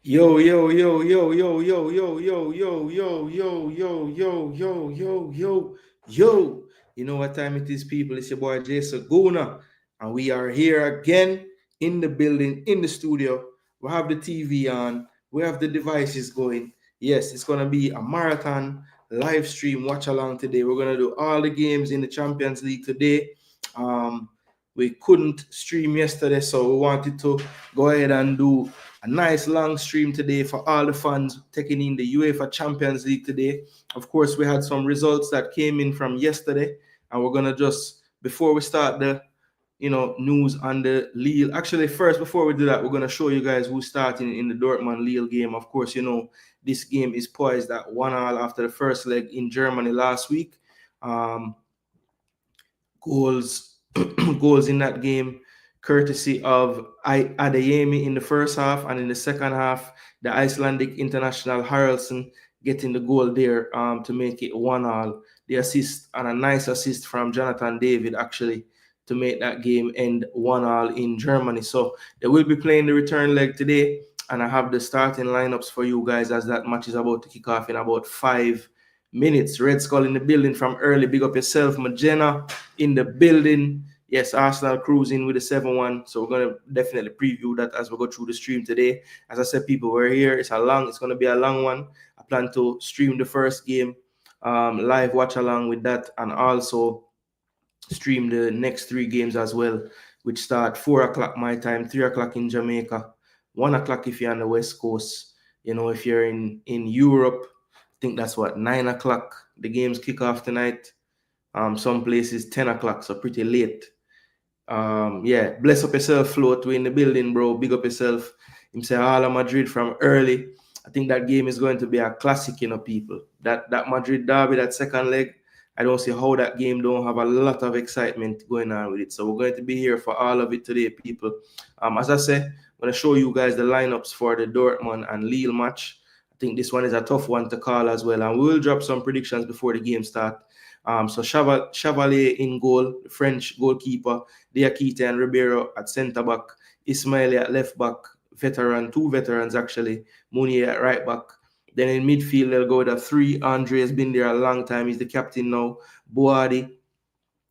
Yo, yo, yo, yo, yo, yo, yo, yo, yo, yo, yo, yo, yo, yo, yo, yo, yo. You know what time it is, people? It's your boy Jason Gooner, and we are here again in the building, in the studio. We have the TV on, we have the devices going. Yes, it's gonna be a marathon live stream watch along today. We're gonna do all the games in the Champions League today. Um, we couldn't stream yesterday, so we wanted to go ahead and do a nice long stream today for all the fans taking in the UEFA Champions League today. Of course, we had some results that came in from yesterday, and we're gonna just before we start the news on the Lille. Actually, first before we do that, we're gonna show you guys who's starting in the Dortmund Lille game. Of course, this game is poised at 1-1 after the first leg in Germany last week. Um, goals goals in that game courtesy of Adeyemi in the first half, and in the second half the Icelandic international Haraldsson getting the goal there to make it 1-1. The assist, and a nice assist from Jonathan David actually, to make that game end 1-1 in Germany. So they will be playing the return leg today, and I have the starting lineups for you guys as that match is about to kick off in about 5 minutes. Red Skull in the building from early. Big up yourself. Magena in the building. Yes, Arsenal cruising with the 7-1. So we're going to definitely preview that as we go through the stream today. As I said, people, we're here. It's going to be a long one. I plan to stream the first game, live watch along with that, and also stream the next 3 games as well, which start 4 o'clock my time, 3 o'clock in Jamaica, 1 o'clock if you're on the West Coast. If you're in Europe, I think that's what, 9 o'clock. The games kick off tonight. Some places 10 o'clock, so pretty late. Yeah, bless up yourself, Float. We in the building, bro. Big up yourself. Him say all of Madrid from early. I think that game is going to be a classic, people. That Madrid derby, that second leg, I don't see how that game don't have a lot of excitement going on with it. So we're going to be here for all of it today, people. As I said, I'm going to show you guys the lineups for the Dortmund and Lille match. I think this one is a tough one to call as well, and we will drop some predictions before the game start. So Chevalier in goal, the French goalkeeper, Diakite and Ribeiro at centre back, Ismaili at left back, two veterans actually, Mounier at right back. Then in midfield, they'll go with a 3. Andre has been there a long time. He's the captain now. Boadi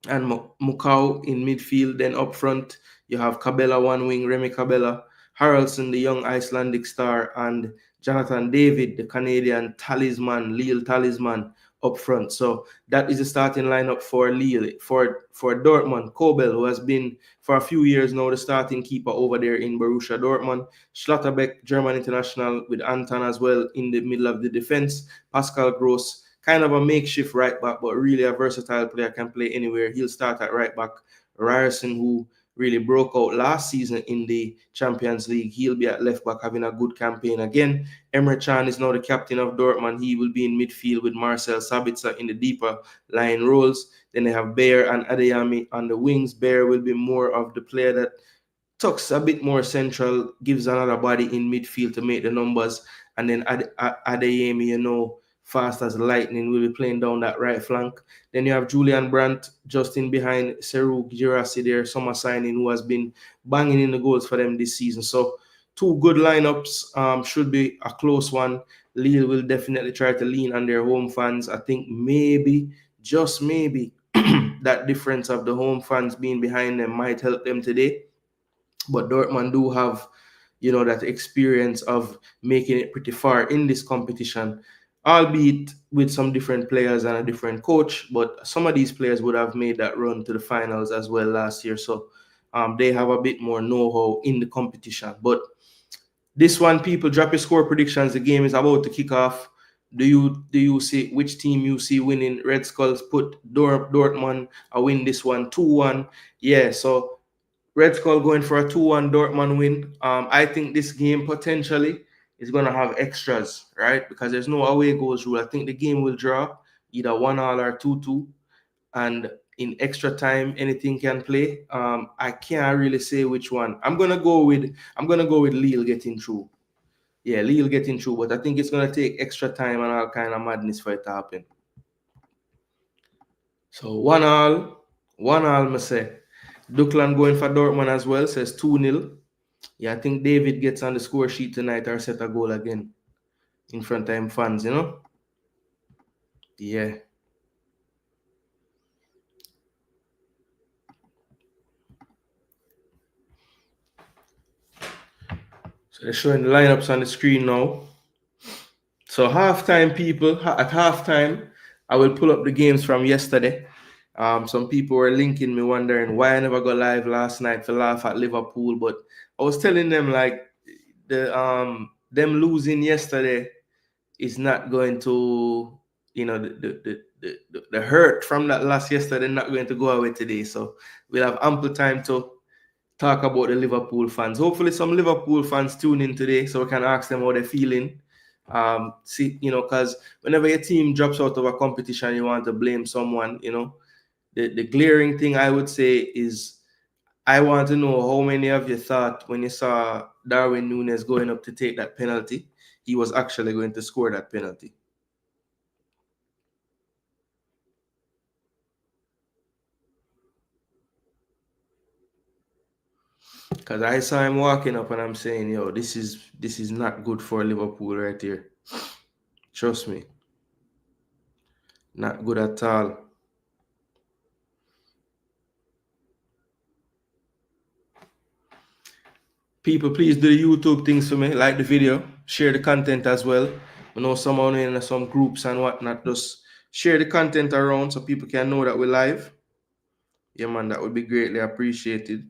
and Mukau in midfield. Then up front, you have Cabela one wing, Remy Cabela, Haraldsson, the young Icelandic star, and Jonathan David, the Canadian talisman, Lille talisman, up front. So that is the starting lineup for Lille. For Dortmund, Kobel, who has been for a few years now the starting keeper over there in Borussia Dortmund. Schlotterbeck, German international, with Anton as well in the middle of the defense. Pascal Gross, kind of a makeshift right back, but really a versatile player, can play anywhere. He'll start at right back. Ryerson, who really broke out last season in the Champions League, he'll be at left back, having a good campaign again. Emre Can is now the captain of Dortmund. He will be in midfield with Marcel Sabitzer in the deeper line roles. Then they have Bayer and Adeyemi on the wings. Bayer will be more of the player that tucks a bit more central, gives another body in midfield to make the numbers. And then Adeyemi, fast as lightning, will be playing down that right flank. Then you have Julian Brandt just in behind Serhou Guirassy, their summer signing, who has been banging in the goals for them this season. So 2 good lineups. Should be a close one. Lille will definitely try to lean on their home fans. I think maybe, just maybe, that difference of the home fans being behind them might help them today. But Dortmund do have, that experience of making it pretty far in this competition, albeit with some different players and a different coach. But some of these players would have made that run to the finals as well last year. So they have a bit more know-how in the competition. But this one, people, drop your score predictions. The game is about to kick off. Do you see which team you see winning? Red Skulls put Dortmund a win this one, 2-1. Yeah, so Red Skull going for a 2-1 Dortmund win. I think this game potentially is going to have extras, right? Because there's no away goals rule. I think the game will draw either 1-1 or 2-2. And in extra time, anything can play. I can't really say which one. I'm gonna go with Lille getting through. Yeah, Lille getting through, but I think it's gonna take extra time and all kind of madness for it to happen. So 1-1, I say. Duckland going for Dortmund as well, says 2-0. Yeah, I think David gets on the score sheet tonight or set a goal again in front of him fans, you know? Yeah. So they're showing the lineups on the screen now. So halftime, people, at halftime, I will pull up the games from yesterday. Some people were linking me wondering why I never got live last night to laugh at Liverpool, but I was telling them like them losing yesterday is not going to, you know, the hurt from that loss yesterday not going to go away today. So we'll have ample time to talk about the Liverpool fans. Hopefully some Liverpool fans tune in today so we can ask them how they're feeling. See, you know, because whenever your team drops out of a competition, you want to blame someone, you know. The glaring thing I would say is I want to know how many of you thought when you saw Darwin Núñez going up to take that penalty, he was actually going to score that penalty. Because I saw him walking up and I'm saying, yo, this is not good for Liverpool right here. Trust me. Not good at all. People, please do the YouTube things for me. Like the video. Share the content as well. I know someone in some groups and whatnot. Just share the content around so people can know that we're live. Yeah, man, that would be greatly appreciated.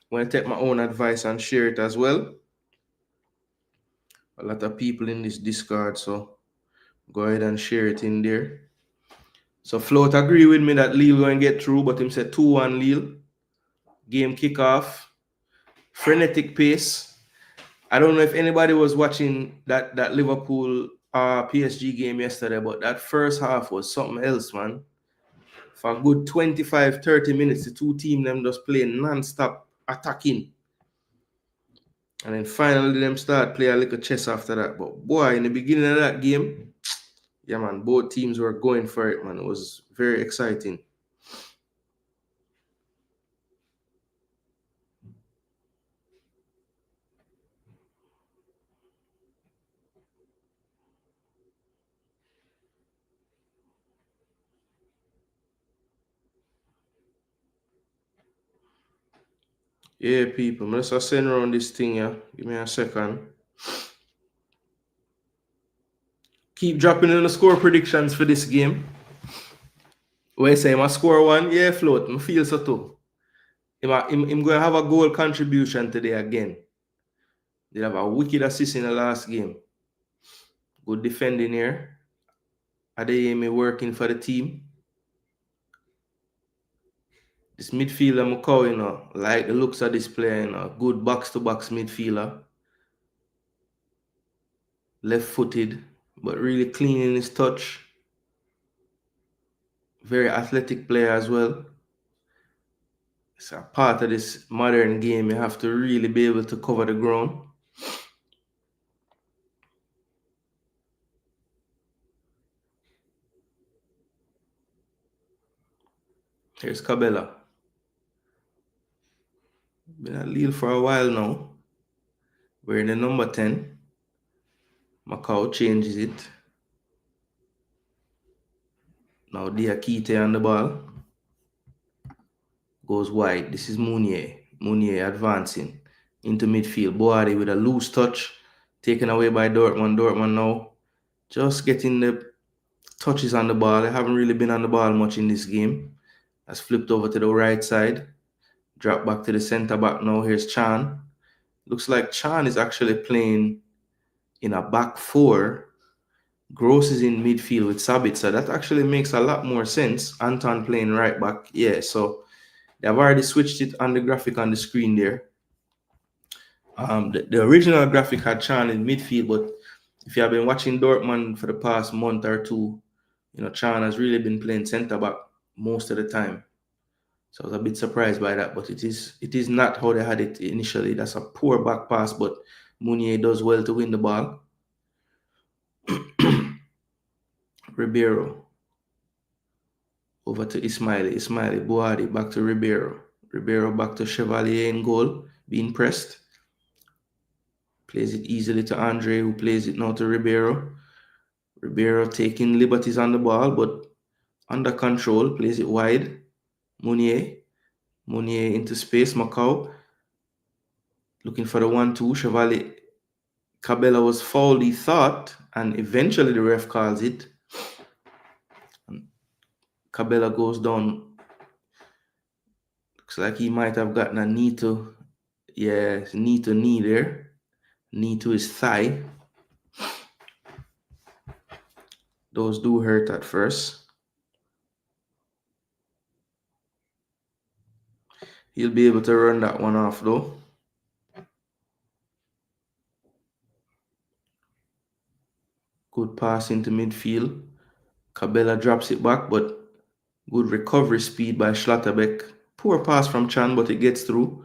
I'm going to take my own advice and share it as well. A lot of people in this Discord, so go ahead and share it in there. So Float agree with me that Lille going to get through, but him said 2-1 Lille. Game kickoff. Frenetic pace. I don't know if anybody was watching that Liverpool PSG game yesterday, but that first half was something else, man. For a good 25, 30 minutes, the two teams them just playing non-stop attacking. And then finally them start play a little chess after that. But boy, in the beginning of that game, yeah, man, both teams were going for it, man. It was very exciting. Yeah, people, let's just send around this thing, yeah. Give me a second. Keep dropping in the score predictions for this game. Where say my score one? Yeah, Float. I feel so too. Him going to have a goal contribution today again. They have a wicked assist in the last game. Good defending here. Adeyemi working for the team. This midfielder, Mukau, you know, like the looks of this player, you know, good box-to-box midfielder. Left-footed, but really clean in his touch. Very athletic player as well. It's a part of this modern game. You have to really be able to cover the ground. Here's Cabela. Been at Lille for a while now. We're in the number 10. Macau changes it. Now Diakite on the ball. Goes wide. This is Mounier. Mounier advancing into midfield. Boadi with a loose touch. Taken away by Dortmund. Dortmund now just getting the touches on the ball. They haven't really been on the ball much in this game. Has flipped over to the right side. Drop back to the centre back now. Here's Chan. Looks like Chan is actually playing in a back four. Gross is in midfield with Sabitzer. That actually makes a lot more sense. Anton playing right back. Yeah, so they've already switched it on the graphic on the screen there. The original graphic had Chan in midfield, but if you have been watching Dortmund for the past month or two, you know, Chan has really been playing centre back most of the time. So I was a bit surprised by that, but it is not how they had it initially. That's a poor back pass, but Mounier does well to win the ball. Ribeiro. Over to Ismaili. Boadi back to Ribeiro. Ribeiro back to Chevalier in goal, being pressed. Plays it easily to Andre, who plays it now to Ribeiro. Ribeiro taking liberties on the ball, but under control. Plays it wide. Mounier into space. Macau looking for the 1-2. Chevalier. Cabella was fouled, he thought, and eventually the ref calls it. And Cabella goes down. Looks like he might have gotten a knee to, knee to knee there. Knee to his thigh. Those do hurt at first. He'll be able to run that one off though. Good pass into midfield. Cabella drops it back, but good recovery speed by Schlotterbeck. Poor pass from Chan, but it gets through.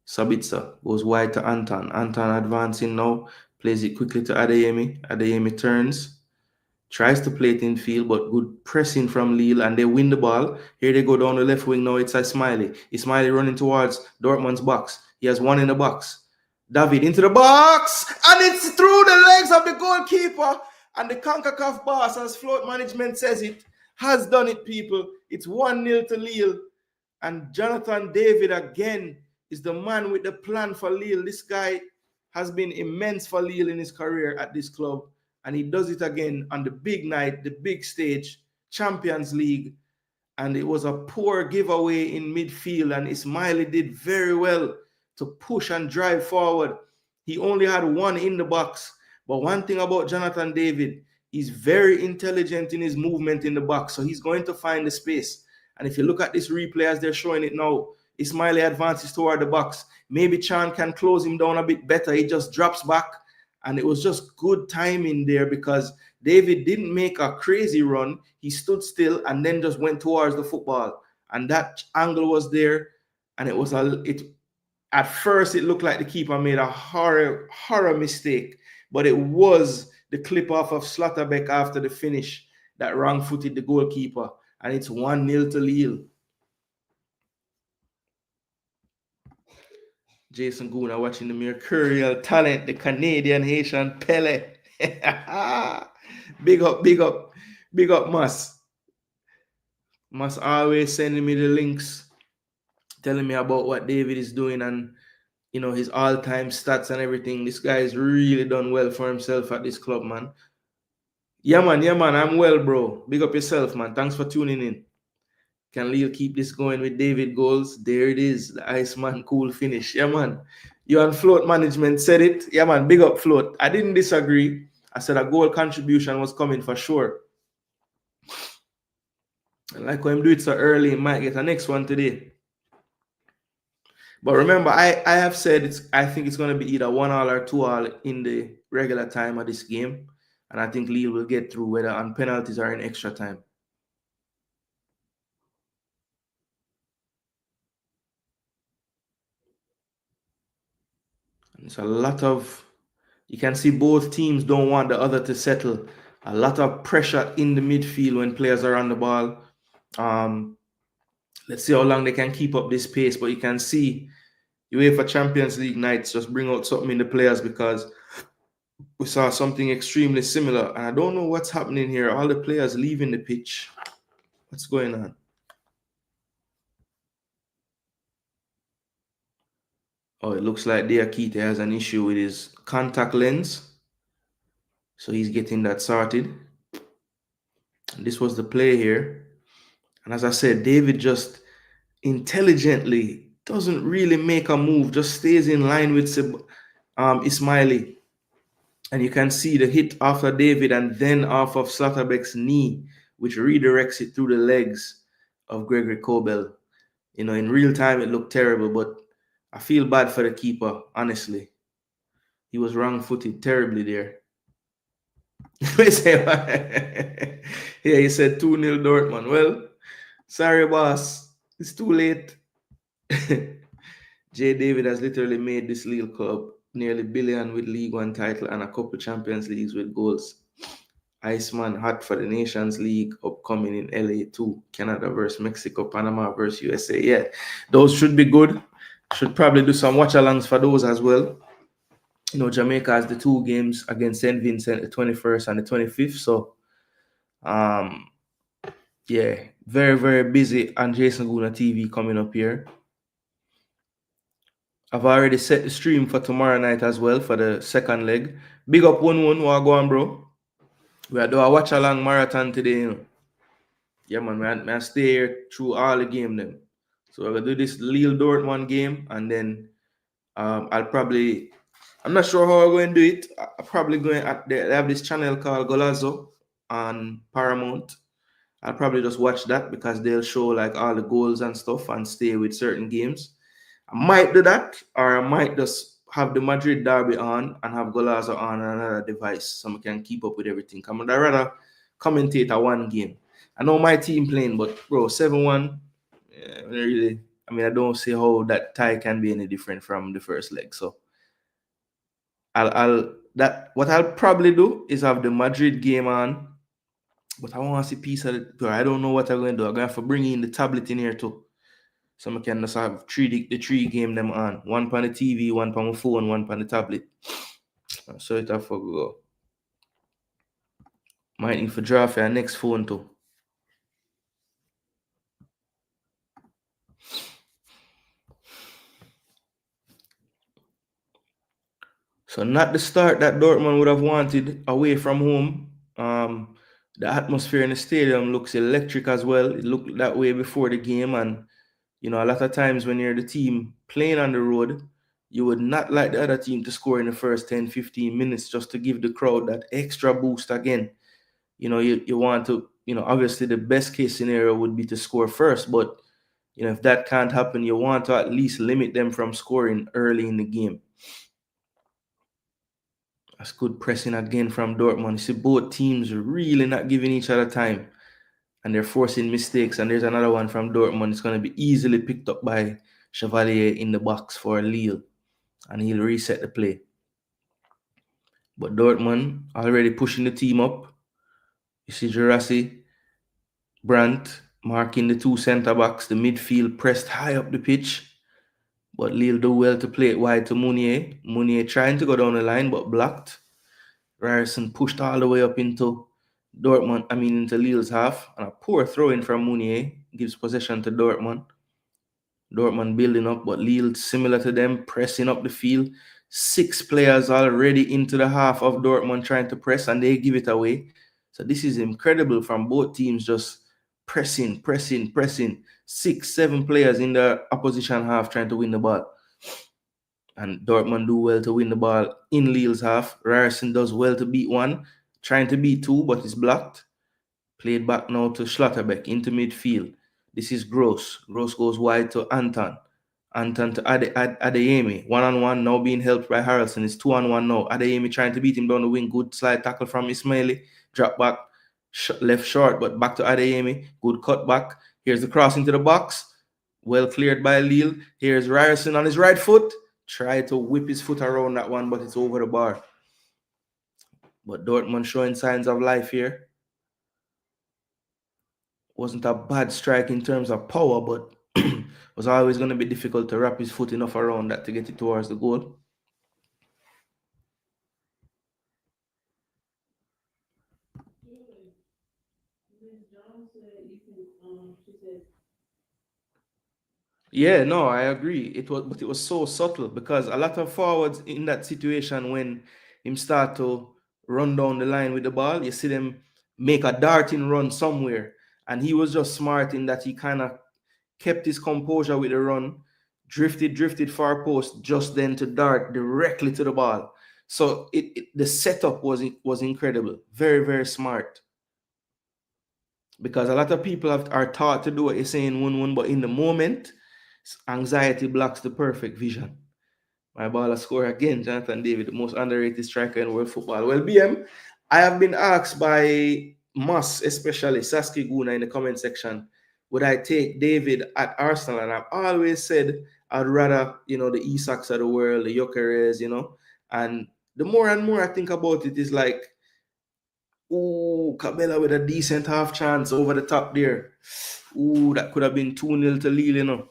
Sabitzer goes wide to Anton. Anton advancing now. Plays it quickly to Adeyemi. Adeyemi turns. Tries to play it in field, but good pressing from Lille, and they win the ball. Here they go down the left wing now. It's Ismaili. Ismaili running towards Dortmund's box. He has one in the box. David into the box, and it's through the legs of the goalkeeper. And the CONCACAF boss, as float management says it, has done it, people. It's 1-0 to Lille. And Jonathan David again is the man with the plan for Lille. This guy has been immense for Lille in his career at this club. And he does it again on the big night, the big stage, Champions League. And it was a poor giveaway in midfield. And Ismaili did very well to push and drive forward. He only had one in the box. But one thing about Jonathan David, he's very intelligent in his movement in the box. So he's going to find the space. And if you look at this replay as they're showing it now, Ismaili advances toward the box. Maybe Chan can close him down a bit better. He just drops back. And it was just good timing there because David didn't make a crazy run. He stood still and then just went towards the football. And that angle was there. And at first it looked like the keeper made a horror mistake. But it was the clip off of Schlotterbeck after the finish that wrong-footed the goalkeeper. And it's 1-0 to Lille. Jason Gooner watching the mercurial talent, the Canadian Haitian Pele. Big up, Mas. Mas always sending me the links, telling me about what David is doing and, you know, his all-time stats and everything. This guy has really done well for himself at this club, man. Yeah, man, I'm well, bro. Big up yourself, man. Thanks for tuning in. Can Lille keep this going with David goals? There it is. The Iceman cool finish. Yeah, man. You and Float Management said it. Yeah, man. Big up, Float. I didn't disagree. I said a goal contribution was coming for sure. And like when do it so early, he might get a next one today. But remember, I have said I think it's going to be either 1-1 or 2-1 in the regular time of this game. And I think Lille will get through whether on penalties or in extra time. It's a lot of, you can see both teams don't want the other to settle. A lot of pressure in the midfield when players are on the ball. Let's see how long they can keep up this pace. But you can see UEFA Champions League nights just bring out something in the players because we saw something extremely similar. And I don't know what's happening here. All the players leaving the pitch. What's going on? Oh, it looks like Diakite has an issue with his contact lens. So he's getting that sorted. And this was the play here. And as I said, David just intelligently doesn't really make a move, just stays in line with Ismaili. And you can see the hit after David and then off of Schlotterbeck's knee, which redirects it through the legs of Gregory Kobel. You know, in real time, it looked terrible, but I feel bad for the keeper, honestly. He was wrong-footed terribly there. Yeah, he said 2-0 Dortmund. Well, sorry, boss. It's too late. J. David has literally made this Lille club nearly billion with League One title and a couple Champions Leagues with goals. Iceman hot for the Nations League upcoming in LA too. Canada versus Mexico, Panama versus USA. Yeah, those should be good. Should probably do some watch-alongs for those as well. Jamaica has the 2 games against St. Vincent, the 21st and the 25th. So, yeah, very, very busy on Jason Gooner TV coming up here. I've already set the stream for tomorrow night as well for the second leg. Big up 1-1, what go on, bro? We are doing a watch along marathon today, Yeah, man, I stay here through all the game then. So we're gonna do this Lille Dortmund game, and then I'm not sure how I'm going to do it. I'm probably going they have this channel called Golazo on Paramount. I'll probably just watch that because they'll show like all the goals and stuff and stay with certain games. I might do that, or I might just have the Madrid derby on and have Golazo on another device so I can keep up with everything. I'd rather commentate a one game. I know my team playing, but bro, 7-1, really, I don't see how that tie can be any different from the first leg. So what I'll probably do is have the Madrid game on, but I want to see piece of it. I don't know what I'm going to do. I'm going to have to bring in the tablet in here too. So I can just have the three game them on. One on the TV, one on my phone, one on the tablet. So it have to go. Might need to draw for your next phone too. So not the start that Dortmund would have wanted away from home. The atmosphere in the stadium looks electric as well. It looked that way before the game, and a lot of times when you're the team playing on the road, you would not like the other team to score in the first 10, 15 minutes just to give the crowd that extra boost again. You want to, obviously the best case scenario would be to score first, but if that can't happen, you want to at least limit them from scoring early in the game. That's good pressing again from Dortmund. You see both teams really not giving each other time, and they're forcing mistakes. And there's another one from Dortmund. It's going to be easily picked up by Chevalier in the box for Lille, and he'll reset the play. But Dortmund already pushing the team up. You see Jurassi, Brandt marking the 2 center backs. The midfield pressed high up the pitch, but Lille do well to play it wide to Mounier. Mounier trying to go down the line, but blocked. Ryerson pushed all the way up into into Lille's half, and a poor throw in from Mounier gives possession to Dortmund. Dortmund building up, but Lille, similar to them, pressing up the field. 6 players already into the half of Dortmund trying to press, and they give it away. So this is incredible from both teams, just pressing. 6, 7 players in the opposition half trying to win the ball. And Dortmund do well to win the ball in Lille's half. Ryerson does well to beat one, trying to beat 2, but it's blocked. Played back now to Schlotterbeck into midfield. This is Gross. Gross goes wide to Anton. Anton to Adeyemi. 1-on-1 now being helped by Harrelson. It's 2-on-1 now. Adeyemi trying to beat him down the wing. Good slide tackle from Ismaili. Drop back. Left short, but back to Adeyemi. Good cut back. Here's the cross into the box. Well cleared by Lille. Here's Ryerson on his right foot. Try to whip his foot around that one, but it's over the bar. But Dortmund showing signs of life here. Wasn't a bad strike in terms of power, but was always going to be difficult to wrap his foot enough around that to get it towards the goal. Yeah, no, I agree. But it was so subtle because a lot of forwards in that situation, when him start to run down the line with the ball, you see them make a darting run somewhere, and he was just smart in that he kind of kept his composure with the run, drifted far post, just then to dart directly to the ball. So the setup was incredible, very, very smart. Because a lot of people are taught to do what you're saying 1-1, but in the moment, anxiety blocks the perfect vision. My baller score again, Jonathan David, the most underrated striker in world football. Well, BM, I have been asked by Moss, especially Saskia Gooner, in the comment section, would I take David at Arsenal? And I've always said I'd rather, the Isaks of the world, the Gyökeres, and the more and more I think about it, is like, ooh, Cabela with a decent half chance over the top there. Ooh, that could have been 2-0 to Lille,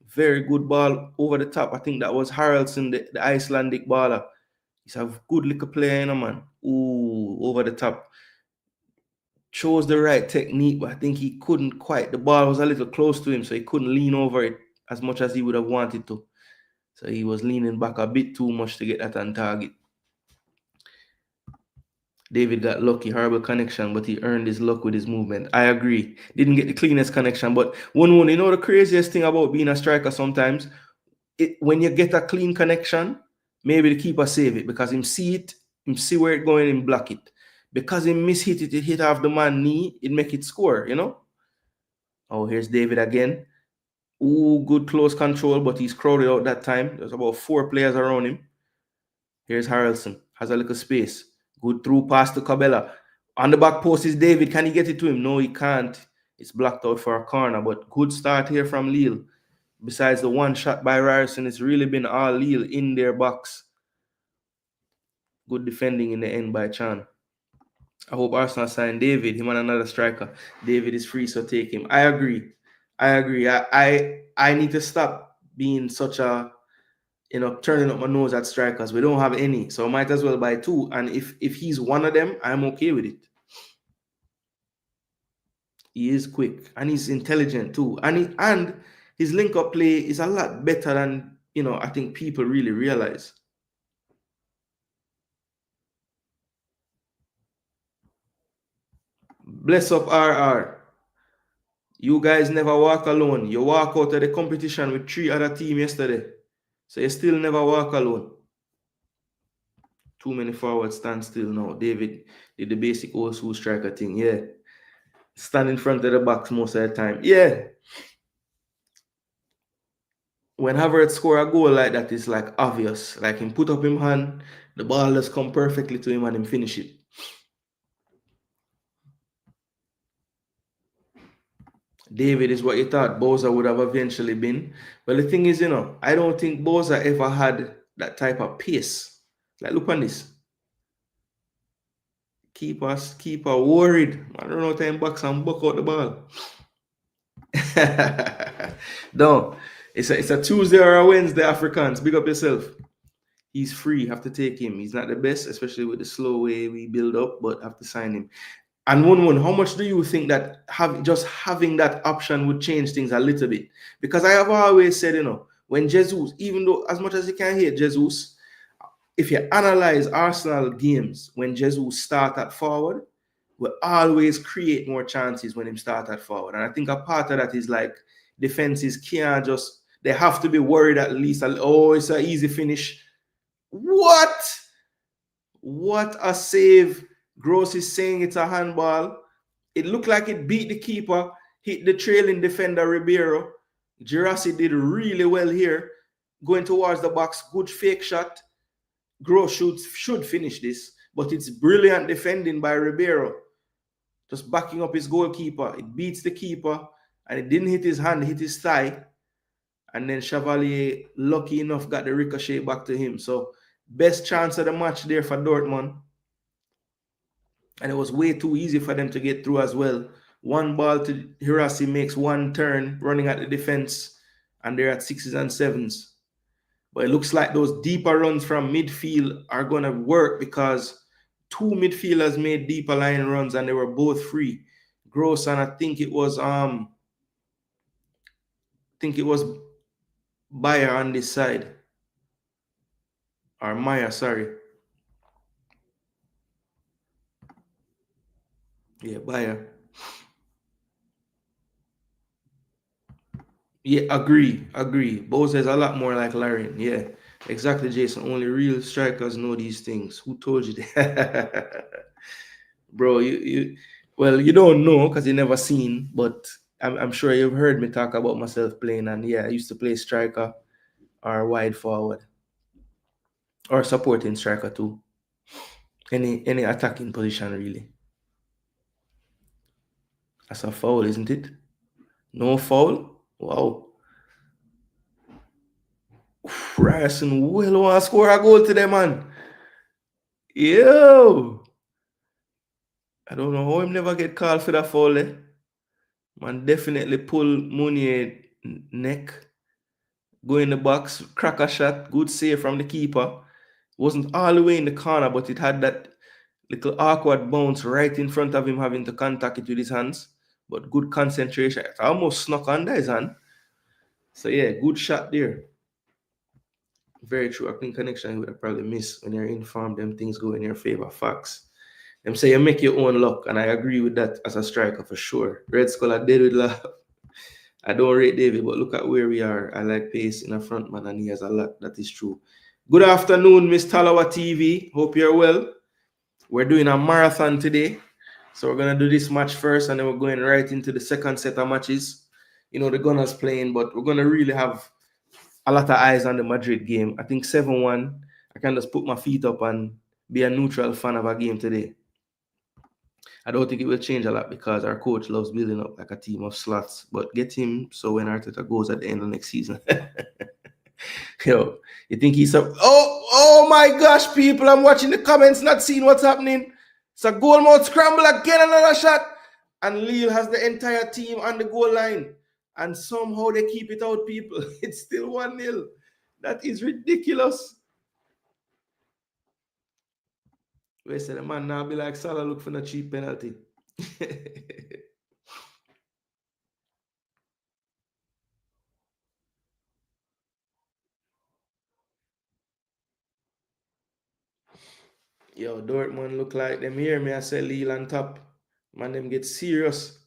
Very good ball over the top. I think that was Haraldsson, the Icelandic baller. He's a good little player, you know, man. Ooh, over the top. Chose the right technique, but I think he couldn't quite. The ball was a little close to him, so he couldn't lean over it as much as he would have wanted to. So he was leaning back a bit too much to get that on target. David got lucky, horrible connection, but he earned his luck with his movement. I agree. Didn't get the cleanest connection, but one, you know the craziest thing about being a striker sometimes, when you get a clean connection, maybe the keeper save it because him see it, him see where it going and block it. Because he mishit it, it hit off the man knee, it make it score, you know? Oh, here's David again. Ooh, good close control, but he's crowded out that time. There's about 4 players around him. Here's Harrelson. Has a little space. Good through pass to Cabela. On the back post is David. Can he get it to him? No, he can't. It's blocked out for a corner, but good start here from Lille. Besides the one shot by Ryerson, it's really been all Lille in their box. Good defending in the end by Chan. I hope Arsenal sign David, him and another striker. David is free, so take him. I agree. I need to stop being such a, turning up my nose at strikers. We don't have any, so I might as well buy 2. And if he's one of them, I'm okay with it. He is quick and he's intelligent too. And his link-up play is a lot better than, I think people really realize. Bless up RR. You guys never walk alone. You walk out of the competition with 3 other teams yesterday. So you still never walk alone. Too many forwards stand still now. David did the basic old school striker thing. Yeah. Stand in front of the box most of the time. Yeah. When Havertz score a goal like that, it's like obvious. Like him put up him hand, the ball just come perfectly to him and him finish it. David is what you thought Boza would have eventually been. But the thing is, I don't think Boza ever had that type of pace. Like, look on this. Keeper worried. I don't know, time box and buck out the ball. No, it's a Tuesday or a Wednesday, Africans. Big up yourself. He's free. Have to take him. He's not the best, especially with the slow way we build up, but have to sign him. And one, how much do you think that just having that option would change things a little bit? Because I have always said, when Jesus, even though as much as you can hate Jesus, if you analyze Arsenal games when Jesus start at forward, we always create more chances when him start at forward. And I think a part of that is like defenses can't just, they have to be worried at least. Oh, it's an easy finish. What a save. Gross is saying it's a handball. It looked like it beat the keeper, hit the trailing defender Ribeiro. Girassi did really well here. Going towards the box, good fake shot. Gross should finish this, but it's brilliant defending by Ribeiro. Just backing up his goalkeeper. It beats the keeper, and it didn't hit his hand, it hit his thigh. And then Chevalier, lucky enough, got the ricochet back to him. So, best chance of the match there for Dortmund. And it was way too easy for them to get through as well. One ball to Hirasi makes one turn, running at the defense, and they're at 6s and 7s. But it looks like those deeper runs from midfield are going to work because 2 midfielders made deeper line runs and they were both free. Gross and I think it was Bayer on this side. Or Maya, sorry. Yeah, Bayer. Yeah, agree. Boza is a lot more like Larian. Yeah, exactly, Jason. Only real strikers know these things. Who told you that? Bro, you don't know because you never seen, but I'm sure you've heard me talk about myself playing, and yeah, I used to play striker or wide forward or supporting striker too. Any attacking position really. That's a foul, isn't it? No foul? Wow. Ryerson will want to score a goal today, man. Yo. I don't know how him never get called for that foul. Man definitely pull Mounier neck. Go in the box, crack a shot, good save from the keeper. Wasn't all the way in the corner, but it had that little awkward bounce right in front of him, having to contact it with his hands. But good concentration. It almost snuck under his hand. So yeah, good shot there. Very true. I think connection you would have probably missed when you're informed them things go in your favor. Facts. Them say you make your own luck, and I agree with that as a striker for sure. Red Skull are dead with love. I don't rate David, but look at where we are. I like pace in a front man, and he has a lot. That is true. Good afternoon, Miss Talawa TV. Hope you're well. We're doing a marathon today. So we're going to do this match first, and then we're going right into the second set of matches. You know, the Gunners playing, but we're going to really have a lot of eyes on the Madrid game. I think 7-1. I can just put my feet up and be a neutral fan of a game today. I don't think it will change a lot because our coach loves building up like a team of slots. But get him so when Arteta goes at the end of next season. Yo, you think he's up? Oh my gosh, people! I'm watching the comments, not seeing what's happening. It's a goal mouth scramble again, another shot, and Lille has the entire team on the goal line, and somehow they keep it out. People, it's still 1-0. That is ridiculous. We say the man now be like Salah look for a cheap penalty. Yo, Dortmund look like them hear me. I say Lille on top. Man, them get serious.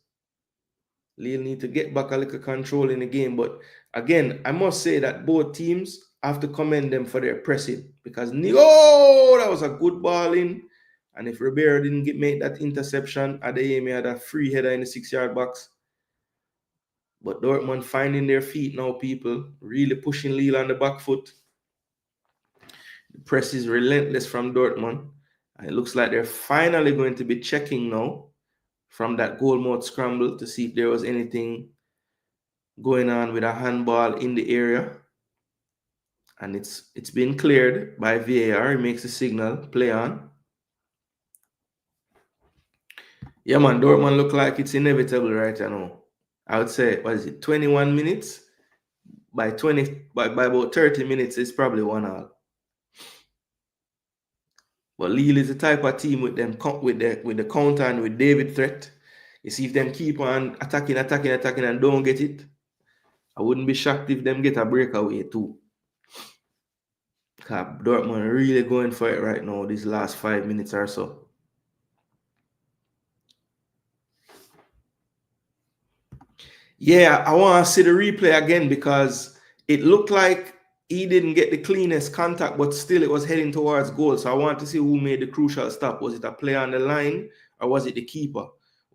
Lille need to get back a little control in the game. But again, I must say that both teams have to commend them for their pressing. Because, that was a good ball in. And if Ribeiro didn't make that interception, Adeyemi had a free header in the 6-yard box. But Dortmund finding their feet now, people. Really pushing Lille on the back foot. The press is relentless from Dortmund. And it looks like they're finally going to be checking now from that goal mouth scramble to see if there was anything going on with a handball in the area. And it's been cleared by VAR. It makes a signal, play on. Yeah, man, Dortmund look like it's inevitable right now. I would say, 21 minutes? By about 30 minutes, it's probably 1-1. But Lille is the type of team with the counter and with David threat. You see if them keep on attacking and don't get it. I wouldn't be shocked if them get a breakaway too. Because Dortmund are really going for it right now, these last 5 minutes or so. Yeah, I want to see the replay again because it looked like he didn't get the cleanest contact, but still it was heading towards goal. So I want to see who made the crucial stop. Was it a player on the line or was it the keeper?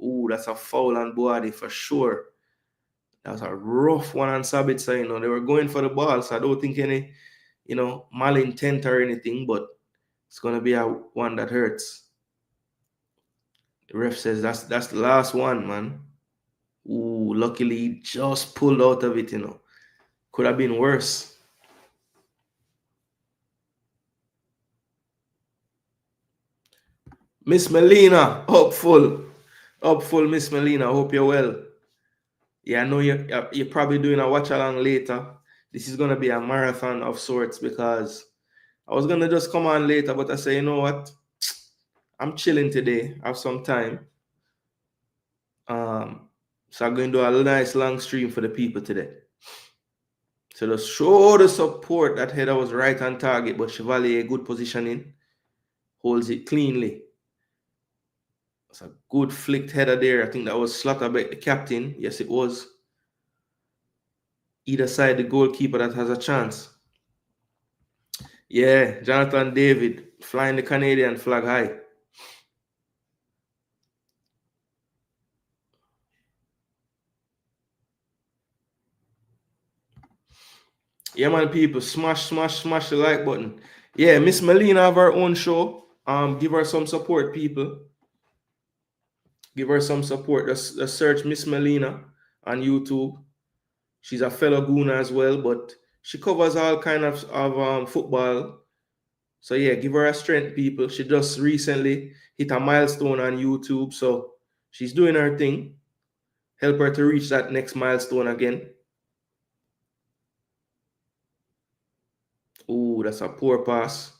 Oh, that's a foul on Boadi for sure. That was a rough one on Sabitzer. They were going for the ball, so I don't think any, malintent or anything, but it's going to be one that hurts. The ref says that's the last one, man. Ooh, luckily he just pulled out of it, Could have been worse. Miss Melina, hopeful, Miss Melina. Hope you're well. Yeah, I know you're probably doing a watch along later. This is gonna be a marathon of sorts because I was gonna just come on later, but I say, you know what? I'm chilling today. I have some time. So I'm going to do a nice long stream for the people today. So just show the support. That header was right on target, but Chevalier, good positioning, holds it cleanly. It's a good flicked header there. I think that was Slotterbeck, the captain. Yes, it was. Either side, the goalkeeper that has a chance. Yeah, Jonathan David flying the Canadian flag high. Yeah, man, people, smash the like button. Yeah, Miss Melina have her own show. Give her some support, people. Give her some support. Just search Miss Melina on YouTube. She's a fellow Gooner as well, but she covers all kind of football. So yeah, give her a strength, people. She just recently hit a milestone on YouTube, so she's doing her thing. Help her to reach that next milestone again. Ooh, that's a poor pass.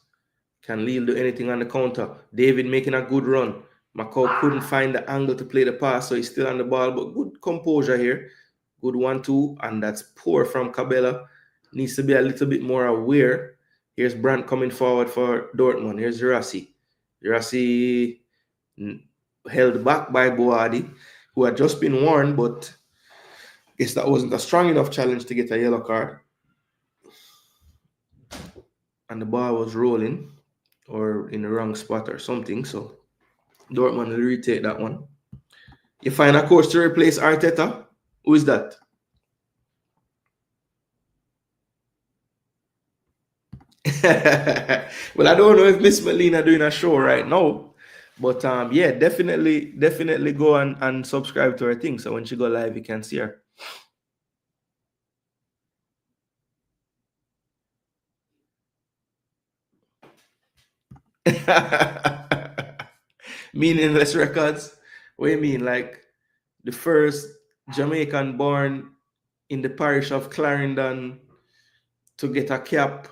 Can Lille do anything on the counter? David making a good run. Macau couldn't find the angle to play the pass, so he's still on the ball, but good composure here. Good 1-2, and that's poor from Cabela. Needs to be a little bit more aware. Here's Brandt coming forward for Dortmund. Here's Jurassi. Jurassi held back by Boadi, who had just been warned, but I guess that wasn't a strong enough challenge to get a yellow card. And the ball was rolling or in the wrong spot or something, so Dortmund will retake that one. You find a coach to replace Arteta? Who is that? Well, I don't know if Miss Melina doing a show right now, but yeah, definitely go and subscribe to her thing, so when she go live, you can see her. Meaningless records. What do you mean? Like the first Jamaican born in the parish of Clarendon to get a cap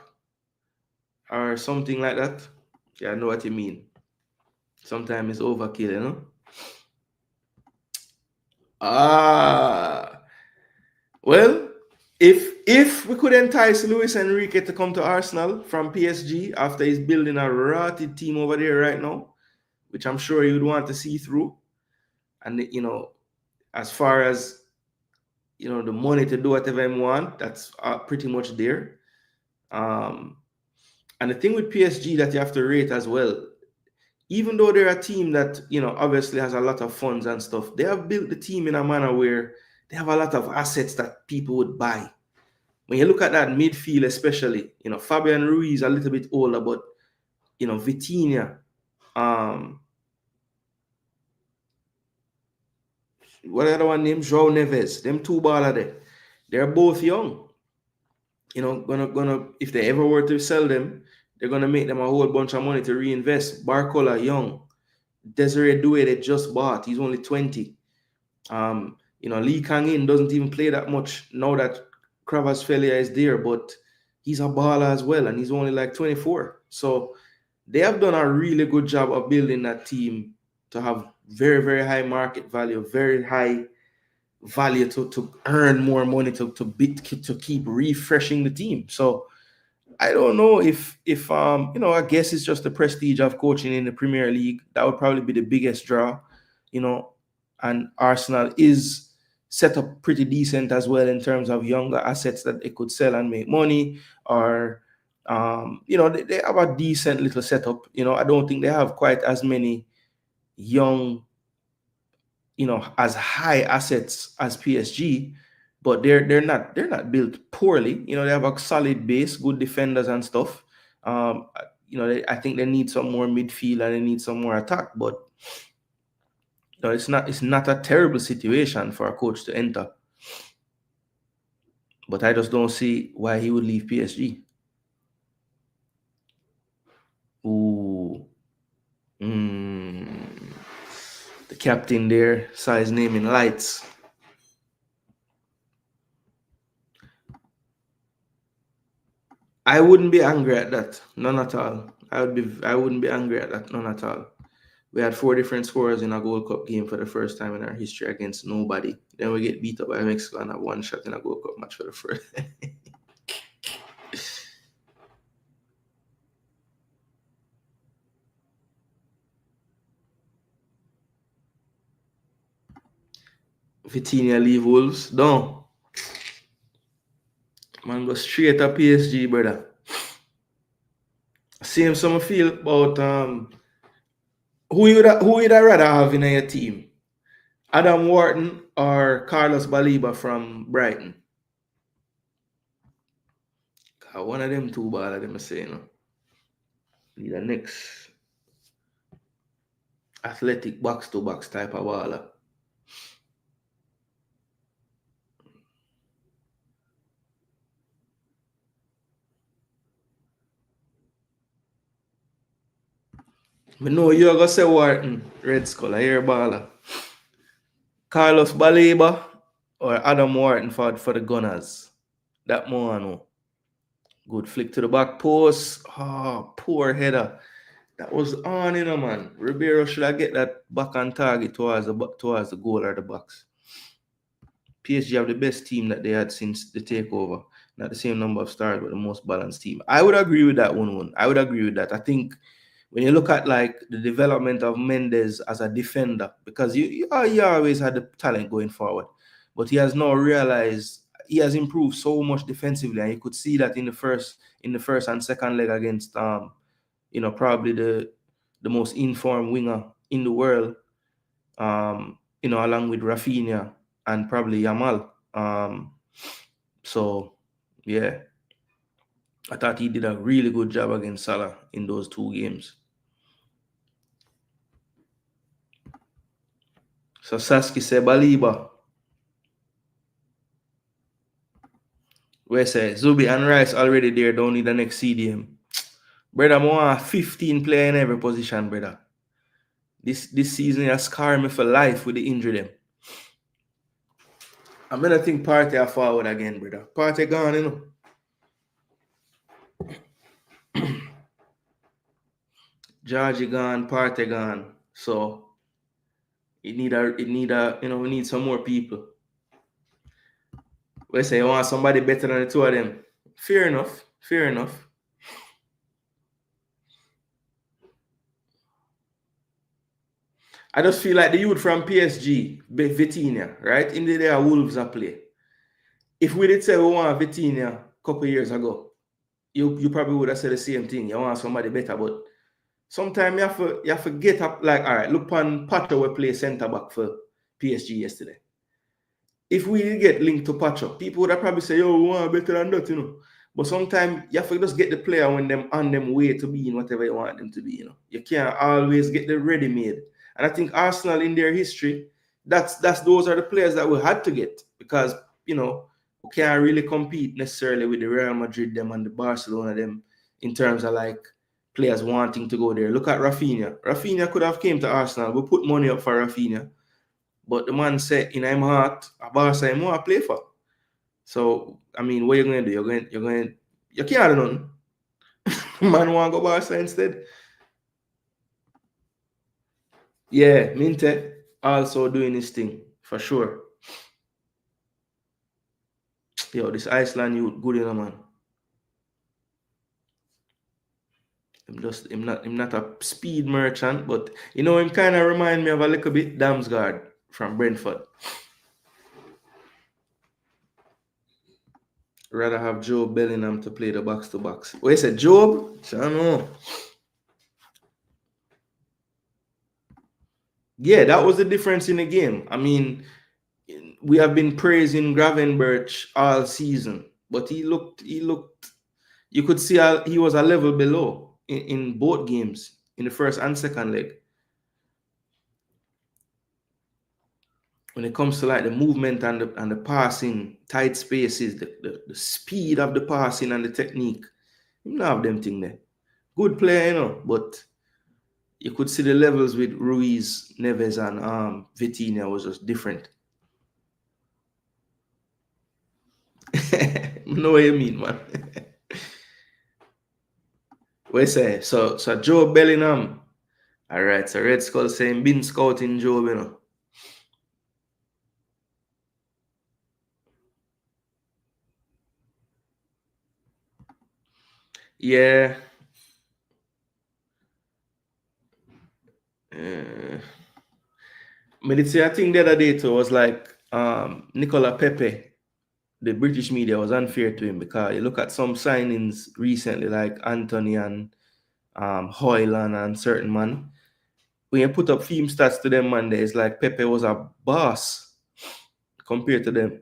or something like that? Yeah, I know what you mean. Sometimes it's overkill, you know? Well, if we could entice Luis Enrique to come to Arsenal from PSG after he's building a rotted team over there right now, which I'm sure he would want to see through, and you know, as far as you know, the money to do whatever he want, that's pretty much there. And the thing with PSG that you have to rate as well, even though they're a team that, you know, obviously has a lot of funds and stuff, they have built the team in a manner where they have a lot of assets that people would buy. When you look at that midfield, especially, you know, Fabian Ruiz a little bit older, but you know, Vitinha, what other one named João Neves, them two baller there, they're both young. You know, gonna if they ever were to sell them, they're gonna make them a whole bunch of money to reinvest. Barcola young, Desiree Doué they just bought, he's only 20. You know, Lee Kang-in doesn't even play that much now that Kvaratskhelia is there, but he's a baller as well, and he's only like 24. So they have done a really good job of building that team to have very, very high market value, very high value to earn more money to keep refreshing the team. So I don't know if you know, I guess it's just the prestige of coaching in the Premier League. That would probably be the biggest draw, you know, and Arsenal is set up pretty decent as well in terms of younger assets that they could sell and make money, or you know, they have a decent little setup. You know, I don't think they have quite as many young, you know, as high assets as PSG, but they're not built poorly. You know, they have a solid base, good defenders and stuff. You know, I think they need some more midfield and they need some more attack, but you know, it's not a terrible situation for a coach to enter. But I just don't see why he would leave PSG. Ooh. The captain there saw his name in lights. I wouldn't be angry at that. None at all. I wouldn't be angry at that. None at all. We had 4 different scorers in a Gold Cup game for the first time in our history against nobody. Then we get beat up by Mexico and have 1 shot in a Gold Cup match for the first. Vitinha leave Wolves. Don't. Man, go straight to PSG, brother. Same some feel about who you'd rather have in your team? Adam Wharton or Carlos Baliba from Brighton? One of them two baller, them say, you know. Need a next athletic box to box type of baller. I know you're gonna say Wharton, Red Skull, I hear baller. Carlos Baliba or Adam Wharton for the Gunners? That more I know. Good flick to the back post. Oh, poor header. That was on, man. Ribeiro should have get that back on target towards the goal or the box. PSG have the best team that they had since the takeover. Not the same number of stars, but the most balanced team. I would agree with that one. I would agree with that. I think when you look at like the development of Mendes as a defender, because he always had the talent going forward, but he has now realized he has improved so much defensively, and you could see that in the first and second leg against probably the most informed winger in the world, along with Rafinha and probably Yamal. So yeah, I thought he did a really good job against Salah in those two games. So Saski said Baliba. We say Zubi and Rice already there, don't need the next CDM. Brother, I want 15 player in every position, brother. This season has scarred me for life with the injury them. I'm gonna think Partey are forward again, brother. Partey gone, Georgie gone, Partey gone. So we need we need some more people. We say you want somebody better than the two of them. Fair enough. I just feel like the youth from PSG, Vitinha, right? In the day Wolves are play. If we did say we want Vitinha a couple years ago, you probably would have said the same thing. You want somebody better, but sometimes you have to get up. Like, all right, look on Pacho we play centre back for PSG yesterday. If we get linked to Pacho, people would have probably say, "Yo, we want better than that," But sometimes you have to just get the player when them on them way to be in whatever you want them to be. You can't always get the ready made. And I think Arsenal in their history, that's those are the players that we had to get because we can't really compete necessarily with the Real Madrid them and the Barcelona them in terms of like players wanting to go there. Look at Rafinha. Rafinha could have came to Arsenal. We put money up for Rafinha, but the man said in his heart, a Barca him want to play for. So I mean, what you gonna do? You can't do nothing. Man want to go Barca instead. Yeah, Minte also doing his thing for sure. Yo, this Iceland youth good man. I'm not a speed merchant, but him kind of remind me of a little bit Damsgaard from Brentford. Rather have Joe Bellingham to play the box to box. What you said, Job? I don't know. Yeah, that was the difference in the game. I mean, we have been praising Gravenberch all season, but he looked. You could see he was a level below in both games, in the first and second leg. When it comes to like the movement and the passing, tight spaces, the speed of the passing and the technique, you don't have them thing there. Good player, but you could see the levels with Ruiz, Neves, and Vitinha was just different. Know what you mean, man. What you say? So Joe Bellingham. All right, so Red Skull saying been scouting Joe, Yeah. I think the other day too was like Nicola Pepe, the British media was unfair to him because you look at some signings recently like Anthony and Hoyland and certain man. When you put up film stats to them, man, it's like Pepe was a boss compared to them.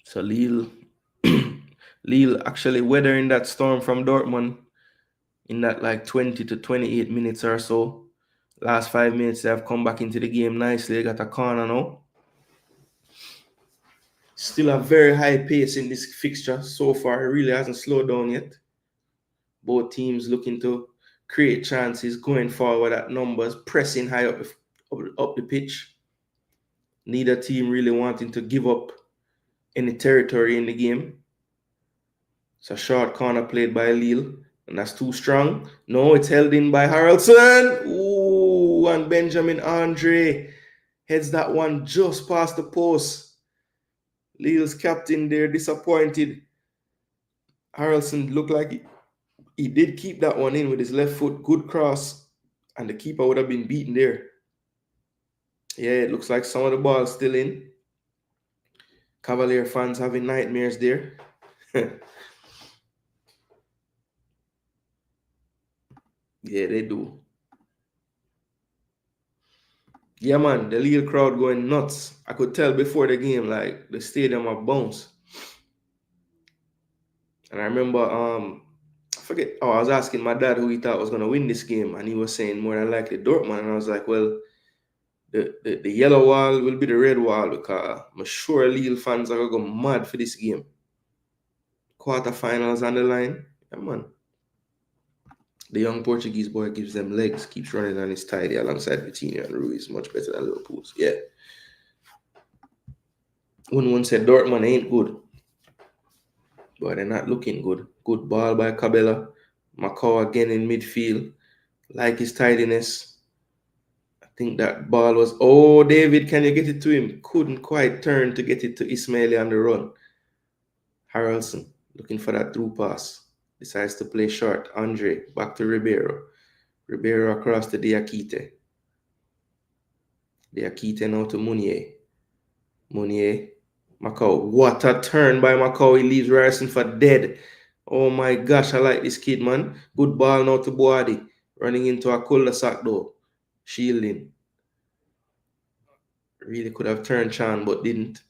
So Lille actually weathering that storm from Dortmund in that like 20 to 28 minutes or so. Last 5 minutes, they have come back into the game nicely. They got a corner now. Still a very high pace in this fixture so far. It really hasn't slowed down yet. Both teams looking to create chances, going forward at numbers, pressing high up the pitch. Neither team really wanting to give up any territory in the game. It's a short corner played by Lille, and that's too strong. No, it's held in by Haraldson. Ooh, and Benjamin Andre heads that one just past the post. Lille's captain there disappointed. Haraldson looked like he did keep that one in with his left foot. Good cross, and the keeper would have been beaten there. Yeah, it looks like some of the ball's still in. Cavalier fans having nightmares there. Yeah, they do. Yeah, man, the Lille crowd going nuts. I could tell before the game, like the stadium a bounce. And I remember, I forget. Oh, I was asking my dad who he thought was gonna win this game, and he was saying more than likely Dortmund. And I was like, well, the yellow wall will be the red wall because I'm sure Lille fans are gonna go mad for this game. Quarterfinals on the line, yeah, man. The young Portuguese boy gives them legs, keeps running on his tidy alongside Vitinha and Ruiz, much better than Liverpool's. Yeah. One said Dortmund ain't good, but they're not looking good. Good ball by Cabela. Macau again in midfield. Like his tidiness. I think that ball was... Oh, David, can you get it to him? Couldn't quite turn to get it to Ismaili on the run. Haraldson looking for that through pass. Decides to play short. Andre back to Ribeiro. Ribeiro across to Diakite. Diakite now to Mounier. Mounier. Macau. What a turn by Macau. He leaves Ryerson for dead. Oh my gosh, I like this kid, man. Good ball now to Boadi. Running into a cul-de-sac though. Shielding. Really could have turned Chan, but didn't.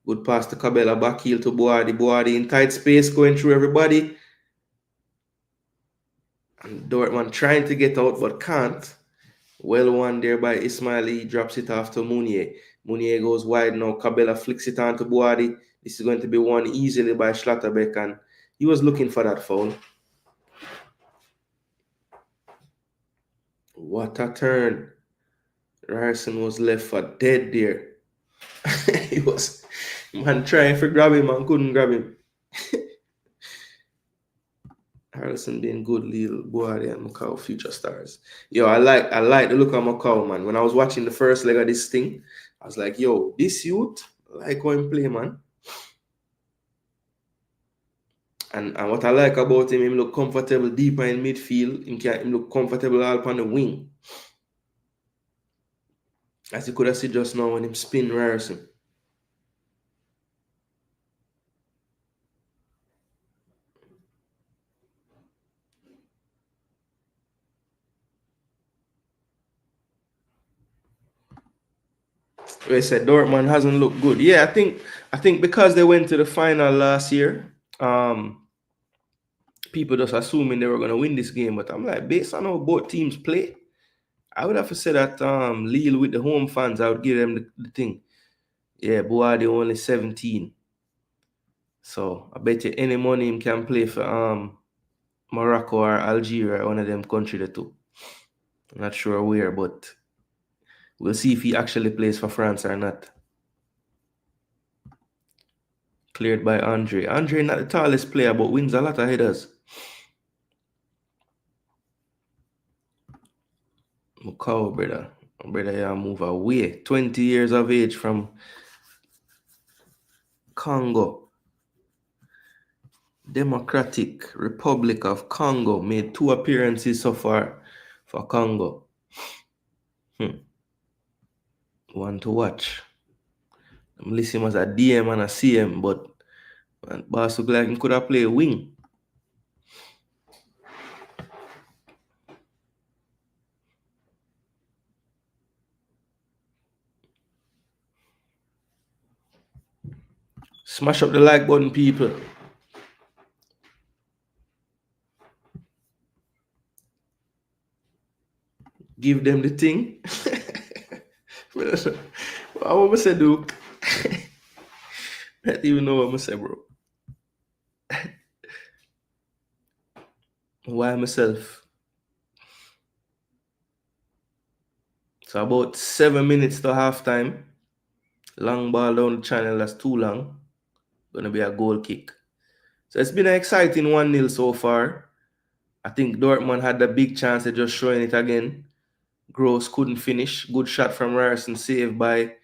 Good pass to Cabela. Back heel to Boadi. Boadi in tight space, going through everybody. And Dortmund trying to get out, but can't. Well won there by Ismaili. Drops it off to Mounier. Mounier goes wide now. Cabela flicks it on to Boadi. This is going to be won easily by Schlotterbeck, and he was looking for that foul. What a turn. Ryerson was left for dead there. He was, man, trying to grab him and couldn't grab him. Harrison being good, Lille, Boadi, and Macau, future stars. Yo, I like the look of Macau, man. When I was watching the first leg of this thing, I was like, yo, this youth, I like how him play, man. And what I like about him look comfortable deeper in midfield. Him look comfortable all on the wing. As you could have seen just now when him spin Ryerson. They said Dortmund hasn't looked good. Yeah, I think because they went to the final last year, people just assuming they were gonna win this game. But I'm like, based on how both teams play, I would have to say that Lille with the home fans, I would give them the thing. Yeah, Boadi only 17. So I bet you any money him can play for Morocco or Algeria, one of them country the two. I'm not sure where, but we'll see if he actually plays for France or not. Cleared by Andre. Andre not the tallest player, but wins a lot of headers. Macau, brother. Brother, yeah, move away. 20 years of age from Congo. Democratic Republic of Congo. Made 2 appearances so far for Congo. One to watch. I'm listening as a DM and a CM, but Boss look like he could have played wing. Smash up the like button, people. Give them the thing. What am I say, Duke? I don't even know what I'm say, bro. Why myself? So about 7 minutes to halftime. Long ball down the channel, that's too long. Gonna be a goal kick. So it's been an exciting 1-0 so far. I think Dortmund had the big chance of just showing it again. Gross couldn't finish. Good shot from Ryerson, saved by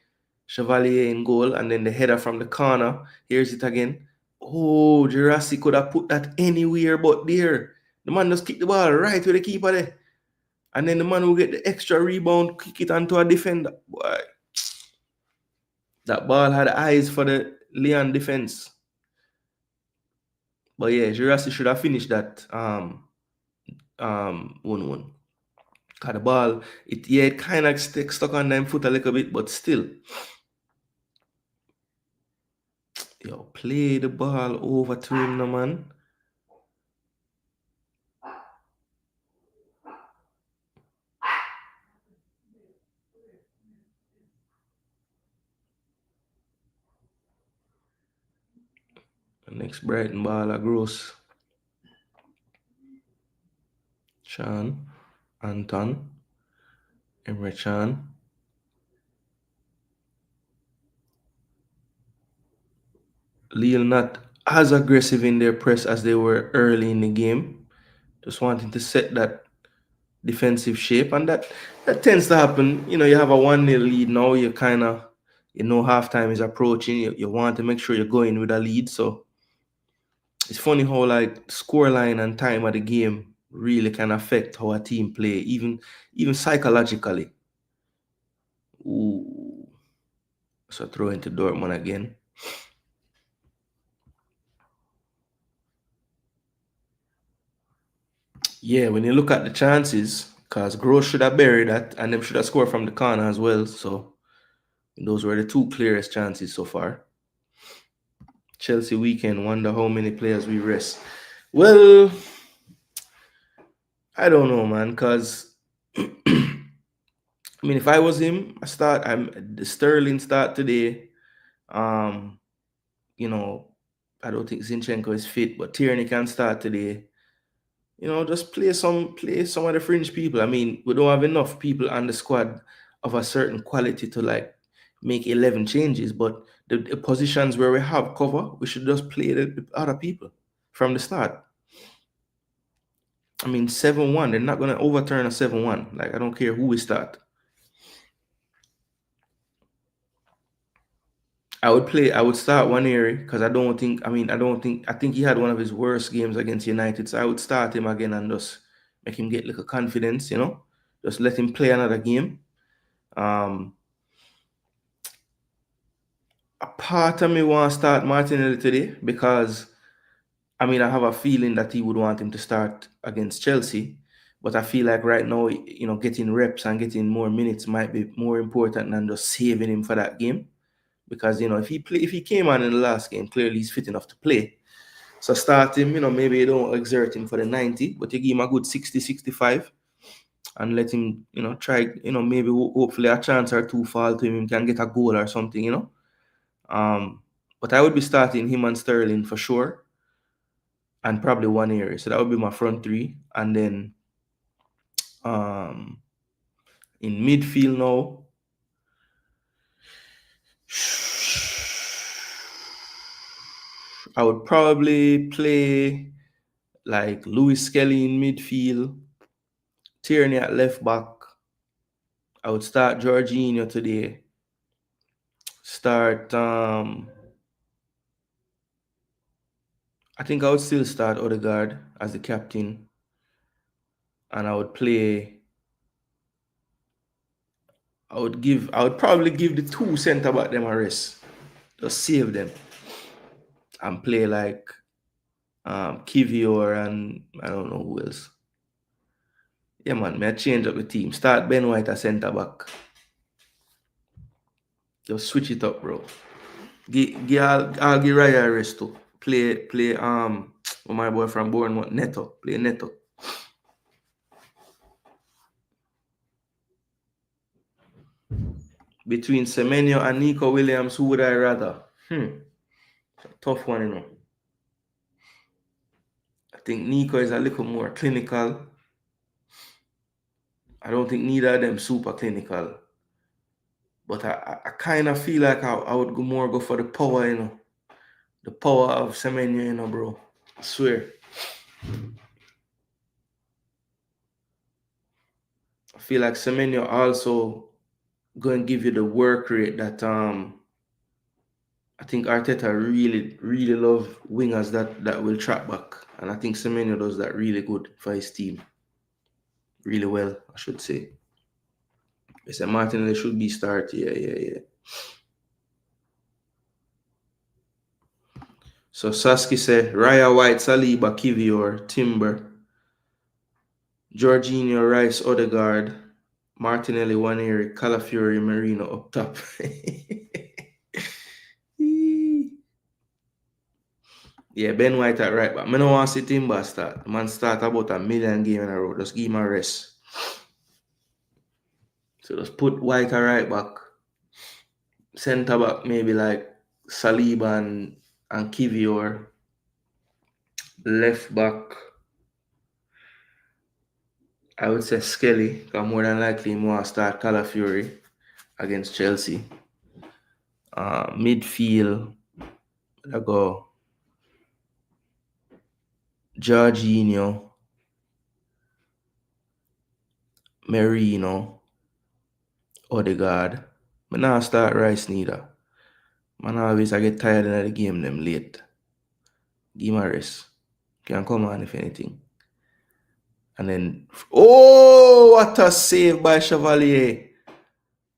Chevalier in goal. And then the header from the corner. Here's it again. Oh, Jurassic could have put that anywhere but there. The man just kicked the ball right to the keeper there. And then the man will get the extra rebound, kick it onto a defender. Boy, that ball had eyes for the Leon defense. But yeah, Jurassic should have finished that 1-1. Cause the ball, it kind of stuck on them foot a little bit, but still. Yo, play the ball over to him, no man. The next Brighton ball, a gross. Chan, Anton, Emre Chan. Lille not as aggressive in their press as they were early in the game. Just wanting to set that defensive shape, and that tends to happen. You know, you have a 1-0 lead now, you kind of, halftime is approaching. You want to make sure you're going with a lead. So it's funny how like scoreline and time of the game really can affect how a team play, even psychologically. Ooh. So throw into Dortmund again. Yeah, when you look at the chances, because Gross should have buried that, and them should have scored from the corner as well. So those were the two clearest chances so far. Chelsea weekend, wonder how many players we rest. Well, I don't know, man, because I mean, if I was him, the Sterling start today. You know, I don't think Zinchenko is fit, but Tierney can start today. You know, just play some of the fringe people. I mean, we don't have enough people on the squad of a certain quality to like make 11 changes, but the positions where we have cover, we should just play the other people from the start. I mean, 7-1, they're not going to overturn a 7-1. Like, I don't care who we start. I would start Waneri because I think he had one of his worst games against United. So I would start him again and just make him get like a confidence, just let him play another game. A part of me want to start Martinelli today because I have a feeling that he would want him to start against Chelsea. But I feel like right now, getting reps and getting more minutes might be more important than just saving him for that game. Because if he came on in the last game, clearly he's fit enough to play. So start him, maybe you don't exert him for the 90, but you give him a good 60, 65 and let him, try, maybe hopefully a chance or two fall to him, can get a goal or something. But I would be starting him and Sterling for sure, and probably Waneri. So that would be my front three. And then in midfield now, I would probably play like Lewis Kelly in midfield, Tierney at left back. I would start Jorginho today. I think I would still start Odegaard as the captain. And I would probably give the two centre back them a rest. Just save them. And play like Kivior and I don't know who else. Yeah, man, may I change up the team. Start Ben White as centre back. Just switch it up, bro. I'll give Raya a rest too. Play my boy from Bournemouth, Neto. Play Neto. Between Semenyo and Nico Williams, who would I rather? Tough one, I think Nico is a little more clinical. I don't think neither of them super clinical. But I kind of feel like I would go for the power, the power of Semenyo, bro. I swear. I feel like Semenyo also going to give you the work rate that I think Arteta really, really love wingers that will track back. And I think Semenyo does that really good for his team. Really well, I should say. They said Martinelli should be start. Yeah. So Saski said Raya White, Saliba, Kivior, Timber, Jorginho, Rice, Odegaard, Martinelli, Waneri, Calafiori, Marino up top. Yeah, Ben White at right back. I don't want to see Timber start. Man start about a million game in a row. Just give him a rest. So just put White at right back. Centre back maybe like Saliba and Kivior. Left back, I would say Skelly, because more than likely he will start Calafiori against Chelsea. Midfield, I go Jorginho, Merino, Odegaard. But now start Rice neither. Man always I get tired in the game them late. Give him a rest. Can come on if anything. And then, oh, what a save by Chevalier.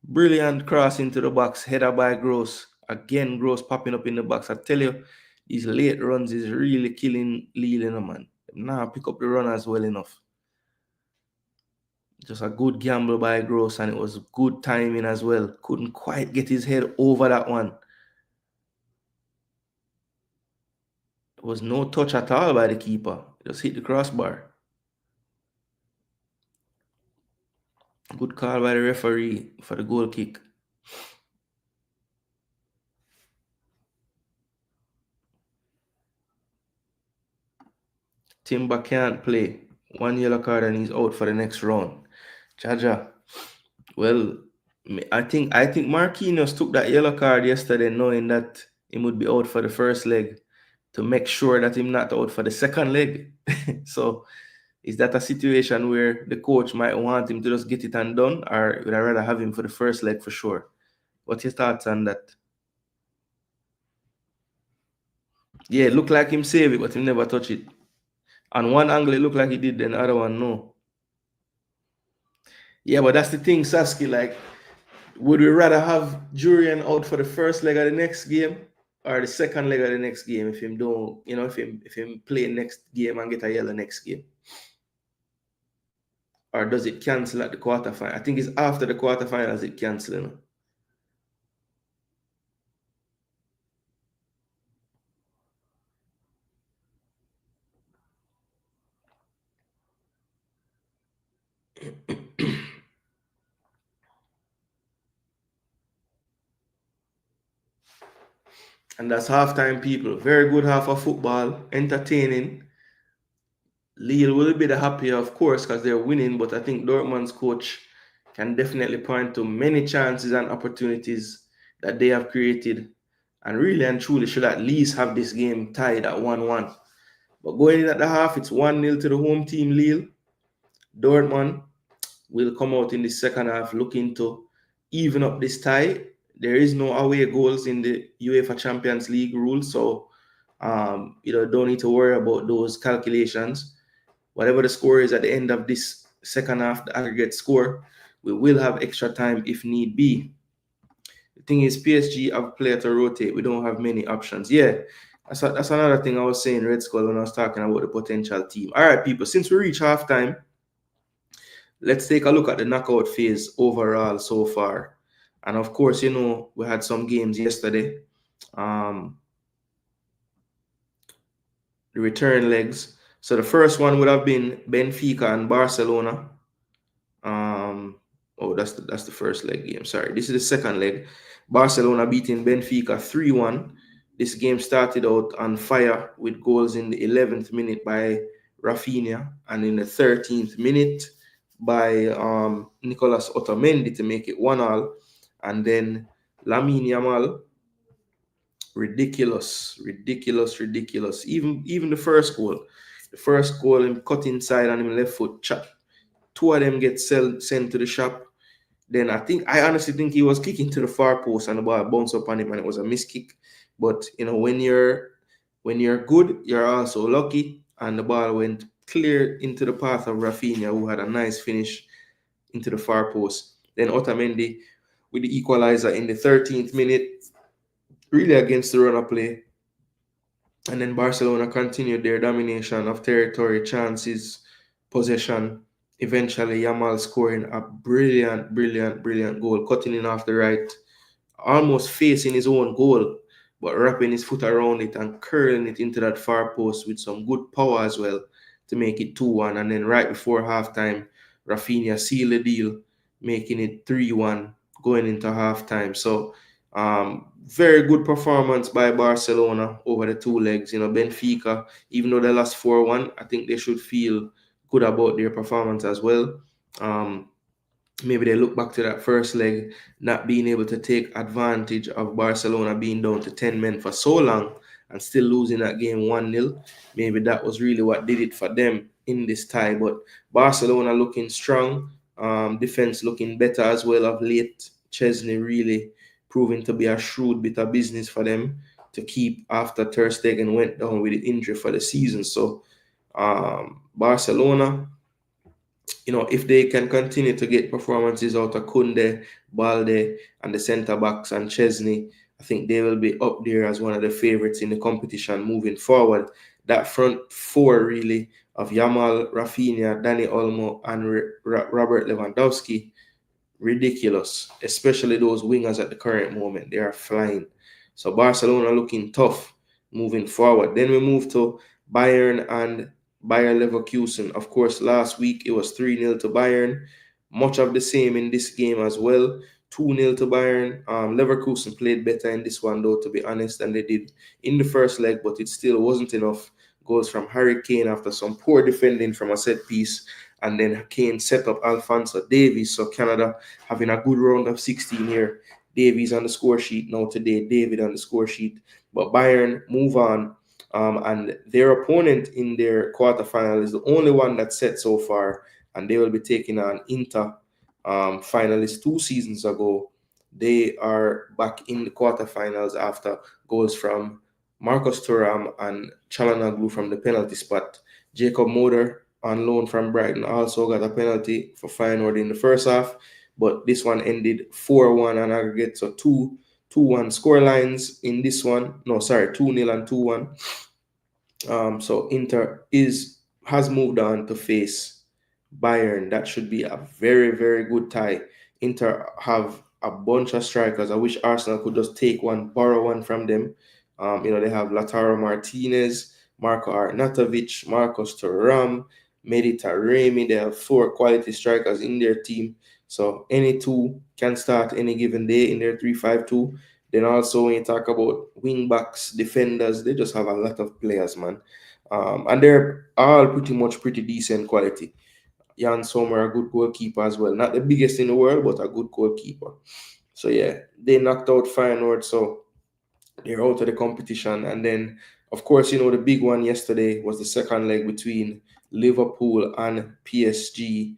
Brilliant cross into the box, header by Gross. Again, Gross popping up in the box. I tell you, these late runs is really killing Lille, man. Now pick up the run as well enough. Just a good gamble by Gross, and it was good timing as well. Couldn't quite get his head over that one. There was no touch at all by the keeper. Just hit the crossbar. Good call by the referee for the goal kick. Timber can't play. One yellow card and he's out for the next round. Jaja. Well, I think Marquinhos took that yellow card yesterday knowing that he would be out for the first leg to make sure that he's not out for the second leg. So is that a situation where the coach might want him to just get it and done, or would I rather have him for the first leg for sure? What's your thoughts on that? Yeah, it looked like him save it, but he never touch it. On one angle, it looked like he did, then the other one, no. Yeah, but that's the thing, Saski. Like, would we rather have Jurian out for the first leg of the next game or the second leg of the next game if him don't, if him play next game and get a yellow next game? Or does it cancel at the quarterfinal? I think it's after the quarterfinals it cancels. And that's halftime, people. Very good half of football, entertaining. Lille will be the happier, of course, because they're winning, but I think Dortmund's coach can definitely point to many chances and opportunities that they have created and really and truly should at least have this game tied at 1-1. But going in at the half, it's 1-0 to the home team, Lille. Dortmund will come out in the second half looking to even up this tie. There is no away goals in the UEFA Champions League rules, so don't need to worry about those calculations. Whatever the score is at the end of this second half, the aggregate score, we will have extra time if need be. The thing is, PSG have player to rotate. We don't have many options. Yeah, that's another thing I was saying, Red Skull, when I was talking about the potential team. All right, people, since we reach halftime, let's take a look at the knockout phase overall so far. And of course, we had some games yesterday. The return legs. So the first one would have been Benfica and Barcelona. That's the first leg game. Sorry, this is the second leg. Barcelona beating Benfica 3-1. This game started out on fire with goals in the 11th minute by Rafinha and in the 13th minute by Nicolas Otamendi to make it 1-1. And then Lamine Yamal, ridiculous. Even the first goal, him cut inside and him left foot chop. Two of them get sent to the shop. Then I honestly think he was kicking to the far post and the ball bounced up on him and it was a miss kick. But when you're good, you're also lucky, and the ball went clear into the path of Rafinha, who had a nice finish into the far post. Then Otamendi with the equalizer in the 13th minute, really against the run of play. And then Barcelona continued their domination of territory, chances, possession. Eventually, Yamal scoring a brilliant goal, cutting in off the right, almost facing his own goal, but wrapping his foot around it and curling it into that far post with some good power as well to make it 2-1. And then right before halftime, Rafinha sealed the deal, making it 3-1 going into halftime. So very good performance by Barcelona over the two legs. Benfica, even though they lost 4-1, I think they should feel good about their performance as well. Maybe they look back to that first leg, not being able to take advantage of Barcelona being down to 10 men for so long and still losing that game 1-0. Maybe that was really what did it for them in this tie. But Barcelona looking strong, defense looking better as well of late. Chesney really proving to be a shrewd bit of business for them to keep after Ter Stegen went down with the injury for the season. So Barcelona, if they can continue to get performances out of Kunde, Balde, and the centre backs and Chesney, I think they will be up there as one of the favorites in the competition moving forward. That front four, really, of Yamal, Rafinha, Dani Olmo, and Robert Lewandowski, ridiculous, especially those wingers at the current moment. They are flying. So Barcelona looking tough moving forward. Then we move to Bayern and Bayer Leverkusen. Of course, last week it was 3-0 to Bayern. Much of the same in this game as well. 2-0 to Bayern. Leverkusen played better in this one, though, to be honest, than they did in the first leg, but it still wasn't enough. Goals from Harry Kane after some poor defending from a set piece. And then Kane set up Alphonso Davies. So Canada having a good round of 16 here. Davies on the score sheet now today. David on the score sheet. But Bayern move on. And their opponent in their quarterfinal is the only one that's set so far. And they will be taking on Inter, finalists 2 seasons ago. They are back in the quarterfinals after goals from Marcus Thuram and Çalhanoğlu from the penalty spot. Jacob Moder on loan from Brighton also got a penalty for Feyenoord in the first half, but this one ended 4-1 on aggregate, so 2-1 score lines in this one. No, sorry, 2-0 and 2-1. So Inter has moved on to face Bayern. That should be a very, very good tie. Inter have a bunch of strikers. I wish Arsenal could just take one, borrow one from them. They have Lautaro Martinez, Marco Arnautovic, Marcos Thuram, Mehdi Taremi. They have 4 quality strikers in their team. So any two can start any given day in their 3-5-2. Then also when you talk about wing backs, defenders, they just have a lot of players, man. And they're all pretty decent quality. Jan Sommer, a good goalkeeper as well. Not the biggest in the world, but a good goalkeeper. So yeah, they knocked out Feyenoord, so they're out of the competition. And then, of course, the big one yesterday was the second leg between Liverpool and PSG.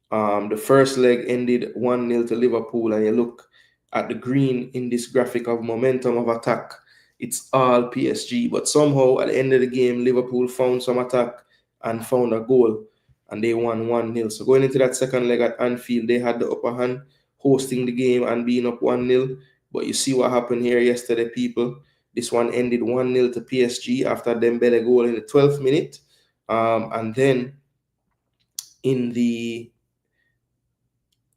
The first leg ended 1-0 to Liverpool, and you look at the green in this graphic of momentum of attack, it's all PSG. But somehow, at the end of the game, Liverpool found some attack and found a goal, and they won 1-0. So going into that second leg at Anfield, they had the upper hand, hosting the game and being up 1-0. But you see what happened here yesterday, people. This one ended 1-0 to PSG after Dembele goal in the 12th minute. And then in the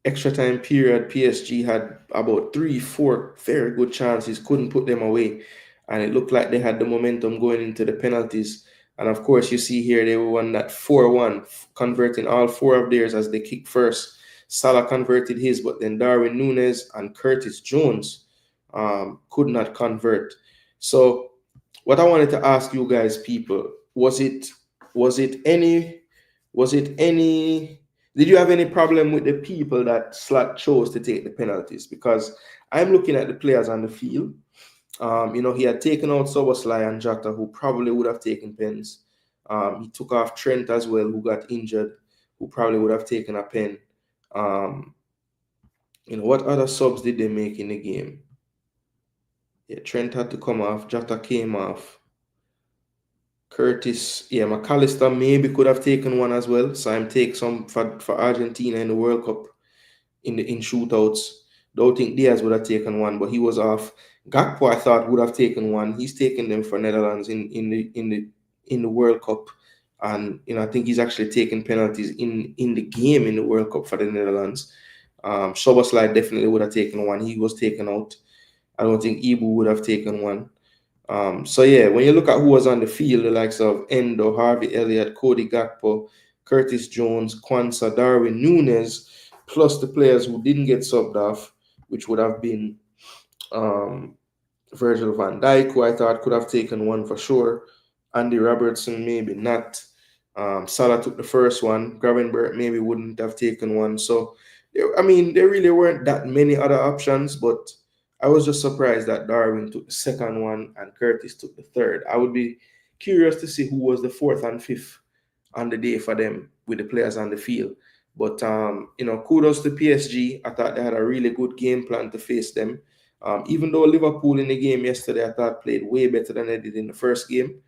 extra time period, PSG had about 3-4 very good chances, couldn't put them away. And it looked like they had the momentum going into the penalties. And of course, you see here, they won that 4-1, converting all 4 of theirs as they kicked first. Salah converted his, but then Darwin Núñez and Curtis Jones could not convert. So what I wanted to ask you guys, people, was it any Did you have any problem with the people that Slot chose to take the penalties? Because I'm looking at the players on the field. He had taken out Soboslai and Jota, who probably would have taken pens. He took off Trent as well, who got injured, who probably would have taken a pen. What other subs did they make in the game? Yeah, Trent had to come off. Jota came off. Curtis, yeah, McAllister maybe could have taken one as well. So I'm take some for Argentina in the World Cup in shootouts. Don't think Diaz would have taken one, but he was off. Gakpo, I thought, would have taken one. He's taken them for Netherlands in the World Cup, and I think he's actually taken penalties in the game in the World Cup for the Netherlands. Soboslai definitely would have taken one. He was taken out. I don't think Ibu would have taken one. So yeah, when you look at who was on the field, the likes of Endo, Harvey Elliott, Cody Gakpo, Curtis Jones, Kwanzaa, Darwin Núñez, plus the players who didn't get subbed off, which would have been Virgil van Dijk, who I thought could have taken one for sure. Andy Robertson, maybe not. Salah took the first one. Gravenberch maybe wouldn't have taken one. So, there really weren't that many other options, but I was just surprised that Darwin took the second one and Curtis took the third. I would be curious to see who was the fourth and fifth on the day for them with the players on the field. But, kudos to PSG. I thought they had a really good game plan to face them. Even though Liverpool in the game yesterday, I thought played way better than they did in the first game.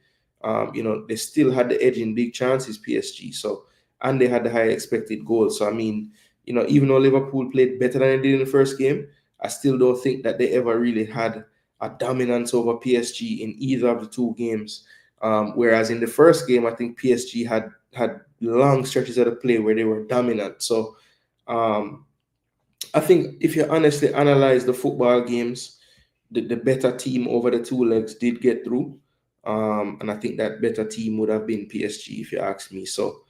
They still had the edge in big chances, PSG. So, and they had the high expected goals. So, even though Liverpool played better than they did in the first game, I still don't think that they ever really had a dominance over PSG in either of the two games. Whereas in the first game, I think PSG had long stretches of the play where they were dominant. So I think if you honestly analyze the football games, the better team over the two legs did get through. And I think that better team would have been PSG, if you ask me. So,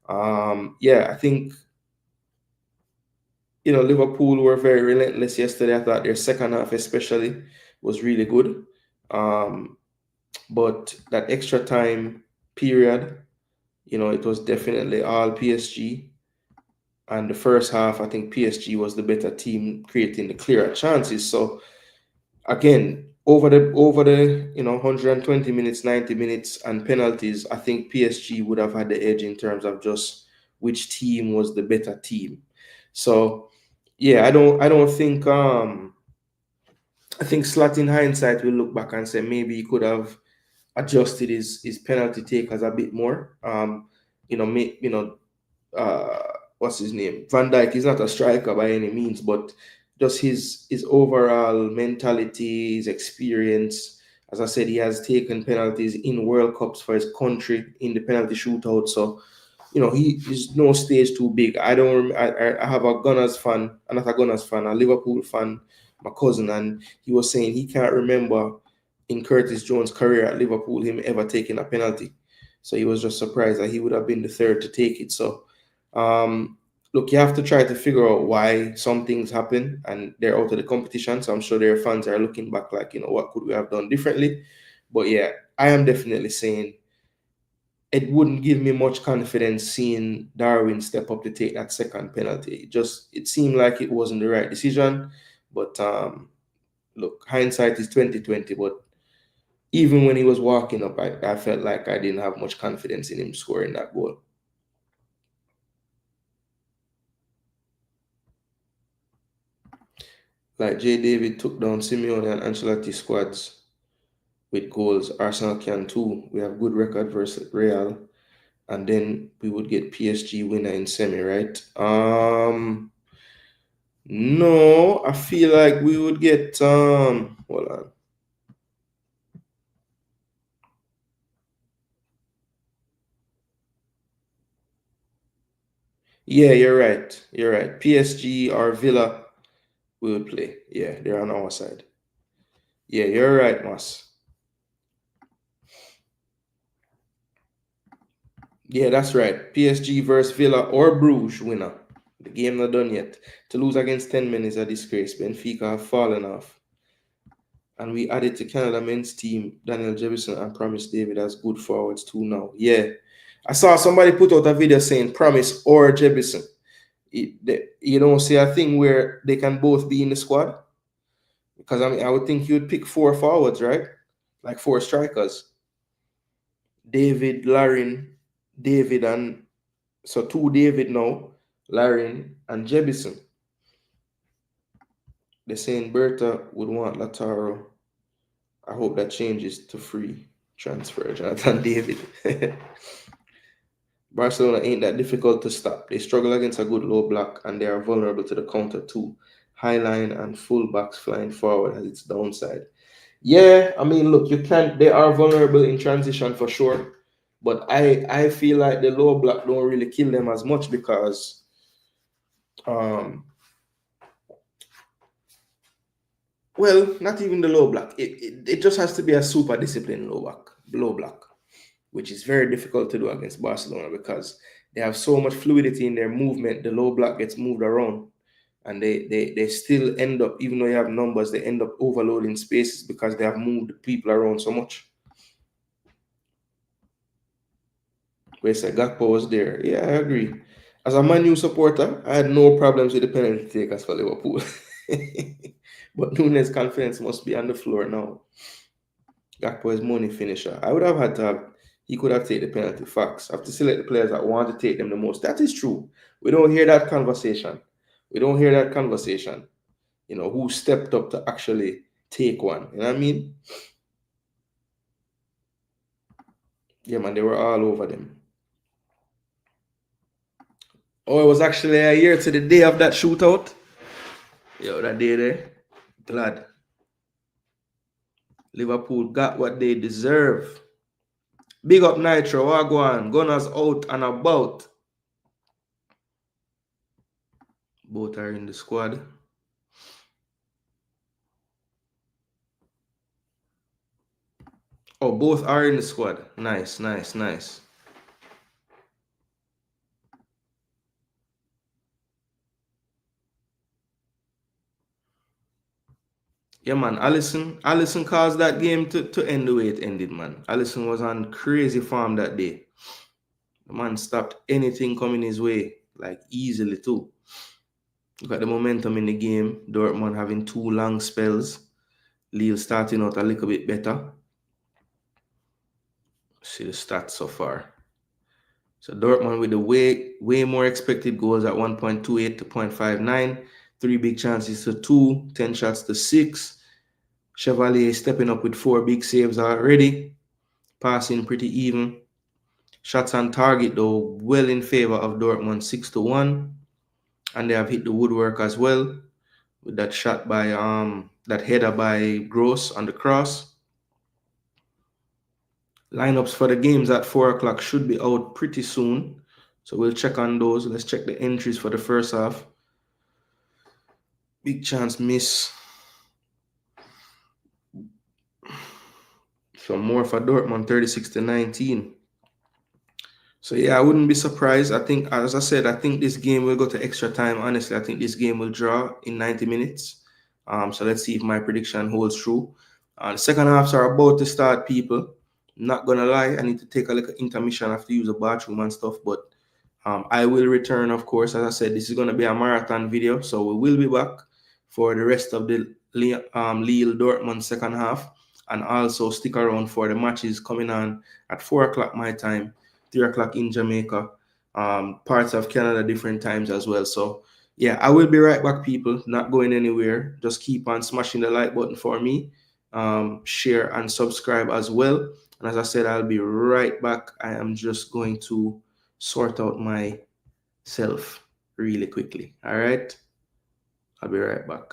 I think, Liverpool were very relentless yesterday. I thought their second half especially was really good. But that extra time period, it was definitely all PSG. And the first half, I think PSG was the better team, creating the clearer chances. So again, over the 120 minutes, 90 minutes, and penalties, I think PSG would have had the edge in terms of just which team was the better team. So yeah, I don't think I think Slot in hindsight will look back and say maybe he could have adjusted his penalty takers a bit more. What's his name? Van Dijk is not a striker by any means, but just his overall mentality, his experience. As I said, he has taken penalties in World Cups for his country in the penalty shootout. So, he is no stage too big. I have a Gunners fan, not a Gunners fan, a Liverpool fan, my cousin, and he was saying he can't remember in Curtis Jones' career at Liverpool him ever taking a penalty. So he was just surprised that he would have been the third to take it. So, look, you have to try to figure out why some things happen and they're out of the competition. So I'm sure their fans are looking back like, what could we have done differently? But yeah, I am definitely saying it wouldn't give me much confidence seeing Darwin step up to take that second penalty. It seemed like it wasn't the right decision. But look, hindsight is 2020. But even when he was walking up, I felt like I didn't have much confidence in him scoring that goal. Like J. David took down Simeone and Ancelotti squads with goals. Arsenal can too. We have good record versus Real. And then we would get PSG winner in semi, right? No, I feel like we would get hold on. Yeah, you're right. You're right. PSG or Villa we would play. Yeah, they're on our side. Yeah, you're right, Mas. Yeah, that's right. PSG versus Villa or Bruges winner. The game not done yet. To lose against 10 men is a disgrace. Benfica have fallen off. And we added to Canada men's team Daniel Jefferson and Promise David as good forwards too now. Yeah. I saw somebody put out a video saying Promise or Jefferson. you don't see a thing where they can both be in the squad? Because I mean, I would think you'd pick 4 forwards, right? Like 4 strikers. David, Larin, David, and so 2 David now, Larin, and Jebison. They're saying Berta would want Lataro. I hope that changes to free transfer, Jonathan David. Barcelona ain't that difficult to stop. They struggle against a good low block and they are vulnerable to the counter too. High line and full backs flying forward has its downside. Yeah, I mean, look, you can't. They are vulnerable in transition for sure, but I feel like the low block don't really kill them as much because um well, not even the low block. It just has to be a super disciplined low block, which is very difficult to do against Barcelona because they have so much fluidity in their movement. The low block gets moved around, and they still end up, even though you have numbers, they end up overloading spaces because they have moved people around so much. Where said Gakpo was there. Yeah, I agree. As a Man U supporter, I had no problems with the penalty takers for Liverpool. But Nunes' confidence must be on the floor now. Gakpo is money finisher. I would have had to have, he could have taken the penalty. Facts. I have to select the players that want to take them the most. That is true. We don't hear that conversation. We don't hear that conversation. You know, who stepped up to actually take one. You know what I mean? Yeah, man, they were all over them. Oh, it was actually a year to the day of that shootout. Yo, that day there. Glad. Liverpool got what they deserve. Big up Nitro, Wagwan. Gunners out and about. Both are in the squad. Oh, both are in the squad. Nice, nice, nice. Yeah, man. Allison caused that game to end the way it ended, man. Allison was on crazy form that day. The man stopped anything coming his way, like easily too. Look at the momentum in the game. Dortmund having 2 long spells. Lille starting out a little bit better. See the stats so far. So Dortmund with the way more expected goals at 1.28 to 0.59. 3 big chances to 2. 10 shots to 6. Chevalier stepping up with 4 big saves already. Passing pretty even. Shots on target though well in favor of Dortmund, 6-1. And they have hit the woodwork as well with that shot by that header by Gross on the cross. Lineups for the games at 4 o'clock should be out pretty soon. So we'll check on those. Let's check the entries for the first half. Big chance miss. Some more for Dortmund, 36-19. So yeah, I wouldn't be surprised. I think, as I said, I think this game will go to extra time. Honestly, I think this game will draw in 90 minutes. So let's see if my prediction holds true. The second halves are about to start, people. Not gonna lie, I need to take a little intermission. I have to use the bathroom and stuff, but I will return, of course. As I said, this is gonna be a marathon video, so we will be back for the rest of the Lille Dortmund second half, and also stick around for the matches coming on at 4 o'clock my time. 3 o'clock in Jamaica, parts of Canada, different times as well. So, yeah, I will be right back, people. Not going anywhere. Just keep on smashing the like button for me. Share and subscribe as well. And as I said, I'll be right back. I am just going to sort out myself really quickly. All right. I'll be right back.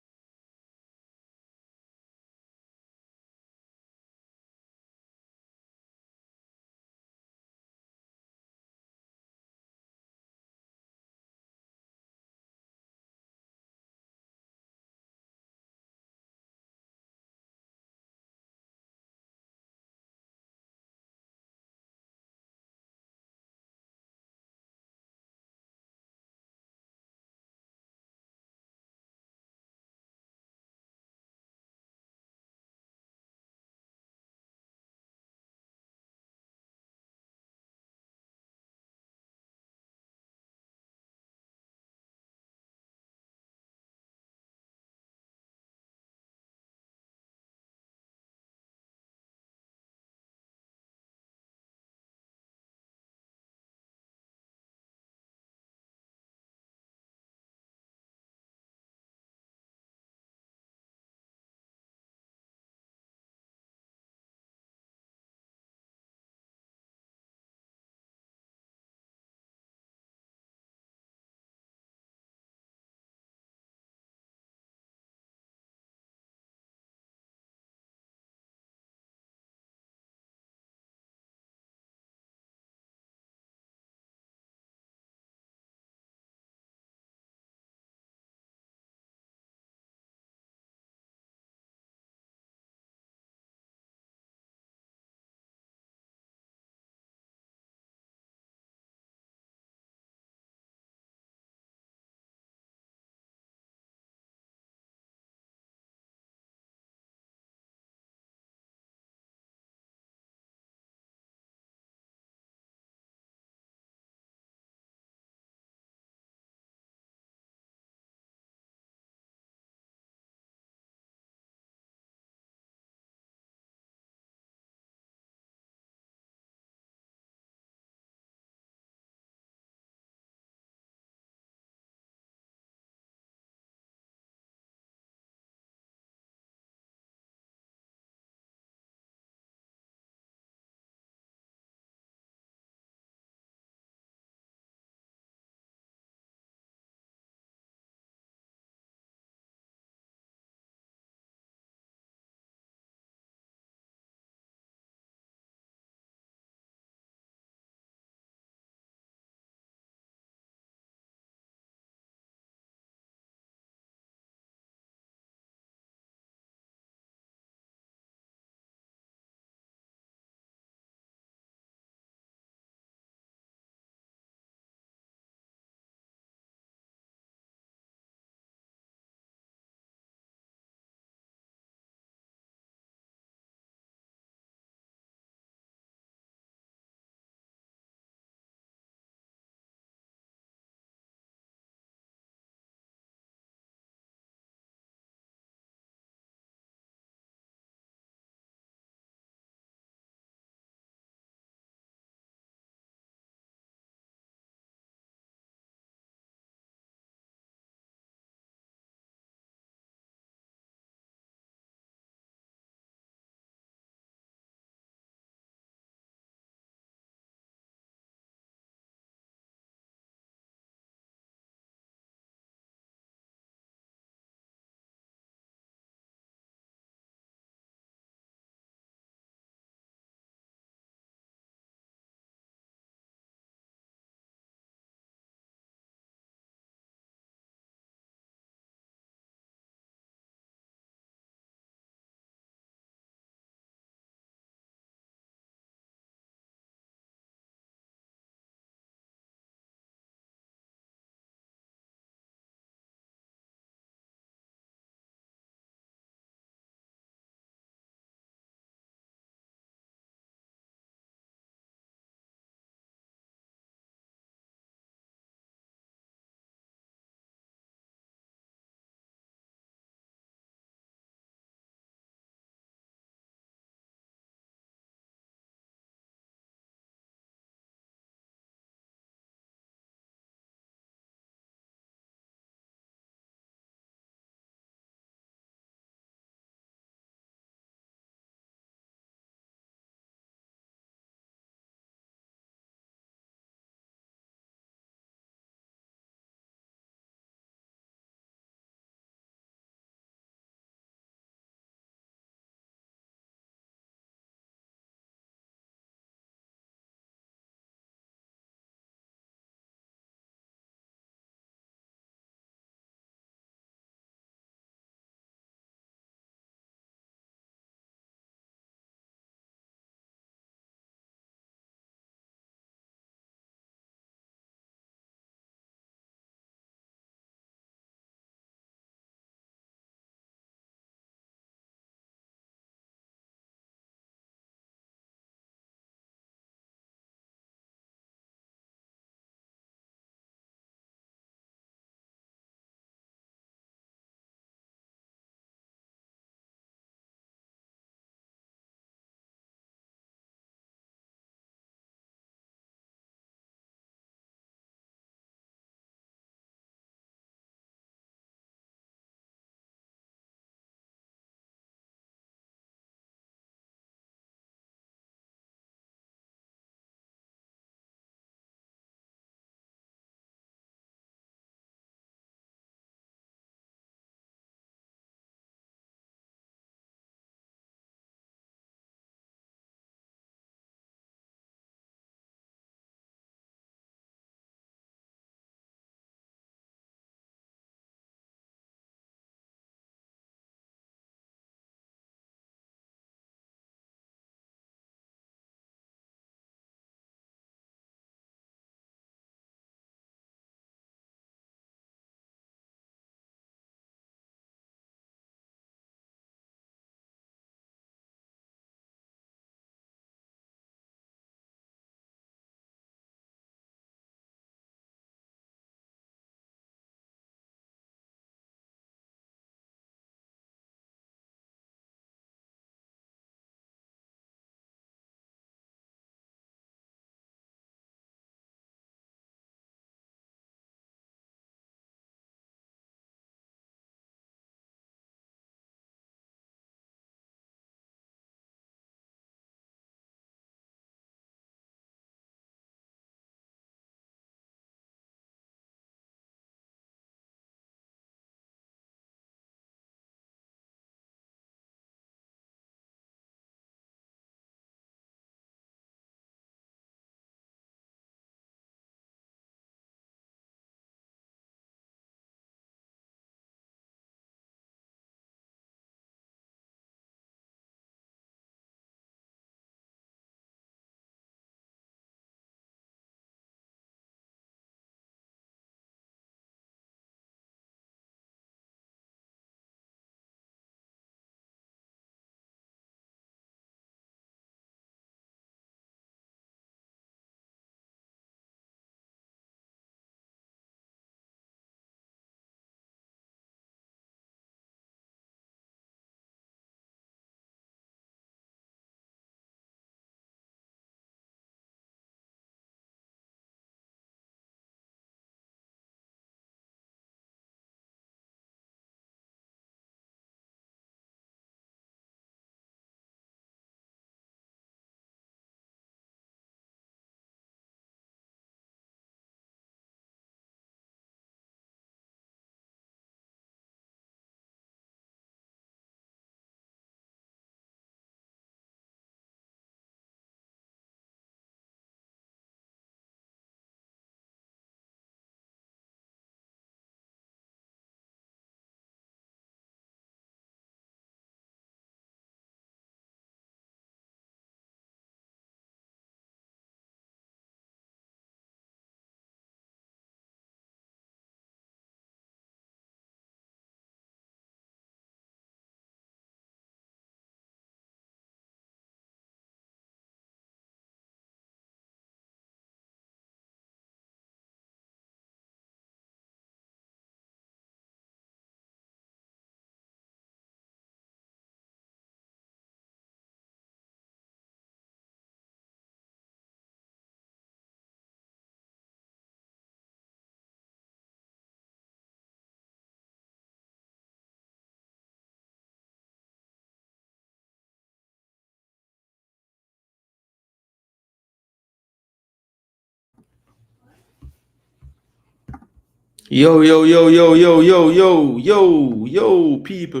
Yo, yo, yo, yo, yo, yo, yo, yo, yo, people,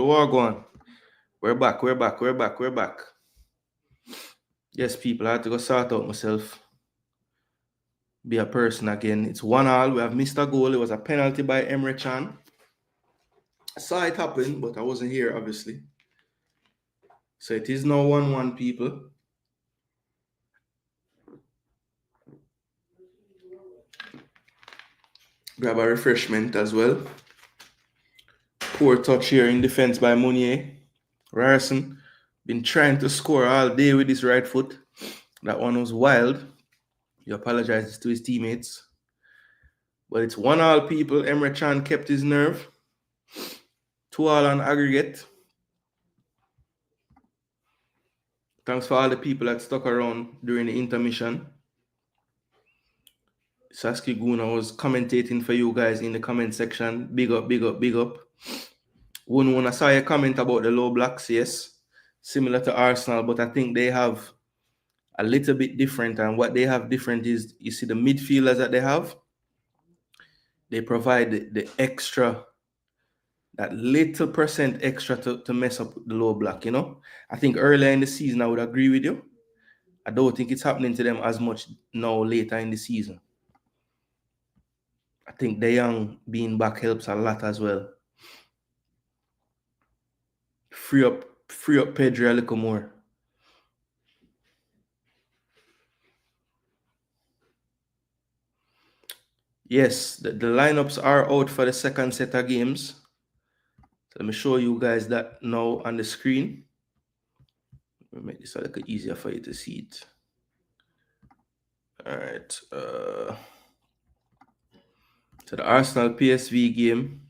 what going? We're back. Yes, people, I had to go sort out myself, be a person again. It's 1-1. We have missed a goal. It was a penalty by Emre Can. I saw it happen, but I wasn't here, obviously. So it is now 1-1, people. Grab a refreshment as well. Poor touch here in defense by Mounier. Ryerson been trying to score all day with his right foot. That one was wild. He apologizes to his teammates. But it's 1-1, people. Emre Can kept his nerve. 2-2 on aggregate. Thanks for all the people that stuck around during the intermission. Saskia Gooner was commentating for you guys in the comment section. Big up. One, I saw a comment about the low blocks, yes. Similar to Arsenal, but I think they have a little bit different. And what they have different is, you see the midfielders that they have, they provide the extra, that little percent extra to mess up the low block, you know. I think earlier in the season, I would agree with you. I don't think it's happening to them as much now later in the season. I think De Jong being back helps a lot as well. Free up Pedro a little more. Yes, the lineups are out for the second set of games. So let me show you guys that now on the screen. Let me make this a little easier for you to see it. All right. So the Arsenal PSV game.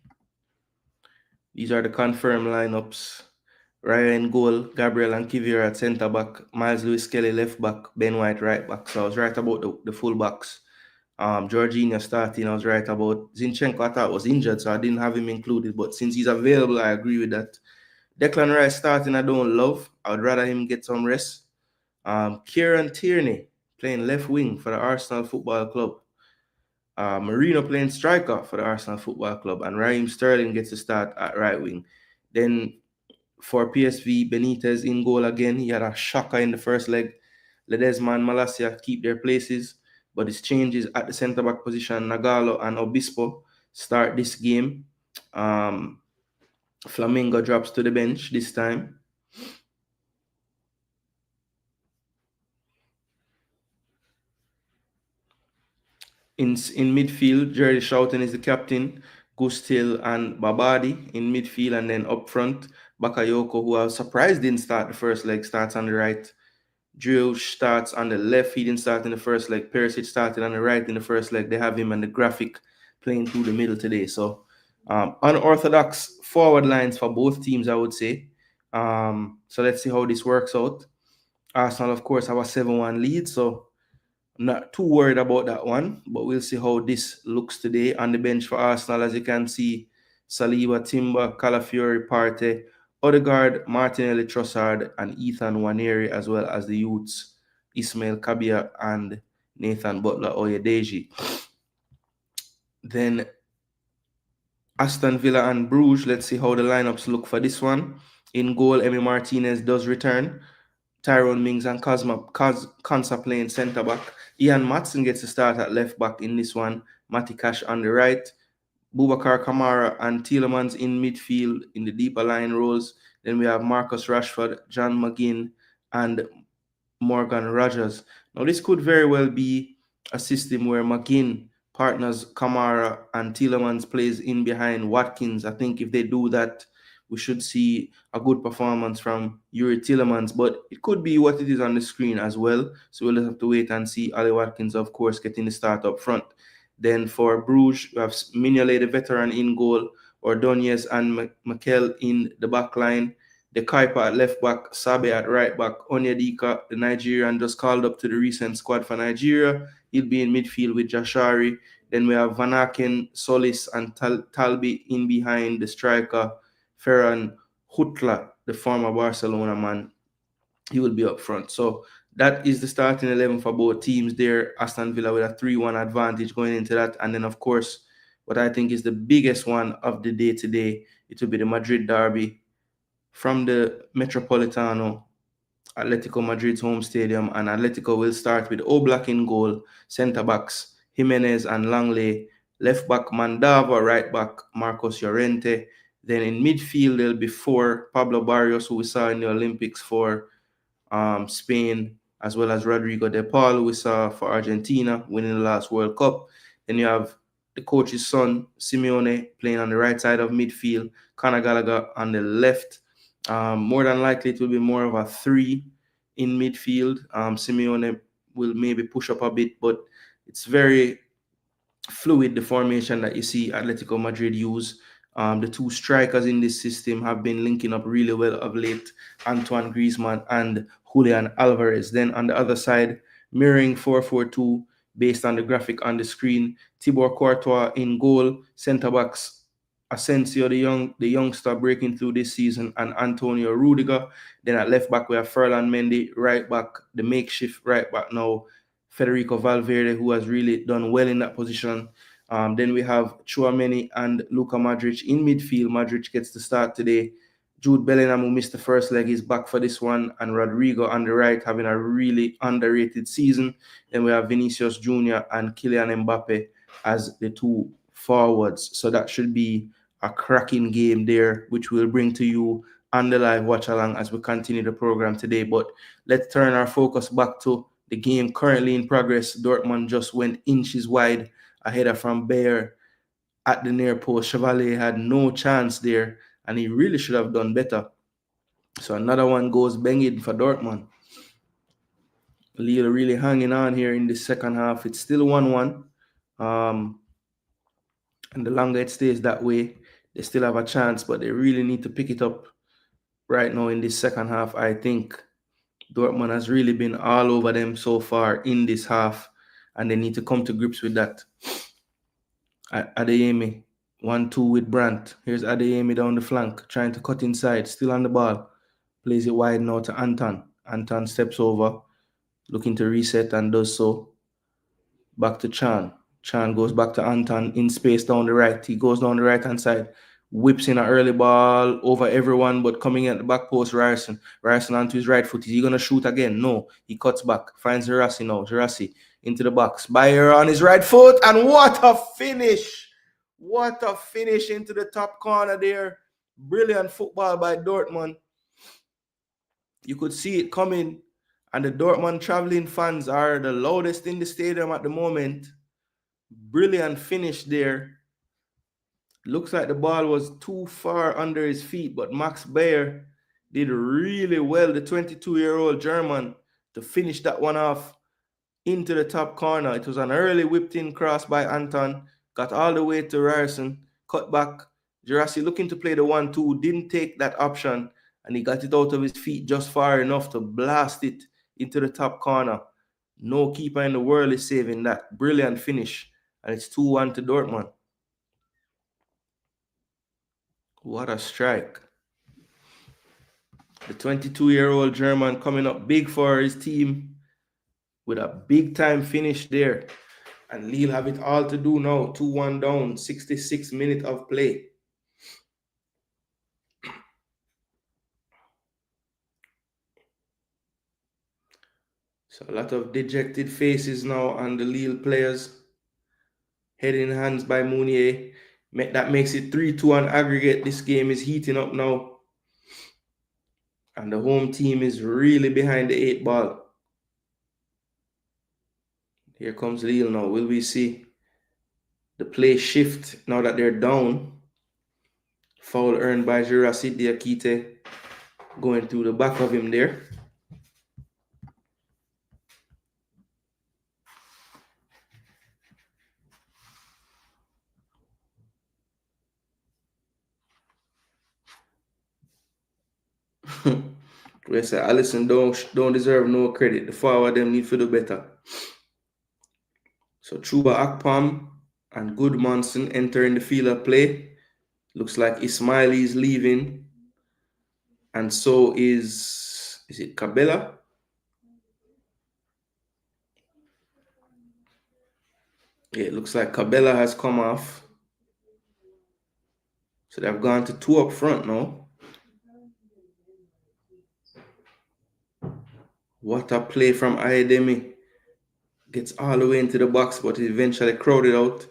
These are the confirmed lineups. Ryan goal, Gabriel and Kivier at centre back, Miles Lewis Kelly left back, Ben White right back. So I was right about the full backs. Jorginho starting, I was right about Zinchenko. I thought was injured, so I didn't have him included. But since he's available, I agree with that. Declan Rice starting, I don't love. I would rather him get some rest. Kieran Tierney playing left wing for the Arsenal Football Club. Marino playing striker for the Arsenal Football Club. And Raheem Sterling gets to start at right wing. Then for PSV, Benitez in goal again. He had a shocker in the first leg. Ledesma and Malacia keep their places, but his changes at the centre-back position, Nagalo and Obispo start this game. Flamingo drops to the bench this time. In midfield, Jerry Shoughton is the captain. Gustil and Babadi in midfield, and then up front, Bakayoko, who I was surprised didn't start the first leg, starts on the right. Drew starts on the left. He didn't start in the first leg. Perisic started on the right in the first leg. They have him and the graphic playing through the middle today. So unorthodox forward lines for both teams, I would say. So let's see how this works out. Arsenal, of course, have a 7-1 lead, so I'm not too worried about that one, but we'll see how this looks today. On the bench for Arsenal, as you can see, Saliba, Timber, Calafiori, Partey, Odegaard, Martinelli, Trossard, and Ethan Nwaneri, as well as the youths, Ismail Kabia and Nathan Butler Oyedeji. Then Aston Villa and Bruges, let's see how the lineups look for this one. In goal, Emi Martinez does return. Tyrone Mings and Konsa playing centre-back. Ian Matson gets to start at left-back in this one. Matty Cash on the right. Boubacar Kamara and Tielemans in midfield in the deeper line roles. Then we have Marcus Rashford, John McGinn, and Morgan Rogers. Now, this could very well be a system where McGinn partners Kamara and Tielemans plays in behind Watkins. I think if they do that, we should see a good performance from Yuri Tielemans, but it could be what it is on the screen as well. So we'll have to wait and see. Ali Watkins, of course, getting the start up front. Then for Bruges, we have Mignolet, the veteran, in goal, Ordonez and Mikel in the back line. De Kuyper at left back, Sabe at right back, Onyedika, the Nigerian, just called up to the recent squad for Nigeria. He'll be in midfield with Jashari. Then we have Van Aken, Solis, and Talbi in behind the striker, Ferran Hutla, the former Barcelona man. He will be up front. So that is the starting 11 for both teams there. Aston Villa with a 3-1 advantage going into that. And then, of course, what I think is the biggest one of the day today. It will be the Madrid derby from the Metropolitano, Atletico Madrid's home stadium, and Atletico will start with Oblak in goal, centre backs Jimenez and Langley, left back Mandava, right back Marcos Llorente. Then in midfield there'll be four: Pablo Barrios, who we saw in the Olympics for Spain, as well as Rodrigo De Paul, who we saw for Argentina winning the last World Cup. Then you have the coach's son, Simeone, playing on the right side of midfield, Conor Gallagher on the left. More than likely, it will be more of a three in midfield. Simeone will maybe push up a bit, but it's very fluid, the formation that you see Atletico Madrid use. The two strikers in this system have been linking up really well of late, Antoine Griezmann and Julian Alvarez. Then on the other side, mirroring 4-4-2 based on the graphic on the screen, Thibaut Courtois in goal, centre backs Asensio, the youngster breaking through this season, and Antonio Rudiger. Then at left back we have Ferland Mendy, right back, the makeshift right back now, Federico Valverde, who has really done well in that position. Then we have Chouameni and Luka Modric in midfield. Modric gets the start today. Jude Bellingham, who missed the first leg, is back for this one, and Rodrigo on the right having a really underrated season. Then we have Vinicius Jr. and Kylian Mbappe as the two forwards. So that should be a cracking game there, which we'll bring to you on the live watch along as we continue the program today. But let's turn our focus back to the game currently in progress. Dortmund just went inches wide ahead of from Bayer at the near post. Chevalier had no chance there, and he really should have done better. So another one goes banging for Dortmund. Lille really hanging on here in the second half. It's still 1-1. And the longer it stays that way, they still have a chance, but they really need to pick it up right now in this second half. I think Dortmund has really been all over them so far in this half, and they need to come to grips with that. Adeyemi, 1-2 with Brandt. Here's Adeyemi down the flank, trying to cut inside, still on the ball. Plays it wide now to Anton. Anton steps over, looking to reset and does so. Back to Chan. Chan goes back to Anton in space down the right. He goes down the right-hand side, whips in an early ball over everyone, but coming at the back post, Ryerson. Ryerson onto his right foot. Is he going to shoot again? No. He cuts back. Finds Gerassi now. Gerassi into the box. Bayer on his right foot, and what a finish! What a finish into the top corner there. Brilliant football by Dortmund. You could see it coming, and the Dortmund traveling fans are the loudest in the stadium at the moment. Brilliant finish there. Looks like the ball was too far under his feet, but Max Bayer did really well, the 22-year-old German, to finish that one off into the top corner. It was an early whipped-in cross by Anton, got all the way to Ryerson, cut back. Gerassi looking to play the 1-2, didn't take that option, and he got it out of his feet just far enough to blast it into the top corner. No keeper in the world is saving that. Brilliant finish, and it's 2-1 to Dortmund. What a strike. The 22-year-old German coming up big for his team with a big-time finish there. And Lille have it all to do now. 2-1 down, 66 minutes of play. So a lot of dejected faces now on the Lille players. Head in hands by Mounier. That makes it 3-2 on aggregate. This game is heating up now. And the home team is really behind the 8 ball. Here comes Lille now. Will we see the play shift now that they're down? Foul earned by Gerassi Diakite going through the back of him there. We say Allison don't deserve no credit. The forward them need to do better. So Chuba Akpam and Goodmanson entering the field of play. Looks like Ismaili is leaving. And so is it Cabela? Yeah, it looks like Cabela has come off. So they've gone to 2 up front now. What a play from Ayademi. Gets all the way into the box, but eventually crowded out.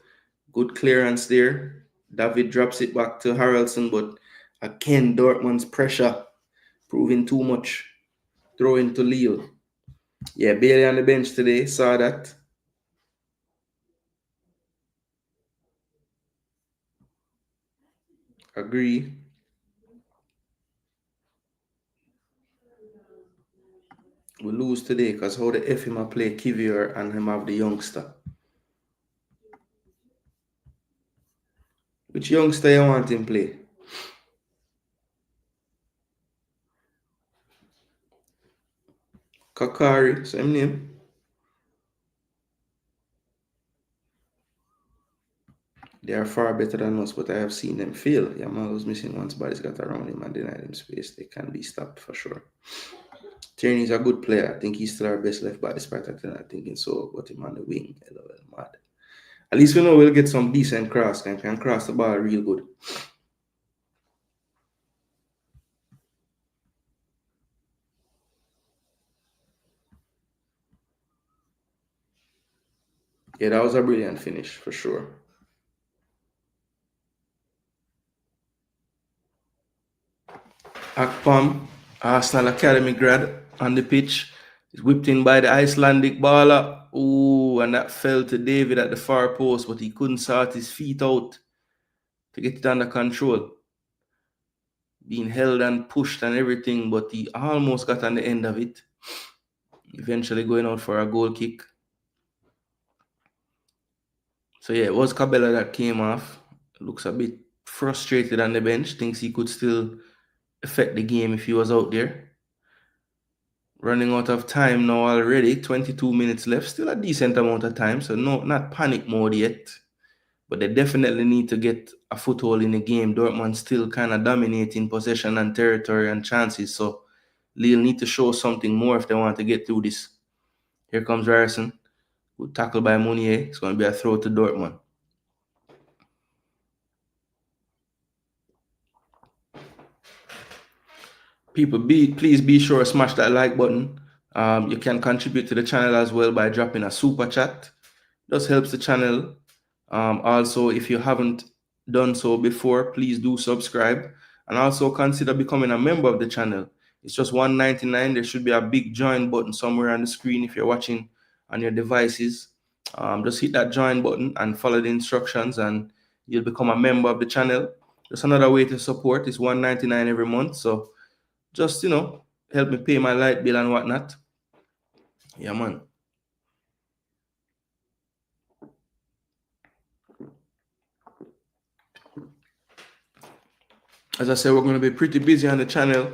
Good clearance there. David drops it back to Haraldson, but again, Dortmund's pressure proving too much. Throw into Lille. Yeah, Bailey on the bench today. Saw that. Agree. We lose today because how the F him a play Kivior and him have the youngster. Which youngster you want him play? Kakari, same name. They are far better than us, but I have seen them fail. Yamal was missing once bodies got around him and denied him space. They can be stopped for sure. Tierney's a good player. I think he's still our best left back despite that not thinking so, but him on the wing. LOL, mad. At least we know we'll get some decent cross and can cross the ball real good. Yeah, that was a brilliant finish for sure. Akpom, Arsenal Academy grad on the pitch. He's whipped in by the Icelandic baller. Ooh, and that fell to David at the far post, but he couldn't sort his feet out to get it under control. Being held and pushed and everything, but he almost got on the end of it. Eventually going out for a goal kick. So yeah, it was Cabela that came off. Looks a bit frustrated on the bench. Thinks he could still affect the game if he was out there. Running out of time now already. 22 minutes left. Still a decent amount of time. So no, not panic mode yet. But they definitely need to get a foothold in the game. Dortmund still kind of dominating possession and territory and chances. So Lille need to show something more if they want to get through this. Here comes Ryerson. Good tackle by Mounier. It's going to be a throw to Dortmund. People, please be sure to smash that like button. You can contribute to the channel as well by dropping a super chat. Just helps the channel. Also, if you haven't done so before, please do subscribe and also consider becoming a member of the channel. It's just $1.99. There should be a big join button somewhere on the screen if you're watching on your devices. Just hit that join button and follow the instructions and you'll become a member of the channel. Just another way to support. It's $1.99 every month. So just, help me pay my light bill and whatnot. Yeah, man. As I said, we're going to be pretty busy on the channel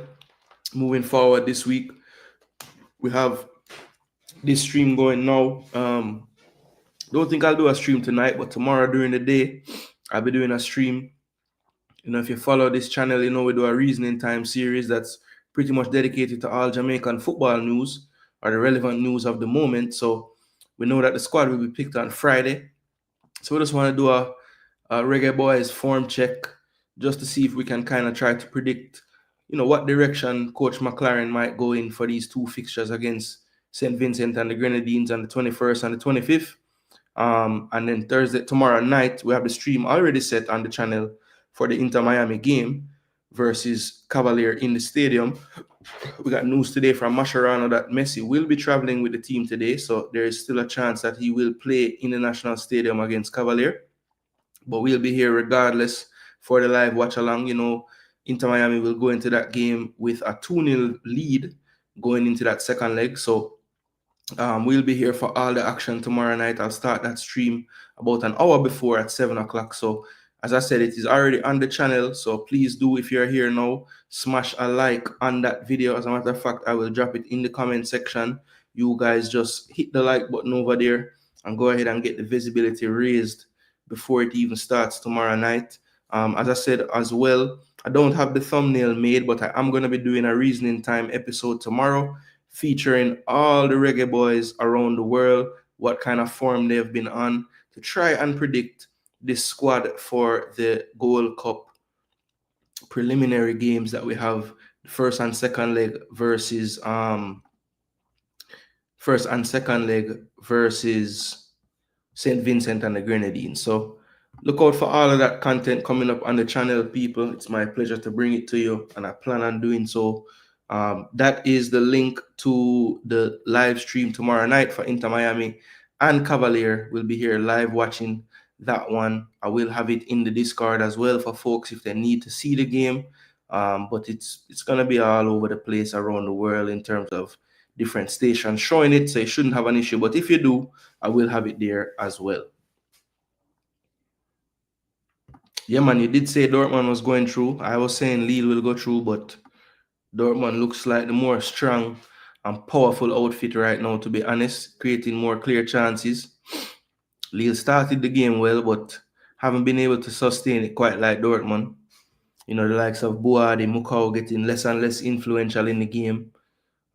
moving forward this week. We have this stream going now. Don't think I'll do a stream tonight, but tomorrow during the day, I'll be doing a stream. If you follow this channel, we do a Reasoning Time series that's pretty much dedicated to all Jamaican football news or the relevant news of the moment. So we know that the squad will be picked on Friday. So we just want to do a Reggae Boys form check just to see if we can kind of try to predict, what direction Coach McLaren might go in for these two fixtures against St. Vincent and the Grenadines on the 21st and the 25th. And then tomorrow night, we have the stream already set on the channel for the Inter Miami game versus Cavalier in the stadium. We got news today from Mascherano that Messi will be traveling with the team today, so there is still a chance that he will play in the National Stadium against Cavalier. But we'll be here regardless for the live watch along. Inter Miami will go into that game with a 2-0 lead going into that second leg. So we'll be here for all the action tomorrow night. I'll start that stream about an hour before at 7 o'clock. So as I said, it is already on the channel. So please do, if you're here now, smash a like on that video. As a matter of fact, I will drop it in the comment section. You guys just hit the like button over there and go ahead and get the visibility raised before it even starts tomorrow night. As I said as well, I don't have the thumbnail made, but I am going to be doing a Reasoning Time episode tomorrow featuring all the reggae boys around the world, what kind of form they've been on, to try and predict this squad for the Gold Cup preliminary games that we have, first and second leg versus St. Vincent and the Grenadines. So look out for all of that content coming up on the channel, people. It's my pleasure to bring it to you, and I plan on doing so. That is the link to the live stream tomorrow night for Inter Miami and Cavalier. Will be here live watching that one. I will have it in the Discord as well for folks if they need to see the game. But it's gonna be all over the place around the world in terms of different stations showing it, so you shouldn't have an issue. But if you do, I will have it there as well. Yeah, man, you did say Dortmund was going through. I was saying Lille will go through, but Dortmund looks like the more strong and powerful outfit right now, to be honest, creating more clear chances. Lille started the game well, but haven't been able to sustain it quite like Dortmund. You know, the likes of Boadi, Mukau getting less and less influential in the game.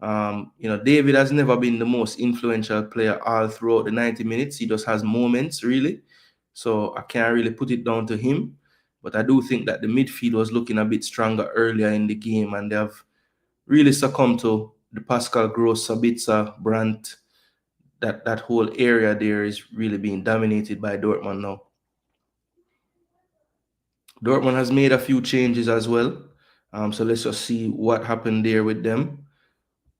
David has never been the most influential player all throughout the 90 minutes. He just has moments, really. So I can't really put it down to him. But I do think that the midfield was looking a bit stronger earlier in the game, and they have really succumbed to the Pascal Gross, Sabitzer, Brandt. That whole area there is really being dominated by Dortmund now. Dortmund has made a few changes as well. So let's just see what happened there with them.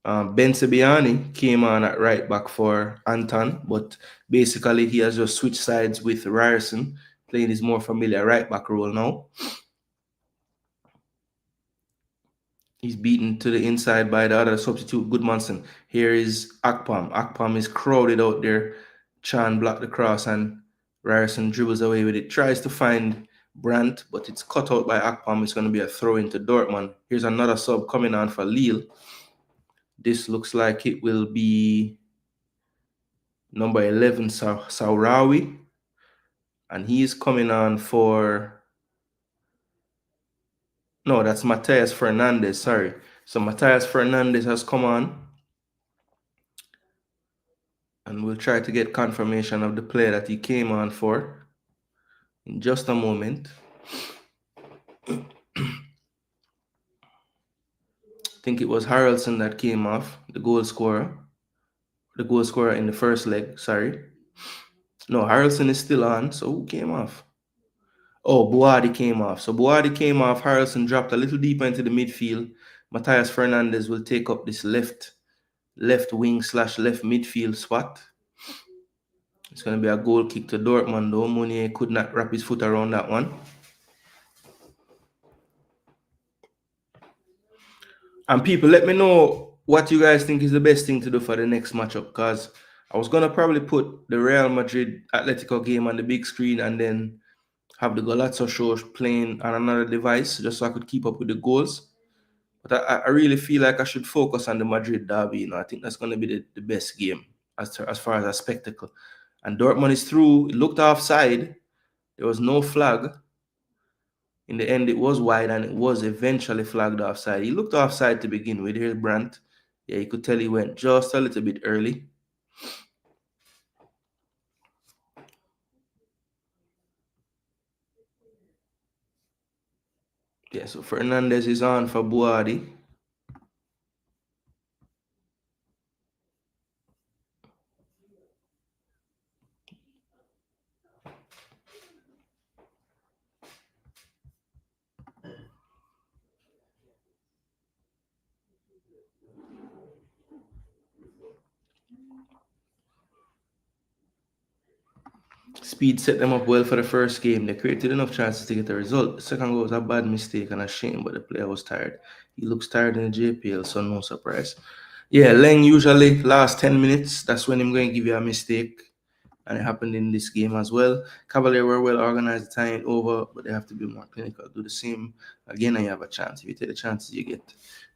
Ben Sebaini came on at right back for Anton, but basically he has just switched sides with Ryerson, playing his more familiar right back role now. He's beaten to the inside by the other substitute, Goodmanson. Here is Akpom. Akpom is crowded out there. Chan blocked the cross and Ryerson dribbles away with it. Tries to find Brandt, but it's cut out by Akpom. It's going to be a throw into Dortmund. Here's another sub coming on for Lille. This looks like it will be number 11, Saurawi. And he's coming on for... No, that's Matthias Fernandez, sorry. So Matthias Fernandez has come on. And we'll try to get confirmation of the player that he came on for in just a moment. I think it was Haraldson that came off, the goal scorer. The goal scorer in the first leg, sorry. No, Haraldson is still on, so who came off? Oh, Boadi came off. So Boadi came off, Haraldson dropped a little deeper into the midfield. Matthias Fernandez will take up this left wing / left midfield spot. It's going to be a goal kick to Dortmund, though. Mounier could not wrap his foot around that one. And people, let me know what you guys think is the best thing to do for the next matchup, because I was going to probably put the Real Madrid Atletico game on the big screen and then have the Golazzo show playing on another device just so I could keep up with the goals. But I really feel like I should focus on the Madrid derby. You know, I think that's going to be the best game as far as a spectacle. And Dortmund is through. It looked offside. There was no flag. In the end, it was wide, and it was eventually flagged offside. He looked offside to begin with. Here's Brandt. Yeah, you could tell he went just a little bit early. Yeah, so Fernandez is on for Boadi. Speed set them up well for the first game. They created enough chances to get a result. The second goal was a bad mistake and a shame, but the player was tired. He looks tired in the JPL, so no surprise. Yeah, Leng usually last 10 minutes, that's when I'm going to give you a mistake. And it happened in this game as well. Cavalier were well organized, tying it over, but they have to be more clinical. Do the same again, and you have a chance. If you take the chances you get,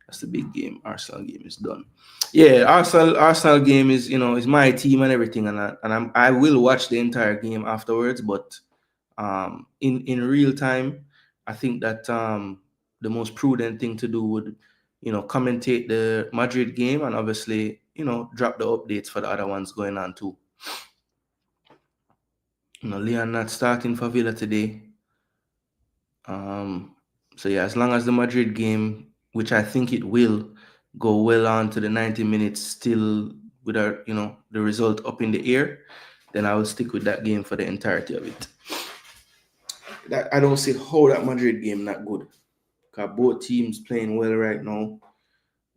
that's the big game. Arsenal game is done. Yeah, Arsenal game is is my team and everything, and I will watch the entire game afterwards. But in real time, I think that the most prudent thing to do would commentate the Madrid game and obviously drop the updates for the other ones going on too. Leon not starting for Villa today. So yeah, as long as the Madrid game, which I think it will, go well on to the 90 minutes still without, the result up in the air, then I will stick with that game for the entirety of it. That I don't see how that Madrid game not good. Because both teams playing well right now.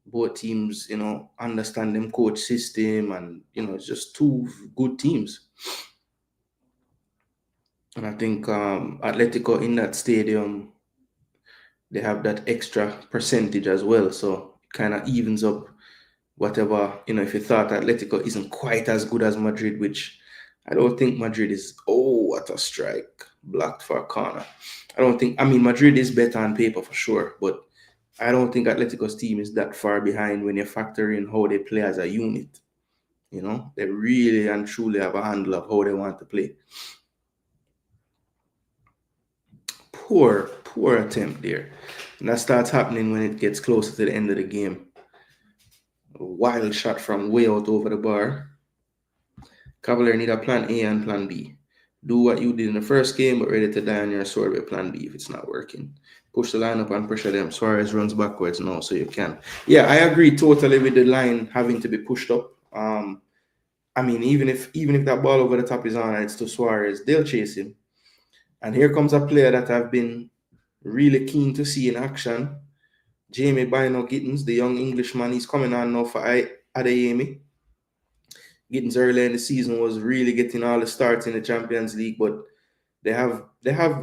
Both teams, understand them coach system, and it's just two good teams. And I think Atletico in that stadium, they have that extra percentage as well. So it kind of evens up whatever, if you thought Atletico isn't quite as good as Madrid, which I don't think Madrid is. Oh, what a strike. Blocked for a corner. Madrid is better on paper for sure, but I don't think Atletico's team is that far behind when you factor in how they play as a unit. They really and truly have a handle of how they want to play. Poor attempt there. And that starts happening when it gets closer to the end of the game. A wild shot from way out over the bar. Cavalier need a plan A and plan B. Do what you did in the first game, but ready to die on your sword with plan B if it's not working. Push the line up and pressure them. Suarez runs backwards now, so you can. Yeah, I agree totally with the line having to be pushed up. Even if that ball over the top is on and it's to Suarez, they'll chase him. And here comes a player that I've been really keen to see in action. Jamie Bino Gittins, the young Englishman, he's coming on now for Adeyemi. Gittins earlier in the season was really getting all the starts in the Champions League, but they have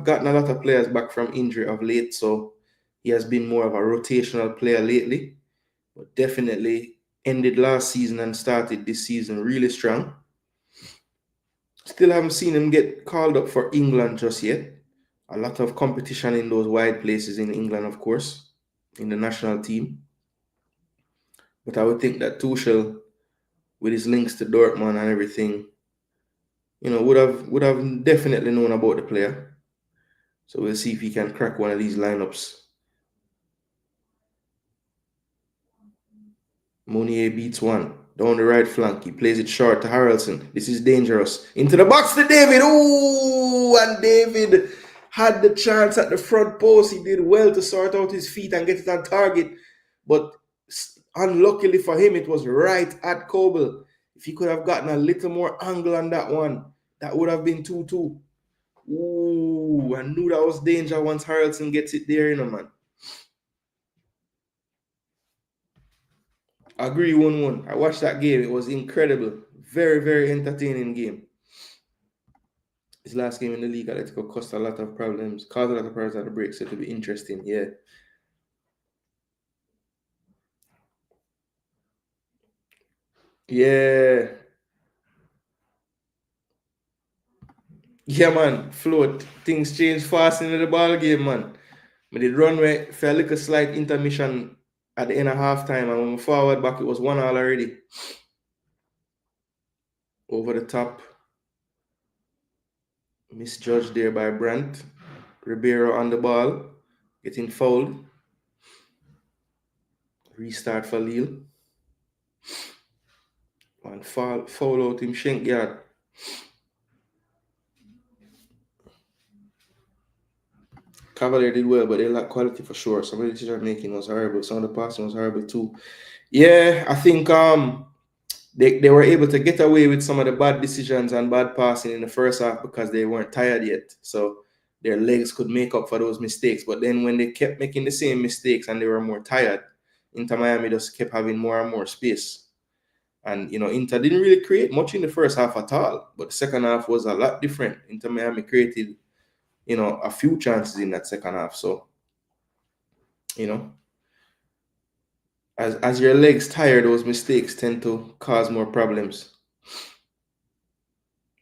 gotten a lot of players back from injury of late, so he has been more of a rotational player lately. But definitely ended last season and started this season really strong. Still haven't seen him get called up for England just yet. A lot of competition in those wide places in England, of course, in the national team. But I would think that Tuchel, with his links to Dortmund and everything, would have definitely known about the player. So we'll see if he can crack one of these lineups. Mounier beats one. Down the right flank. He plays it short to Harrelson. This is dangerous. Into the box to David. Ooh, and David had the chance at the front post. He did well to sort out his feet and get it on target. But unluckily for him, it was right at Kobel. If he could have gotten a little more angle on that one, that would have been 2-2. Ooh, I knew that was danger once Harrelson gets it there, man. I agree 1-1. I watched that game. It was incredible. Very, very entertaining game. His last game in the league, Atletico caused a lot of problems at the break, so it'll be interesting. Yeah. Yeah. Yeah, man. Float. Things change fast in the ball game, man. But the runway felt like a slight intermission at the end of halftime, and when we forward back, it was 1-1 already. Over the top. Misjudged there by Brandt. Ribeiro on the ball. Getting fouled. Restart for Lille. And foul out him shank yard. Cavalier did well, but they lacked quality for sure. Some of the decision making was horrible. Some of the passing was horrible too. Yeah, I think they were able to get away with some of the bad decisions and bad passing in the first half because they weren't tired yet. So their legs could make up for those mistakes. But then when they kept making the same mistakes and they were more tired, Inter Miami just kept having more and more space. And Inter didn't really create much in the first half at all. But the second half was a lot different. Inter Miami created a few chances in that second half. So, as your legs tire, those mistakes tend to cause more problems.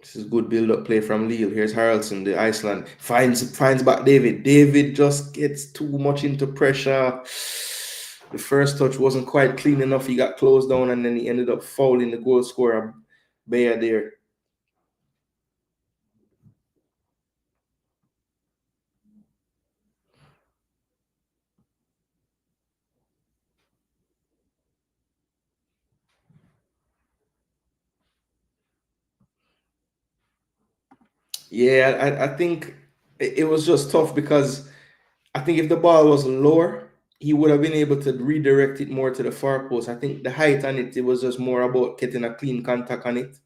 This is good build-up play from Lille. Here's Harrelson, the Iceland. Finds back David. David just gets too much into pressure. The first touch wasn't quite clean enough. He got closed down, and then he ended up fouling the goal scorer, Bayer there. Yeah, I think it was just tough because I think if the ball was lower, he would have been able to redirect it more to the far post. I think the height on it was just more about getting a clean contact on it,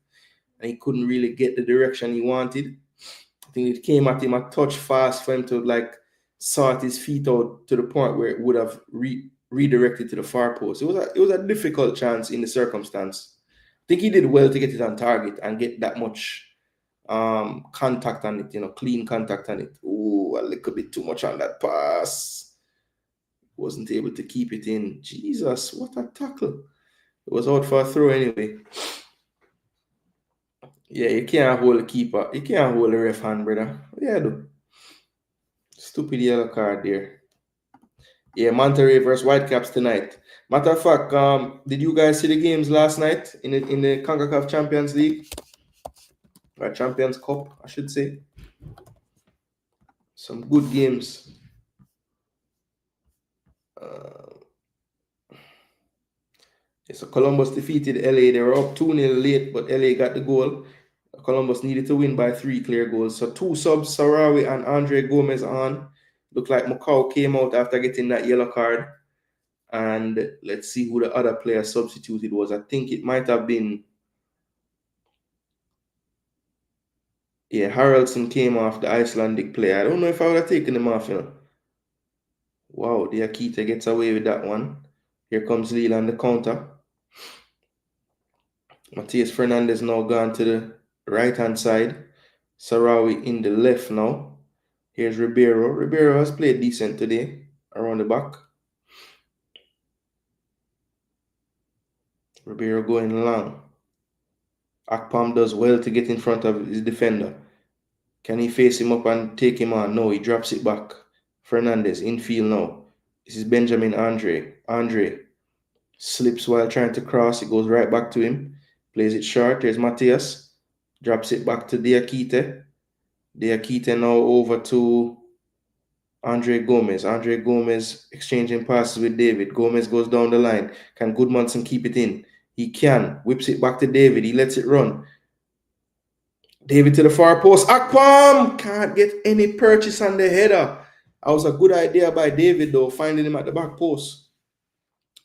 and he couldn't really get the direction he wanted. I think it came at him a touch fast for him to like sort his feet out to the point where it would have redirected to the far post. It was a difficult chance in the circumstance. I think he did well to get it on target and get that much contact on it, clean contact on it. Oh, a little bit too much on that pass. Wasn't able to keep it in. Jesus, what a tackle. It was out for a throw anyway. Yeah, you can't hold the keeper. You can't hold the ref hand, brother. Yeah, do. Stupid yellow card there. Yeah, Monterey versus Whitecaps tonight. Matter of fact, did you guys see the games last night in the CONCACAF Champions League? Or Champions Cup, I should say. Some good games. So Columbus defeated LA. They were up 2-0 late, but LA got the goal. Columbus needed to win by 3 clear goals. So 2 subs, Sarawi and Andre Gomez on. Looked like Macau came out after getting that yellow card. And let's see who the other player substituted was. I think it might have been... Yeah, Haraldson came off, the Icelandic player. I don't know if I would have taken him off, Wow, the Akita gets away with that one. Here comes Lille on the counter. Matias Fernandez now gone to the right-hand side. Sarawi in the left now. Here's Ribeiro. Ribeiro has played decent today around the back. Ribeiro going long. Akpam does well to get in front of his defender. Can he face him up and take him on? No, he drops it back. Fernandez infield now. This is Benjamin Andre. Andre slips while trying to cross. It goes right back to him. Plays it short. There's Matias. Drops it back to Diakite. Diakite now over to Andre Gomez. Andre Gomez exchanging passes with David. Gomez goes down the line. Can Goodmanson keep it in? He can. Whips it back to David. He lets it run. David to the far post. Akpam! Can't get any purchase on the header. That was a good idea by David, though, finding him at the back post.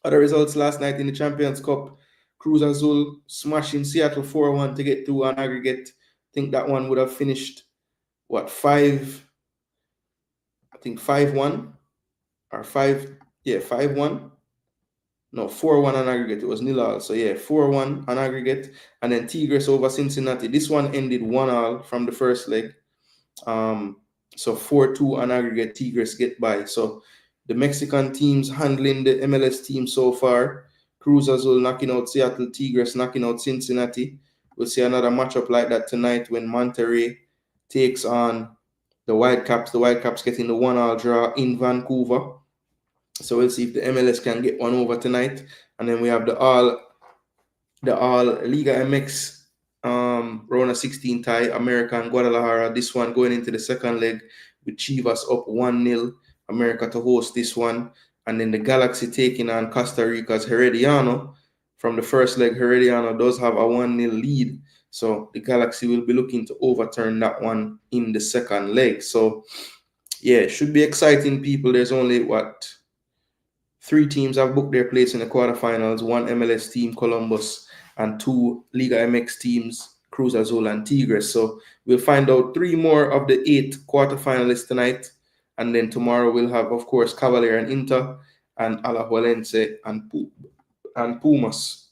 Other results last night in the Champions Cup. Cruz Azul smashing Seattle 4-1 to get to an aggregate. I think that one would have finished, 5-1? Or 5-1? No, 4-1 on aggregate. It was 0-0. So, 4-1 on aggregate. And then Tigres over Cincinnati. This one ended 1-0 from the first leg. So, 4-2 on aggregate. Tigres get by. So, the Mexican teams handling the MLS team so far. Cruz Azul knocking out Seattle. Tigres knocking out Cincinnati. We'll see another matchup like that tonight when Monterey takes on the Whitecaps. The Whitecaps getting the 1-1 draw in Vancouver. So we'll see if the MLS can get one over tonight. And then we have the all Liga MX round of 16 tie, America and Guadalajara. This one going into the second leg with Chivas up 1-0. America to host this one. And then the Galaxy taking on Costa Rica's Herediano. From the first leg, Herediano does have a 1-0 lead. So the Galaxy will be looking to overturn that one in the second leg. So, it should be exciting, people. There's only, 3 teams have booked their place in the quarterfinals. 1 MLS team, Columbus, and 2 Liga MX teams, Cruz Azul and Tigres. So we'll find out 3 more of the 8 quarterfinalists tonight. And then tomorrow we'll have, of course, Cavalier and Inter, and Alajuelense and Pumas.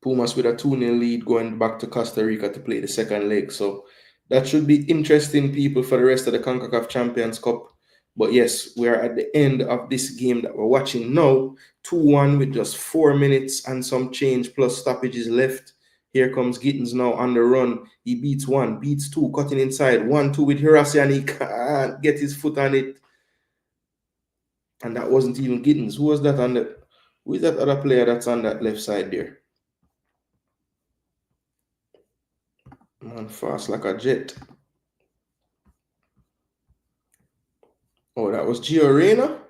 Pumas with a 2-0 lead going back to Costa Rica to play the second leg. So that should be interesting, people, for the rest of the CONCACAF Champions Cup. But yes, we are at the end of this game that we're watching now. 2-1 with just 4 minutes and some change plus stoppages left. Here comes Gittins now on the run. He beats 1, beats 2, cutting inside. 1-2 with Hirasi, and he can't get his foot on it. And that wasn't even Gittins. Who is that other player that's on that left side there? Man, fast like a jet. Oh, that was Gio Reyna?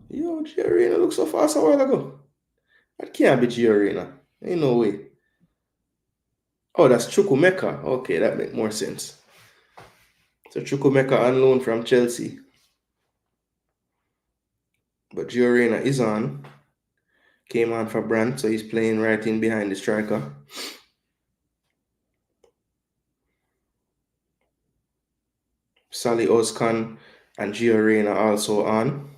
Yo, Gio Reyna looks so fast a while ago. That can't be Gio Reyna. Ain't no way. Oh, that's Chukwumeka. Okay, that makes more sense. So Chukwemeka on loan from Chelsea. But Gio Reyna is on. Came on for Brandt, so he's playing right in behind the striker. Sally Oscan and Gio Reyna also on.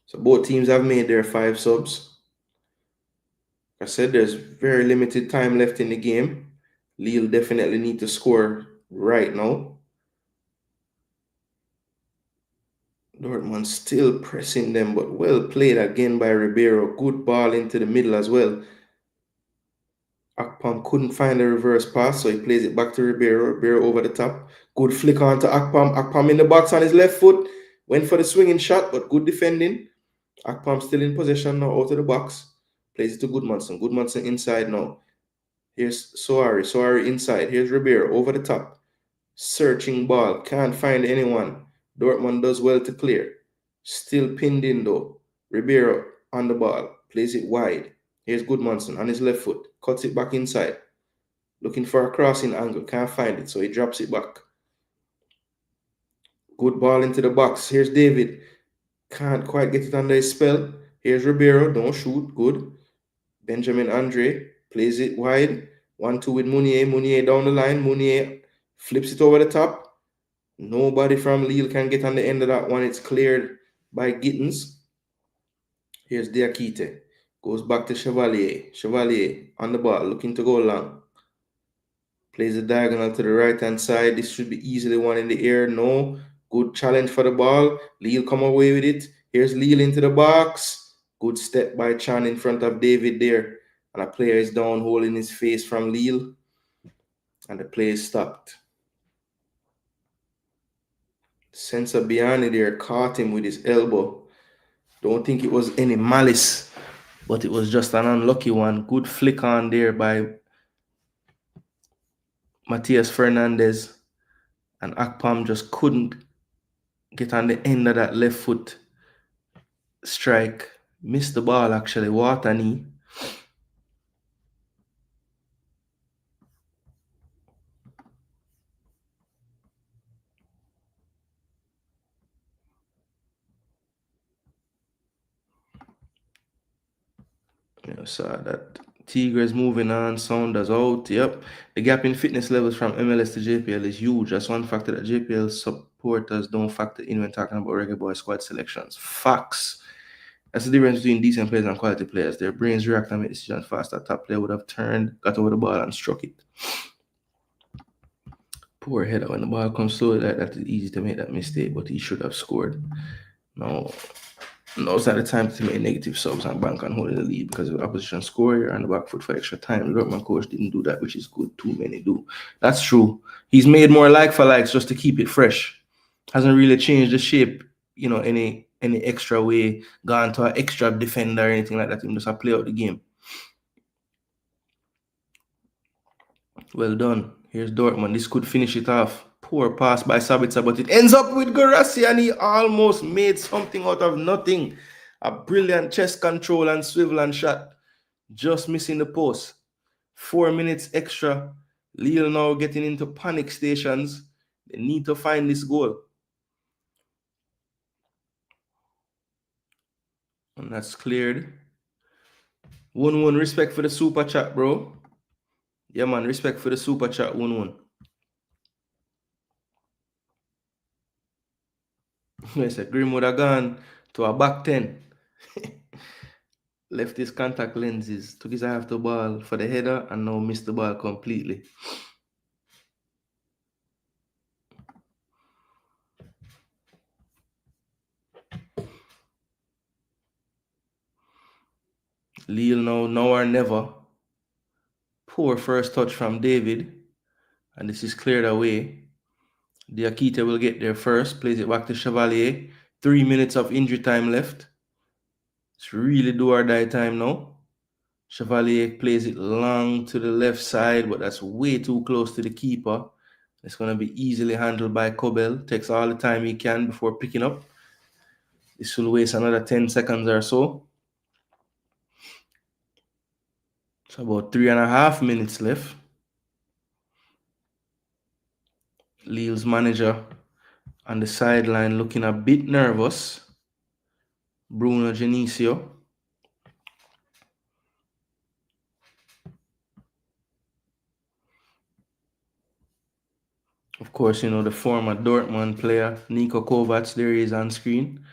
So both teams have made their 5 subs. I said there's very limited time left in the game. Lille definitely need to score right now. Dortmund still pressing them, but well played again by Ribeiro. Good ball into the middle as well. Akpom couldn't find a reverse pass, so he plays it back to Ribeiro. Ribeiro over the top. Good flick on to Akpom. Akpom in the box on his left foot. Went for the swinging shot, but good defending. Akpom still in possession now out of the box. Plays it to Goodmanson. Goodmanson inside now. Here's Soari. Soari inside. Here's Ribeiro over the top. Searching ball. Can't find anyone. Dortmund does well to clear. Still pinned in though. Ribeiro on the ball. Plays it wide. Here's Goodmanson on his left foot. Cuts it back inside. Looking for a crossing angle. Can't find it, so he drops it back. Good ball into the box. Here's David. Can't quite get it under his spell. Here's Ribeiro. Don't shoot. Good. Benjamin Andre plays it wide. 1-2 with Mounier. Mounier down the line. Mounier flips it over the top. Nobody from Lille can get on the end of that one. It's cleared by Gittins. Here's Diakite. Goes back to Chevalier. Chevalier on the ball, looking to go long. Plays the diagonal to the right-hand side. This should be easily one in the air. No. Good challenge for the ball. Lille come away with it. Here's Lille into the box. Good step by Chan in front of David there. And a player is down holding his face from Lille. And the play is stopped. Sensor Biani there caught him with his elbow. Don't think it was any malice, but it was just an unlucky one. Good flick on there by Matias Fernandez. And Akpam just couldn't get on the end of that left foot strike. Missed the ball actually. Water knee. Saw that. Tigres moving on, Sounders out. Yep. The gap in fitness levels from MLS to JPL is huge. That's one factor that JPL supporters don't factor in when talking about regular boy squad selections. Facts. That's the difference between decent players and quality players. Their brains react and make decisions faster. Top player would have turned, got over the ball, and struck it. Poor header. When the ball comes slowly like that, it's easy to make that mistake, but he should have scored. No. Now's not the time to make negative subs and bank on holding the lead because of the opposition score. You're on the back foot for extra time. The Dortmund coach didn't do that, which is good. Too many do. That's true. He's made more like for likes just to keep it fresh. Hasn't really changed the shape, any extra way, gone to an extra defender or anything like that. He just play out the game. Well done. Here's Dortmund. This could finish it off. Poor pass by Sabitzer, but it ends up with Guirassy, and he almost made something out of nothing. A brilliant chest control and swivel and shot. Just missing the post. 4 minutes extra. Lille now getting into panic stations. They need to find this goal. And that's cleared. 1-1. Respect for the super chat, bro. Yeah, man. Respect for the super chat. 1-1. I said Grim would have gone to a back 10. Left his contact lenses, took his eye off the ball for the header, and now missed the ball completely. Lille now or never. Poor first touch from David, and this is cleared away. Diakite will get there first, plays it back to Chevalier. 3 minutes of injury time left. It's really do or die time now. Chevalier plays it long to the left side, but that's way too close to the keeper. It's going to be easily handled by Kobel. Takes all the time he can before picking up. This will waste another 10 seconds or so. So about 3.5 minutes left. Lille's manager on the sideline looking a bit nervous. Bruno Genesio. Of course, the former Dortmund player, Niko Kovac, there he is on screen.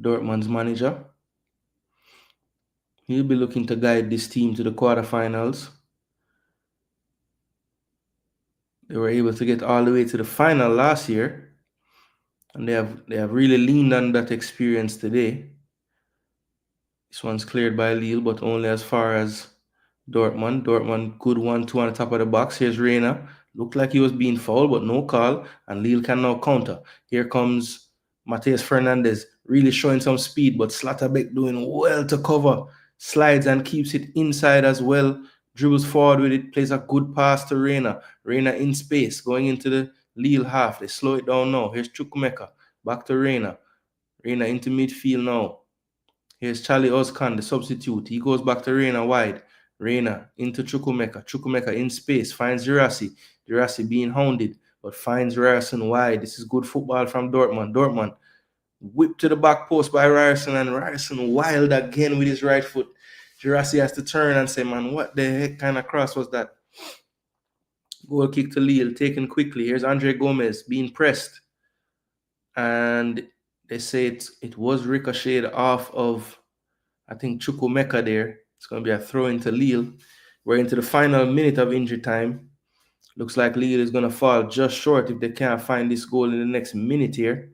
Dortmund's manager. He'll be looking to guide this team to the quarterfinals. They were able to get all the way to the final last year. And they have really leaned on that experience today. This one's cleared by Lille, but only as far as Dortmund. Dortmund, good 1-2 on the top of the box. Here's Reina. Looked like he was being fouled, but no call. And Lille can now counter. Here comes Mateus Fernandes, really showing some speed, but Slatterbeck doing well to cover. Slides and keeps it inside as well. Dribbles forward with it, plays a good pass to Reina. Reina in space, going into the Lille half. They slow it down now. Here's Chukwuemeka. Back to Reina. Reina into midfield now. Here's Charlie Oskan, the substitute. He goes back to Reina wide. Reina into Chukwuemeka. Chukwuemeka in space. Finds Girassi. Girassi being hounded, but finds Ryerson wide. This is good football from Dortmund. Dortmund whipped to the back post by Ryerson, and Ryerson wild again with his right foot. Girassi has to turn and say, man, what the heck kind of cross was that? Goal kick to Lille, taken quickly. Here's Andre Gomez being pressed. And they say it was ricocheted off of, I think, Chukwuemeka there. It's going to be a throw into Lille. We're into the final minute of injury time. Looks like Lille is going to fall just short if they can't find this goal in the next minute here.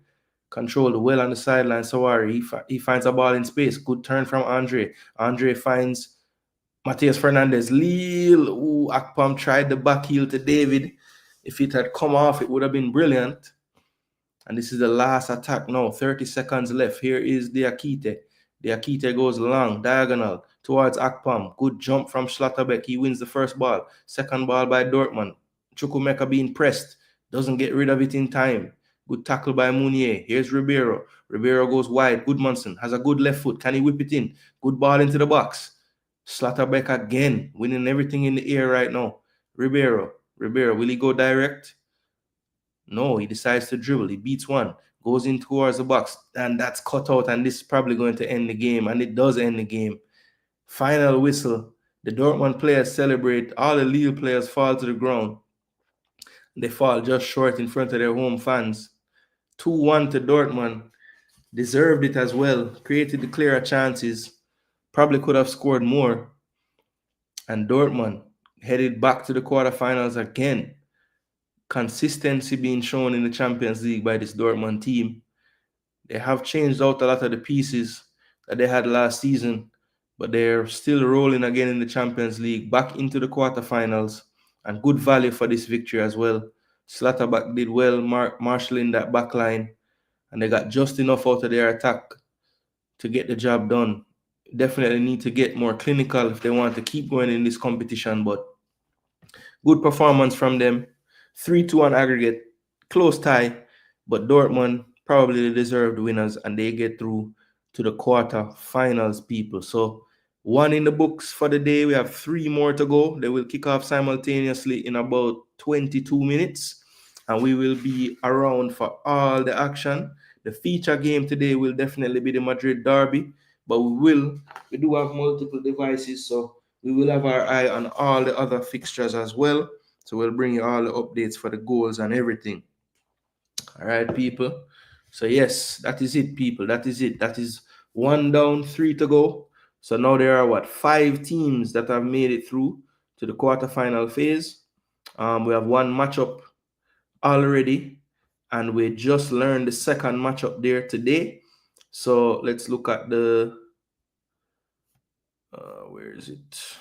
Controlled well on the sideline. Sawari, he finds a ball in space. Good turn from Andre. Andre finds Mateus Fernandes. Lille. Ooh, Akpam tried the back heel to David. If it had come off, it would have been brilliant. And this is the last attack now. 30 seconds left. Here is Diakite. Diakite goes long, diagonal, towards Akpam. Good jump from Schlotterbeck. He wins the first ball. Second ball by Dortmund. Chukwuemeka being pressed. Doesn't get rid of it in time. Good tackle by Mounier. Here's Ribeiro. Ribeiro goes wide. Goodmanson has a good left foot. Can he whip it in? Good ball into the box. Schlotterbeck again, winning everything in the air right now. Ribeiro, will he go direct? No, he decides to dribble. He beats one, goes in towards the box, and that's cut out, and this is probably going to end the game, and it does end the game. Final whistle. The Dortmund players celebrate. All the Lille players fall to the ground. They fall just short in front of their home fans. 2-1 to Dortmund. Deserved it as well. Created the clearer chances. Probably could have scored more. And Dortmund headed back to the quarterfinals again. Consistency being shown in the Champions League by this Dortmund team. They have changed out a lot of the pieces that they had last season, but they're still rolling again in the Champions League, back into the quarterfinals, and good value for this victory as well. Slatterback did well, marshalling that back line, and they got just enough out of their attack to get the job done. Definitely need to get more clinical if they want to keep going in this competition, but good performance from them. 3-2 on aggregate, close tie, but Dortmund probably the deserved winners, and they get through to the quarterfinals, people. So 1 in the books for the day. We have 3 more to go. They will kick off simultaneously in about 22 minutes, and we will be around for all the action. The feature game today will definitely be the Madrid derby, but we do have multiple devices, so we will have our eye on all the other fixtures as well. So we'll bring you all the updates for the goals and everything. All right, people. So yes, that is it, people. That is it. That is 1 down, 3 to go. So now there are 5 teams that have made it through to the quarterfinal phase. We have 1 matchup already, and we just learned the second matchup there today. So let's look at the where is it?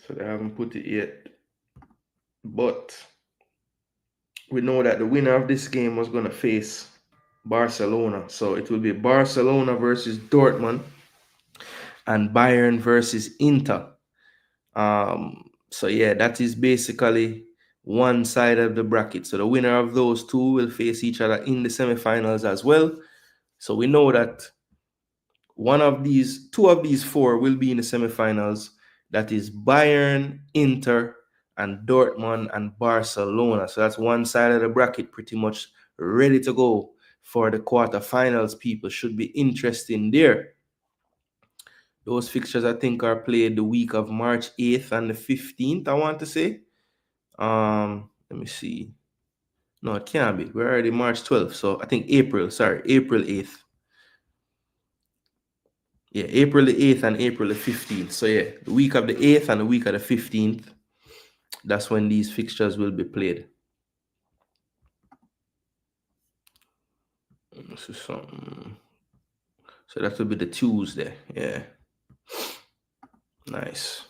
So they haven't put it yet, but we know that the winner of this game was going to face Barcelona. So it will be Barcelona versus Dortmund and Bayern versus Inter. So yeah, that is basically one side of the bracket. So the winner of those 2 will face each other in the semifinals as well. So we know that two of these four will be in the semifinals. That is Bayern, Inter, and Dortmund and Barcelona. So that's one side of the bracket pretty much ready to go for the quarterfinals. People should be interesting there. Those fixtures, I think, are played the week of March 8th and the 15th, I want to say. Let me see. No, it can't be. We're already March 12th. So I think April 8th. Yeah, April the 8th and April the 15th. So yeah, the week of the 8th and the week of the 15th, that's when these fixtures will be played. This is something. So that will be the Tuesday. Yeah. Nice.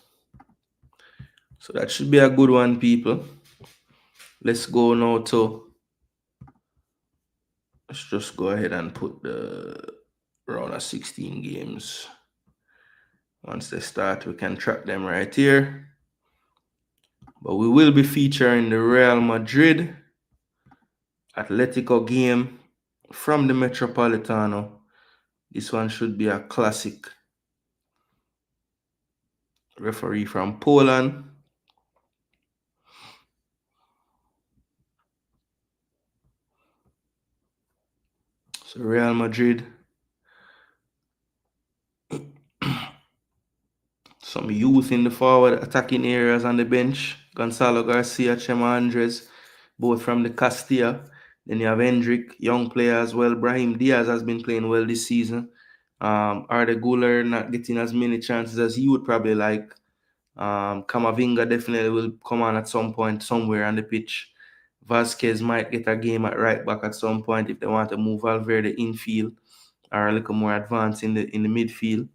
So that should be a good one, people. Let's go now to, let's just go ahead and put the round of 16 games. Once they start, we can track them right here. But we will be featuring the Real Madrid Atletico game from the Metropolitano. This one should be a classic. Referee from Poland. So Real Madrid. Some youth in the forward attacking areas on the bench. Gonzalo Garcia, Chema Andres, both from the Castilla. Then you have Hendrick, young player as well. Brahim Diaz has been playing well this season. Arda Guler not getting as many chances as he would probably like. Camavinga definitely will come on at some point somewhere on the pitch. Vasquez might get a game at right back at some point if they want to move Valverde infield or a little more advanced in the midfield.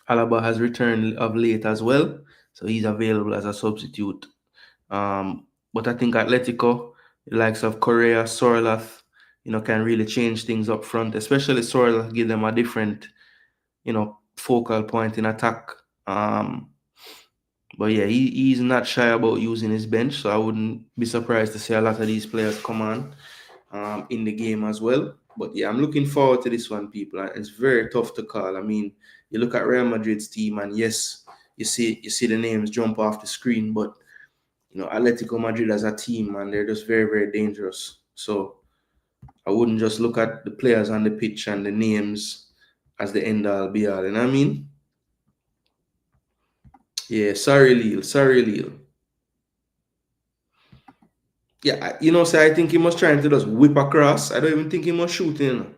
Alaba has returned of late as well, so he's available as a substitute. But I think Atletico, the likes of Correa, Sorloth, can really change things up front, especially Sorloth, give them a different, focal point in attack. But yeah, he's not shy about using his bench, so I wouldn't be surprised to see a lot of these players come on in the game as well. But yeah, I'm looking forward to this one, people. It's very tough to call. I mean, you look at Real Madrid's team, and yes, you see the names jump off the screen, but Atletico Madrid as a team, and they're just very, very dangerous. So I wouldn't just look at the players on the pitch and the names as the end all be all. You know what I mean? Yeah, sorry, Lille. Yeah, I think he was trying to just whip across. I don't even think he was shooting.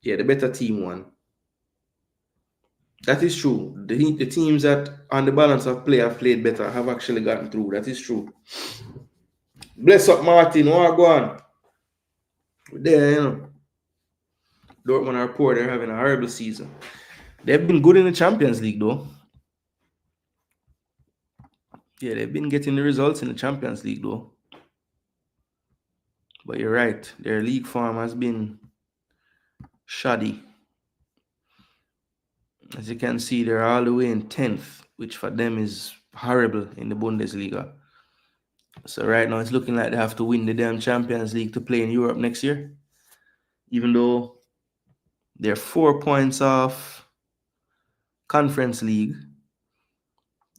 Yeah, the better team won. That is true. The teams that on the balance of play have played better have actually gotten through. That is true. Bless up, Martin. What go on? There, Dortmund are poor. They're having a horrible season. They've been good in the Champions League, though. Yeah, they've been getting the results in the Champions League, though. But you're right. Their league form has been shoddy. As you can see, they're all the way in 10th, which for them is horrible in the Bundesliga. So right now, it's looking like they have to win the damn Champions League to play in Europe next year. Even though they're 4 points off Conference League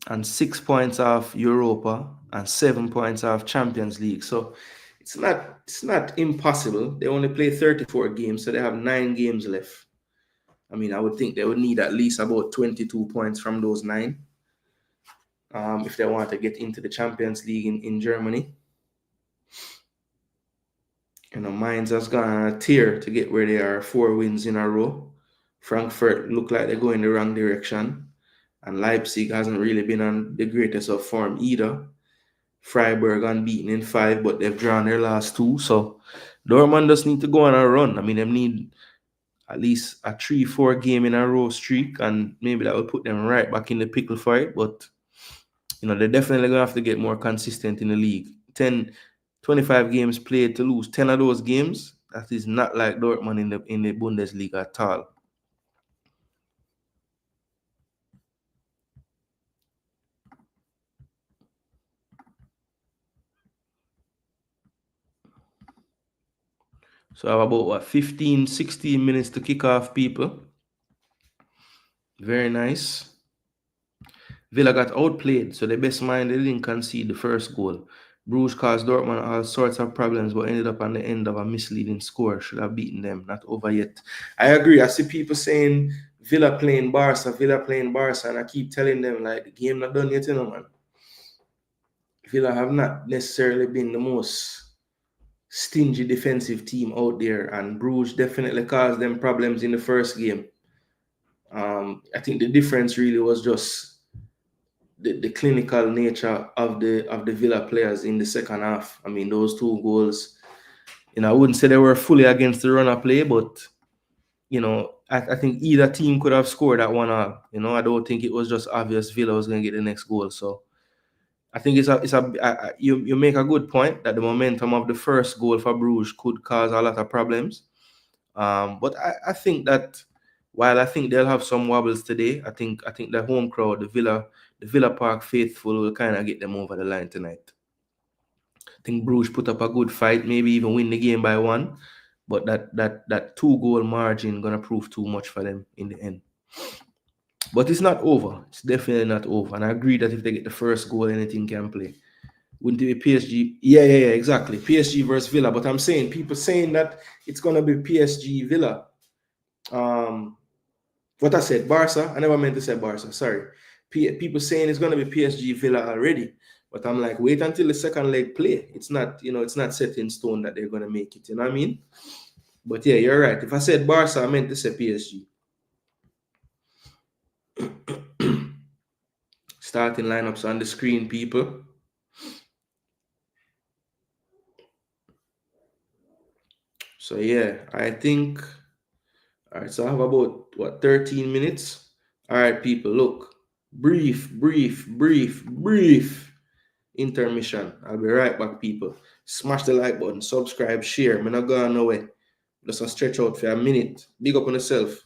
and 6 points off Europa and 7 points off Champions League. So it's not impossible. They only play 34 games, so they have 9 games left. I mean, I would think they would need at least about 22 points from those 9 if they want to get into the Champions League in Germany. Mainz has gone on a tear to get where they are, 4 wins in a row. Frankfurt look like they're going the wrong direction. And Leipzig hasn't really been on the greatest of form either. Freiburg unbeaten in 5, but they've drawn their last 2. So Dortmund just need to go on a run. I mean, they need at least a 3-4 game in a row streak, and maybe that will put them right back in the pickle for it. But they're definitely gonna have to get more consistent in the league. 25 games played to lose 10 of those games. That is not like Dortmund in the Bundesliga at all. So I have about what 15, 16 minutes to kick off, people. Very nice. Villa got outplayed, so the best mind they didn't concede the first goal. Bruges caused Dortmund all sorts of problems, but ended up on the end of a misleading score. Should have beaten them. Not over yet. I agree. I see people saying Villa playing Barca, and I keep telling them like the game not done yet, you know, man. Villa have not necessarily been the most stingy defensive team out there, and Bruges definitely caused them problems in the first game. I think the difference really was just the clinical nature of the Villa players in the second half. I mean, those two goals, I wouldn't say they were fully against the run of play, but I think either team could have scored that one all. I don't think it was just obvious Villa was going to get the next goal. So I think you make a good point that the momentum of the first goal for Bruges could cause a lot of problems. But I think that while I think they'll have some wobbles today, I think the home crowd, the Villa Park faithful, will kind of get them over the line tonight. I think Bruges put up a good fight, maybe even win the game by one, but that 2-goal margin gonna prove too much for them in the end. But it's not over. It's definitely not over. And I agree that if they get the first goal, anything can play. Wouldn't it be PSG? Yeah, exactly. PSG versus Villa. But I'm saying people saying that it's gonna be PSG Villa. What I said, Barca. I never meant to say Barca. Sorry. People saying it's gonna be PSG Villa already. But I'm like, wait until the second leg play. It's not, it's not set in stone that they're gonna make it. You know what I mean? But yeah, you're right. If I said Barca, I meant to say PSG. Starting lineups on the screen, people. So yeah, I think. All right, so I have about 13 minutes. All right, people, look. Brief intermission. I'll be right back, people. Smash the like button, subscribe, share. I'm not going nowhere. Just a stretch out for a minute. Big up on yourself.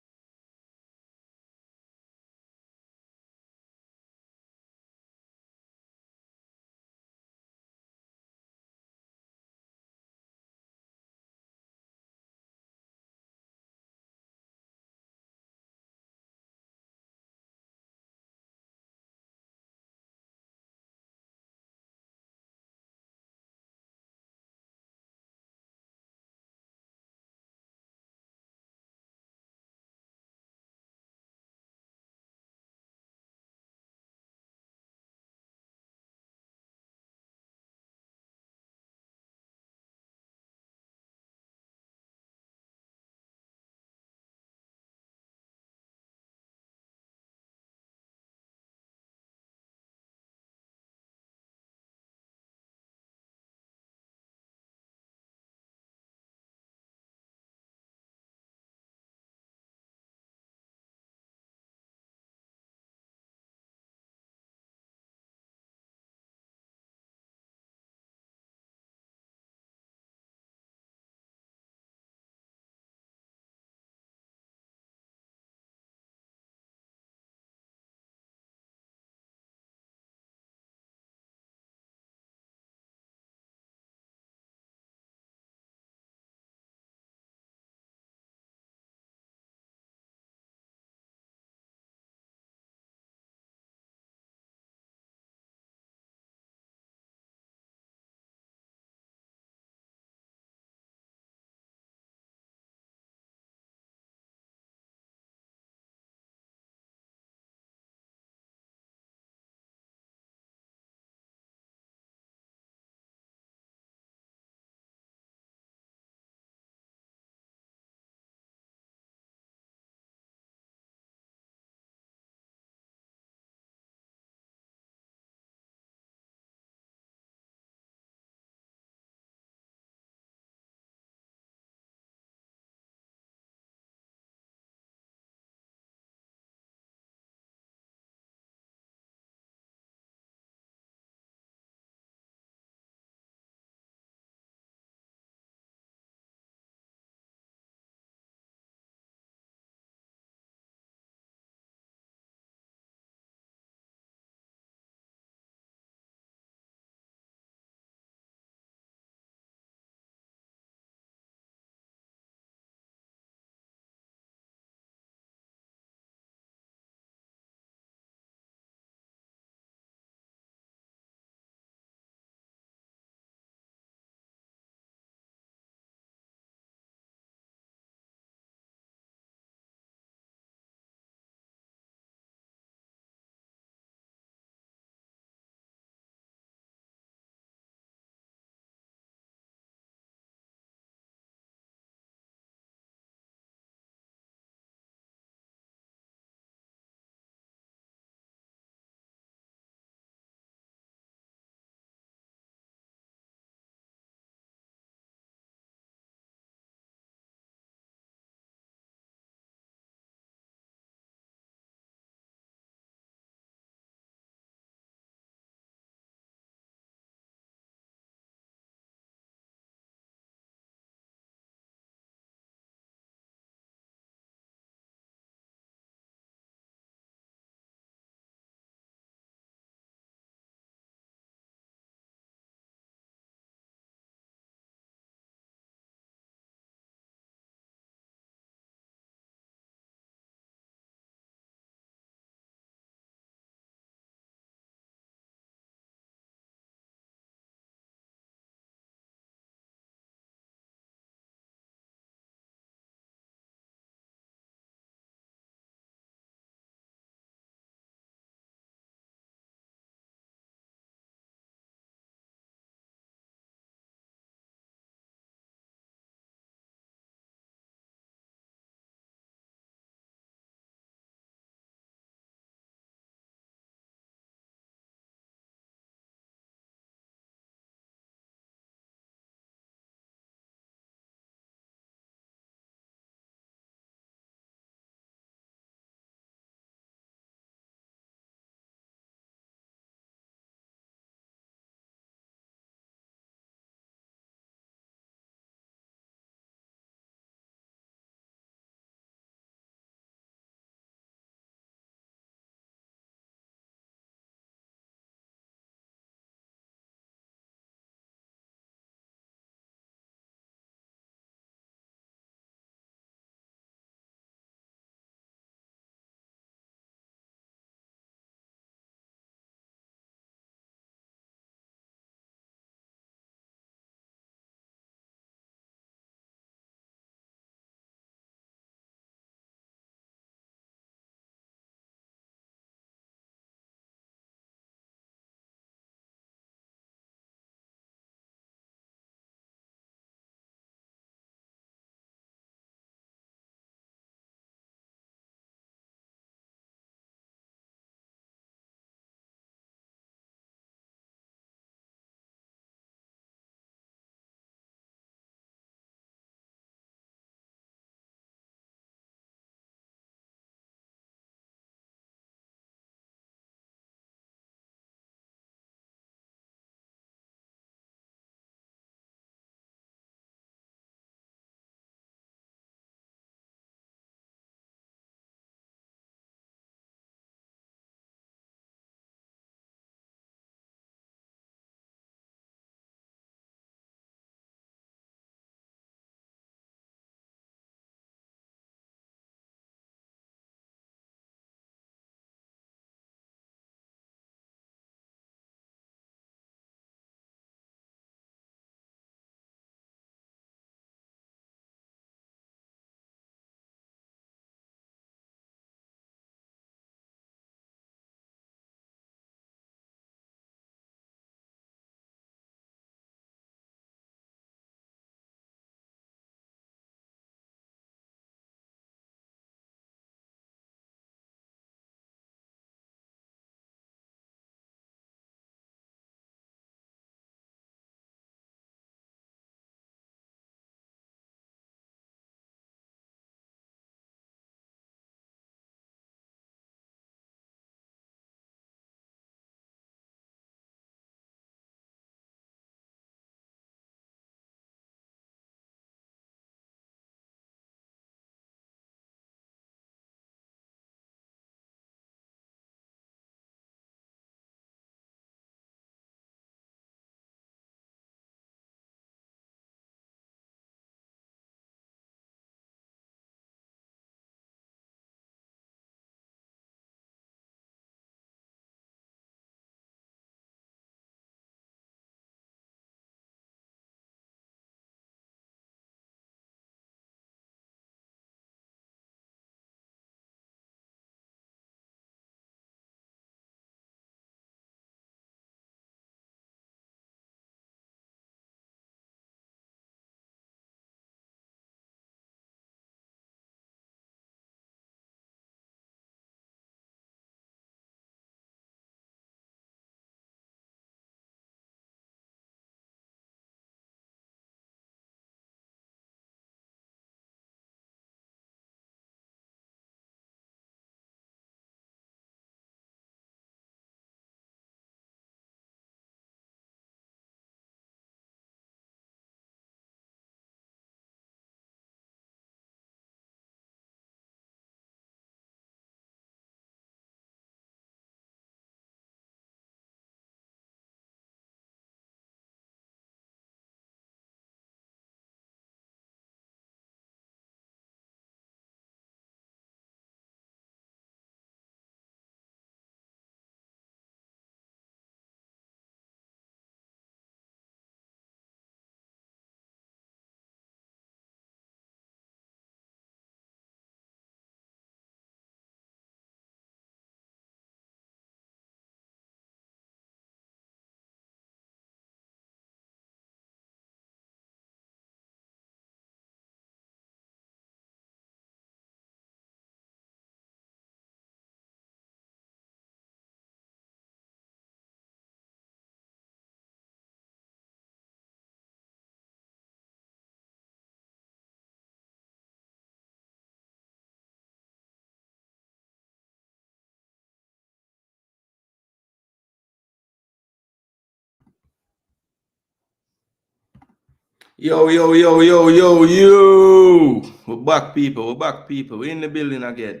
Yo, yo, yo, yo, yo, yo. We're back, people. We're back, people. We're in the building again.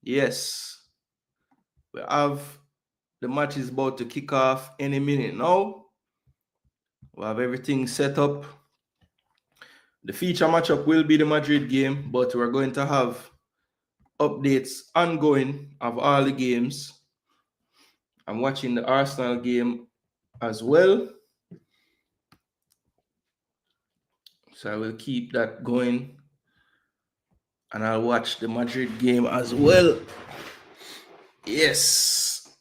Yes. We have the match is about to kick off any minute now. We have everything set up. The feature matchup will be the Madrid game, but we're going to have updates ongoing of all the games. I'm watching the Arsenal game as well. So I will keep that going. And I'll watch the Madrid game as well. Yes.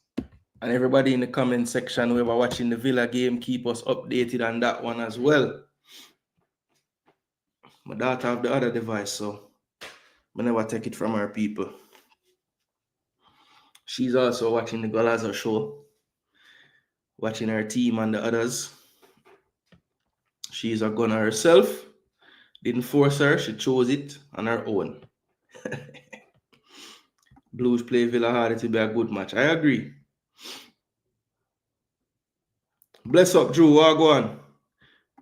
And everybody in the comment section, whoever watching the Villa game, keep us updated on that one as well. My daughter have the other device, so I never take it from her people. She's also watching the Golazo show, watching her team and the others. She's a gunner herself. Didn't force her, she chose it on her own. Blues play Villa hard, it will be a good match. I agree. Bless up, Drew. What go on?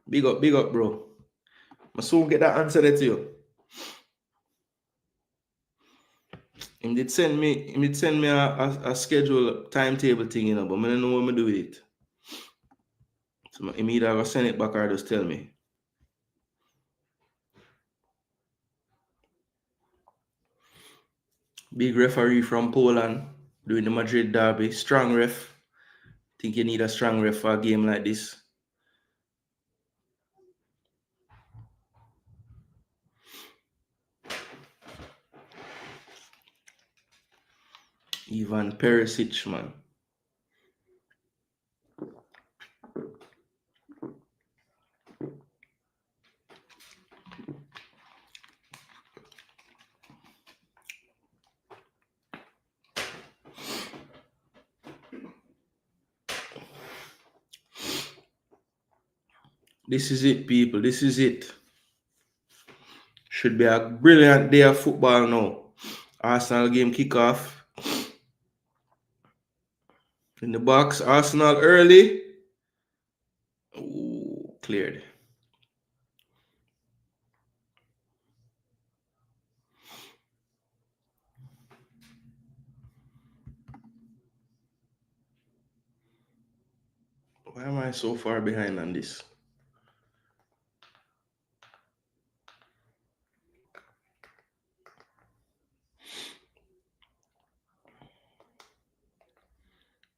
Big up, bro. I soon get that answer there to you. He did send me a schedule timetable thing, but I don't know what I'm do with it. So he either go send it back or just tell me. Big referee from Poland doing the Madrid derby. Strong ref. Think you need a strong ref for a game like this. Ivan Perisic, man. This is it, people. This is it. Should be a brilliant day of football now. Arsenal game kickoff. In the box, Arsenal early. Ooh, cleared. Why am I so far behind on this?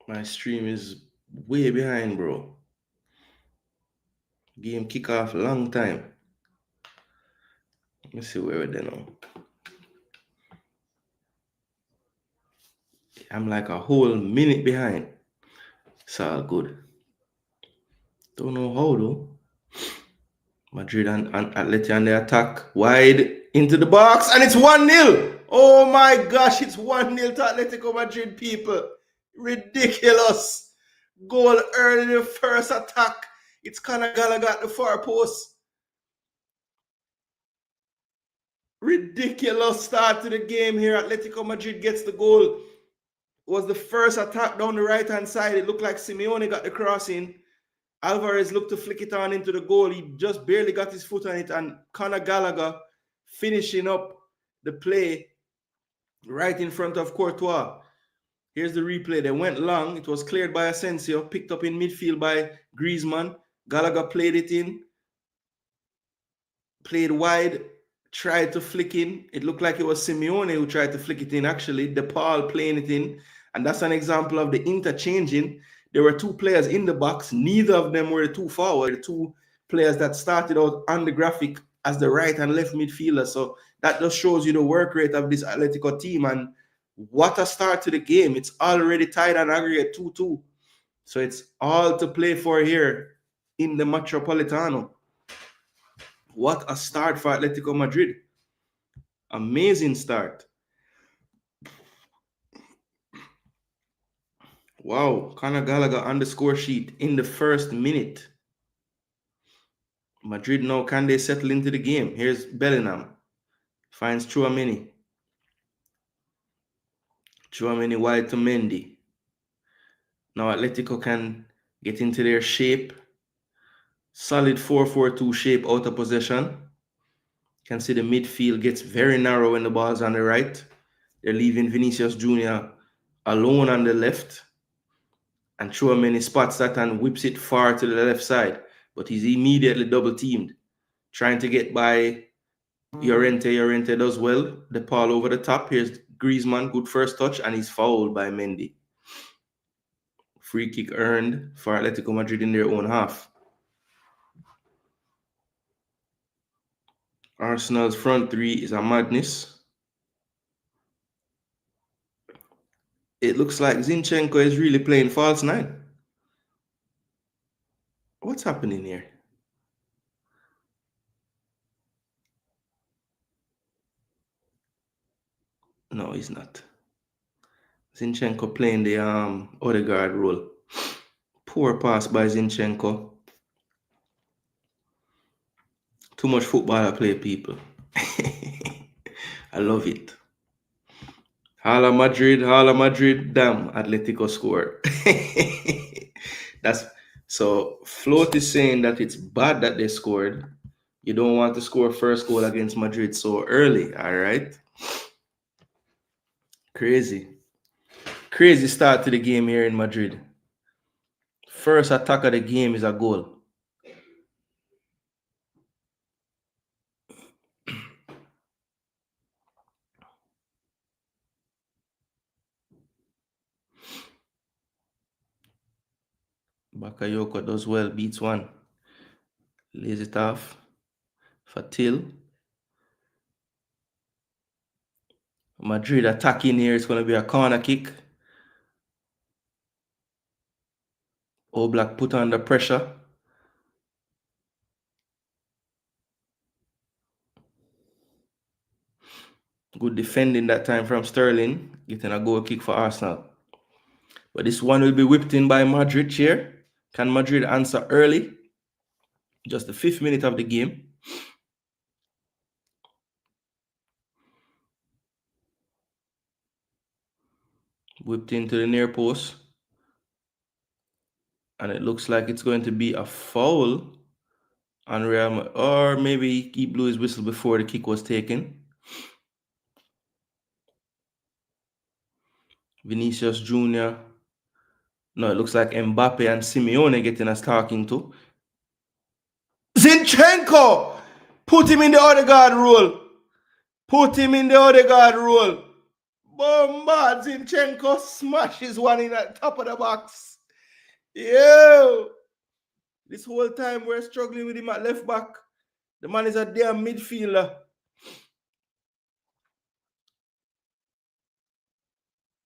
My stream is way behind, bro. Game kickoff long time. Let me see where we're now. I'm like a whole minute behind. It's all good. Don't know how though. Madrid and Atleti on the attack. Wide into the box. And it's 1-0. Oh my gosh, it's 1-0 to Atletico Madrid, people. Ridiculous. Goal early in the first attack. It's Conor Gallagher at the far post. Ridiculous start to the game here. Atletico Madrid gets the goal. It was the first attack down the right-hand side. It looked like Simeone got the crossing. Alvarez looked to flick it on into the goal. He just barely got his foot on it. And Conor Gallagher finishing up the play right in front of Courtois. Here's the replay. They went long. It was cleared by Asensio, picked up in midfield by Griezmann. Gallagher played it in, played wide, tried to flick in. It looked like it was Simeone who tried to flick it in, actually. DePaul playing it in. And that's an example of the interchanging. There were two players in the box. Neither of them were the two forward. The two players that started out on the graphic as the right and left midfielder. So that just shows you the work rate of this Atletico team. And what a start to the game. It's already tied on aggregate 2-2. So it's all to play for here in the Metropolitano. What a start for Atletico Madrid. Amazing start. Wow, Conor Gallagher on the score sheet in the first minute. Madrid now, can they settle into the game? Here's Bellingham. Finds Chouameni. Chouameni wide to Mendy. Now Atletico can get into their shape. Solid 4-4-2 shape out of possession. You can see the midfield gets very narrow when the ball's on the right. They're leaving Vinicius Jr. alone on the left and throw him many spots that and whips it far to the left side. But he's immediately double teamed, trying to get by Llorente. Llorente does well. The ball over the top. Here's Griezmann, good first touch, and he's fouled by Mendy. Free kick earned for Atletico Madrid in their own half. Arsenal's front three is a madness. It looks like Zinchenko is really playing false nine. What's happening here? No, he's not. Zinchenko playing the Odegaard role. Poor pass by Zinchenko. Too much football I play, people. I love it. Hala Madrid, damn, Atletico scored. That's so Float is saying that it's bad that they scored. You don't want to score first goal against Madrid so early, all right? Crazy start to the game here in Madrid. First attack of the game is a goal. Bakayoko does well, beats one. Lays it off for Till. Madrid attacking here. It's going to be a corner kick. Oblak put under pressure. Good defending that time from Sterling. Getting a goal kick for Arsenal. But this one will be whipped in by Madrid here. Can Madrid answer early? Just the 5th minute of the game. Whipped into the near post. And it looks like it's going to be a foul on Real Madrid. Or maybe he blew his whistle before the kick was taken. Vinicius Jr. No, it looks like Mbappe and Simeone getting us talking to. Zinchenko! Put him in the Odegaard role. Bombard Zinchenko smashes one in the top of the box. Yo! This whole time we're struggling with him at left back. The man is a damn midfielder.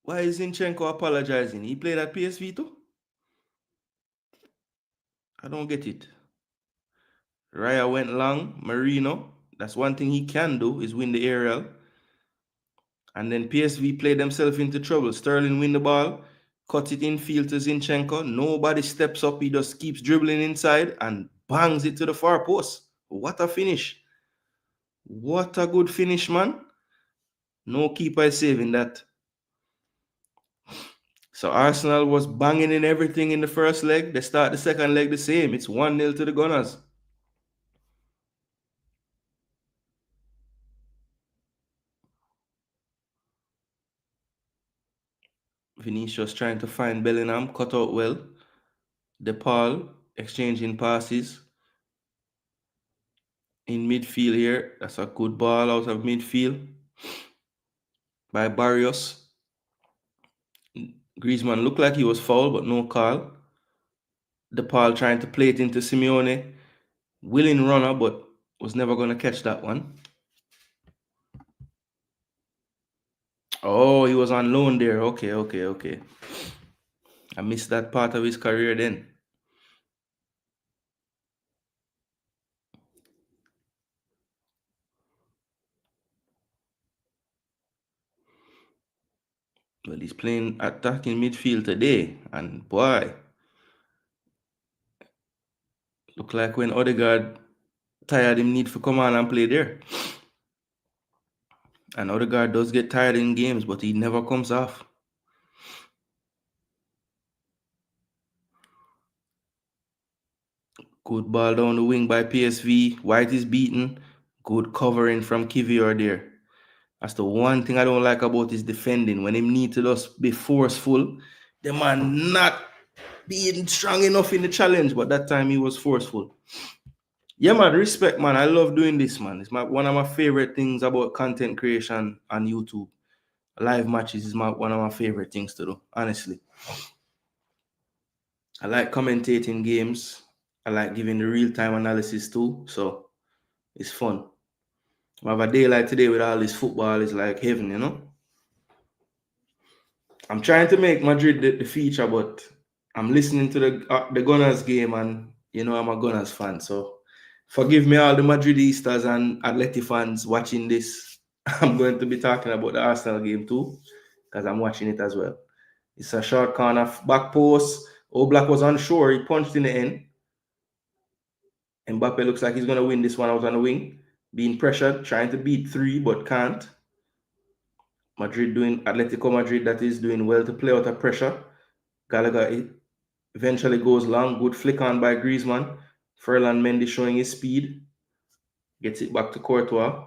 Why is Zinchenko apologizing? He played at PSV too? I don't get it. Raya went long. Marino. That's one thing he can do is win the aerial. And then PSV played themselves into trouble. Sterling win the ball. Cut it in field to Zinchenko. Nobody steps up. He just keeps dribbling inside and bangs it to the far post. What a finish. What a good finish, man. No keeper is saving that. So Arsenal was banging in everything in the first leg. They start the second leg the same. It's 1-0 to the Gunners. Vinicius trying to find Bellingham. Cut out well. DePaul exchanging passes. In midfield here. That's a good ball out of midfield by Barrios. Griezmann looked like he was fouled, but no call. DePaul trying to play it into Simeone. Willing runner, but was never going to catch that one. Oh, he was on loan there. Okay. I missed that part of his career then. Well, he's playing attacking midfield today, and boy, look like when Odegaard tired, him need to come on and play there. And Odegaard does get tired in games, but he never comes off. Good ball down the wing by PSV. White is beaten. Good covering from Kivior there. That's the one thing I don't like about his defending. When him need to just be forceful, the man not being strong enough in the challenge, but that time he was forceful. Yeah, man, respect, man. I love doing this, man. It's one of my favorite things about content creation on YouTube. Live matches is one of my favorite things to do, honestly. I like commentating games. I like giving the real-time analysis too, so it's fun. I have a day like today with all this football is like heaven, you know? I'm trying to make Madrid the feature, but I'm listening to the Gunners game, and you know I'm a Gunners fan, so forgive me all the Madridistas and Atleti fans watching this. I'm going to be talking about the Arsenal game too, because I'm watching it as well. It's a short corner back post. Oblak was unsure. He punched in the end. Mbappe looks like he's going to win this one out on the wing. Being pressured, trying to beat 3, but can't. Atletico Madrid, that is doing well to play out of pressure. Gallagher eventually goes long. Good flick on by Griezmann. Ferland Mendy showing his speed. Gets it back to Courtois.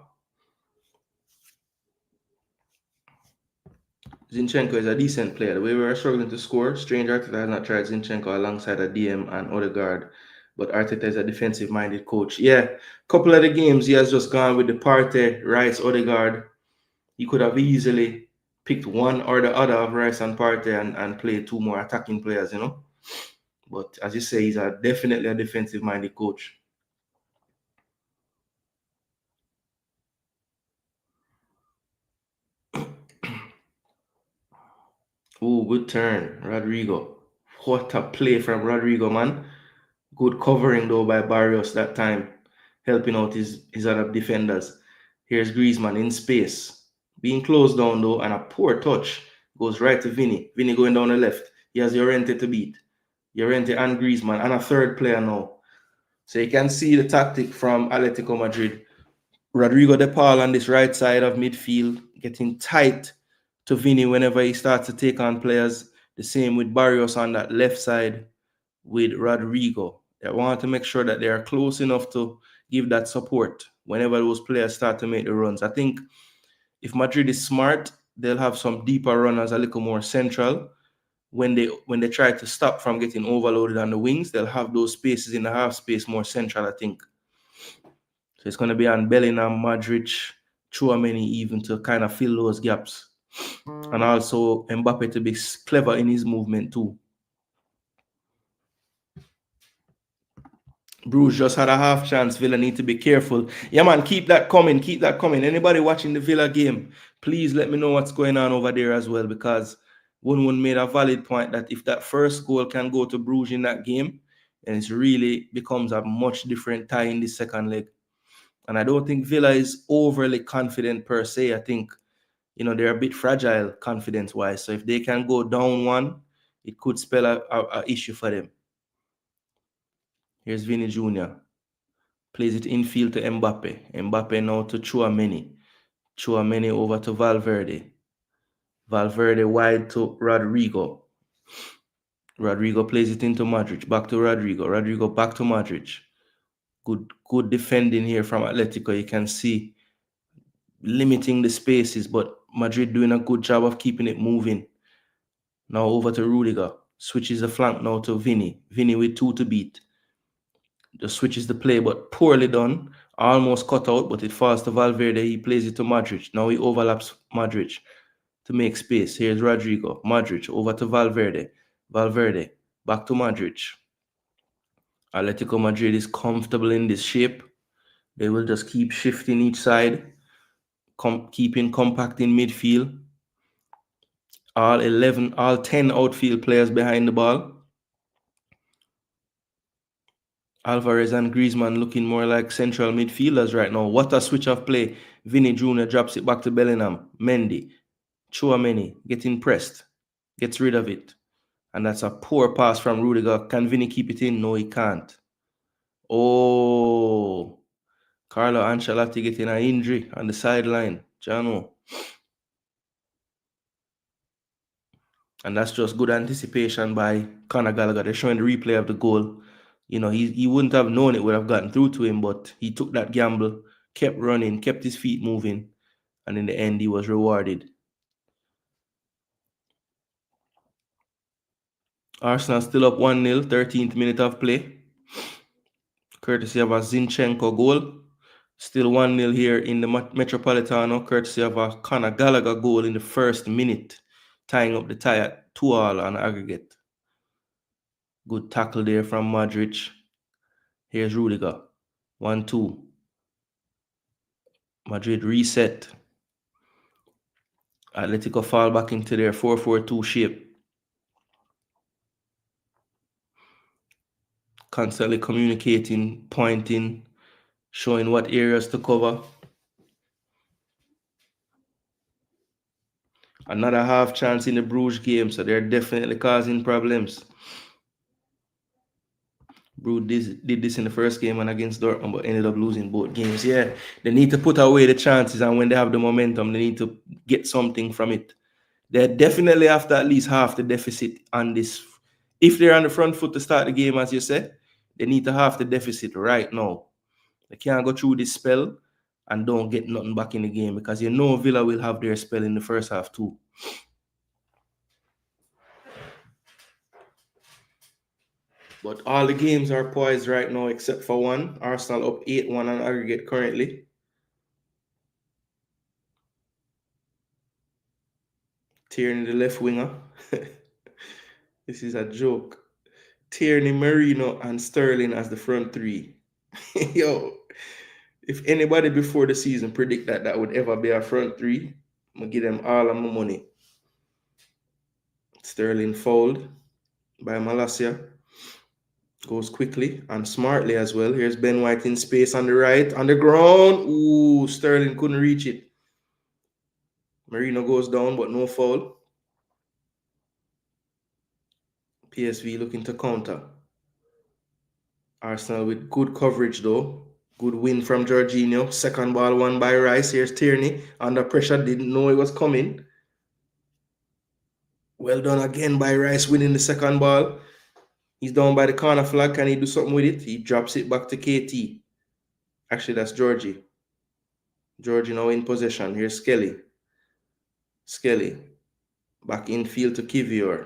Zinchenko is a decent player. The way we were struggling to score, strange Arteta has not tried Zinchenko alongside a DM and Odegaard. But Arteta is a defensive-minded coach. Yeah, couple of the games he has just gone with the Partey, Rice, Odegaard. He could have easily picked one or the other of Rice and Partey and played 2 more attacking players, you know. But as you say, he's definitely a defensive-minded coach. Oh, good turn, Rodrigo. What a play from Rodrigo, man. Good covering, though, by Barrios that time, helping out his other defenders. Here's Griezmann in space. Being closed down, though, and a poor touch goes right to Vinny. Vinny going down the left. He has Llorente to beat. Llorente and Griezmann, and a third player now. So you can see the tactic from Atletico Madrid. Rodrigo De Paul on this right side of midfield, getting tight to Vinny whenever he starts to take on players. The same with Barrios on that left side with Rodrigo. They want to make sure that they are close enough to give that support whenever those players start to make the runs. I think if Madrid is smart, they'll have some deeper runners a little more central. When they try to stop from getting overloaded on the wings, they'll have those spaces in the half space more central, I think. So it's going to be on Bellingham, Modric, Tchouameni even to kind of fill those gaps. And also Mbappe to be clever in his movement too. Bruges just had a half chance. Villa need to be careful. Yeah, man, keep that coming. Keep that coming. Anybody watching the Villa game, please let me know what's going on over there as well, because Wun made a valid point that if that first goal can go to Bruges in that game, then it really becomes a much different tie in the second leg. And I don't think Villa is overly confident per se. I think, they're a bit fragile confidence-wise. So if they can go down 1, it could spell a issue for them. Here's Vinny Jr. Plays it infield to Mbappe. Mbappe now to Tchouameni. Tchouameni over to Valverde. Valverde wide to Rodrigo. Rodrigo plays it into Modric. Back to Rodrigo. Rodrigo back to Modric. Good defending here from Atletico. You can see limiting the spaces, but Madrid doing a good job of keeping it moving. Now over to Rudiger. Switches the flank now to Vinny. Vinny with 2 to beat. Just switches the play, but poorly done. Almost cut out, but it falls to Valverde. He plays it to Modric. Now he overlaps Modric to make space. Here's Rodrigo. Modric over to Valverde. Valverde back to Modric. Atletico Madrid is comfortable in this shape. They will just keep shifting each side, keeping compact in midfield. All 10 outfield players behind the ball. Alvarez and Griezmann looking more like central midfielders right now. What a switch of play. Vinny Jr. drops it back to Bellingham. Mendy. Tchouameni getting pressed. Gets rid of it. And that's a poor pass from Rudiger. Can Vinny keep it in? No, he can't. Oh. Carlo Ancelotti getting an injury on the sideline. Jano. And that's just good anticipation by Conor Gallagher. They're showing the replay of the goal. You know, he wouldn't have known it would have gotten through to him, but he took that gamble, kept running, kept his feet moving, and in the end, he was rewarded. Arsenal still up 1-0, 13th minute of play, courtesy of a Zinchenko goal. Still 1-0 here in the Metropolitano, courtesy of a Conor Gallagher goal in the first minute, tying up the tie at 2-2 on aggregate. Good tackle there from Modric. Here's Rudiger. 1-2. Madrid reset. Atletico fall back into their 4-4-2 shape. Constantly communicating, pointing, showing what areas to cover. Another half chance in the Brugge game, so they're definitely causing problems. Brugge did this in the first game and against Dortmund, but ended up losing both games. Yeah, they need to put away the chances, and when they have the momentum, they need to get something from it. They definitely have to at least half the deficit on this. If they're on the front foot to start the game, as you said, they need to half the deficit right now. They can't go through this spell and don't get nothing back in the game, because you know Villa will have their spell in the first half too. But all the games are poised right now except for one. Arsenal up 8-1 on aggregate currently. Tierney, the left winger. This is a joke. Tierney, Merino, and Sterling as the front three. Yo, if anybody before the season predict that would ever be a front three, I'm going to give them all of my money. Sterling fouled by Malacia. Goes quickly and smartly as well. Here's Ben White in space on the right. On the ground. Ooh, Sterling couldn't reach it. Merino goes down, but no foul. PSV looking to counter. Arsenal with good coverage though. Good win from Jorginho. Second ball won by Rice. Here's Tierney. Under pressure, didn't know it was coming. Well done again by Rice winning the second ball. He's down by the corner flag. Can he do something with it? He drops it back to KT. Actually, that's Georgie. Georgie now in possession. Here's Skelly. Skelly. Back infield to Kivior.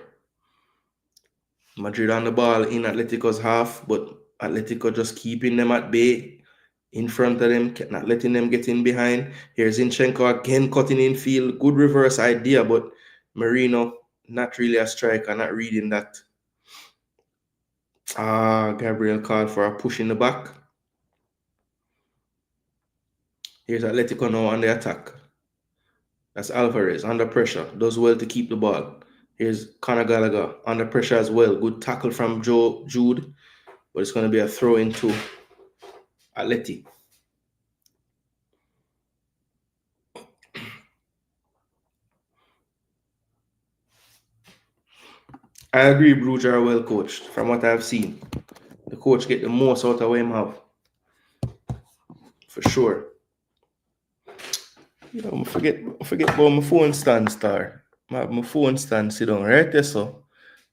Madrid on the ball in Atletico's half, but Atletico just keeping them at bay in front of them, not letting them get in behind. Here's Zinchenko again cutting in field. Good reverse idea, but Merino not really a striker, not reading that. Gabriel called for a push in the back. Here's Atletico now on the attack. That's Alvarez under pressure. Does well to keep the ball. Here's Conor Gallagher under pressure as well. Good tackle from Jude. But it's going to be a throw into Atleti. I agree Brugge are well coached from what I've seen. The coach get the most out of what him have. For sure. You know, I forget about my phone stand star. My phone stand sit down right there, so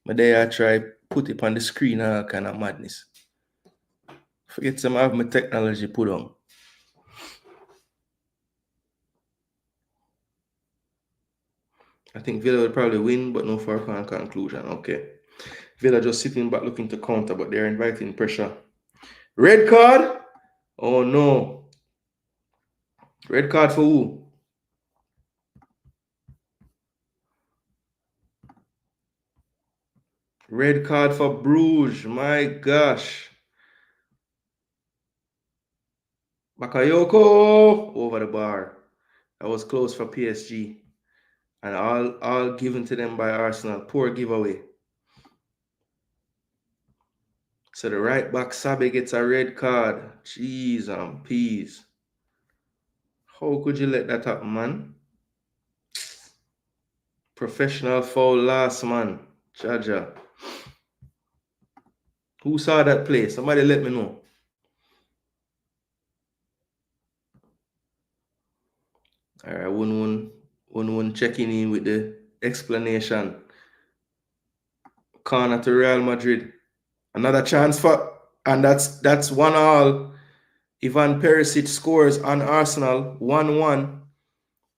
my day I try put it on the screen and all kind of madness. Forget some of my technology put on. I think Villa will probably win, but no foregone conclusion. Okay. Villa just sitting back looking to counter, but they're inviting pressure. Red card? Oh no. Red card for who? Red card for Bruges. My gosh. Bakayoko over the bar. That was close for PSG. And all given to them by Arsenal. Poor giveaway. So the right back Sabe gets a red card. Jeez and peas. How could you let that happen, man? Professional foul last, man. Jaja. Who saw that play? Somebody let me know. All right, one checking in with the explanation. Corner to Real Madrid. Another chance for And that's 1-1. Ivan Perisic scores on Arsenal 1-1.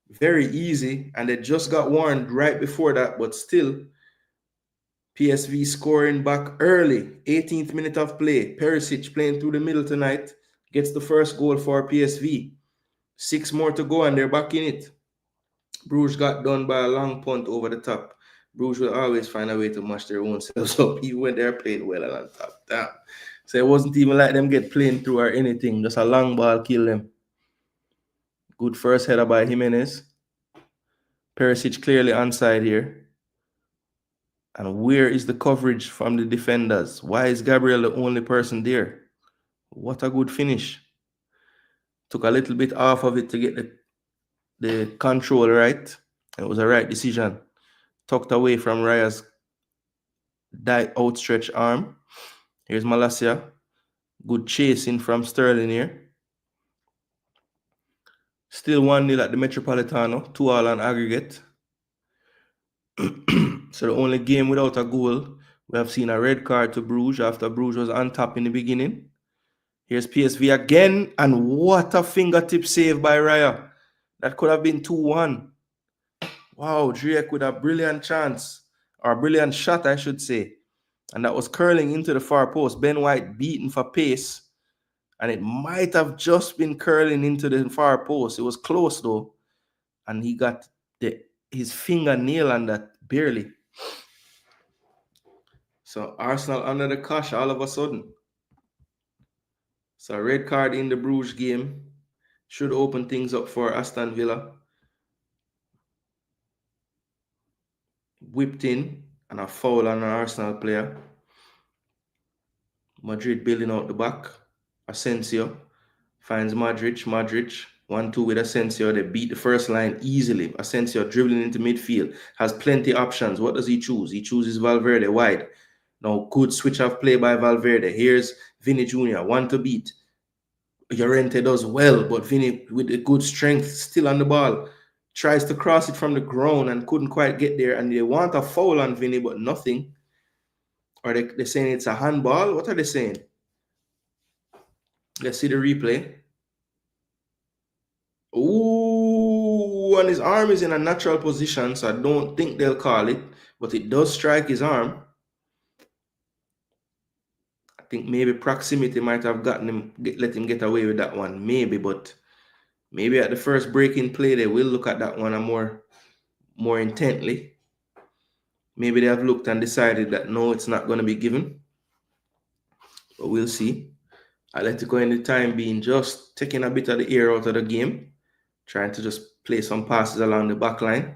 Very easy. And they just got warned right before that, but still, PSV scoring back early. 18th minute of play. Perisic playing through the middle tonight gets the first goal for PSV. 6 more to go and they're back in it. Bruges got done by a long punt over the top. Bruges will always find a way to mash their own selves up, even when they're playing well and on top. Damn. So it wasn't even like them get playing through or anything. Just a long ball kill them. Good first header by Jimenez. Perisic clearly onside here. And where is the coverage from the defenders? Why is Gabriel the only person there? What a good finish. Took a little bit off of it to get the control right. It was a right decision. Tucked away from Raya's outstretched arm. Here's Malacia. Good chasing from Sterling here. Still 1-0 at the Metropolitano. 2-2 on aggregate. So the only game without a goal. We have seen a red card to Bruges after Bruges was on top in the beginning. Here's PSV again. And what a fingertip save by Raya. That could have been 2-1. Wow, Drake with a brilliant chance. Or a brilliant shot, I should say. And that was curling into the far post. Ben White beaten for pace. And it might have just been curling into the far post. It was close though. And he got his fingernail on that barely. So Arsenal under the cosh all of a sudden. So red card in the Bruges game should open things up for Aston Villa. Whipped in and a foul on an Arsenal player. Madrid building out the back. Asensio finds Modric. 1-2 with Asensio. They beat the first line easily. Asensio dribbling into midfield. Has plenty options. What does he choose? He chooses Valverde wide. Now, good switch of play by Valverde. Here's Vini Jr. 1 to beat. Llorente does well, but Vini with a good strength still on the ball. Tries to cross it from the ground and couldn't quite get there. And they want a foul on Vini, but nothing. Or they're saying it's a handball. What are they saying? Let's see the replay. Ooh, and his arm is in a natural position, so I don't think they'll call it, but it does strike his arm. I think maybe proximity might have gotten him, let him get away with that one. Maybe, but maybe at the first breaking play, they will look at that one more intently. Maybe they have looked and decided that no, it's not going to be given. But we'll see. Atletico in the time being just taking a bit of the air out of the game, trying to just play some passes along the back line.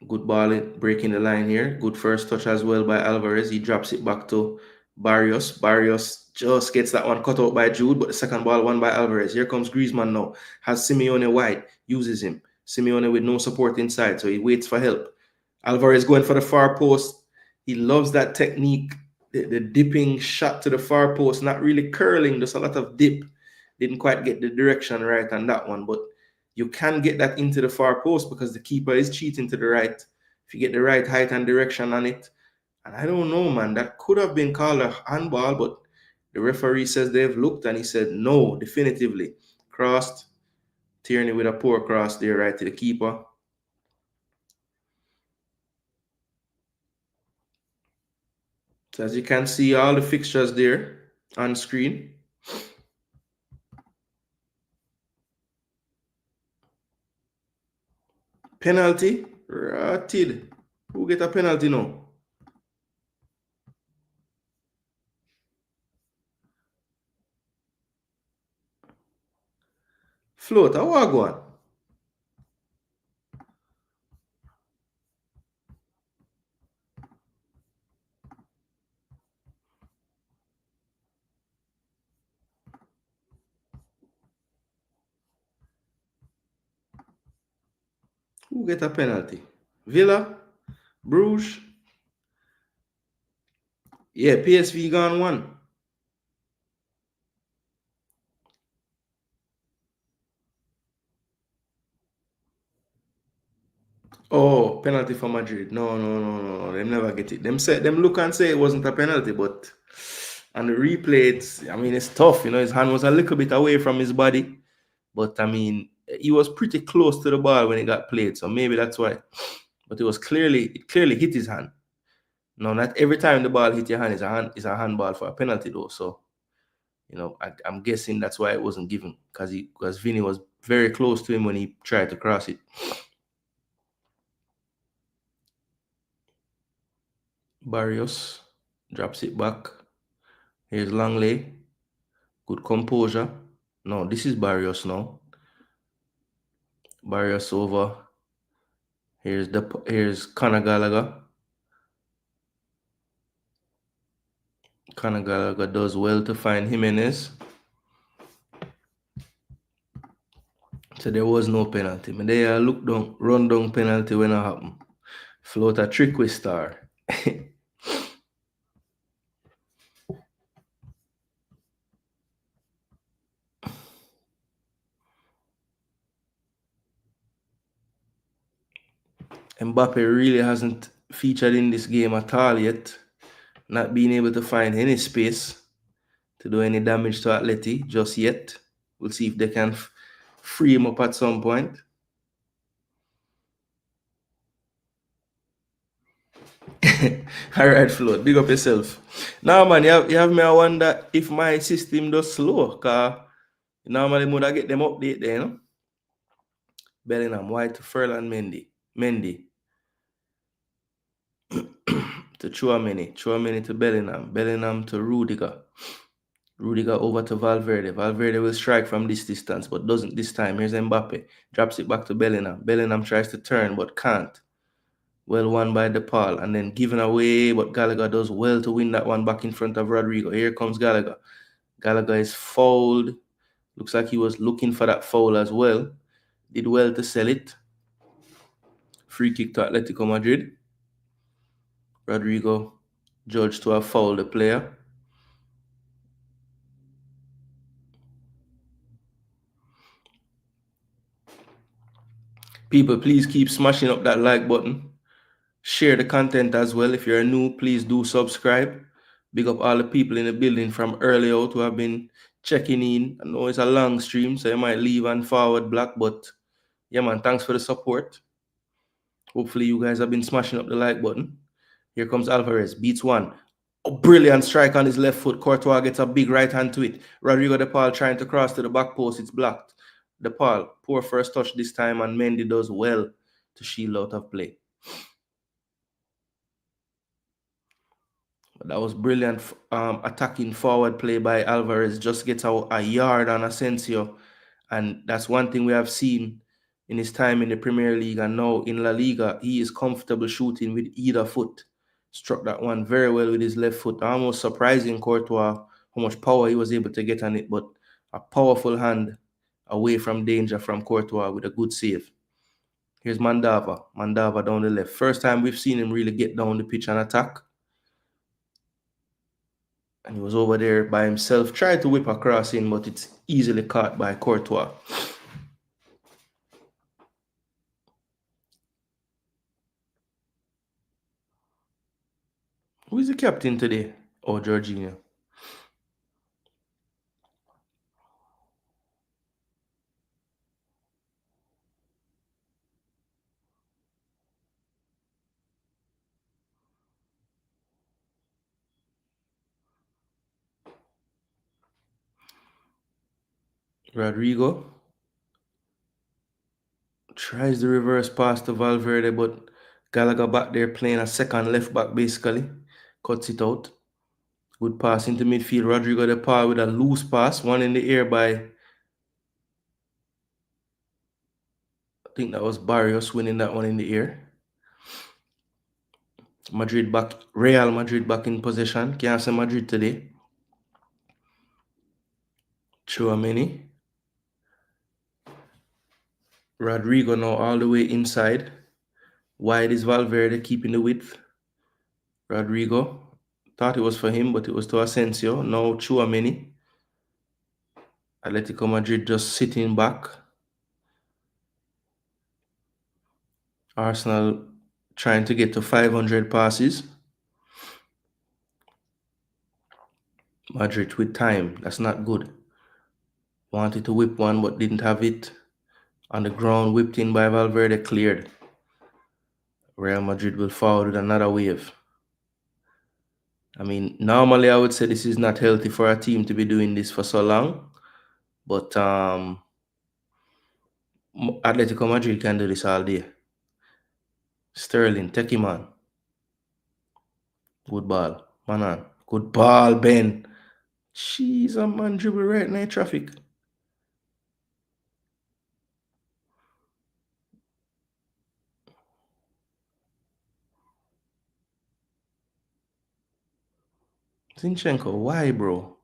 Good ball breaking the line here. Good first touch as well by Alvarez. He drops it back to Barrios. Barrios just gets that one cut out by Jude, but the second ball won by Alvarez. Here comes Griezmann now. Has Simeone wide. Uses him. Simeone with no support inside, so he waits for help. Alvarez going for the far post. He loves that technique. The dipping shot to the far post, not really curling, just a lot of dip. Didn't quite get the direction right on that one, but you can get that into the far post because the keeper is cheating to the right. If you get the right height and direction on it. And I don't know, man, that could have been called a handball, but the referee says they've looked and he said no, definitively. Crossed. Tierney with a poor cross there right to the keeper. So as you can see, all the fixtures there on screen. Penalty. Ratted. Who get a penalty now? Float. How are going? Who get a penalty? Villa? Bruges? Yeah, PSV gone one. Oh, penalty for Madrid. No. Them never get it. Them look and say it wasn't a penalty, but And the replay, it's tough. His hand was a little bit away from his body, but he was pretty close to the ball when it got played, so maybe that's why. But it clearly hit his hand. No, not every time the ball hit your hand is a handball for a penalty though. So, I'm guessing that's why it wasn't given, because Vinny was very close to him when he tried to cross it. Barrios drops it back. Here's Langley. Good composure. No, this is Barrios now. Barrios over. Here's Conor Gallagher. Conor Gallagher does well to find Jimenez. So there was no penalty. But they look down, run down penalty when it happened. Float a trick with Star. Mbappe really hasn't featured in this game at all yet. Not being able to find any space to do any damage to Atleti just yet. We'll see if they can free him up at some point. All right, Float, big up yourself. Now, man, you have me I wonder if my system does slow, because normally would I get them update there, Bellingham, White to Furlan, Mendy to Chouameni to Bellingham to Rudiger over to Valverde. Valverde will strike from this distance, but doesn't this time. Here's Mbappe, drops it back to Bellingham tries to turn, but can't. Well won by DePaul, and then given away, but Gallagher does well to win that one back in front of Rodrigo. Here comes Gallagher. Gallagher is fouled. Looks like he was looking for that foul as well. Did well to sell it. Free kick to Atletico Madrid. Rodrigo judged to have fouled the player. People, please keep smashing up that like button. Share the content as well. If you're new, please do subscribe. Big up all the people in the building from early out who have been checking in. I know it's a long stream, so you might leave and forward black, but yeah, man, thanks for the support. Hopefully you guys have been smashing up the like button. Here comes Alvarez, beats one. A brilliant strike on his left foot. Courtois gets a big right hand to it. Rodrigo De Paul trying to cross to the back post. It's blocked. De Paul, poor first touch this time, and Mendy does well to shield out of play. That was brilliant attacking forward play by Alvarez. Just gets a yard on Asensio. And that's one thing we have seen in his time in the Premier League. And now in La Liga, he is comfortable shooting with either foot. Struck that one very well with his left foot. Almost surprising Courtois how much power he was able to get on it. But a powerful hand away from danger from Courtois with a good save. Here's Mandava. Mandava down the left. First time we've seen him really get down the pitch and attack. And he was over there by himself. Tried to whip across in, but it's easily caught by Courtois. Who is the captain today? Oh, Jorginho. Rodrigo tries the reverse pass to Valverde, but Gallagher back there playing a second left back basically. Cuts it out. Good pass into midfield. Rodrigo De Paul with a loose pass. One in the air by, I think that was Barrios winning that one in the air. Real Madrid back in possession. Can't say Madrid today. Chouameni. Rodrigo now all the way inside. Wide is Valverde keeping the width. Rodrigo. Thought it was for him, but it was to Asensio. Now Chouameni. Atletico Madrid just sitting back. Arsenal trying to get to 500 passes. Madrid with time. That's not good. Wanted to whip one but didn't have it. On the ground, whipped in by Valverde, cleared. Real Madrid will forward with another wave. I mean, normally I would say this is not healthy for a team to be doing this for so long. But Atletico Madrid can do this all day. Sterling, take him on. Good ball. Man on. Good ball, Ben. Jeez, a man dribble right now in traffic. Zinchenko, why, bro?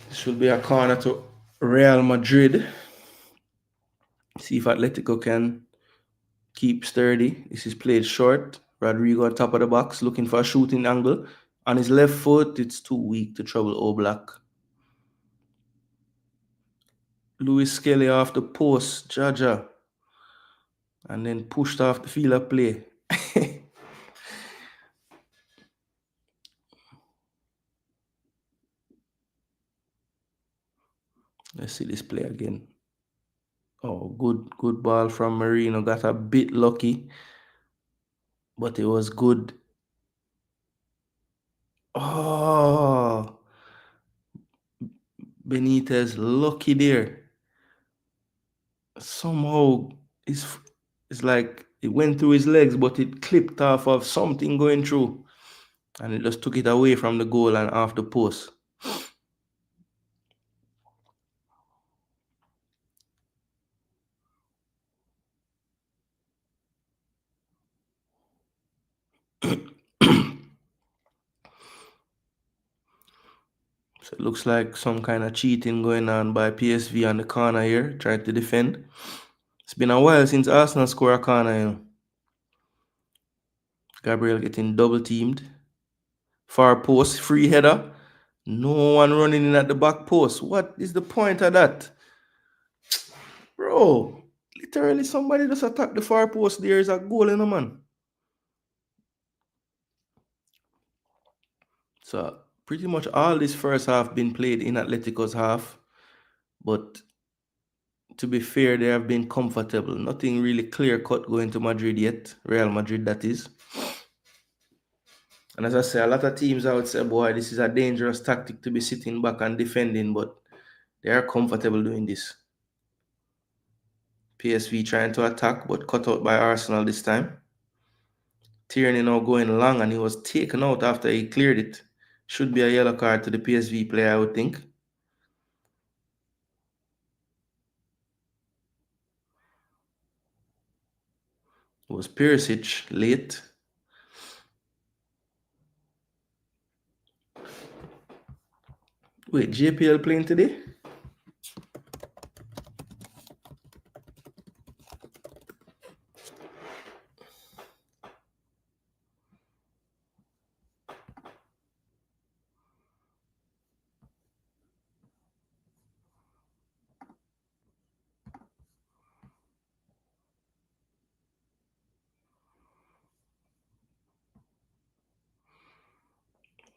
This should be a corner to Real Madrid. See if Atletico can keep sturdy. This is played short. Rodrigo on top of the box, looking for a shooting angle. On his left foot, it's too weak to trouble Oblak. Luis Skelly off the post, Jaja. And then pushed off the field of play. Let's see this play again. Oh, good ball from Marino. Got a bit lucky, but it was good. Oh, Benitez lucky there. Somehow it's like it went through his legs, but it clipped off of something going through, and it just took it away from the goal and off the post. So it looks like some kind of cheating going on by PSV on the corner here, trying to defend. It's been a while since Arsenal scored a corner, you know. Gabriel getting double teamed. Far post, free header. No one running in at the back post. What is the point of that? Bro, literally somebody just attacked the far post. There is a goal in a man. So pretty much all this first half been played in Atletico's half. But to be fair, they have been comfortable. Nothing really clear cut going to Madrid yet. Real Madrid, that is. And as I say, a lot of teams I would say, boy, this is a dangerous tactic to be sitting back and defending, but they are comfortable doing this. PSV trying to attack, but cut out by Arsenal this time. Tierney now going long, and he was taken out after he cleared it. Should be a yellow card to the PSV player, I would think. It was Perisic late. Wait, JPL playing today?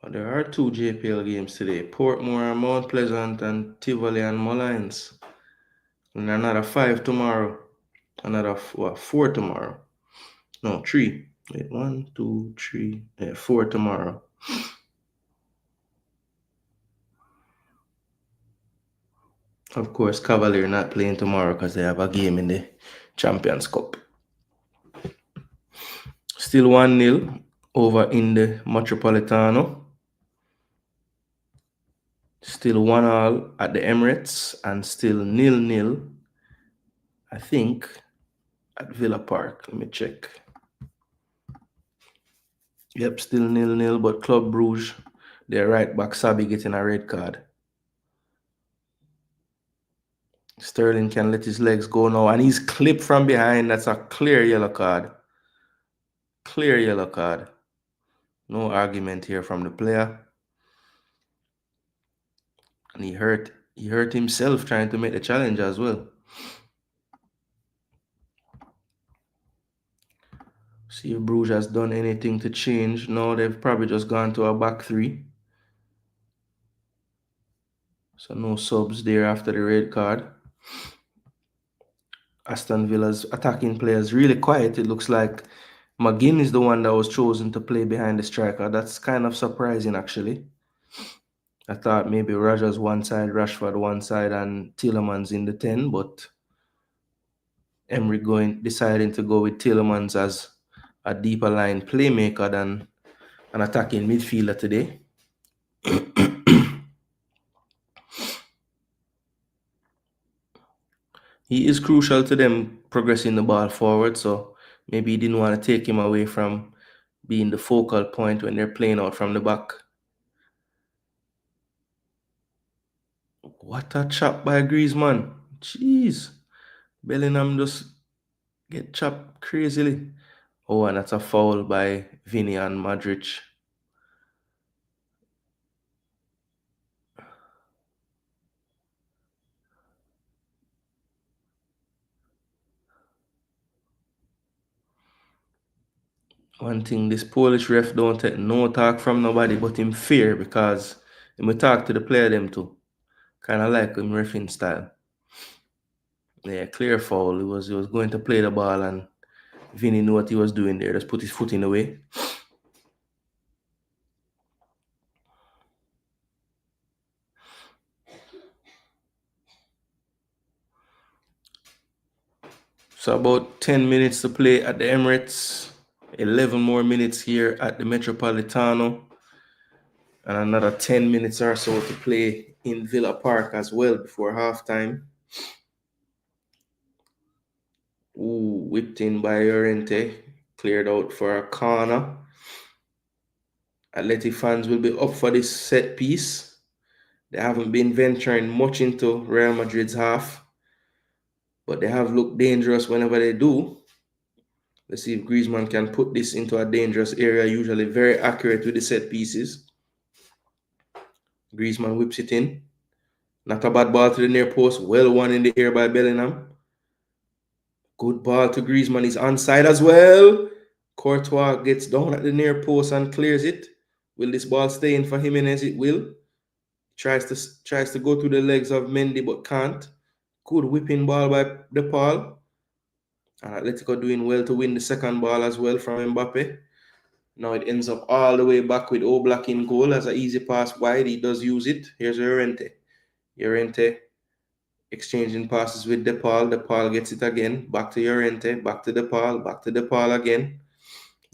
Well, there are two JPL games today. Portmore, Mount Pleasant, and Tivoli and Mullines. And another 5 tomorrow. Another 4 tomorrow. No, 3. Wait, 1, 2, 3. 4 tomorrow. Of course, Cavalier not playing tomorrow because they have a game in the Champions Cup. Still 1-0 over in the Metropolitano. Still 1-1 at the Emirates and still 0-0, I think, at Villa Park. Let me check. Yep, still 0-0, but Club Brugge, their right back Sabi getting a red card. Sterling can let his legs go now, and he's clipped from behind. That's a clear yellow card. Clear yellow card. No argument here from the player. And he hurt himself trying to make the challenge as well. See if Bruges has done anything to change. No, they've probably just gone to a back three. So no subs there after the red card. Aston Villa's attacking players really quiet. It looks like McGinn is the one that was chosen to play behind the striker. That's kind of surprising, actually. I thought maybe Rogers one side, Rashford one side, and Tielemans in the 10, but Emery deciding to go with Tielemans as a deeper line playmaker than an attacking midfielder today. He is crucial to them progressing the ball forward, so maybe he didn't want to take him away from being the focal point when they're playing out from the back. What a chop by Griezmann. Jeez. Bellingham just get chopped crazily. Oh, and that's a foul by Vinny and Modric. One thing, this Polish ref don't take no talk from nobody but him fear because he may talk to the player them too. Kind of like him refing style. Yeah, clear foul. He was going to play the ball and Vinny knew what he was doing there. Just put his foot in the way. So about 10 minutes to play at the Emirates. 11 more minutes here at the Metropolitano. And another 10 minutes or so to play in Villa Park as well before halftime. Ooh, whipped in by Llorente. Cleared out for a corner. Atleti fans will be up for this set piece. They haven't been venturing much into Real Madrid's half, but they have looked dangerous whenever they do. Let's see if Griezmann can put this into a dangerous area, usually very accurate with the set pieces. Griezmann whips it in. Not a bad ball to the near post. Well won in the air by Bellingham. Good ball to Griezmann. He's onside as well. Courtois gets down at the near post and clears it. Will this ball stay in for Jimenez? It will. Tries to go through the legs of Mendy but can't. Good whipping ball by DePaul. Atletico doing well to win the second ball as well from Mbappe. Now it ends up all the way back with Oblak in goal as an easy pass wide. He does use it. Here's Llorente. Llorente exchanging passes with DePaul. DePaul gets it again. Back to Llorente. Back to DePaul. Back to DePaul again.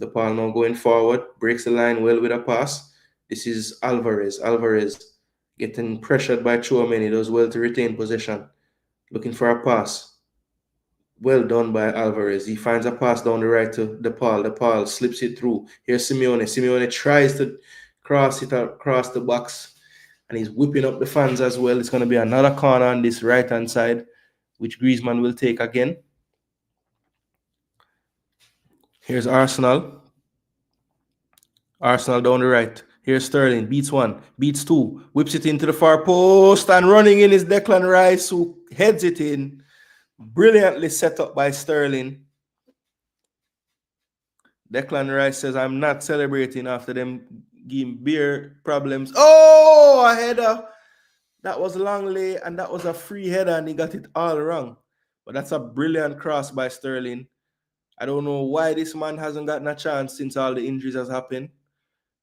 DePaul now going forward. Breaks the line well with a pass. This is Alvarez. Alvarez getting pressured by Chouameni. Does well to retain possession. Looking for a pass. Well done by Alvarez. He finds a pass down the right to DePaul. DePaul slips it through. Here's Simeone. Simeone tries to cross it across the box, and he's whipping up the fans as well. It's going to be another corner on this right-hand side, which Griezmann will take again. Here's Arsenal. Arsenal down the right. Here's Sterling. Beats one. Beats two. Whips it into the far post, and running in is Declan Rice, who heads it in. Brilliantly set up by Sterling. Declan Rice says, I'm not celebrating after them giving beer problems. Oh, a header. That was Longley, and that was a free header, and he got it all wrong. But that's a brilliant cross by Sterling. I don't know why this man hasn't gotten a chance since all the injuries has happened.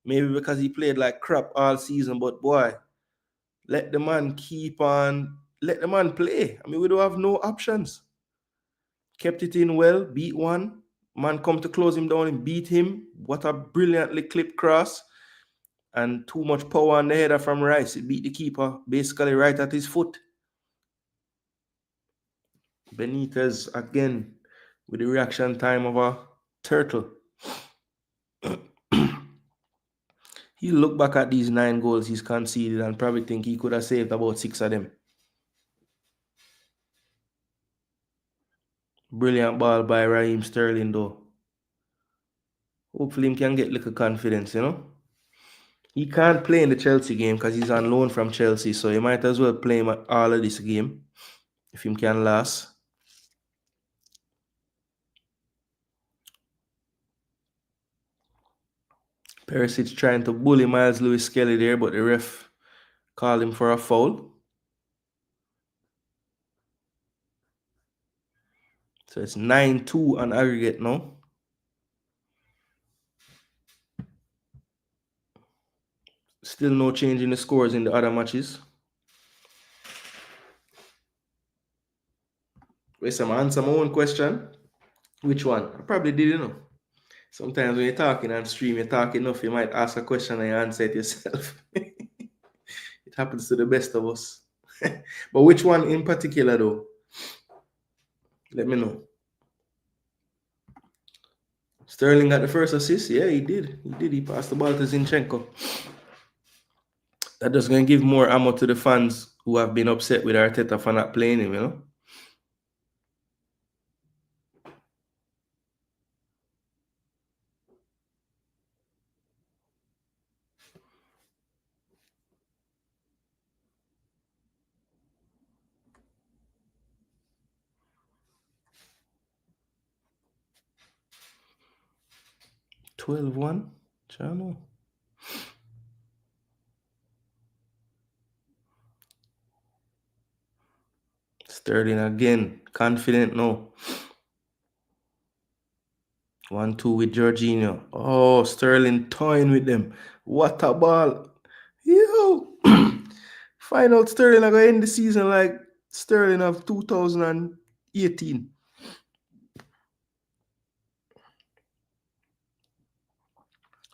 Maybe because he played like crap all season, but boy, let the man let the man play. I mean, we don't have no options. Kept it in well, beat one. Man come to close him down and beat him. What a brilliantly clipped cross. And too much power on the header from Rice. It beat the keeper basically right at his foot. Benitez again with the reaction time of a turtle. He'll look back at these 9 goals he's conceded and probably think he could have saved about 6 of them. Brilliant ball by Raheem Sterling though. Hopefully he can get a little confidence, you know. He can't play in the Chelsea game because he's on loan from Chelsea, so he might as well play him all of this game if he can last. Perisic trying to bully Miles Lewis Skelly there, but the ref called him for a foul. So it's 9-2 on aggregate now. Still no change in the scores in the other matches. Wait, some answer my own question. Which one? I probably didn't know. Sometimes when you're talking on stream, you're talking enough, you might ask a question and you answer it yourself. It happens to the best of us. But which one in particular, though? Let me know. Sterling got the first assist. Yeah, he did. He passed the ball to Zinchenko. That just going to give more ammo to the fans who have been upset with Arteta for not playing him, you know? $12-1? Chano. Sterling again. Confident now. 1-2 with Jorginho. Oh, Sterling toying with them. What a ball. Yo. Find out Sterling are going to end the season like Sterling of 2018.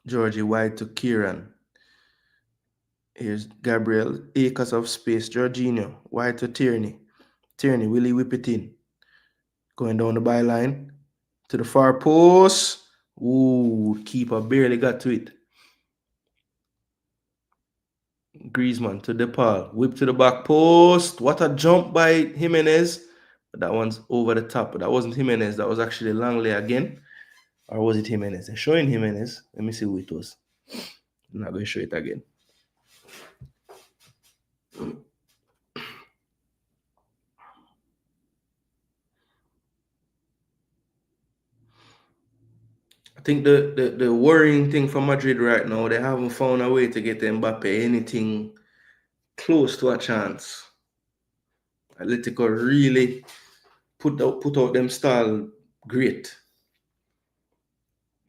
Georgie wide to Kieran. Here's Gabriel. Acres of space. Jorginho. Wide to Tierney. Tierney, will he whip it in? Going down the byline. To the far post. Ooh, keeper barely got to it. Griezmann to DePaul. Whip to the back post. What a jump by Jimenez. But that one's over the top. But that wasn't Jimenez. That was actually Langley again. Or was it Jimenez? They're showing Jimenez. Let me see who it was. I'm not going to show it again. I think the worrying thing for Madrid right now, they haven't found a way to get Mbappe anything close to a chance. Atletico really put out them style great.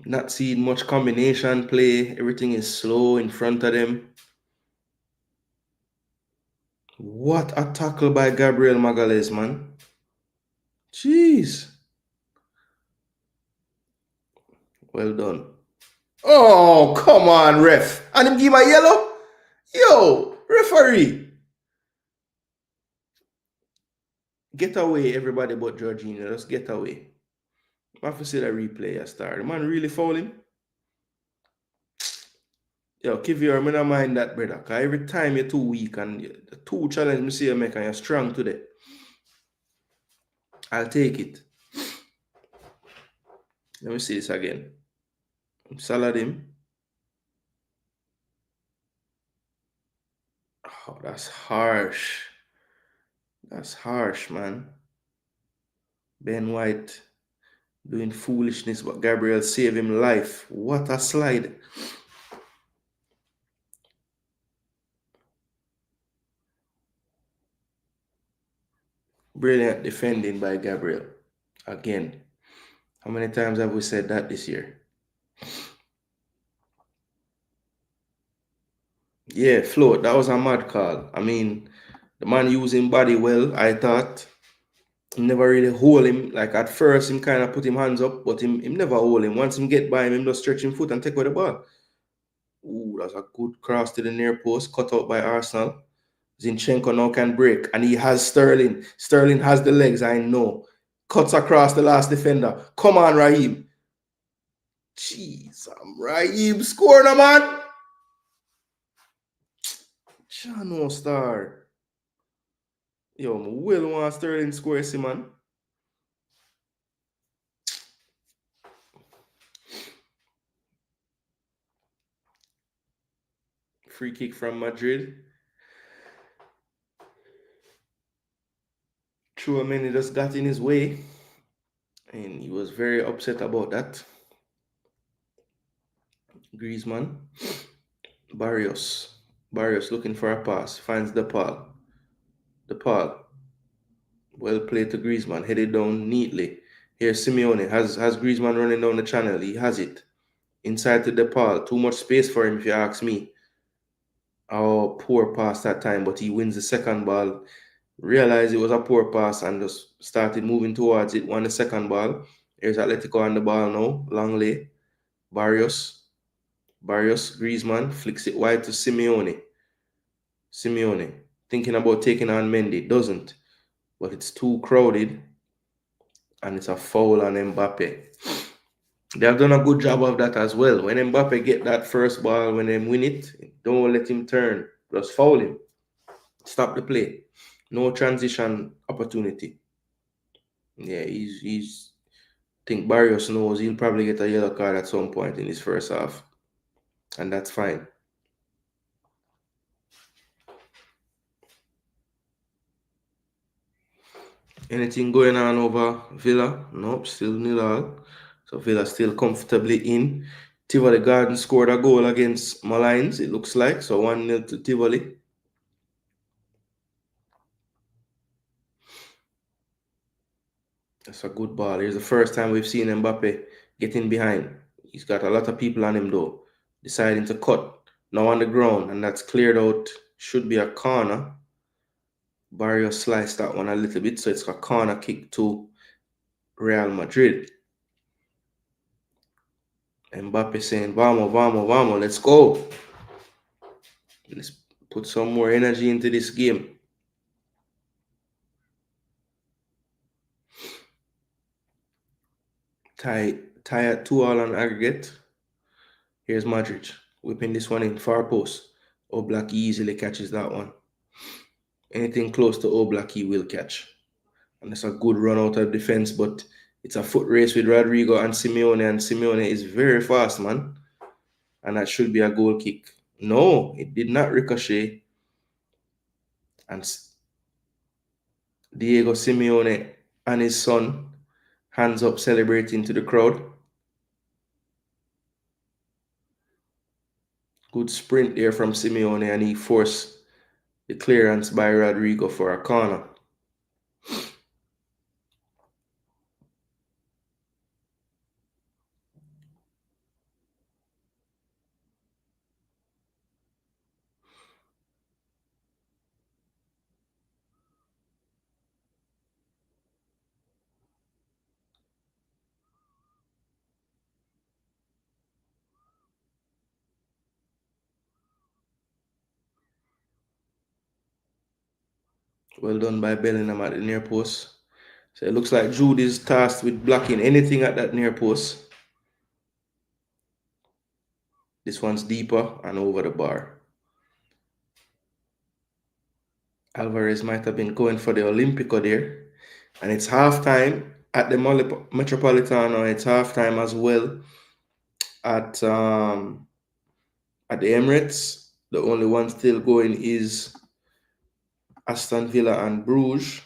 Not seeing much combination play. Everything is slow in front of them. What a tackle by Gabriel Magalhaes, man. Jeez. Well done. Oh, come on, ref. And him give him a yellow? Yo, referee. Get away, everybody but Jorginho. Just get away. I have to see the replay a start. The man really foul him. Yo, Kivior, I don't mind that, brother. Because every time you're too weak and the two challenge me see you make and you're strong today. I'll take it. Let me see this again. Saladim. Oh, that's harsh. That's harsh, man. Ben White doing foolishness, but Gabriel saved him life. What a slide. Brilliant defending by Gabriel. Again. How many times have we said that this year? Yeah, float. That was a mad call. I mean, the man using body well, I thought. Never really hold him. Like at first, him kind of put him hands up, but him never hold him. Once him get by him just stretch him foot and take away the ball. Ooh, that's a good cross to the near post, cut out by Arsenal. Zinchenko now can break, and he has Sterling. Sterling has the legs, I know. Cuts across the last defender. Come on, Raheem. Jeez, Raheem scoring a man. Chano star. Yo, I will want Sterling score, see, man. Free kick from Madrid. Chouameni just got in his way, and he was very upset about that. Griezmann. Barrios. Barrios looking for a pass. Finds the Paul. The Paul. Well played to Griezmann. Headed down neatly. Here Simeone has Griezmann running down the channel. He has it. Inside to DePaul. Too much space for him if you ask me. Oh, poor pass that time, but he wins the second ball. Realized it was a poor pass and just started moving towards it. Won the second ball. Here's Atletico on the ball now. Longley. Barrios. Griezmann flicks it wide to Simeone. Thinking about taking on Mendy. Doesn't. But it's too crowded. And it's a foul on Mbappe. They have done a good job of that as well. When Mbappe get that first ball, when they win it, don't let him turn. Just foul him. Stop the play. No transition opportunity. Yeah, he's I think Barrios knows he'll probably get a yellow card at some point in his first half. And that's fine. Anything going on over Villa? Nope, still nil all. So Villa still comfortably in. Tivoli Garden scored a goal against Malines, it looks like. So 1-0 to Tivoli. That's a good ball. Here's the first time we've seen Mbappe getting behind. He's got a lot of people on him though. Deciding to cut. Now on the ground, and that's cleared out. Should be a corner. Barrios sliced that one a little bit, so it's a corner kick to Real Madrid. Mbappe saying, vamos, vamos, vamos, let's go. Let's put some more energy into this game. Tie at 2-2 on aggregate. Here's Modric whipping this one in far post. Oblak easily catches that one. Anything close to Oblak he will catch. And it's a good run out of defense, but it's a foot race with Rodrigo and Simeone is very fast, man. And that should be a goal kick. No, it did not ricochet. And Diego Simeone and his son, hands up celebrating to the crowd. Good sprint there from Simeone, and he forced the clearance by Rodrigo for a corner. Well done by Bellingham at the near post. So it looks like Jude is tasked with blocking anything at that near post. This one's deeper and over the bar. Alvarez might have been going for the Olympico there. And it's halftime at the Metropolitano. It's halftime as well at the Emirates. The only one still going is Aston Villa and Bruges.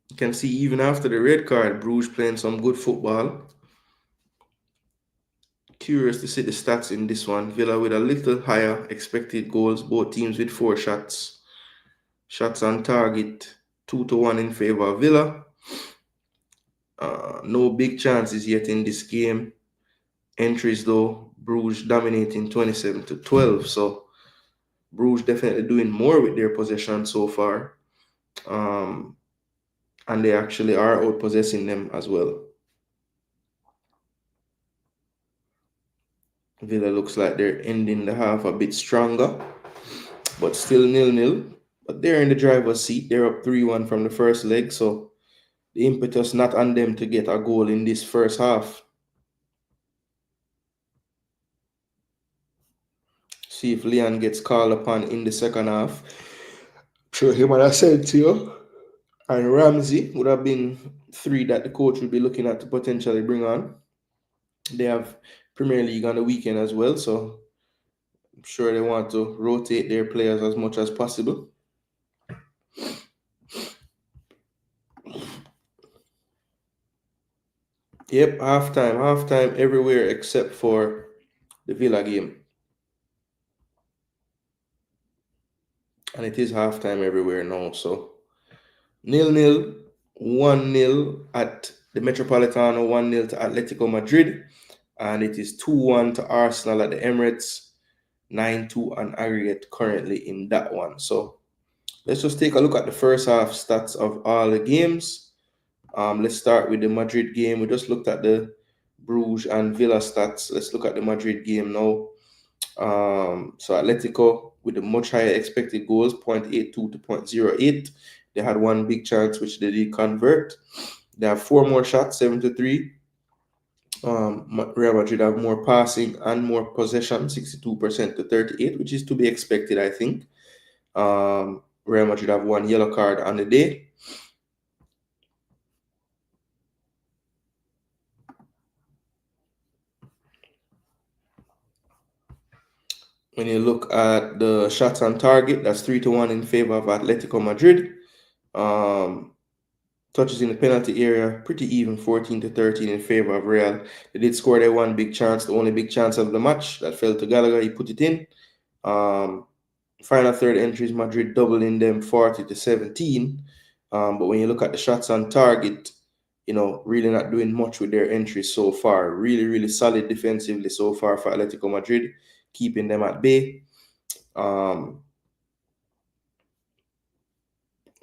You can see even after the red card, Bruges playing some good football. Curious to see the stats in this one. Villa with a little higher expected goals. Both teams with 4 shots. Shots on target, 2-1 in favor of Villa. No big chances yet in this game. Entries though, Bruges dominating 27-12. So Bruges definitely doing more with their possession so far. And they actually are outpossessing them as well. Villa looks like they're ending the half a bit stronger, but still 0-0. But they're in the driver's seat. They're up 3-1 from the first leg, so the impetus not on them to get a goal in this first half. See if Leon gets called upon in the second half. Sure, him and Asensio and Ramsey would have been 3 that the coach would be looking at to potentially bring on. They have Premier League on the weekend as well, so I'm sure they want to rotate their players as much as possible. Yep, halftime everywhere except for the Villa game. And it is halftime everywhere now. So 0-0, 1-0 at the Metropolitano, 1-0 to Atletico Madrid, and it is 2-1 to Arsenal at the Emirates, 9-2 on aggregate currently in that one. So let's just take a look at the first half stats of all the games. Let's start with the Madrid game. We just looked at the Bruges and Villa stats. Let's look at the Madrid game now. So Atletico with a much higher expected goals, 0.82 to 0.08. They had one big chance which they did convert. They have 4 more shots, 7-3. Real Madrid have more passing and more possession, 62% to 38, which is to be expected, I think. Real Madrid have 1 yellow card on the day. When you look at the shots on target, that's 3-1 in favor of Atletico Madrid. Touches in the penalty area, pretty even, 14-13 in favor of Real. They did score their one big chance, the only big chance of the match that fell to Gallagher. He put it in. Final third entries, Madrid doubling them 40-17. But when you look at the shots on target, really not doing much with their entries so far. Really, really solid defensively so far for Atletico Madrid, keeping them at bay.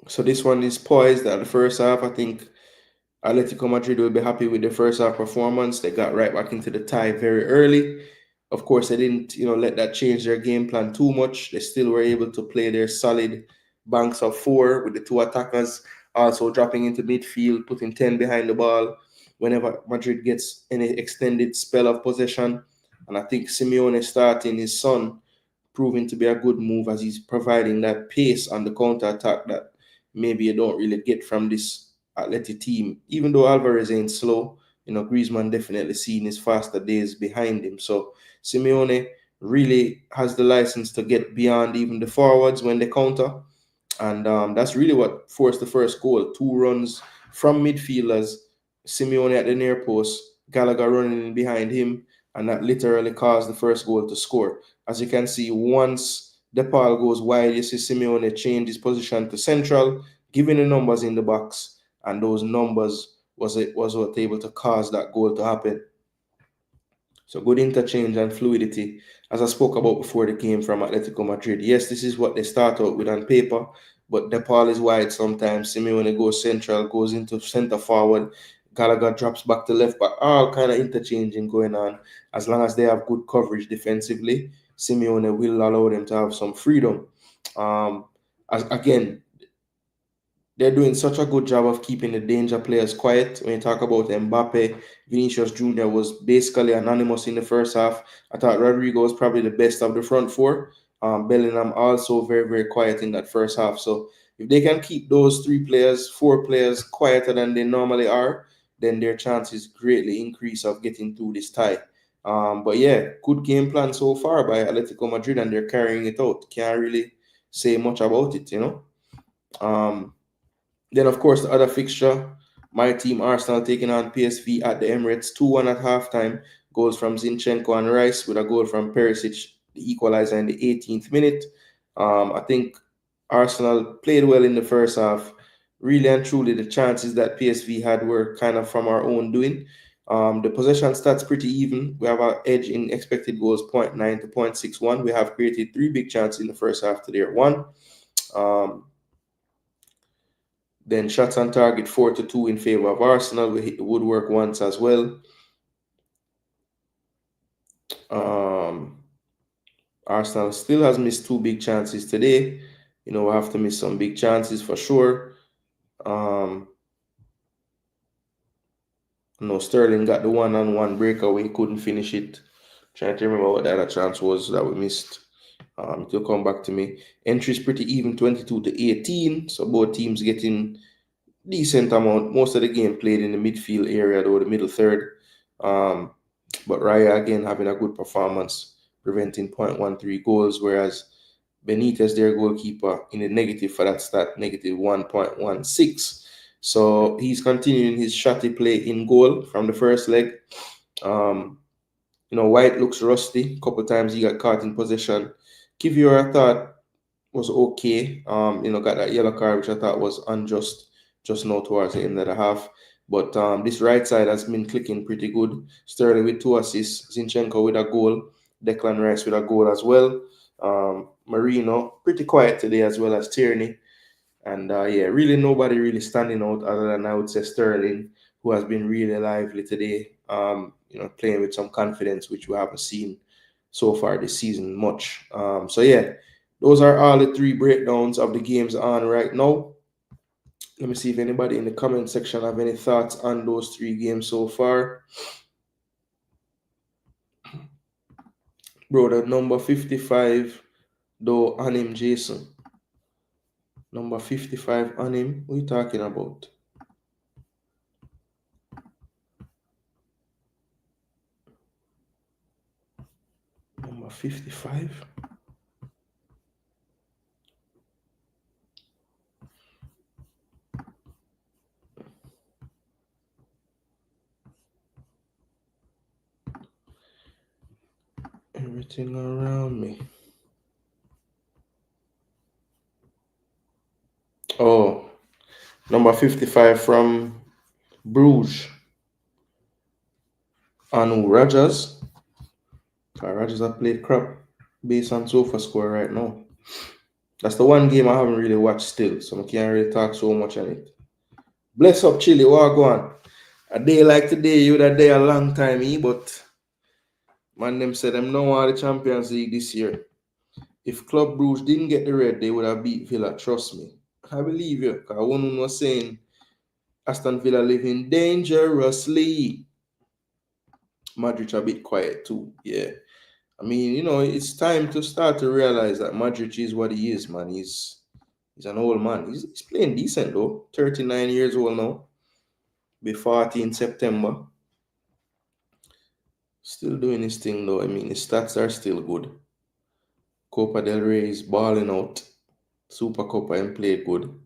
So this one is poised at the first half. I think Atletico Madrid will be happy with their first half performance. They got right back into the tie very early. Of course, they didn't, let that change their game plan too much. They still were able to play their solid banks of 4 with the 2 attackers also dropping into midfield, putting 10 behind the ball whenever Madrid gets any extended spell of possession. And I think Simeone starting his son proving to be a good move as he's providing that pace on the counter-attack that maybe you don't really get from this Atleti team. Even though Alvarez ain't slow, Griezmann definitely seen his faster days behind him. So Simeone really has the license to get beyond even the forwards when they counter. And that's really what forced the first goal. 2 runs from midfielders, Simeone at the near post, Gallagher running in behind him, and that literally caused the first goal to score. As you can see, once DePaul goes wide, you see Simeone change his position to central, giving the numbers in the box, and those numbers was what able to cause that goal to happen. So good interchange and fluidity, as I spoke about before the game from Atletico Madrid. Yes, this is what they start out with on paper, but DePaul is wide sometimes. Simeone goes central, goes into center forward. Gallagher drops back to left back. All kind of interchanging going on. As long as they have good coverage defensively, Simeone will allow them to have some freedom. Again, they're doing such a good job of keeping the danger players quiet. When you talk about Mbappe, Vinicius Jr. was basically anonymous in the first half. I thought Rodrigo was probably the best of the front 4. Bellingham also very, very quiet in that first half. So if they can keep those 4 players quieter than they normally are, then their chances greatly increase of getting through this tie. But yeah, good game plan so far by Atletico Madrid, and they're carrying it out. Can't really say much about it, Then, of course, the other fixture, my team Arsenal taking on PSV at the Emirates, 2-1 at halftime. Goals from Zinchenko and Rice with a goal from Perisic, the equalizer in the 18th minute. I think Arsenal played well in the first half. Really and truly, the chances that PSV had were kind of from our own doing. The possession stats pretty even. We have our edge in expected goals, 0.9 to 0.61. We have created 3 big chances in the first half to their 1. Then shots on target 4-2 in favor of Arsenal. We hit the woodwork once as well. Arsenal still has missed 2 big chances today. We'll have to miss some big chances for sure. No, Sterling got the 1-on-1 breakaway, couldn't finish it. Trying to remember what the other chance was that we missed. It will come back to me. Entries pretty even, 22-18. So both teams getting decent amount. Most of the game played in the midfield area, though, the middle third. But Raya, again, having a good performance, preventing 0.13 goals, whereas Benitez, their goalkeeper, in the negative for that stat, negative 1.16. So he's continuing his shotty play in goal from the first leg. White looks rusty. A couple times he got caught in possession. Kivior, I thought, was okay. Got that yellow card, which I thought was unjust just now towards the end of the half. But this right side has been clicking pretty good. Sterling with 2 assists, Zinchenko with a goal, Declan Rice with a goal as well. Marino, pretty quiet today as well as Tierney. And really nobody really standing out other than I would say Sterling, who has been really lively today. Playing with some confidence, which we haven't seen so far this season much. Those are all the 3 breakdowns of the games on right now. Let me see if anybody in the comment section have any thoughts on those 3 games so far. Bro, the number 55, though, on him, Jason. Number 55 on him. What are you talking about? Number 55? Everything around me. Oh, number 55 from Bruges. Anu Rogers. Rogers have played crap based on sofa score right now. That's the one game I haven't really watched still, so I can't really talk so much on it. Bless up, Chile. What go on? A day like today, you would have day a long time, but man, them said them no want the Champions League this year. If Club Brugge didn't get the red, they would have beat Villa. Trust me. I believe you. Because one was saying Aston Villa living dangerously. Madrid a bit quiet too. Yeah. I mean, it's time to start to realize that Madrid is what he is, man. He's an old man. He's playing decent though. 39 years old now. Be 40 in September. Still doing his thing though. I mean, his stats are still good. Copa del Rey is balling out. Super Copa and played good.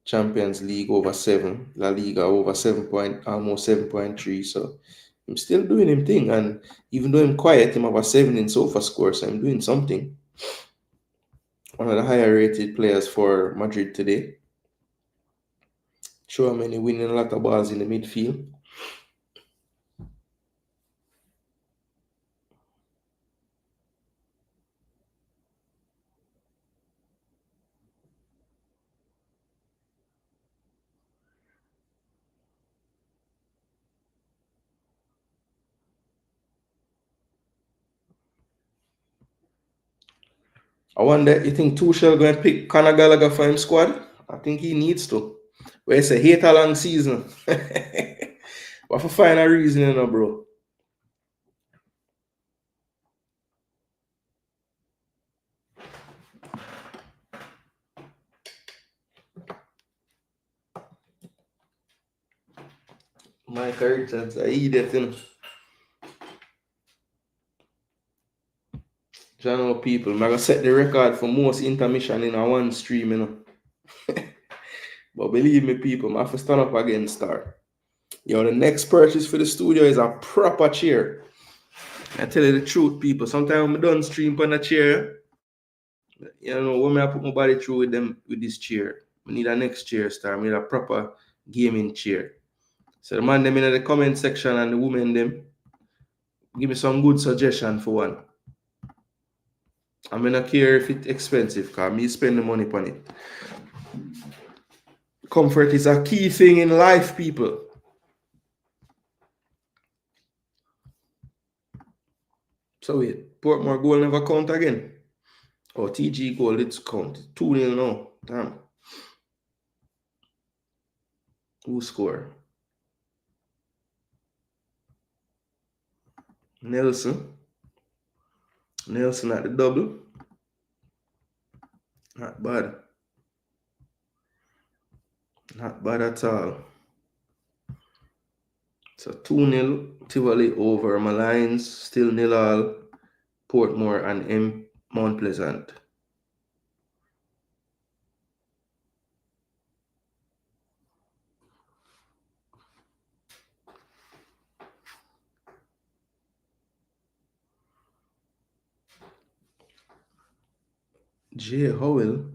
Champions League over 7. La Liga over 7 point, almost 7.3. So I'm still doing him thing. And even though I'm quiet, I'm over 7 in sofa score. So I'm doing something. One of the higher rated players for Madrid today. Show how many winning a lot of balls in the midfield. I wonder, you think Tuchel going to pick Conor Gallagher for him squad? I think he needs to. But it's a hate a long season. But for find a reason, bro. Michael Richards, I idiot, people, I'm going to set the record for most intermission in a one stream, But believe me, people, I have to stand up again, star. The next purchase for the studio is a proper chair. I tell you the truth, people. Sometimes when I done stream on a chair, when I put my body through with this chair, I need a next chair, star. I need a proper gaming chair. So the man them in the comment section and the women them, give me some good suggestion for one. I'm not care if it's expensive, because me spend the money on it. Comfort is a key thing in life, people. So wait, Portmore goal never count again. Oh, TG goal, it's count. 2-0 now. Damn. Who score? Nelson. Nelson at the double. Not bad. Not bad at all. So 2-0. Tivoli over Malines. Still 0-all. Portmore and Mount Pleasant. Jay Howell.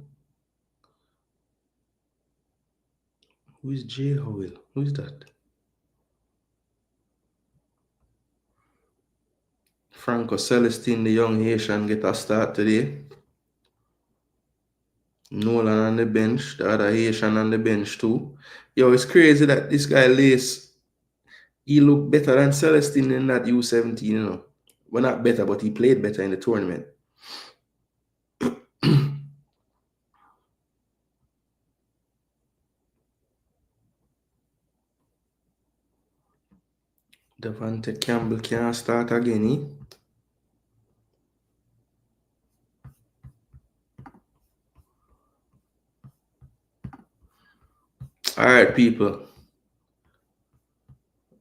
Who is Jay Howell? Who is that? Franco Celestine, the young Haitian, get a start today. Nolan on the bench, the other Haitian on the bench too. Yo, it's crazy that this guy Lace, he looked better than Celestine in that U17, you know. Well, not better, but he played better in the tournament. Devante Campbell can't start again, All right, people.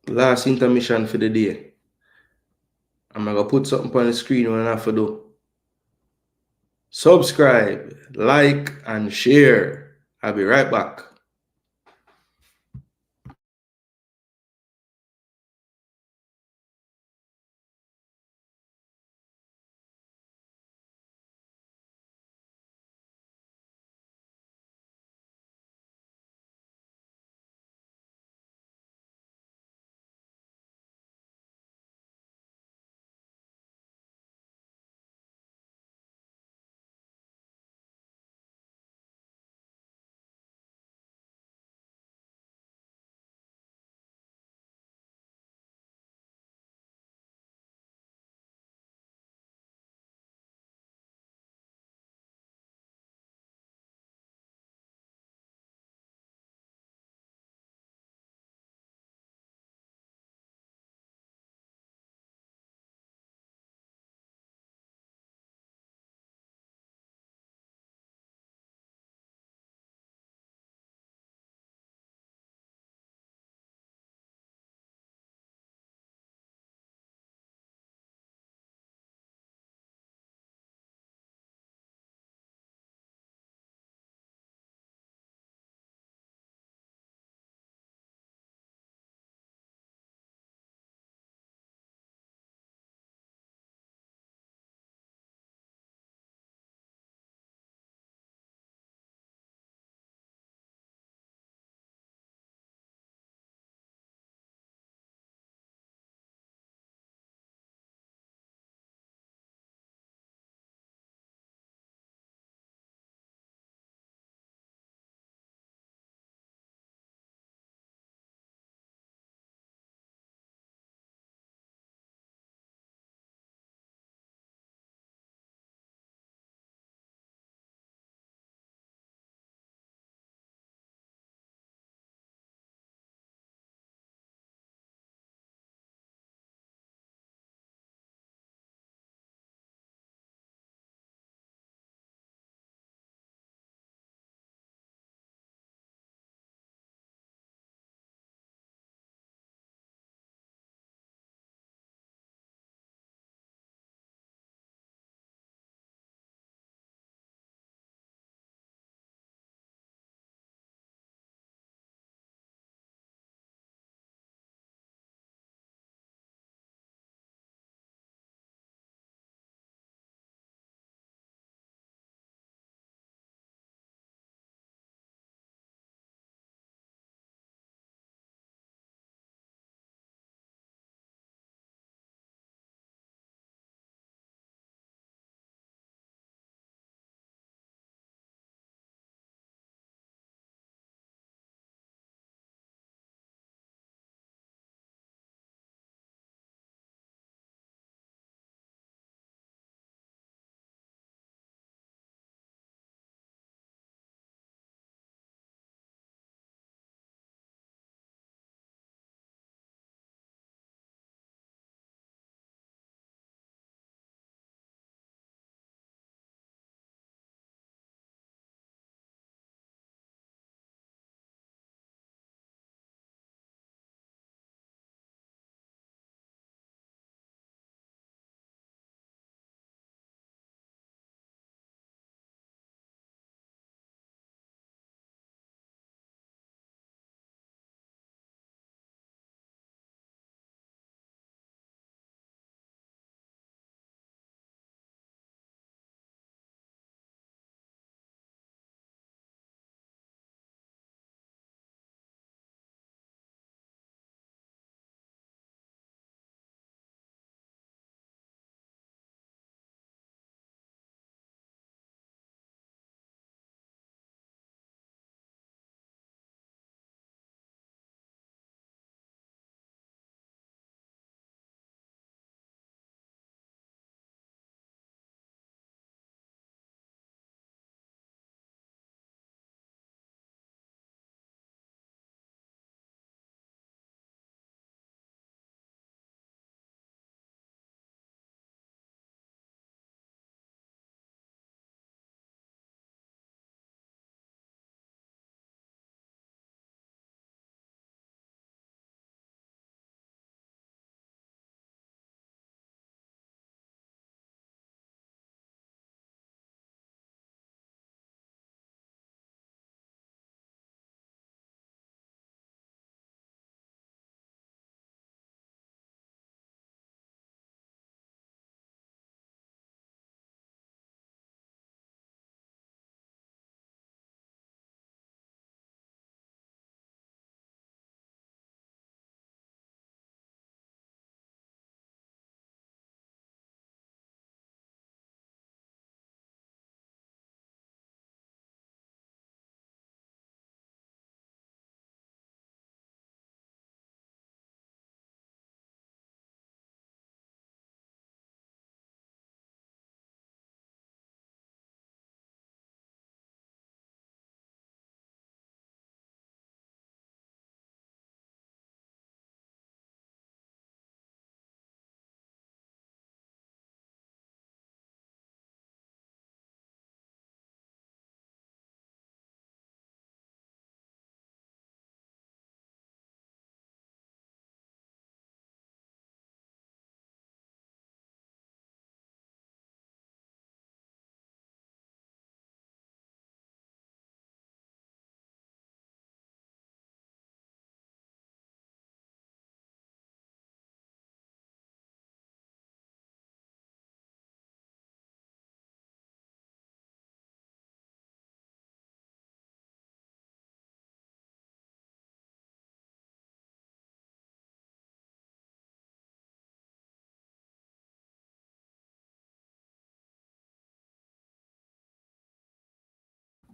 Last intermission for the day. I'm going to put something on the screen when I have to do. Subscribe, like, and share. I'll be right back.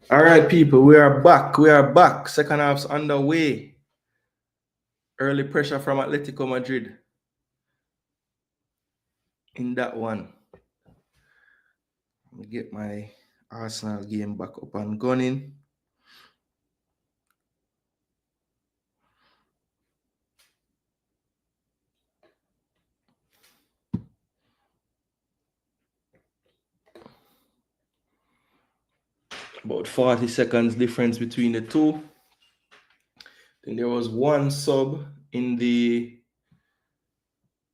All right, people, we are back. We are back. Second half's underway. Early pressure from Atletico Madrid in that one. Let me get my Arsenal game back up and gunning. About 40 seconds difference between the two. Then there was one sub in the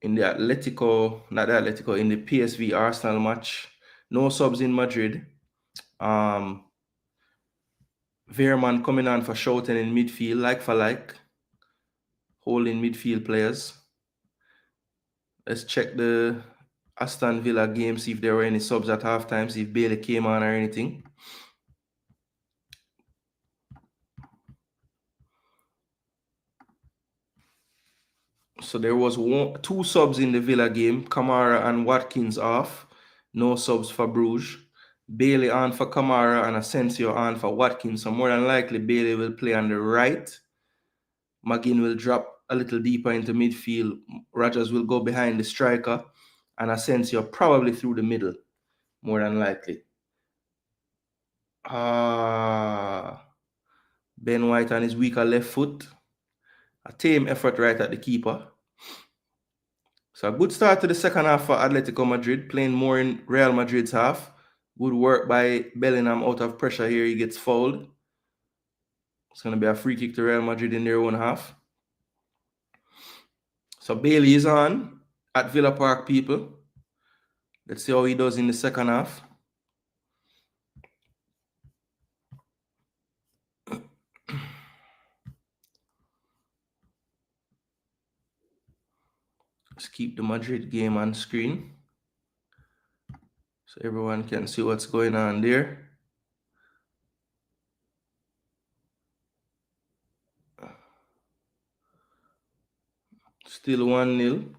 Atletico, not the Atletico, in the PSV Arsenal match. No subs in Madrid. Veerman coming on for shouting in midfield, like for like, holding midfield players. Let's check the Aston Villa game, see if there were any subs at halftime, see if Bailey came on or anything. So there was two subs in the Villa game, Kamara and Watkins off. No subs for Bruges. Bailey on for Kamara and Asensio on for Watkins. So more than likely Bailey will play on the right. McGinn will drop a little deeper into midfield. Rodgers will go behind the striker. And Asensio probably through the middle, more than likely. Ben White on his weaker left foot. A tame effort right at the keeper. So a good start to the second half for Atletico Madrid, playing more in Real Madrid's half. Good work by Bellingham out of pressure here. He gets fouled. It's going to be a free kick to Real Madrid in their own half. So Bailey is on at Villa Park, people. Let's see how he does in the second half. Let's keep the Madrid game on screen so everyone can see what's going on there. Still 1-0.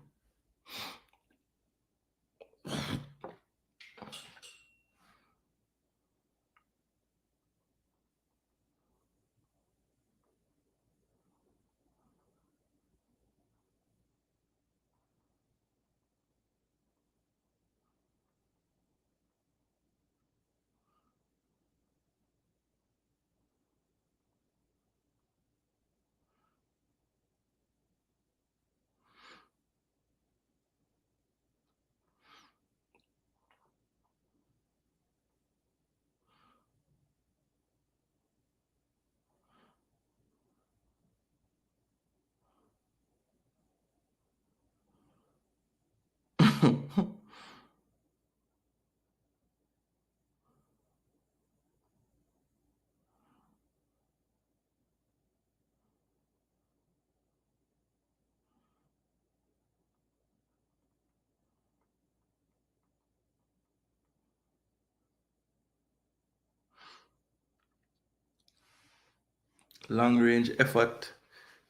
Long range effort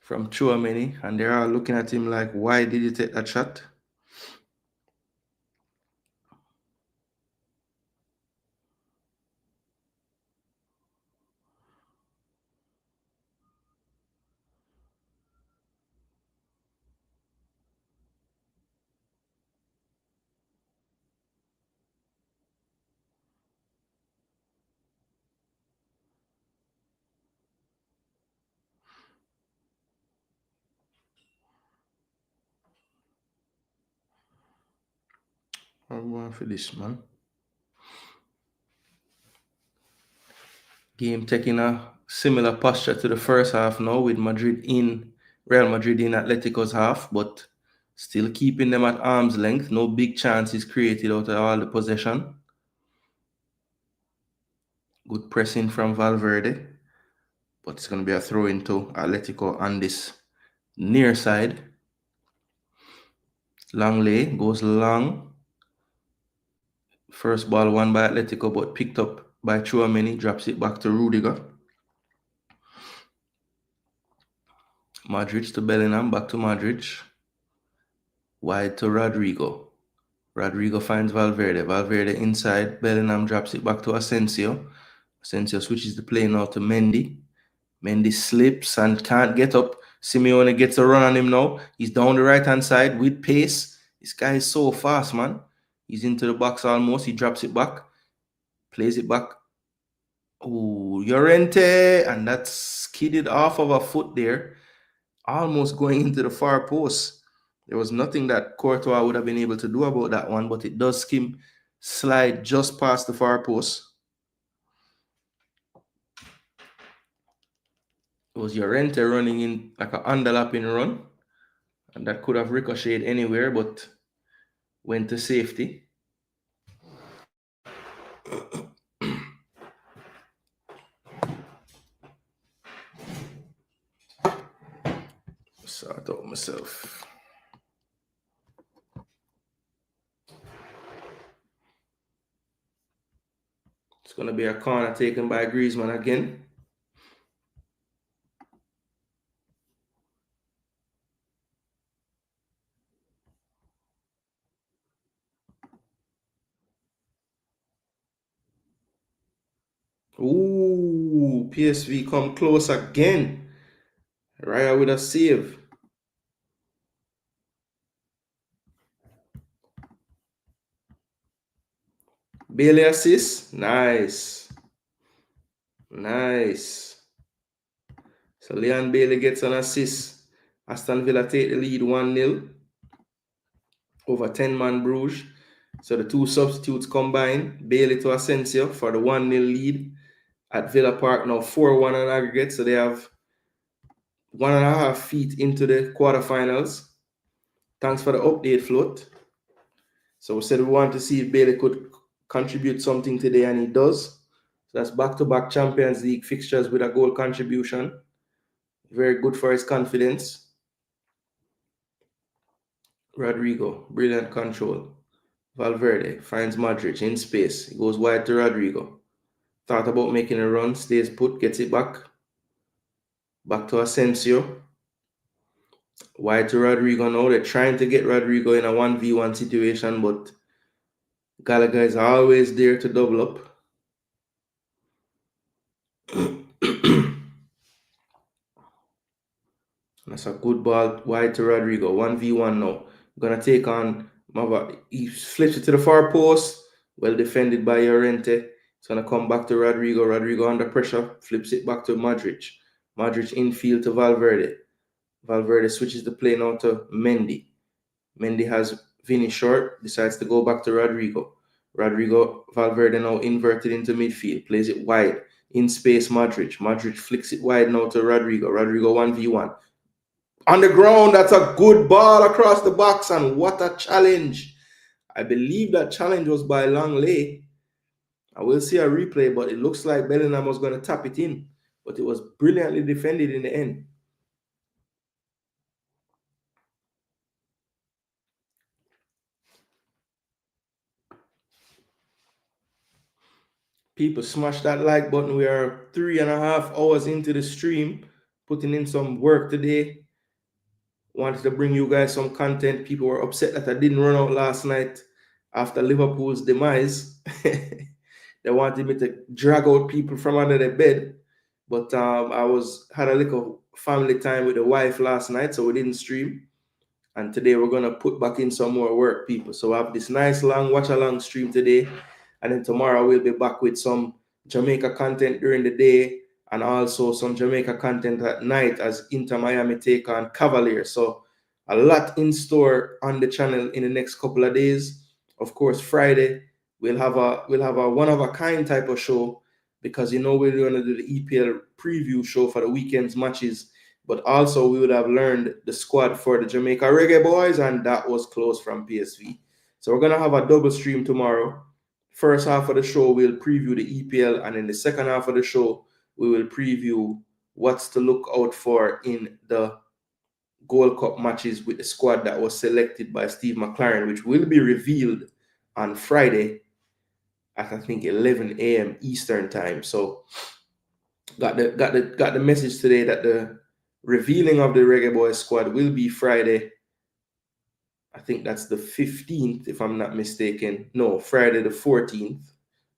from Chouameni, and they're all looking at him like, why did you take that shot? I'm going for this, man. Game taking a similar posture to the first half now, with Real Madrid in Atletico's half, but still keeping them at arm's length. No big chances created out of all the possession. Good pressing from Valverde, but it's going to be a throw into Atletico on this near side. Long lay, goes long. First ball won by Atletico, but picked up by Chouameni, drops it back to Rudiger. Modric to Bellingham, back to Modric. Wide to Rodrigo. Rodrigo finds Valverde. Valverde inside. Bellingham drops it back to Asensio. Asensio switches the play now to Mendy. Mendy slips and can't get up. Simeone gets a run on him now. He's down the right-hand side with pace. This guy is so fast, man. He's into the box almost. He drops it back. Plays it back. Oh, Llorente. And that's skidded off of a foot there. Almost going into the far post. There was nothing that Courtois would have been able to do about that one, but it does slide just past the far post. It was Llorente running in like an underlapping run, and that could have ricocheted anywhere, but went to safety. Sort out myself. It's going to be a corner taken by Griezmann again. Ooh, PSV come close again. Raya with a save. Bailey assist. Nice. Nice. So Leon Bailey gets an assist. Aston Villa take the lead 1-0 over 10-man Bruges. So the two substitutes combine. Bailey to Asensio for the 1-0 lead at Villa Park. Now 4-1 on aggregate. So they have 1.5 feet into the quarterfinals. Thanks for the update, Float. So we said we want to see if Bailey could contribute something today, and he does. So that's back-to-back Champions League fixtures with a goal contribution. Very good for his confidence. Rodrigo, brilliant control. Valverde finds Modric in space. He goes wide to Rodrigo. Thought about making a run, stays put, gets it back. Back to Asensio. Wide to Rodrigo now. They're trying to get Rodrigo in a 1v1 situation, but Gallagher is always there to double up. That's a good ball wide to Rodrigo. 1v1 now. Gonna take on Mava. He flips it to the far post. Well defended by Llorente. It's gonna come back to Rodrigo. Rodrigo under pressure. Flips it back to Modric. Modric infield to Valverde. Valverde switches the play now to Mendy. Mendy has Vini short. Decides to go back to Rodrigo. Valverde now inverted into midfield. Plays it wide. In space, Modric. Modric flicks it wide now to Rodrigo. Rodrigo 1v1. On the ground, that's a good ball across the box, and what a challenge. I believe that challenge was by Langley. I will see a replay, but it looks like Bellingham was going to tap it in, but it was brilliantly defended in the end. People smash that like button. We are 3.5 hours into the stream, putting in some work today. Wanted to bring you guys some content. People were upset that I didn't run out last night after Liverpool's demise. They wanted me to drag out people from under their bed. But I had a little family time with the wife last night, so we didn't stream. And today we're going to put back in some more work, people. So I have this nice long watch-along stream today. And then tomorrow we'll be back with some Jamaica content during the day and also some Jamaica content at night as Inter Miami take on Cavaliers. So a lot in store on the channel in the next couple of days. Of course, Friday we'll have a one-of-a-kind type of show because we're going to do the EPL preview show for the weekend's matches. But also we would have learned the squad for the Jamaica Reggae Boys, and that was close from PSV. So we're going to have a double stream tomorrow. First half of the show, we'll preview the EPL, and in the second half of the show, we will preview what's to look out for in the Gold Cup matches with the squad that was selected by Steve McLaren, which will be revealed on Friday at I think 11 a.m. Eastern time. So got the message today that the revealing of the Reggae Boys squad will be Friday. I think that's the 15th, if I'm not mistaken. No, Friday the 14th.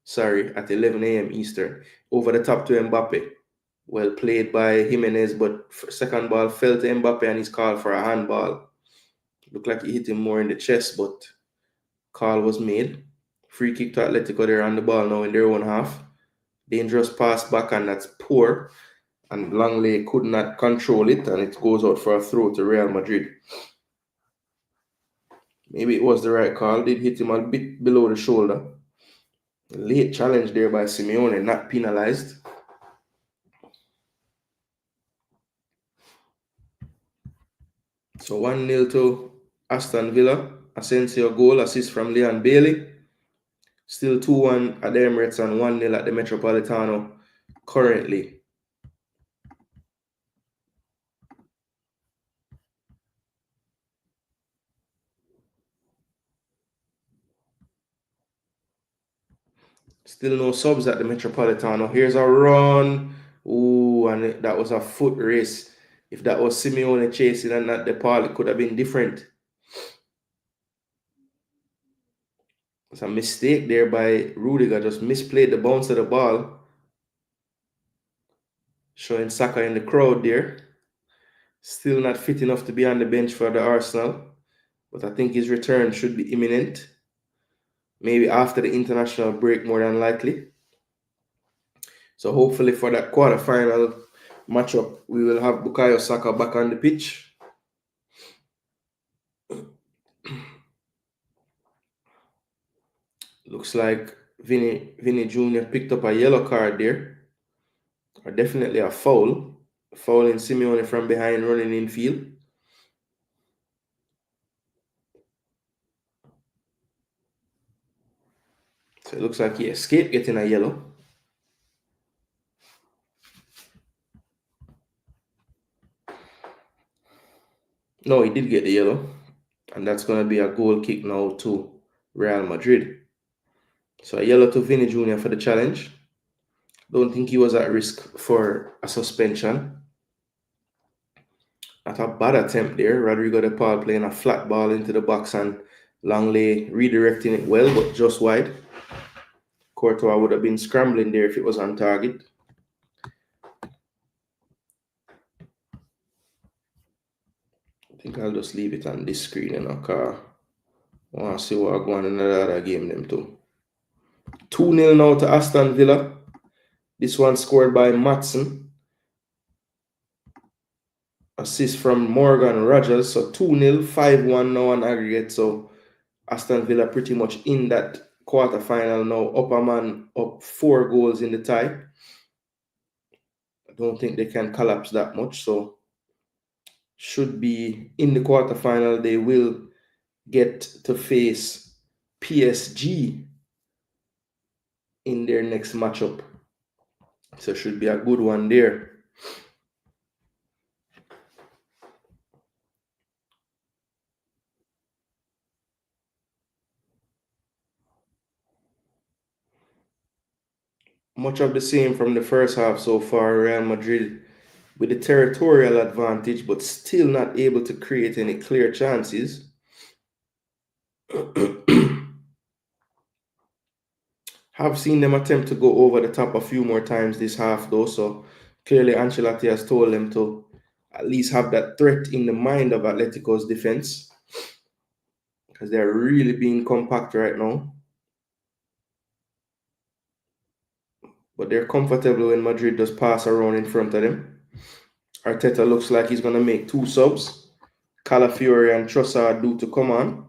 Sorry, at 11 a.m. Eastern. Over the top to Mbappe. Well played by Jimenez, but second ball fell to Mbappe and he's called for a handball. Looked like he hit him more in the chest, but call was made. Free kick to Atletico. They're on the ball now in their own half. Dangerous pass back, and that's poor. And Langley could not control it, and it goes out for a throw to Real Madrid. Maybe it was the right call. Did hit him a bit below the shoulder. Late challenge there by Simeone, not penalized. So 1-0 to Aston Villa. Asensio goal, assist from Leon Bailey. Still 2-1 at the Emirates and 1-0 at the Metropolitano currently. Still no subs at the Metropolitano. Here's a run. Ooh, and that was a foot race. If that was Simeone chasing and not DePaul, it could have been different. It's a mistake there by Rudiger. Just misplayed the bounce of the ball. Showing Saka in the crowd there. Still not fit enough to be on the bench for the Arsenal. But I think his return should be imminent. Maybe after the international break, more than likely. So hopefully for that quarterfinal matchup, we will have Bukayo Saka back on the pitch. Looks like Vinny Jr. picked up a yellow card there. Or definitely a foul. Fouling Simeone from behind, running in field. So it looks like he escaped getting a yellow. No, he did get the yellow. And that's going to be a goal kick now to Real Madrid. So a yellow to Vinny Jr. for the challenge. Don't think he was at risk for a suspension. Not a bad attempt there. Rodrigo de Paul playing a flat ball into the box and Langley redirecting it well, but just wide. Courtois would have been scrambling there if it was on target. I think I'll just leave it on this screen, because I want to see what I go on in the other game them too. 2-0 now to Aston Villa. This one scored by Matson. Assist from Morgan Rogers. So 2-0, 5-1 now on aggregate. So Aston Villa pretty much in that quarterfinal now. Upper man up 4 goals in the tie. I don't think they can collapse that much. So should be in the quarterfinal. They will get to face PSG in their next matchup. So should be a good one there. Much of the same from the first half so far. Real Madrid with the territorial advantage, but still not able to create any clear chances. Have seen them attempt to go over the top a few more times this half though, so clearly Ancelotti has told them to at least have that threat in the mind of Atletico's defense, because they're really being compact right now. But they're comfortable when Madrid does pass around in front of them. Arteta looks like he's going to make 2 subs. Calafiori and Trossard due to come on.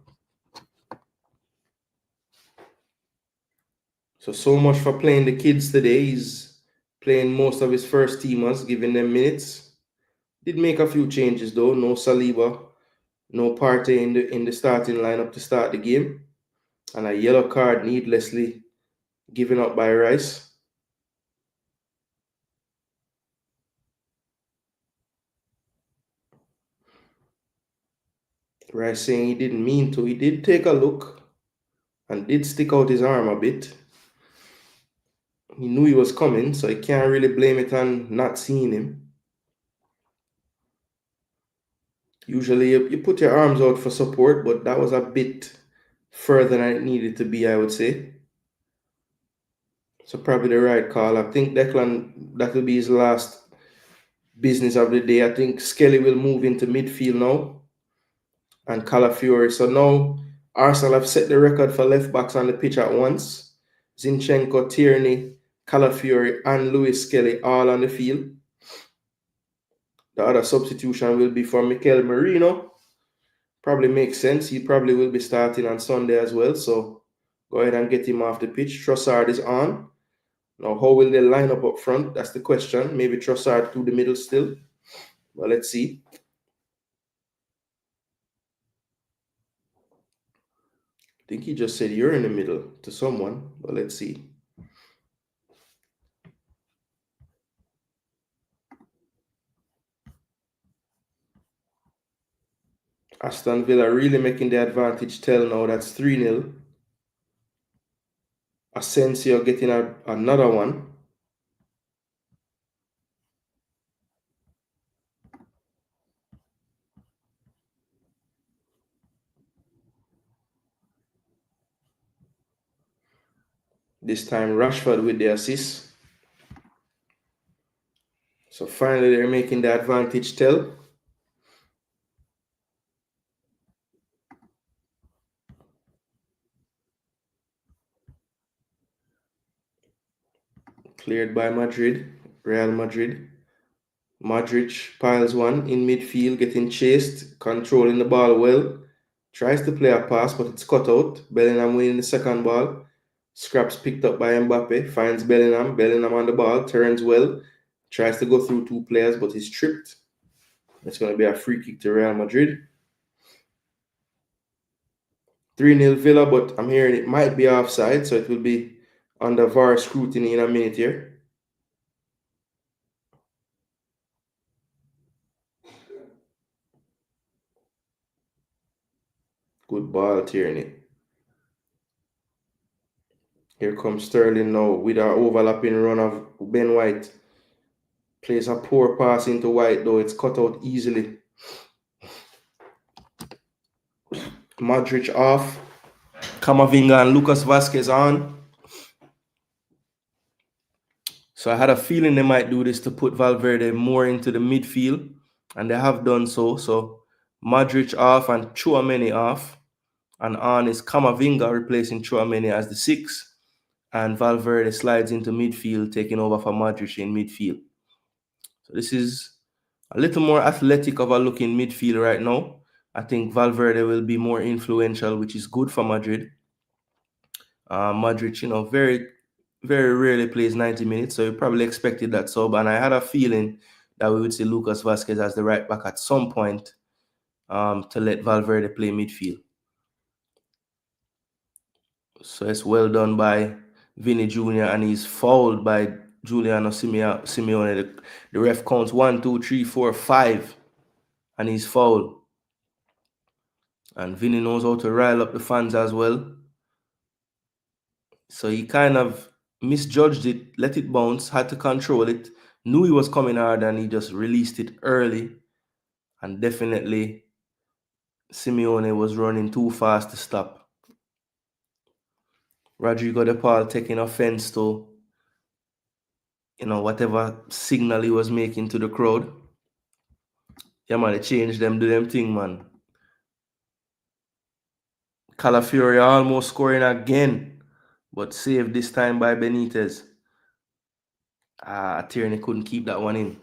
So much for playing the kids today. He's playing most of his first teamers, giving them minutes. Did make a few changes though. No Saliba, no Partey in the starting lineup to start the game. And a yellow card needlessly given up by Rice. Rice saying he didn't mean to. He did take a look and did stick out his arm a bit. He knew he was coming, so he can't really blame it on not seeing him. Usually you put your arms out for support, but that was a bit further than it needed to be, I would say. So probably the right call. I think Declan, that will be his last business of the day. I think Skelly will move into midfield now and Calafiori. So now Arsenal have set the record for left backs on the pitch at once. Zinchenko, Tierney, Calafiori, and Luis Skelly all on the field. The other substitution will be for Mikel Merino. Probably makes sense. He probably will be starting on Sunday as well. So go ahead and get him off the pitch. Trossard is on. Now, how will they line up front? That's the question. Maybe Trossard through the middle still. Well, let's see. I think he just said you're in the middle to someone. Well, let's see. Aston Villa really making the advantage tell now. That's 3-0. Asensio getting another one. This time Rashford with the assist. So finally they're making the advantage tell. Cleared by Madrid. Real Madrid. Modric piles one in midfield, getting chased, controlling the ball well. Tries to play a pass, but it's cut out. Bellingham winning the second ball. Scraps picked up by Mbappe. Finds Bellingham. Bellingham on the ball. Turns well. Tries to go through two players, but he's tripped. It's going to be a free kick to Real Madrid. 3-0 Villa, but I'm hearing it might be offside, so it will be under VAR scrutiny in a minute here. Good ball, Tierney. Here comes Sterling now with our overlapping run of Ben White. Plays a poor pass into White, though it's cut out easily. Modric off. Camavinga and Lucas Vasquez on. So I had a feeling they might do this to put Valverde more into the midfield, and they have done so. So Modric off and Tchouaméni off. And on is Camavinga replacing Tchouaméni as the 6. And Valverde slides into midfield, taking over for Modric in midfield. So this is a little more athletic of a look in midfield right now. I think Valverde will be more influential, which is good for Madrid. Modric, very, very rarely plays 90 minutes, so you probably expected that sub. And I had a feeling that we would see Lucas Vasquez as the right back at some point to let Valverde play midfield. So it's well done by Vinny Jr. and he's fouled by Giuliano Simeone. The ref counts 1, 2, 3, 4, 5, and he's fouled. And Vinny knows how to rile up the fans as well. So he kind of misjudged it, let it bounce, had to control it, knew he was coming hard, and he just released it early. And definitely Simeone was running too fast to stop. Rodrigo De Paul taking offense to, whatever signal he was making to the crowd. Yeah, man, they changed them, do them thing, man. Calafiori almost scoring again, but saved this time by Benitez. Tierney couldn't keep that one in.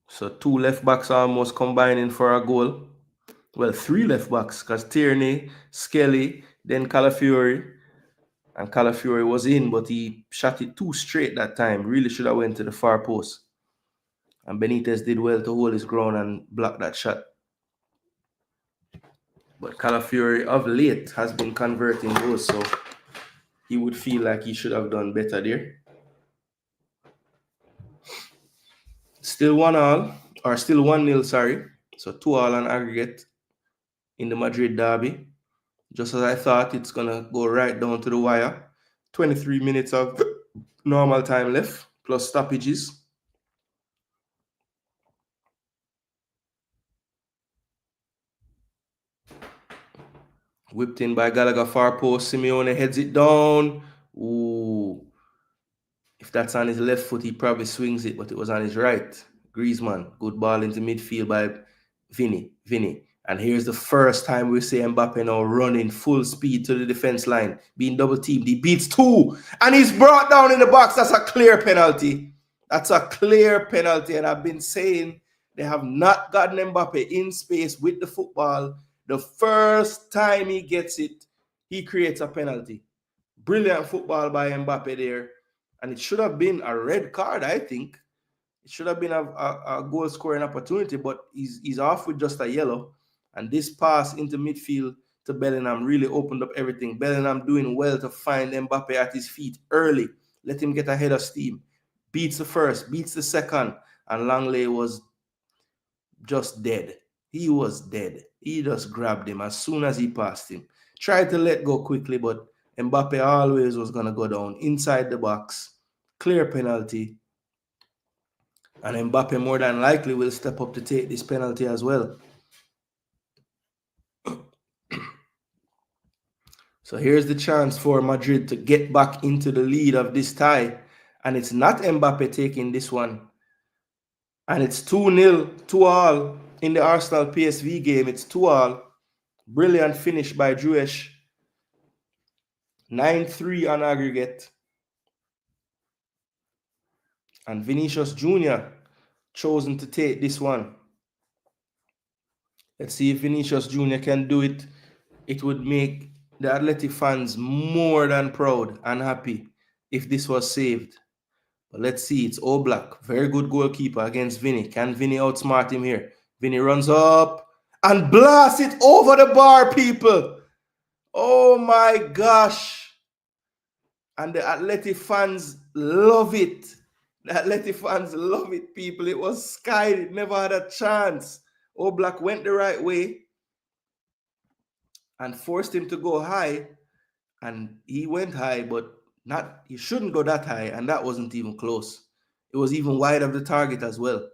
So 2 left backs almost combining for a goal. Well, 3 left backs, because Tierney, Skelly, then Calafiori. And Calafiori was in, but he shot it too straight that time. Really should have went to the far post. And Benitez did well to hold his ground and block that shot. But Calafiori of late has been converting goals, so he would feel like he should have done better there. Still 1-1, or still 1-0, sorry. So 2-2 on aggregate in the Madrid derby. Just as I thought, it's going to go right down to the wire. 23 minutes of normal time left, plus stoppages. Whipped in by Gallagher, far post. Simeone heads it down. Ooh. If that's on his left foot, he probably swings it, but it was on his right. Griezmann, good ball into midfield by Vinny. And here's the first time we see Mbappe now running full speed to the defense line, being double teamed. He beats two, and he's brought down in the box. That's a clear penalty. That's a clear penalty. And I've been saying they have not gotten Mbappe in space with the football. The first time he gets it, he creates a penalty. Brilliant football by Mbappe there. And it should have been a red card, I think. It should have been a goal scoring opportunity, but he's off with just a yellow. And this pass into midfield to Bellingham really opened up everything. Bellingham doing well to find Mbappe at his feet early. Let him get ahead of steam. Beats the first, beats the second. And Langley was just dead. He was dead. He just grabbed him as soon as he passed him. Tried to let go quickly, but Mbappe always was going to go down inside the box. Clear penalty. And Mbappe more than likely will step up to take this penalty as well. So here's the chance for Madrid to get back into the lead of this tie. And it's not Mbappe taking this one. And it's 2-0, 2-all in the Arsenal PSV game. It's 2-all. Brilliant finish by Jewish. 9-3 on aggregate. And Vinicius Jr. chosen to take this one. Let's see if Vinicius Jr. can do it. It would make the Atleti fans more than proud and happy if this was saved. But let's see. It's Oblak. Very good goalkeeper against Vinny. Can Vinny outsmart him here? Vinny runs up and blasts it over the bar, people. Oh my gosh. And the Atleti fans love it. The Atleti fans love it, people. It was skied. It never had a chance. Oblak went the right way and forced him to go high. And he went high, but he shouldn't go that high. And that wasn't even close. It was even wide of the target as well.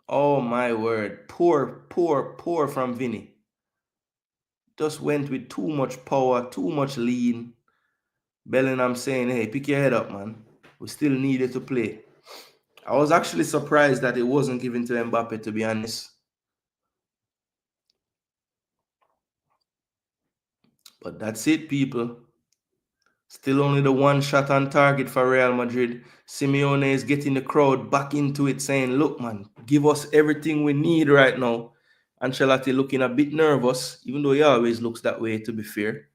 Oh my word. Poor from Vinny. Just went with too much power, too much lean. Bellingham saying, hey, pick your head up, man. We still needed to play. I was actually surprised that it wasn't given to Mbappe, to be honest. But that's it, people. Still only the one shot on target for Real Madrid. Simeone is getting the crowd back into it, saying, look, man, give us everything we need right now. Ancelotti looking a bit nervous, even though he always looks that way, to be fair.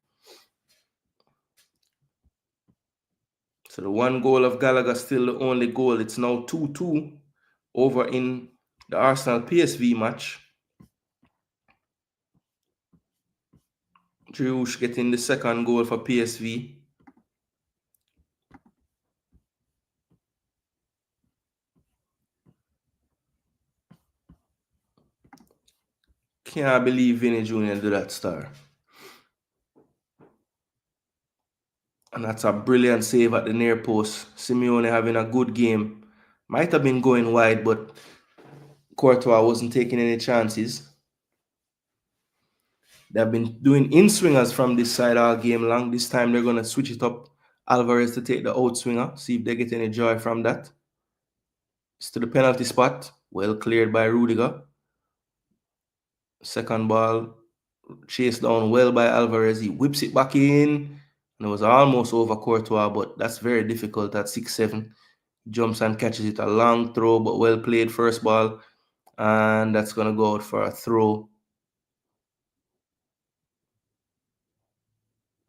So the one goal of Gallagher still the only goal. It's now 2-2 over in the Arsenal PSV match. Driouche getting the second goal for PSV. Can't believe Vinny Jr. do that star. And that's a brilliant save at the near post. Simeone having a good game. Might have been going wide, but Courtois wasn't taking any chances. They've been doing in-swingers from this side all game long. This time they're going to switch it up. Alvarez to take the out-swinger. See if they get any joy from that. It's to the penalty spot. Well cleared by Rudiger. Second ball. Chased down well by Alvarez. He whips it back in. And it was almost over Courtois, but that's very difficult at 6'7". Jumps and catches it. A long throw, but well played first ball. And that's going to go out for a throw.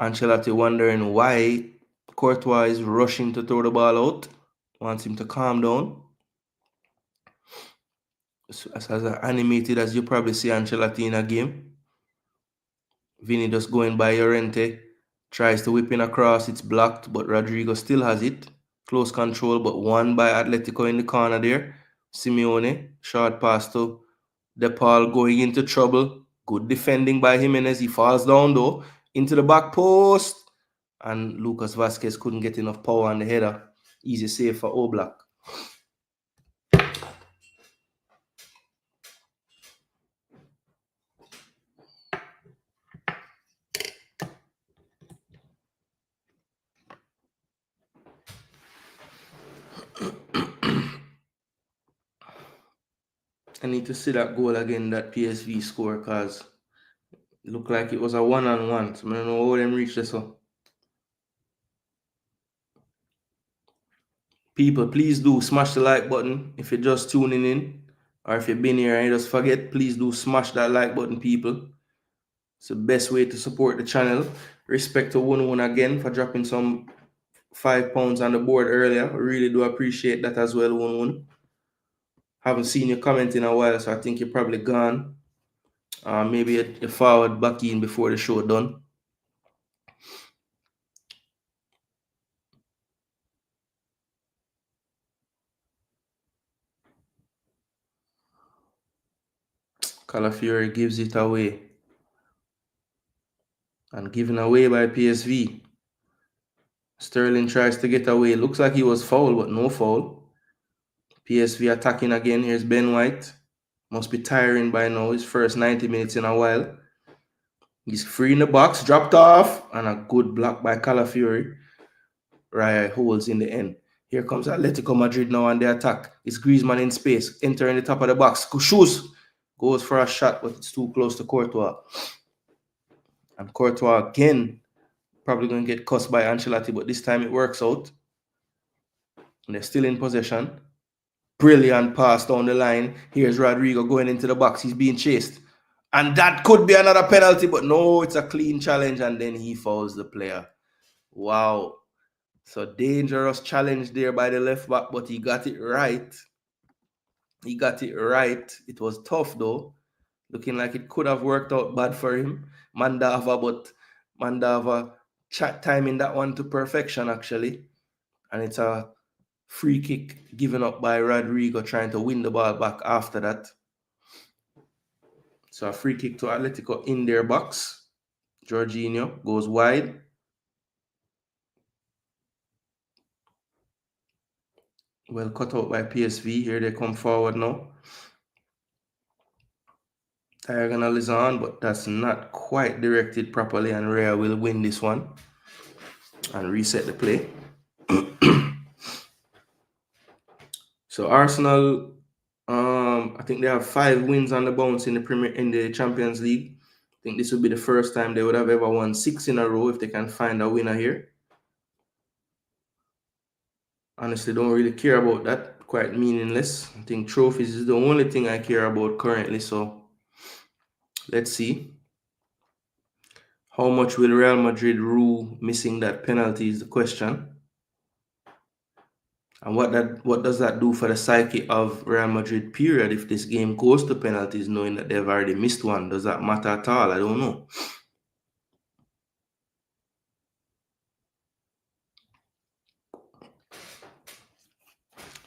Ancelotti wondering why Courtois is rushing to throw the ball out. Wants him to calm down. As animated as you probably see Ancelotti in a game. Vinny just going by Llorente. Tries to whip in across. It's blocked, but Rodrigo still has it. Close control, but won by Atletico in the corner there. Simeone, short pass to DePaul going into trouble. Good defending by Jimenez. He falls down though. Into the back post. And Lucas Vasquez couldn't get enough power on the header. Easy save for Oblak. I need to see that goal again, that PSV score, because it looked like it was a 1-on-1. So I don't know how them reached this. So people, please do smash the like button if you're just tuning in, or if you've been here and you just forget, please do smash that like button, people. It's the best way to support the channel. Respect to One again for dropping some £5 on the board earlier. I really do appreciate that as well, One. Haven't seen you comment in a while, so I think you're probably gone. Maybe you forward back in before the show done. Calafiori gives it away. And given away by PSV. Sterling tries to get away. Looks like he was fouled, but no foul. PSV attacking again. Here's Ben White. Must be tiring by now. His first 90 minutes in a while. He's free in the box. Dropped off. And a good block by Calafiori. Raya holds in the end. Here comes Atletico Madrid now on the attack. It's Griezmann in space. Entering the top of the box. Shoots. Goes for a shot, but it's too close to Courtois. And Courtois again. Probably going to get cussed by Ancelotti, but this time it works out. And they're still in possession. Brilliant pass down the line. Here's Rodrigo going into the box. He's being chased. And that could be another penalty, but no, it's a clean challenge, and then he fouls the player. Wow. So dangerous challenge there by the left back, but he got it right. He got it right. It was tough, though. Looking like it could have worked out bad for him. Mandava, but Mandava timing that one to perfection, actually. And it's a free kick given up by Rodrigo, trying to win the ball back after that. So a free kick to Atletico in their box. Jorginho goes wide. Well cut out by PSV. Here they come forward now. Diagonal is on, but that's not quite directed properly, and Rea will win this one and reset the play. So Arsenal, I think they have 5 wins on the bounce in the Champions League. I think this would be the first time they would have ever won 6 in a row if they can find a winner here. Honestly, don't really care about that. Quite meaningless. I think trophies is the only thing I care about currently. So let's see. How much will Real Madrid rue missing that penalty is the question. And what does that do for the psyche of Real Madrid, period, if this game goes to penalties, knowing that they've already missed one? Does that matter at all? I don't know.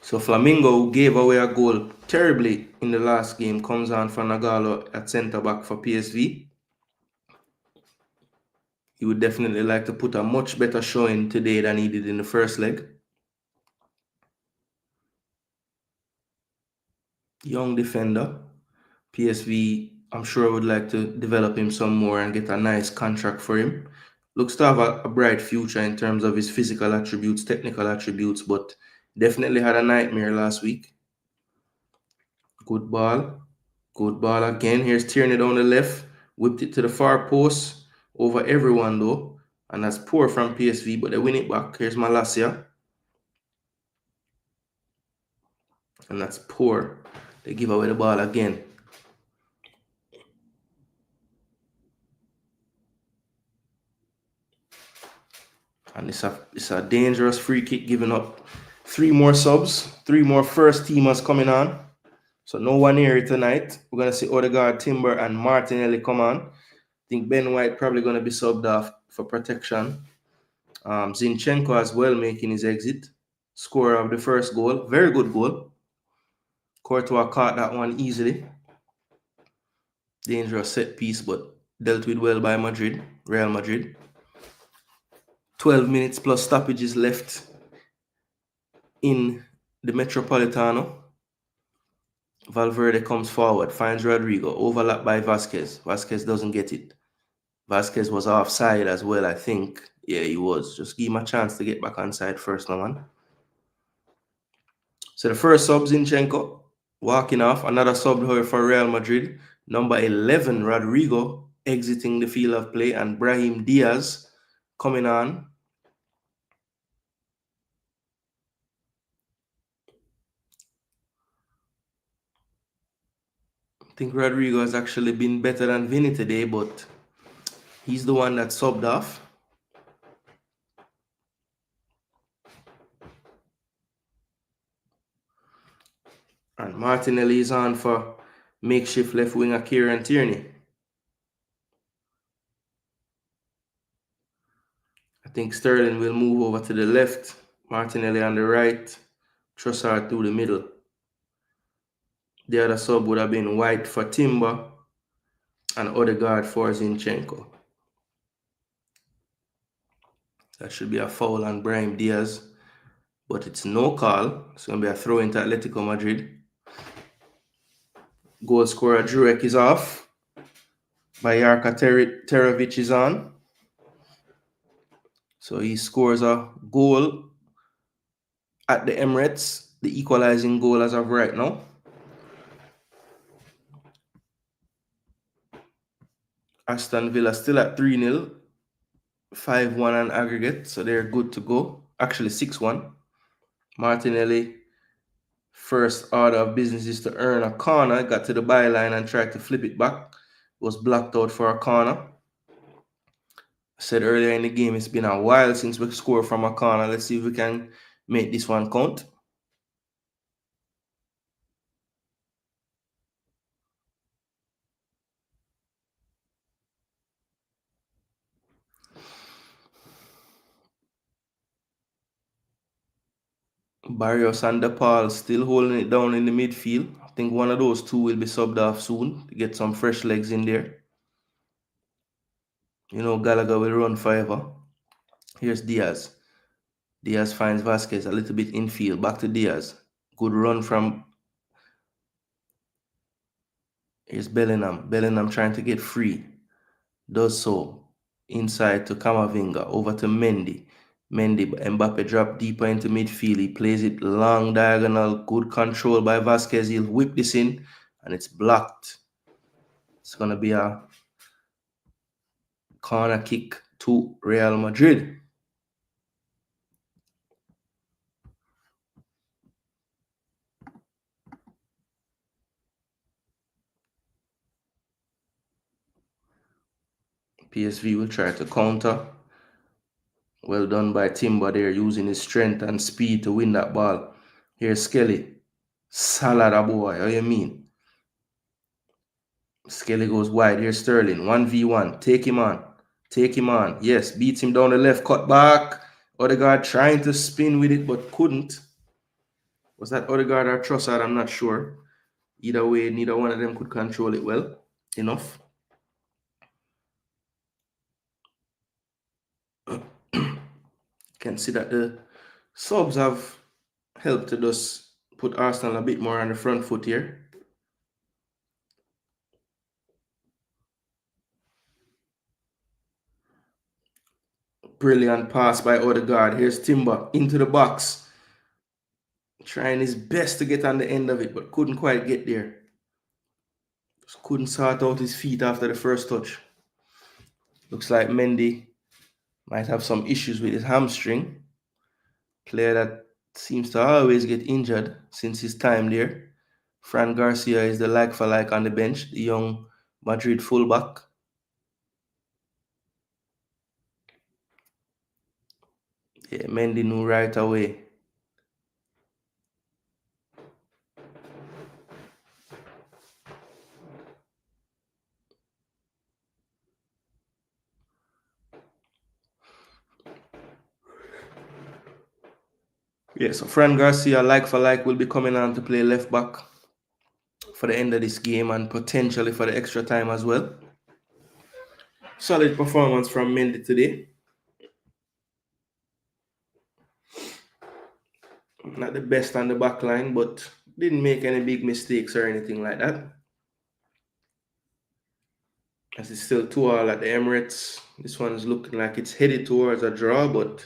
So Flamengo, who gave away a goal terribly in the last game, comes on for Nagalo at centre-back for PSV. He would definitely like to put a much better showing today than he did in the first leg. Young defender. PSV, I'm sure, would like to develop him some more and get a nice contract for him. Looks to have a bright future in terms of his physical attributes, technical attributes, but definitely had a nightmare last week. Good ball. Good ball again. Here's Tierney down the left. Whipped it to the far post. Over everyone, though. And that's poor from PSV, but they win it back. Here's Malacia. And that's poor. They give away the ball again. And it's a dangerous free kick given up. 3 more subs. 3 more first teamers coming on. So no one here tonight. We're going to see Odegaard, Timber, and Martinelli come on. I think Ben White probably going to be subbed off for protection. Zinchenko as well making his exit. Scorer of the first goal. Very good goal. Courtois caught that one easily. Dangerous set piece, but dealt with well by Madrid. Real Madrid. 12 minutes plus stoppages left in the Metropolitano. Valverde comes forward, finds Rodrigo, overlapped by Vasquez. Vasquez doesn't get it. Vasquez was offside as well, I think. Yeah, he was. Just give him a chance to get back on side first, no man. So the first sub, Zinchenko. Walking off, another sub for Real Madrid. Number 11, Rodrigo, exiting the field of play, and Brahim Diaz coming on. I think Rodrigo has actually been better than Vinny today, but he's the one that subbed off. And Martinelli is on for makeshift left winger Kieran Tierney. I think Sterling will move over to the left, Martinelli on the right, Trossard through the middle. The other sub would have been White for Timber and Odegaard for Zinchenko. That should be a foul on Brahim Diaz, but it's no call. It's going to be a throw into Atletico Madrid. Goal scorer Jurek is off. Bajarka Terovic is on. So he scores a goal at the Emirates, the equalizing goal as of right now. Aston Villa still at 3-0, 5-1 on aggregate, so they're good to go. Actually 6-1. Martinelli, first order of business is to earn a corner, got to the byline and tried to flip it back. Was blocked out for a corner. I said earlier in the game, it's been a while since we scored from a corner. Let's see if we can make this one count. Barrios and DePaul still holding it down in the midfield. I think one of those two will be subbed off soon to get some fresh legs in there. You know, Gallagher will run forever. Here's Diaz. Diaz finds Vasquez a little bit infield. Back to Diaz. Good run from... Here's Bellingham. Bellingham trying to get free. Does so. Inside to Camavinga. Over to Mendy. Mbappe drop deeper into midfield. He plays it long diagonal. Good control by Vasquez. He'll whip this in. And it's blocked. It's going to be a corner kick to Real Madrid. PSV will try to counter. Well done by Timber there, using his strength and speed to win that ball. Here's Skelly. Salada boy, how you mean? Skelly goes wide. Here's Sterling. 1v1. Take him on. Take him on. Yes, beats him down the left. Cut back. Odegaard trying to spin with it, but couldn't. Was that Odegaard or Trossard? I'm not sure. Either way, neither one of them could control it well enough. Can see that the subs have helped to just put Arsenal a bit more on the front foot here. Brilliant pass by Odegaard. Here's Timber into the box. Trying his best to get on the end of it, but couldn't quite get there. Just couldn't sort out his feet after the first touch. Looks like Mendy might have some issues with his hamstring. Player that seems to always get injured since his time there. Fran Garcia is the like-for-like on the bench, the young Madrid fullback. Yeah, Mendy knew right away. Yeah, so Fran Garcia, like-for-like, will be coming on to play left-back for the end of this game and potentially for the extra time as well. Solid performance from Mendy today. Not the best on the back line, but didn't make any big mistakes or anything like that. As it's still 2-2 at the Emirates. This one's looking like it's headed towards a draw, but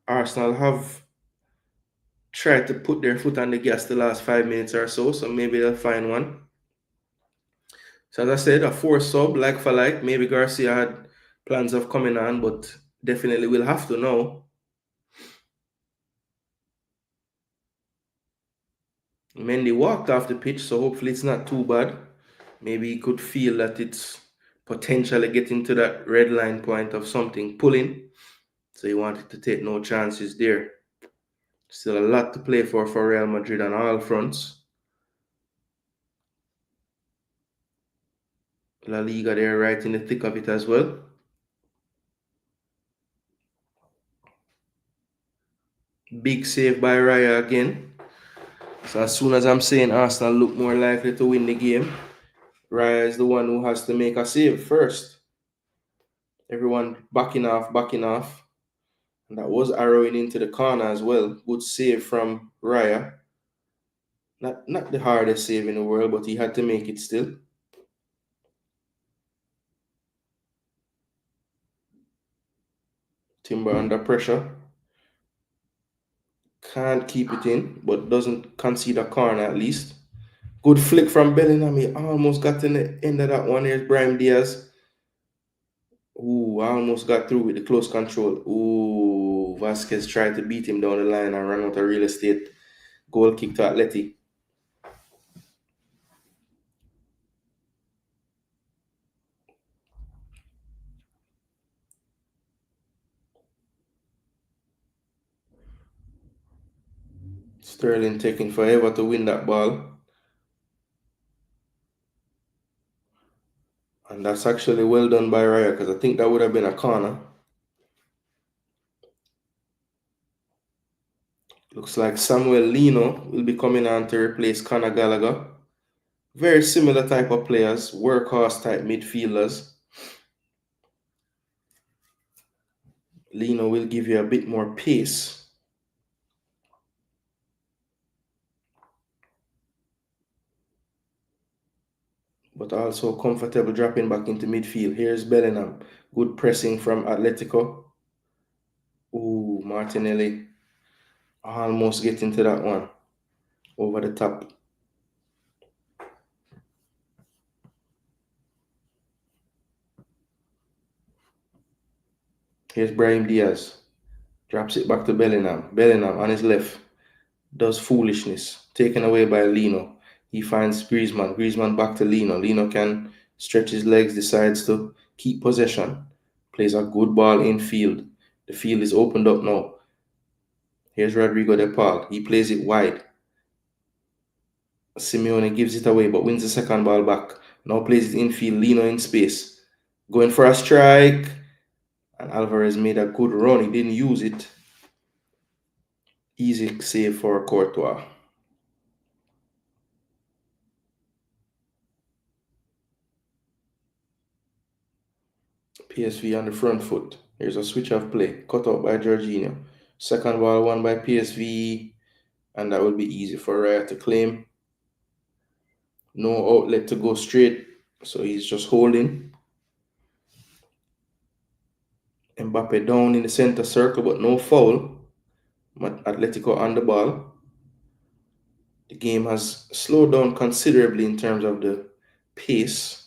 Arsenal have tried to put their foot on the gas the last 5 minutes or so, so maybe they'll find one. So as I said, a 4 sub, like for like. Maybe Garcia had plans of coming on, but definitely will have to know. Mendy walked off the pitch, so hopefully it's not too bad. Maybe he could feel that it's potentially getting to that red line point of something pulling. So he wanted to take no chances there. Still a lot to play for Real Madrid on all fronts. La Liga, they're right in the thick of it as well. Big save by Raya again. So as soon as I'm saying Arsenal look more likely to win the game, Raya is the one who has to make a save first. Everyone backing off, backing off. And that was arrowing into the corner as well. Good save from Raya. Not the hardest save in the world, but he had to make it still. Timber under pressure. Can't keep it in, but doesn't concede a corner at least. Good flick from Bellingham. He almost got to the end of that one. Here's Brahim Diaz. Ooh, almost got through with the close control. Ooh, Vasquez tried to beat him down the line and run out of real estate. Goal kick to Atleti. Sterling taking forever to win that ball. And that's actually well done by Raya because I think that would have been a corner. Looks like Samuel Lino will be coming on to replace Conor Gallagher. Very similar type of players, workhorse type midfielders. Lino will give you a bit more pace. But also comfortable dropping back into midfield. Here's Bellingham. Good pressing from Atletico. Ooh, Martinelli almost getting to that one. Over the top. Here's Brahim Diaz. Drops it back to Bellingham. Bellingham on his left. Does foolishness. Taken away by Lino. He finds Griezmann. Griezmann back to Lino. Lino can stretch his legs, decides to keep possession. Plays a good ball in field. The field is opened up now. Here's Rodrigo de Paul. He plays it wide. Simeone gives it away but wins the second ball back. Now plays it in field. Lino in space. Going for a strike. And Alvarez made a good run. He didn't use it. Easy save for Courtois. PSV on the front foot. Here's a switch of play. Cut out by Jorginho. Second ball won by PSV. And that will be easy for Raya to claim. No outlet to go straight. So he's just holding. Mbappe down in the center circle, but no foul. Atletico on the ball. The game has slowed down considerably in terms of the pace.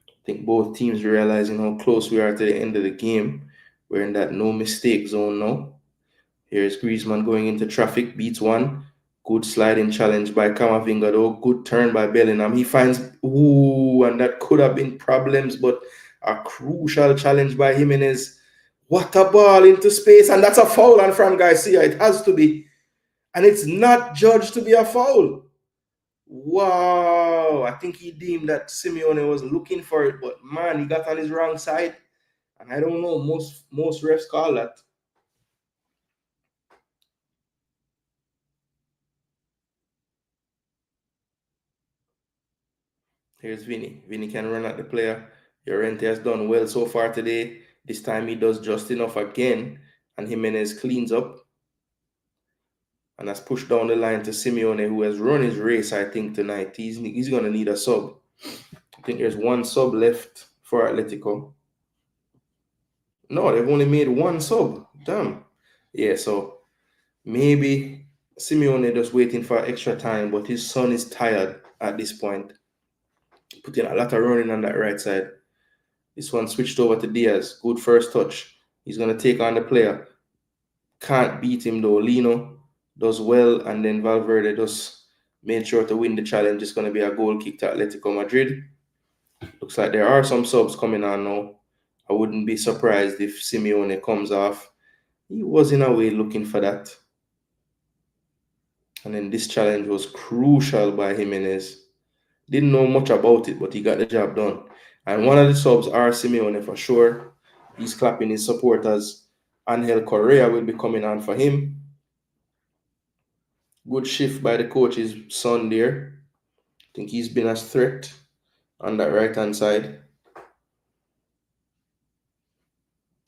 I think both teams realizing how close we are to the end of the game. We're in that no mistake zone now. Here's Griezmann going into traffic, beats one. Good sliding challenge by Camavinga though. Good turn by Bellingham. He finds, and that could have been problems, but a crucial challenge by Jimenez. What a ball into space, and that's a foul on Fran Garcia. It has to be. And it's not judged to be a foul. Wow. I think he deemed that Simeone was looking for it, but man, he got on his wrong side. And I don't know, most refs call that. Here's Vinny. Vinny can run at the player. Llorente has done well so far today. This time he does just enough again. And Jimenez cleans up. And has pushed down the line to Simeone, who has run his race, I think, tonight. He's going to need a sub. I think there's one sub left for Atletico. No, they've only made one sub. Damn. Yeah, so maybe Simeone just waiting for extra time, but his son is tired at this point. Putting a lot of running on that right side. This one switched over to Diaz. Good first touch. He's going to take on the player. Can't beat him though. Lino does well, and then Valverde just made sure to win the challenge. It's going to be a goal kick to Atletico Madrid. Looks like there are some subs coming on now. I wouldn't be surprised if Simeone comes off. He was in a way looking for that. And then this challenge was crucial by Jimenez. Didn't know much about it, but he got the job done. And one of the subs are Simeone for sure. He's clapping his supporters. Angel Correa will be coming on for him. Good shift by the coach's son there. I think he's been a threat on that right-hand side.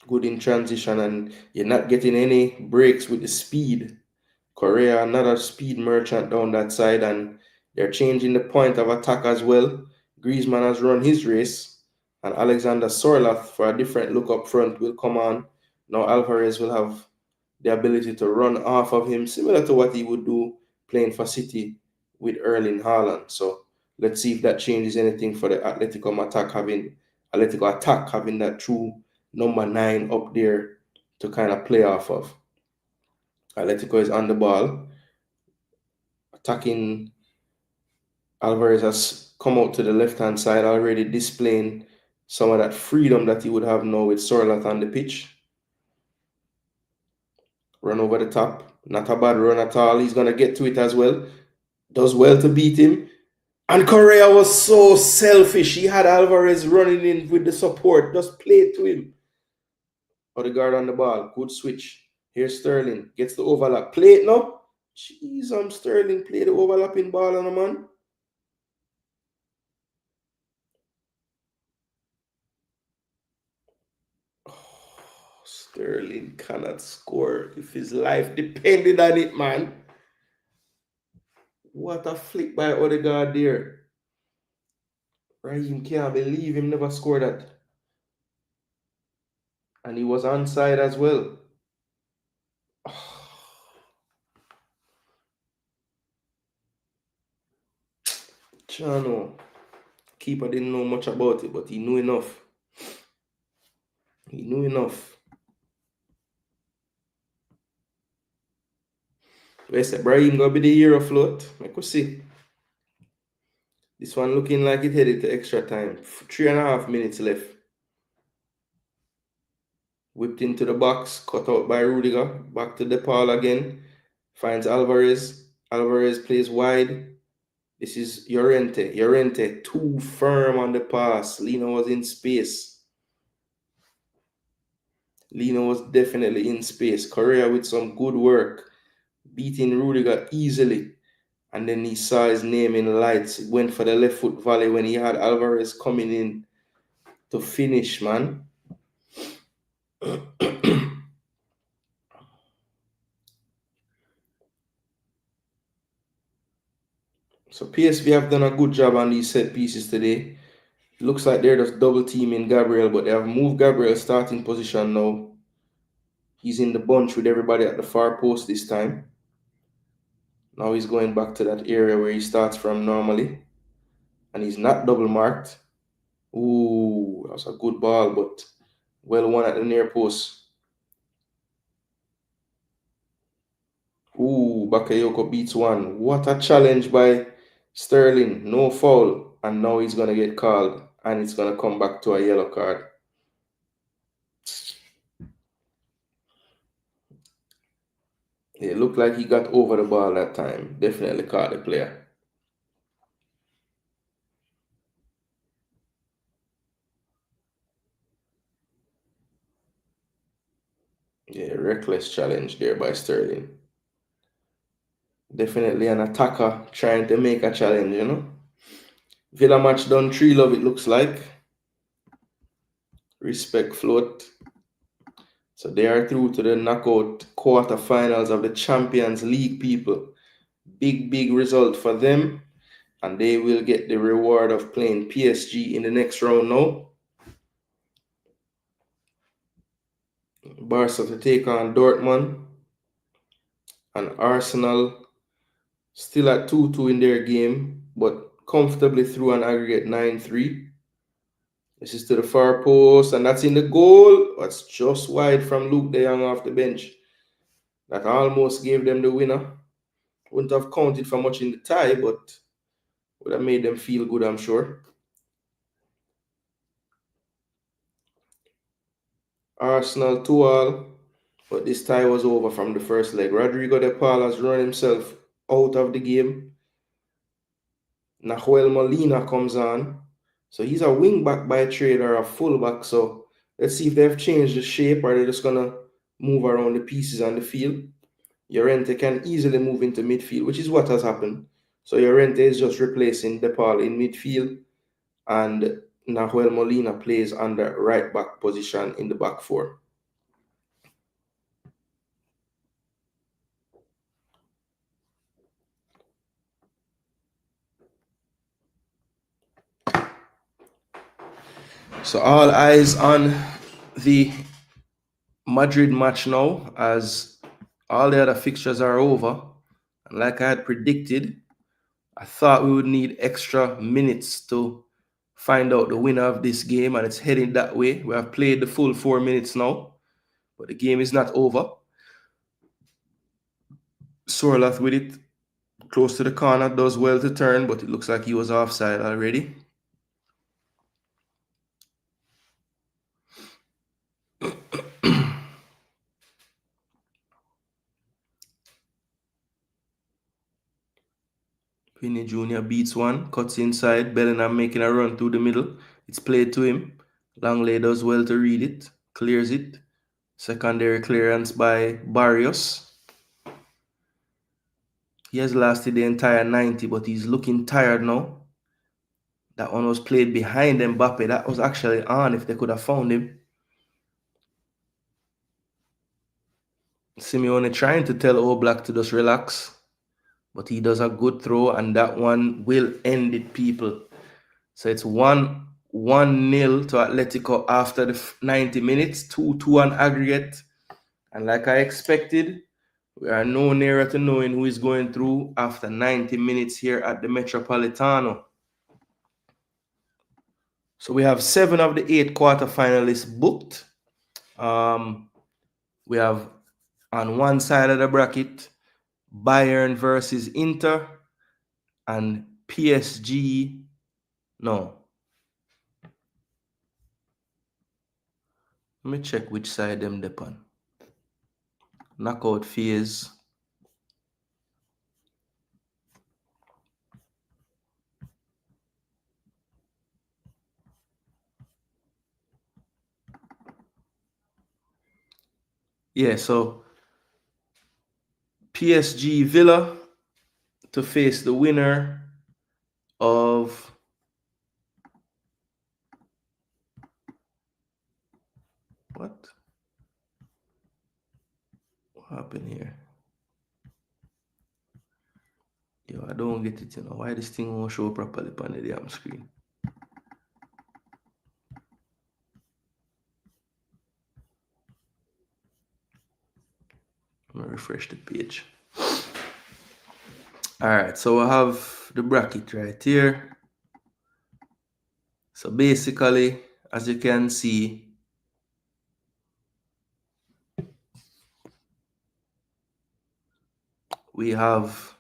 Good in transition, and you're not getting any breaks with the speed. Correa, another speed merchant down that side, and they're changing the point of attack as well. Griezmann has run his race, and Alexander Sorloth for a different look up front will come on. Now Alvarez will have the ability to run off of him, similar to what he would do playing for City with Erling Haaland. So let's see if that changes anything for the Atletico attack having that true number 9 up there to kind of play off of. Atletico is on the ball. Attacking Alvarez has come out to the left-hand side, already displaying some of that freedom that he would have now with Sorloth on the pitch. Run over the top. Not a bad run at all. He's going to get to it as well. Does well to beat him. And Correa was so selfish. He had Alvarez running in with the support. Just play it to him. Odegaard on the ball. Good switch. Here's Sterling. Gets the overlap. Play it now. Jeez, Sterling play the overlapping ball on a man. Oh, Sterling cannot score if his life depended on it, man. What a flick by Odegaard there. Raheem can't believe him never scored that. And he was onside as well. Chano. Keeper didn't know much about it, but he knew enough. He knew enough. Where's Brahim gonna be the hero float? I could see. This one looking like it headed to extra time. 3.5 minutes left. Whipped into the box, cut out by Rudiger. Back to DePaul again. Finds Alvarez. Alvarez plays wide. This is Llorente. Llorente too firm on the pass. Lino was in space. Lino was definitely in space. Correa with some good work. Beating Rudiger easily. And then he saw his name in lights. He went for the left foot volley when he had Alvarez coming in to finish, man. So PSV have done a good job on these set pieces today. It looks like they're just double teaming Gabriel, but they have moved Gabriel's starting position now. He's in the bunch with everybody at the far post this time. Now he's going back to that area where he starts from normally. And he's not double marked. Ooh, that was a good ball, but well won at the near post. Ooh, Bakayoko beats one. What a challenge by Sterling. No foul. And now he's going to get called. And it's going to come back to a yellow card. It looked like he got over the ball that time. Definitely caught the player. Yeah, reckless challenge there by Sterling. Definitely an attacker trying to make a challenge, you know. Villa match done 3-love, it looks like. Respect float. So they are through to the knockout quarterfinals of the Champions League, people. Big result for them. And they will get the reward of playing PSG in the next round now. Barca to take on Dortmund. and Arsenal still at 2-2 in their game, but comfortably through an aggregate 9-3. This is to the far post, and that's in the goal. That's just wide from Luke de Jong off the bench. That almost gave them the winner. Wouldn't have counted for much in the tie, but would have made them feel good, I'm sure. Arsenal 2-2, but this tie was over from the first leg. Rodrigo de Paul has run himself out of the game. Nahuel Molina comes on. So he's a wing back by trade or a full back. So let's see if they've changed the shape or they're just going to move around the pieces on the field. Llorente can easily move into midfield, which is what has happened. So Llorente is just replacing De Paul in midfield, and Nahuel Molina plays on the right back position in the back four. So all eyes on the Madrid match now, as all the other fixtures are over. And like I had predicted, I thought we would need extra minutes to find out the winner of this game, and it's heading that way. We have played the full 4 minutes now, but the game is not over. Sorlath with it, close to the corner, does well to turn, but it looks like he was offside already. Vinny Jr. beats one, cuts inside, Bellingham making a run through the middle. It's played to him. Langley does well to read it, clears it. Secondary clearance by Barrios. He has lasted the entire 90, but he's looking tired now. That one was played behind Mbappe. That was actually on if they could have found him. Simeone trying to tell Oblak to just relax, but he does a good throw, and that one will end it, people. So it's 1-0 to Atletico after the 90 minutes, 2-2 on aggregate. And like I expected, we are no nearer to knowing who is going through after 90 minutes here at the Metropolitano. So we have 7 of the 8 quarterfinalists booked. We have on one side of the bracket Bayern versus Inter and PSG. No. Let me check which side them depend. Knockout phase. Yeah, so PSG Villa to face the winner of what happened here? Yo, I don't get it, why this thing won't show properly on the damn screen. I'm gonna refresh the page. All right, so I have the bracket right here. So basically, as you can see, we have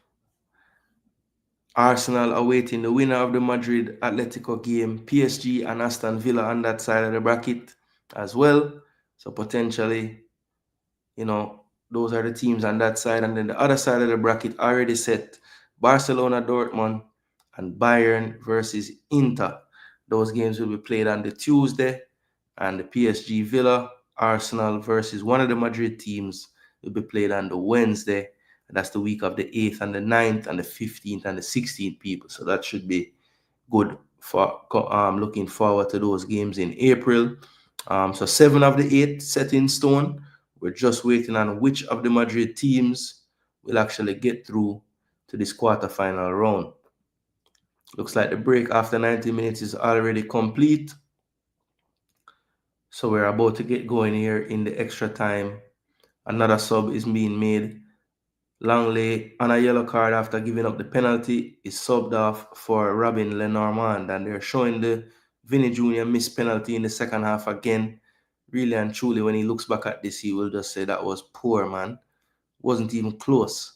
Arsenal awaiting the winner of the Madrid Atletico game, PSG and Aston Villa on that side of the bracket as well. So potentially, those are the teams on that side. And then the other side of the bracket already set: Barcelona, Dortmund, and Bayern versus Inter. Those games will be played on the Tuesday, and the PSG Villa, Arsenal versus one of the Madrid teams will be played on the Wednesday. That's the week of the 8th and the 9th and the 15th and the 16th, people. So that should be good for looking forward to those games in April. So 7 of the 8 set in stone. We're just waiting on which of the Madrid teams will actually get through to this quarterfinal round. Looks like the break after 90 minutes is already complete. So we're about to get going here in the extra time. Another sub is being made. Langley on a yellow card after giving up the penalty is subbed off for Robin Lenormand, and they're showing the Vinny Jr. missed penalty in the second half again. Really and truly, when he looks back at this, he will just say that was poor, man. Wasn't even close.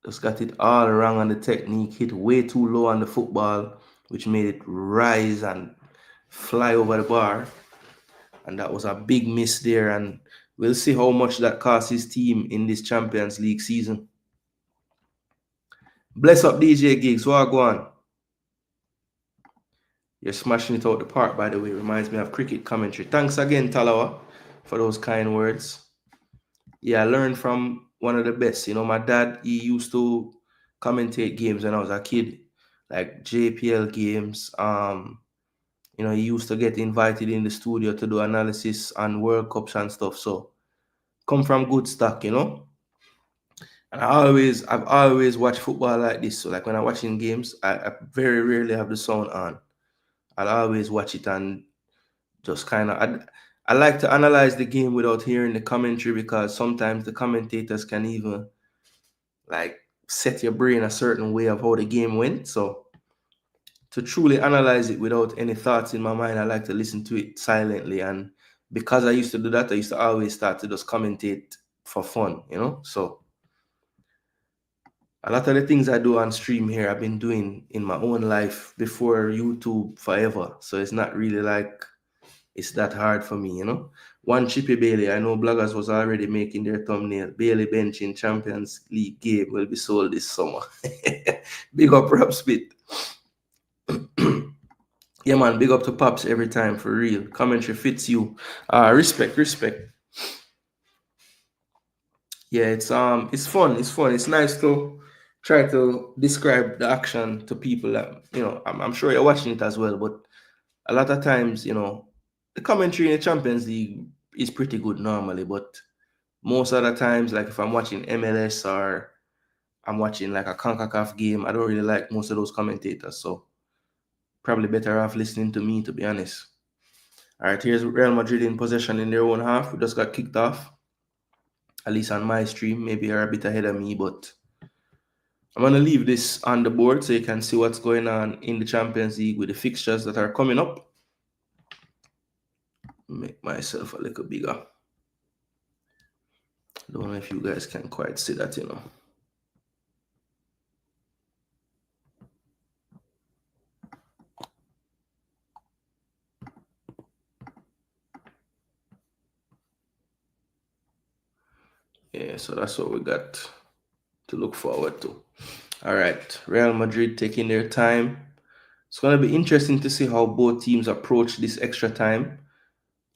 Just got it all wrong on the technique, hit way too low on the football, which made it rise and fly over the bar. And that was a big miss there, and we'll see how much that cost his team in this Champions League season. Bless up DJ Gigs, what go on? You're smashing it out the park, by the way. Reminds me of cricket commentary. Thanks again, Talawa, for those kind words. Yeah, I learned from one of the best. You know, my dad, he used to commentate games when I was a kid, like JPL games. You know, he used to get invited in the studio to do analysis on World Cups and stuff. So come from good stock, you know. And I've always watched football like this. So like when I'm watching games, I very rarely have the sound on. I'll always watch it and just kind of I like to analyze the game without hearing the commentary, because sometimes the commentators can even like set your brain a certain way of how the game went. So to truly analyze it without any thoughts in my mind, I like to listen to it silently. And because I used to do that, I used to always start to just commentate for fun, you know. So a lot of the things I do on stream here, I've been doing in my own life before YouTube forever. So it's not really like it's that hard for me, you know. One Chippy Bailey, I know bloggers was already making their thumbnail. Bailey bench in Champions League game will be sold this summer. Big up Rob Spit. Yeah, man, big up to Pops every time, for real. Commentary fits you. Respect. Yeah, it's fun. It's nice to try to describe the action to people that, you know, I'm sure you're watching it as well, but a lot of times, you know, the commentary in the Champions League is pretty good normally, but most of the times, like if I'm watching MLS or I'm watching like a CONCACAF game, I don't really like most of those commentators. So probably better off listening to me, to be honest. All right, here's Real Madrid in possession in their own half. We just got kicked off, at least on my stream. Maybe you're a bit ahead of me, but I'm going to leave this on the board so you can see what's going on in the Champions League with the fixtures that are coming up. Make myself a little bigger. Don't know if you guys can quite see that, you know. Yeah, so that's what we got to look forward to. All right, Real Madrid taking their time. It's going to be interesting to see how both teams approach this extra time.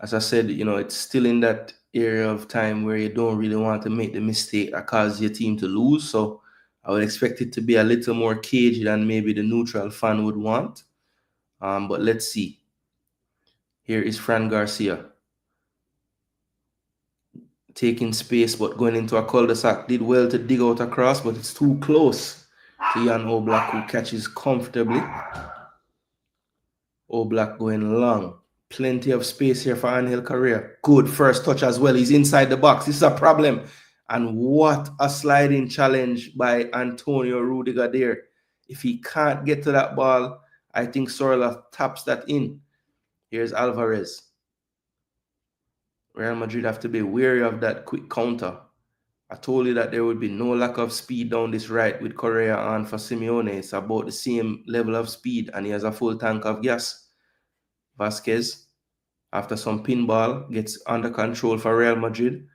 As I said, you know, it's still in that area of time where you don't really want to make the mistake that causes your team to lose. So I would expect it to be a little more cagey than maybe the neutral fan would want. But let's see. Here is Fran Garcia taking space but going into a cul-de-sac. Did well to dig out a cross, but it's too close to Jan Oblak, who catches comfortably. Oblak going long. Plenty of space here for Angel Correa. Good first touch as well. He's inside the box. This is a problem. And what a sliding challenge by Antonio Rudiger there. If he can't get to that ball, I think Sorla taps that in. Here's Alvarez. Real Madrid have to be wary of that quick counter. I told you that there would be no lack of speed down this right with Correa on for Simeone. It's about the same level of speed, and he has a full tank of gas. Vasquez, after some pinball, gets under control for Real Madrid.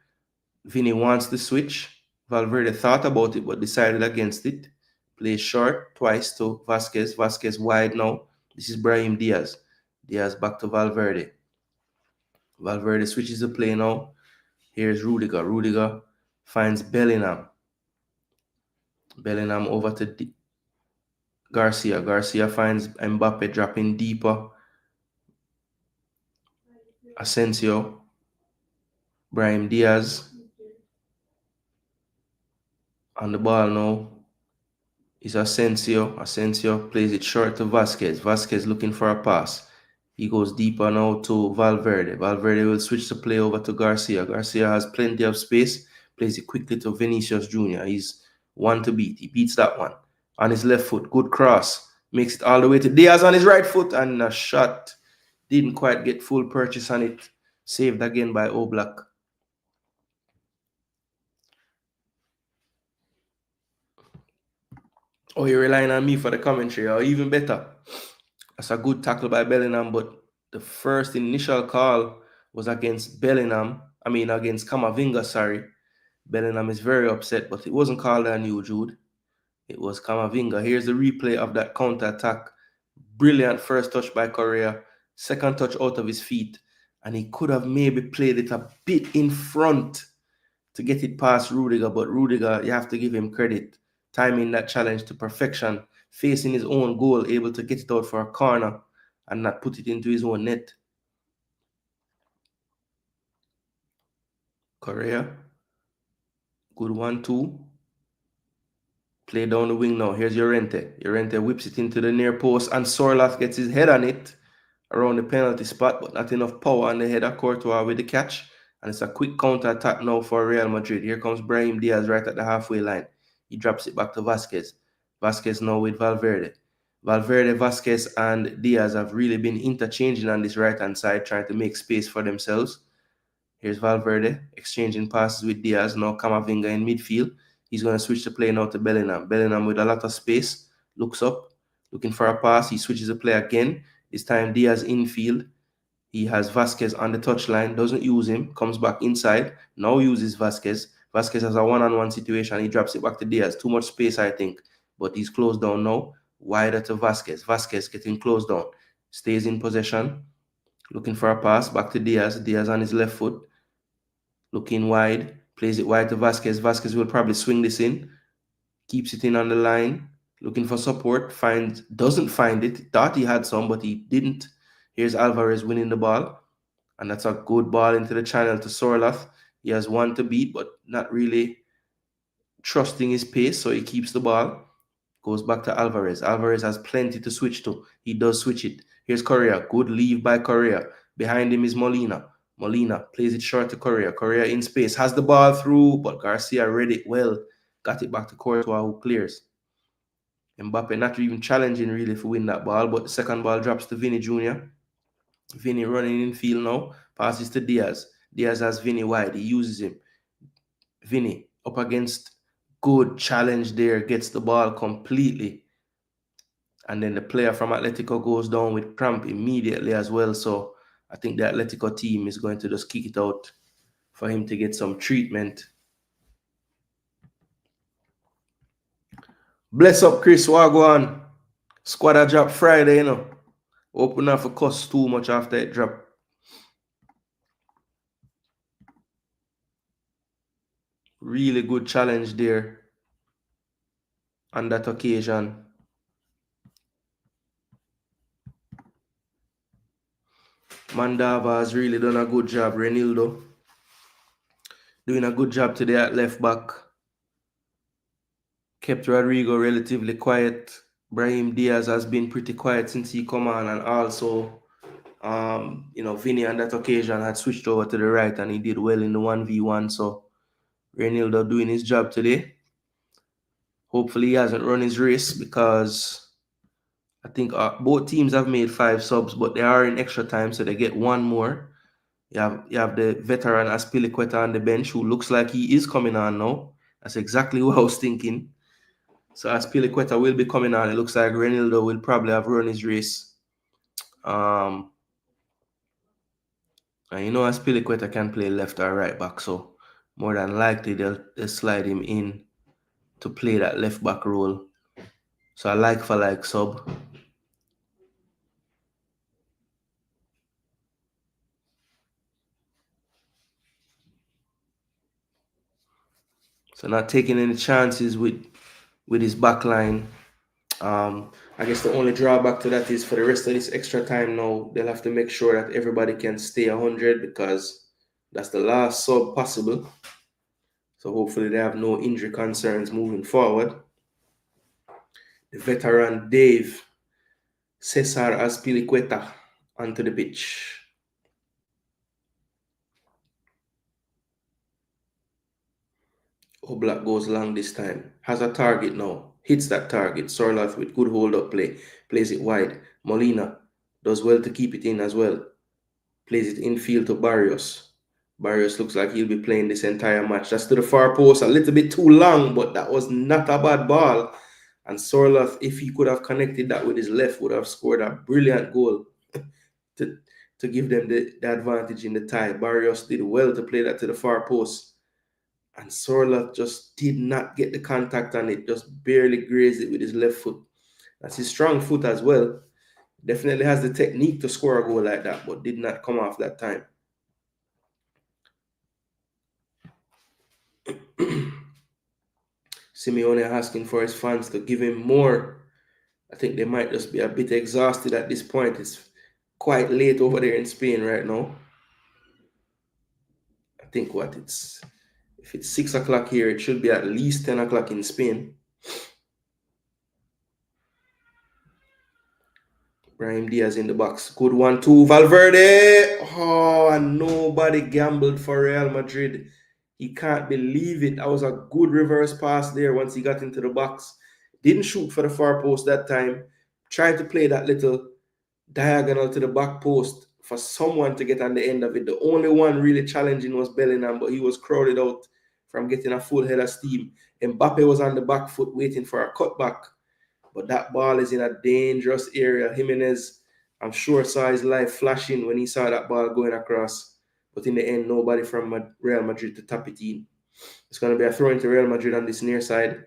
Vini wants the switch. Valverde thought about it but decided against it. Plays short twice to Vasquez. Vasquez wide now. This is Brahim Diaz. Diaz back to Valverde. Valverde switches the play now. Here's Rudiger. Rudiger finds Bellingham. Bellingham over to Garcia. Garcia finds Mbappe dropping deeper. Asensio. Brahim Diaz. On the ball now is Asensio. Asensio plays it short to Vasquez. Vasquez looking for a pass. He goes deeper now to Valverde. Valverde will switch the play over to Garcia. Garcia has plenty of space. Plays it quickly to Vinicius Jr. He's one to beat. He beats that one. On his left foot. Good cross. Makes it all the way to Diaz on his right foot. And a shot. Didn't quite get full purchase on it. Saved again by Oblak. Oh, you're relying on me for the commentary. Or even better. That's a good tackle by Bellingham, but the first initial call was against against Camavinga, sorry. Bellingham is very upset, but it wasn't called on you, Jude. It was Camavinga. Here's the replay of that counter-attack. Brilliant first touch by Correa. Second touch out of his feet. And he could have maybe played it a bit in front to get it past Rudiger, but Rudiger, you have to give him credit. Timing that challenge to perfection, facing his own goal, able to get it out for a corner and not put it into his own net. Correa. Good 1-2. Play down the wing now. Here's Llorente. Llorente whips it into the near post and Sorloth gets his head on it around the penalty spot, but not enough power on the head of Courtois with the catch. And it's a quick counter-attack now for Real Madrid. Here comes Brahim Diaz right at the halfway line. He drops it back to Vasquez. Vasquez now with Valverde. Valverde, Vasquez, and Diaz have really been interchanging on this right-hand side, trying to make space for themselves. Here's Valverde exchanging passes with Diaz. Now Camavinga in midfield. He's going to switch the play now to Bellingham. Bellingham with a lot of space. Looks up, looking for a pass. He switches the play again. This time Diaz infield. He has Vasquez on the touchline. Doesn't use him. Comes back inside. Now uses Vasquez. Vasquez has a one-on-one situation. He drops it back to Diaz. Too much space, I think. But he's closed down now. Wider to Vasquez. Vasquez getting closed down. Stays in possession. Looking for a pass. Back to Diaz. Diaz on his left foot. Looking wide. Plays it wide to Vasquez. Vasquez will probably swing this in. Keeps it in on the line. Looking for support. Doesn't find it. Thought he had some, but he didn't. Here's Alvarez winning the ball. And that's a good ball into the channel to Sorloth. He has one to beat, but not really trusting his pace, so he keeps the ball. Goes back to Alvarez. Alvarez has plenty to switch to. He does switch it. Here's Correa. Good leave by Correa. Behind him is Molina. Molina plays it short to Correa. Correa in space. Has the ball through, but Garcia read it well. Got it back to Courtois, who clears. Mbappe not even challenging really to win that ball, but the second ball drops to Vinny Jr. Vinny running in field now. Passes to Diaz. Diaz has Vinny wide. He uses him. Vinny up against. Good challenge there. Gets the ball completely. And then the player from Atletico goes down with cramp immediately as well. So I think the Atletico team is going to just kick it out for him to get some treatment. Bless up, Chris. Wagwan. Squad a drop Friday, you know. Open up for cost too much after it drop. Really good challenge there on that occasion. Mandava has really done a good job. Renildo doing a good job today at left back. Kept Rodrigo relatively quiet. Brahim Diaz has been pretty quiet since he come on, and also, Vinny on that occasion had switched over to the right, and he did well in the 1v1. So Renildo doing his job today. Hopefully he hasn't run his race, because I think both teams have made 5 subs, but they are in extra time, so they get one more. You have the veteran Azpilicueta on the bench, who looks like he is coming on now. That's exactly what I was thinking. So Azpilicueta will be coming on. It looks like Renildo will probably have run his race. And Azpilicueta can play left or right back, so more than likely they'll slide him in to play that left back role. So a like for like sub. So not taking any chances with his back line. I guess the only drawback to that is for the rest of this extra time now, they'll have to make sure that everybody can stay 100, because that's the last sub possible. So hopefully they have no injury concerns moving forward. The veteran Dave Cesar Azpilicueta onto the pitch. Oblak goes long this time. Has a target now. Hits that target. Sorloth with good hold-up play. Plays it wide. Molina does well to keep it in as well. Plays it infield to Barrios. Barrios looks like he'll be playing this entire match. That's to the far post. A little bit too long, but that was not a bad ball. And Sorloth, if he could have connected that with his left, would have scored a brilliant goal to give them the advantage in the tie. Barrios did well to play that to the far post. And Sorloth just did not get the contact on it, just barely grazed it with his left foot. That's his strong foot as well. Definitely has the technique to score a goal like that, but did not come off that time. Simeone asking for his fans to give him more. I think they might just be a bit exhausted at this point. It's quite late over there in Spain right now. I think if it's 6 o'clock here, it should be at least 10 o'clock in Spain. Brahim Diaz in the box. Good 1-2. Valverde. Oh, and nobody gambled for Real Madrid. He can't believe it. That was a good reverse pass there once he got into the box. Didn't shoot for the far post that time. Tried to play that little diagonal to the back post for someone to get on the end of it. The only one really challenging was Bellingham, but he was crowded out from getting a full head of steam. Mbappe was on the back foot waiting for a cutback. But that ball is in a dangerous area. Jimenez, I'm sure, saw his life flashing when he saw that ball going across. But in the end, nobody from Real Madrid to tap it in. It's going to be a throw into Real Madrid on this near side.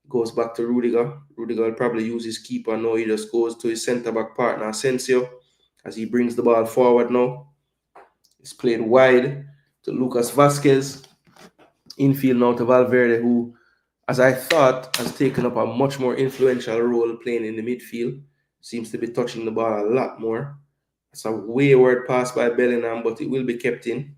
Goes back to Rudiger. Rudiger will probably use his keeper. No, he just goes to his centre-back partner, Asensio, as he brings the ball forward now. It's played wide to Lucas Vazquez. Infield now to Valverde, who, as I thought, has taken up a much more influential role playing in the midfield. Seems to be touching the ball a lot more. It's a wayward pass by Bellingham, but it will be kept in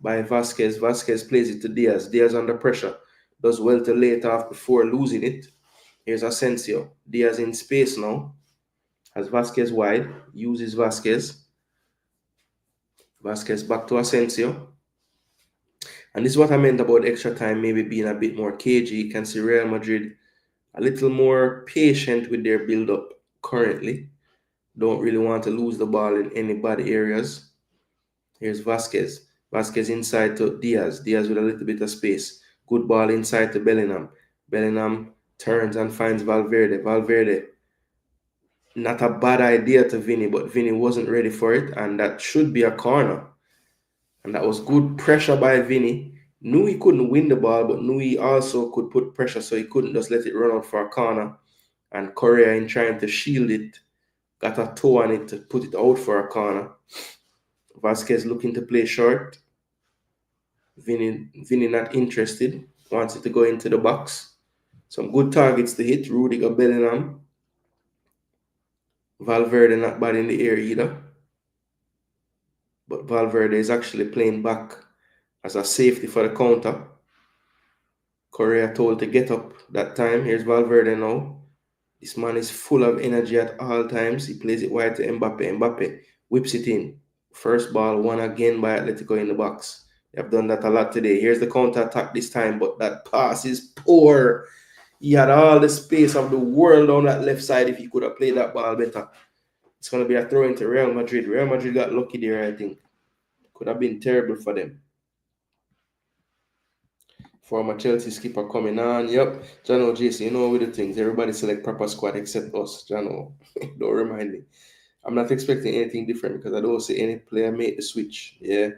by Vazquez. Vazquez plays it to Diaz. Diaz under pressure. Does well to lay it off before losing it. Here's Asensio. Diaz in space now. Has Vazquez wide. Uses Vazquez. Vazquez back to Asensio. And this is what I meant about extra time maybe being a bit more cagey. You can see Real Madrid a little more patient with their build-up currently. Don't really want to lose the ball in any bad areas. Here's Vazquez. Vazquez inside to Diaz. Diaz with a little bit of space. Good ball inside to Bellingham. Bellingham turns and finds Valverde. Valverde, not a bad idea to Vinny, but Vinny wasn't ready for it, and that should be a corner. And that was good pressure by Vinny. Knew he couldn't win the ball, but knew he also could put pressure, so he couldn't just let it run out for a corner. And Correa, in trying to shield it, got a toe on it to put it out for a corner. Vazquez looking to play short. Vinny not interested. Wants it to go into the box. Some good targets to hit. Rudiger, Bellingham. Valverde not bad in the air either. But Valverde is actually playing back as a safety for the counter. Correa told to get up that time. Here's Valverde now. This man is full of energy at all times. He plays it wide to Mbappe. Mbappe whips it in. First ball won again by Atletico in the box. They have done that a lot today. Here's the counter attack this time, but that pass is poor. He had all the space of the world on that left side if he could have played that ball better. It's going to be a throw into Real Madrid. Real Madrid got lucky there, I think. Could have been terrible for them. Former Chelsea skipper coming on. Yep. Jano, Jason, you know with the things. Everybody select proper squad except us. Jano, don't remind me. I'm not expecting anything different because I don't see any player make the switch. Yeah.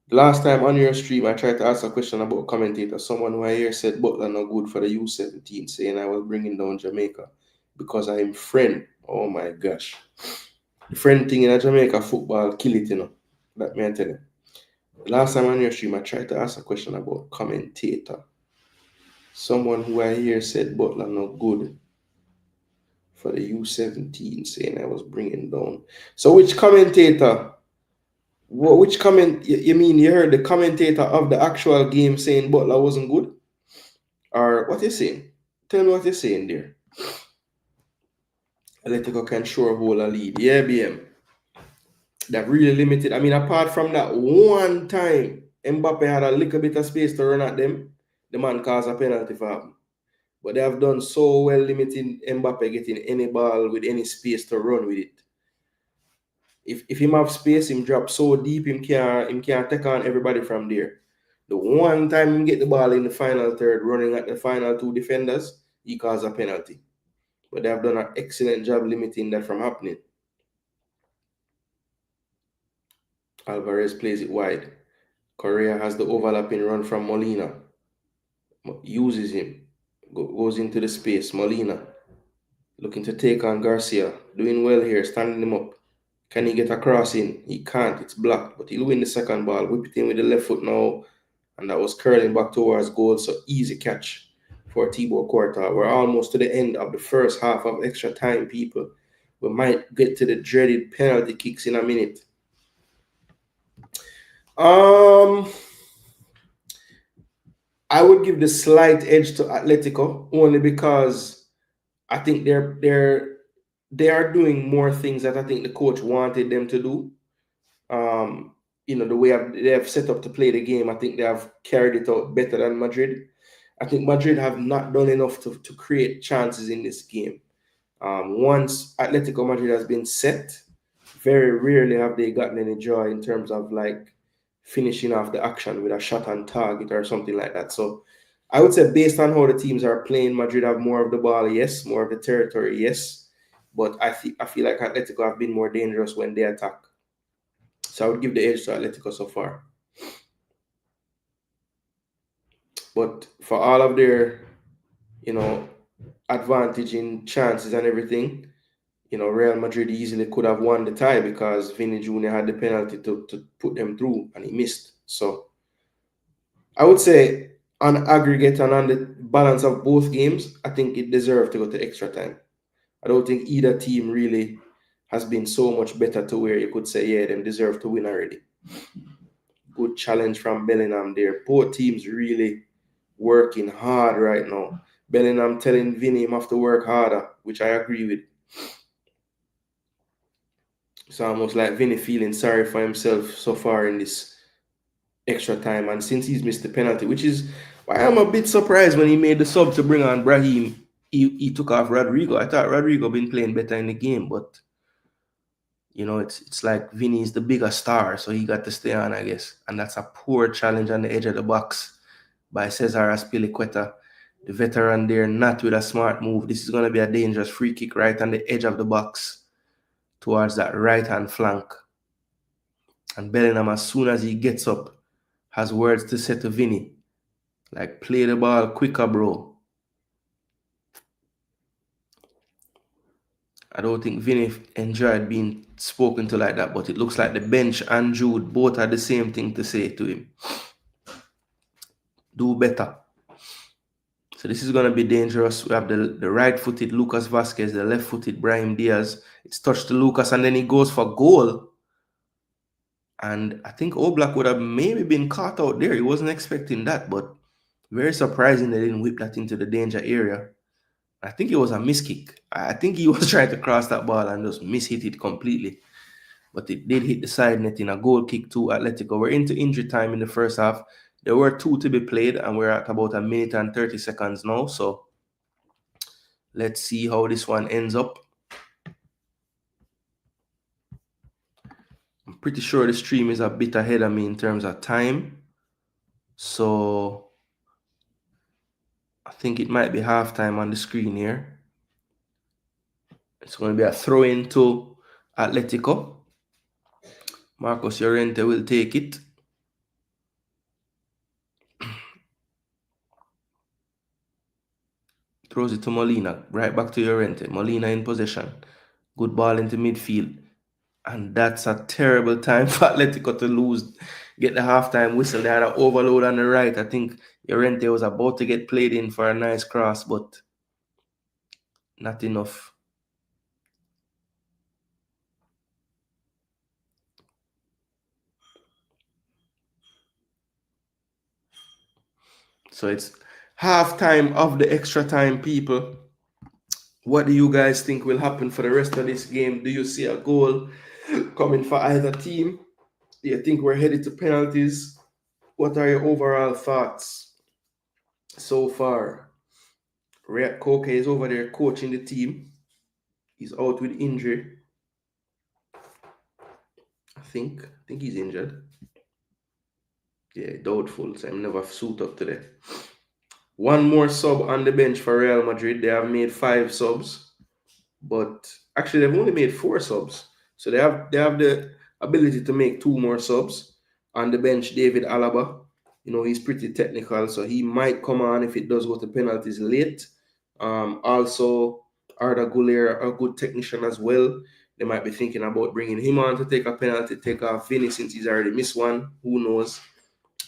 The last time on your stream, I tried to ask a question about commentator. Someone who I hear said Butler not good for the U17, saying I was bringing down Jamaica because I'm friend. Oh my gosh. The friend thing in a Jamaica football, kill it, you know. Let me tell you. Last time on your stream, I tried to ask a question about commentator. Someone who I hear said Butler not good for the U17, saying I was bringing down. So which commentator? Which comment? You mean you heard the commentator of the actual game saying Butler wasn't good? Or what you saying? Tell me what you're saying there. Atletico can sure hold a lead. Yeah, BM. that really limited. I mean, apart from that one time, Mbappe had a little bit of space to run at them, the man caused a penalty for him. But they have done so well limiting Mbappe getting any ball with any space to run with it. If him have space, him drop so deep, him can't take on everybody from there. The one time him get the ball in the final third, running at the final two defenders, he caused a penalty. But they have done an excellent job limiting that from happening. Alvarez plays it wide. Correa has the overlapping run from Molina. Uses him. Goes into the space. Molina looking to take on Garcia. Doing well here, standing him up. Can he get a cross in? He can't. It's blocked. But he'll win the second ball. Whip it in with the left foot now. And that was curling back towards goal. So easy catch for Thibaut Courtois. We're almost to the end of the first half of extra time, people. We might get to the dreaded penalty kicks in a minute. I would give the slight edge to Atletico only because I think they are doing more things that I think the coach wanted them to do. The way they have set up to play the game, I think they have carried it out better than Madrid. I think Madrid have not done enough to create chances in this game. Once Atletico Madrid has been set, very rarely have they gotten any joy in terms of like finishing off the action with a shot on target or something like that. So I would say based on how the teams are playing, Madrid have more of the ball, yes, more of the territory, yes. But I feel like Atletico have been more dangerous when they attack. So I would give the edge to Atletico so far. But for all of their, advantage in chances and everything, Real Madrid easily could have won the tie because Vini Jr. had the penalty to put them through and he missed. So I would say on aggregate and on the balance of both games, I think it deserved to go to extra time. I don't think either team really has been so much better to where you could say, yeah, them deserve to win already. Good challenge from Bellingham there. Both teams really working hard right now. Bellingham telling Vinny him have to work harder, which I agree with. It's almost like Vinny feeling sorry for himself so far in this extra time. And since he's missed the penalty, which is why I'm a bit surprised when he made the sub to bring on Brahim, he took off Rodrigo. I thought Rodrigo been playing better in the game, but it's like Vinny is the bigger star, so he got to stay on, I guess. And that's a poor challenge on the edge of the box by Cesar Azpilicueta, the veteran there, not with a smart move. This is going to be a dangerous free kick right on the edge of the box towards that right-hand flank. And Bellingham, as soon as he gets up, has words to say to Vinny. Like, play the ball quicker, bro. I don't think Vinny enjoyed being spoken to like that, but it looks like the bench and Jude both had the same thing to say to him. Do better. So this is going to be dangerous. We have the right-footed Lucas Vasquez, the left-footed Brahim Diaz. It's touched to Lucas, and then he goes for goal. And I think Oblak would have maybe been caught out there. He wasn't expecting that, but very surprising they didn't whip that into the danger area. I think it was a miss kick. I think he was trying to cross that ball and just miss-hit it completely. But it did hit the side net in a goal kick to Atletico. We're into injury time in the first half. There were 2 to be played, and we're at about 1 minute and 30 seconds now. So let's see how this one ends up. I'm pretty sure the stream is a bit ahead of me in terms of time. So I think it might be halftime on the screen here. It's going to be a throw-in to Atletico. Marcos Llorente will take it. Throws it to Molina. Right back to Llorente. Molina in possession. Good ball into midfield. And that's a terrible time for Atletico to lose. Get the halftime whistle. They had an overload on the right. I think Llorente was about to get played in for a nice cross, but not enough. So it's halftime of the extra time, people. What do you guys think will happen for the rest of this game? Do you see a goal coming for either team. Do you think we're headed to penalties? What are your overall thoughts so far? Riyad Koke is over there coaching the team. He's out with injury. I think he's injured. Yeah, doubtful. So I'm never suit up today. One more sub on the bench for Real Madrid. They have made 5 subs, but actually they've only made 4 subs. So they have the ability to make 2 more subs. On the bench, David Alaba. He's pretty technical, so he might come on if it does go to penalties late. Also, Arda Güler, a good technician as well. They might be thinking about bringing him on to take a penalty, take off Vinny since he's already missed one. Who knows?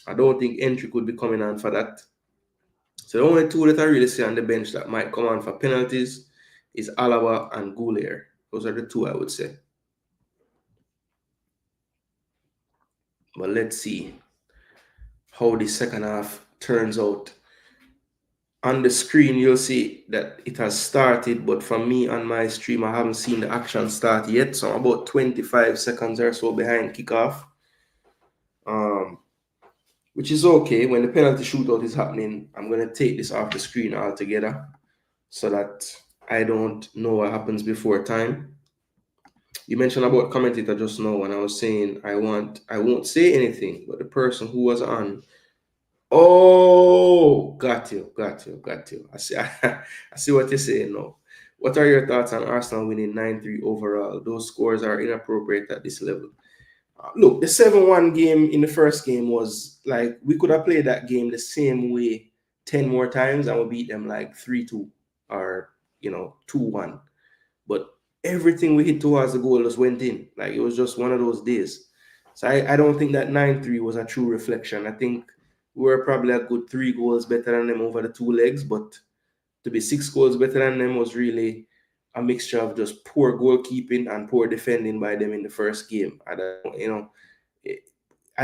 I don't think entry could be coming on for that. So the only 2 that I really see on the bench that might come on for penalties is Alaba and Güler. Those are the 2 I would say. But let's see how the second half turns out. On the screen, you'll see that it has started, but for me on my stream, I haven't seen the action start yet. So I'm about 25 seconds or so behind kickoff. Which is okay. When the penalty shootout is happening, I'm going to take this off the screen altogether so that I don't know what happens before time. You mentioned about commentator just now, and I was saying I won't say anything, but the person who was on. Oh, got you. I see what you're saying now. What are your thoughts on Arsenal winning 9-3 overall? Those scores are inappropriate at this level. Look, the 7-1 game in the first game was like, we could have played that game the same way 10 more times and we beat them like 3-2 or, 2-1. But everything we hit towards the goal just went in. Like, it was just one of those days. So I don't think that 9-3 was a true reflection. I think we were probably a good 3 goals better than them over the 2 legs, but to be 6 goals better than them was really a mixture of just poor goalkeeping and poor defending by them in the first game. I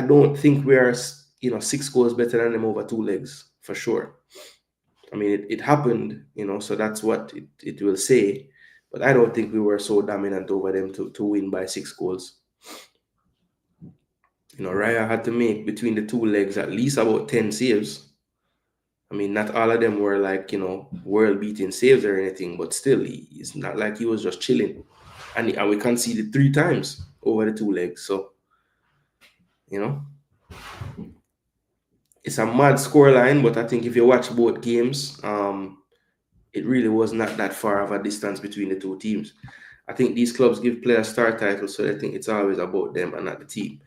don't think we are 6 goals better than them over 2 legs for sure. I mean, it happened, so that's what it will say. But I don't think we were so dominant over them to win by 6 goals. Raya had to make between the 2 legs at least about 10 saves. I mean, not all of them were like, world-beating saves or anything, but still, it's not like he was just chilling. And we conceded 3 times over the 2 legs. So, it's a mad scoreline, but I think if you watch both games, it really was not that far of a distance between the 2 teams. I think these clubs give players star titles, so I think it's always about them and not the team.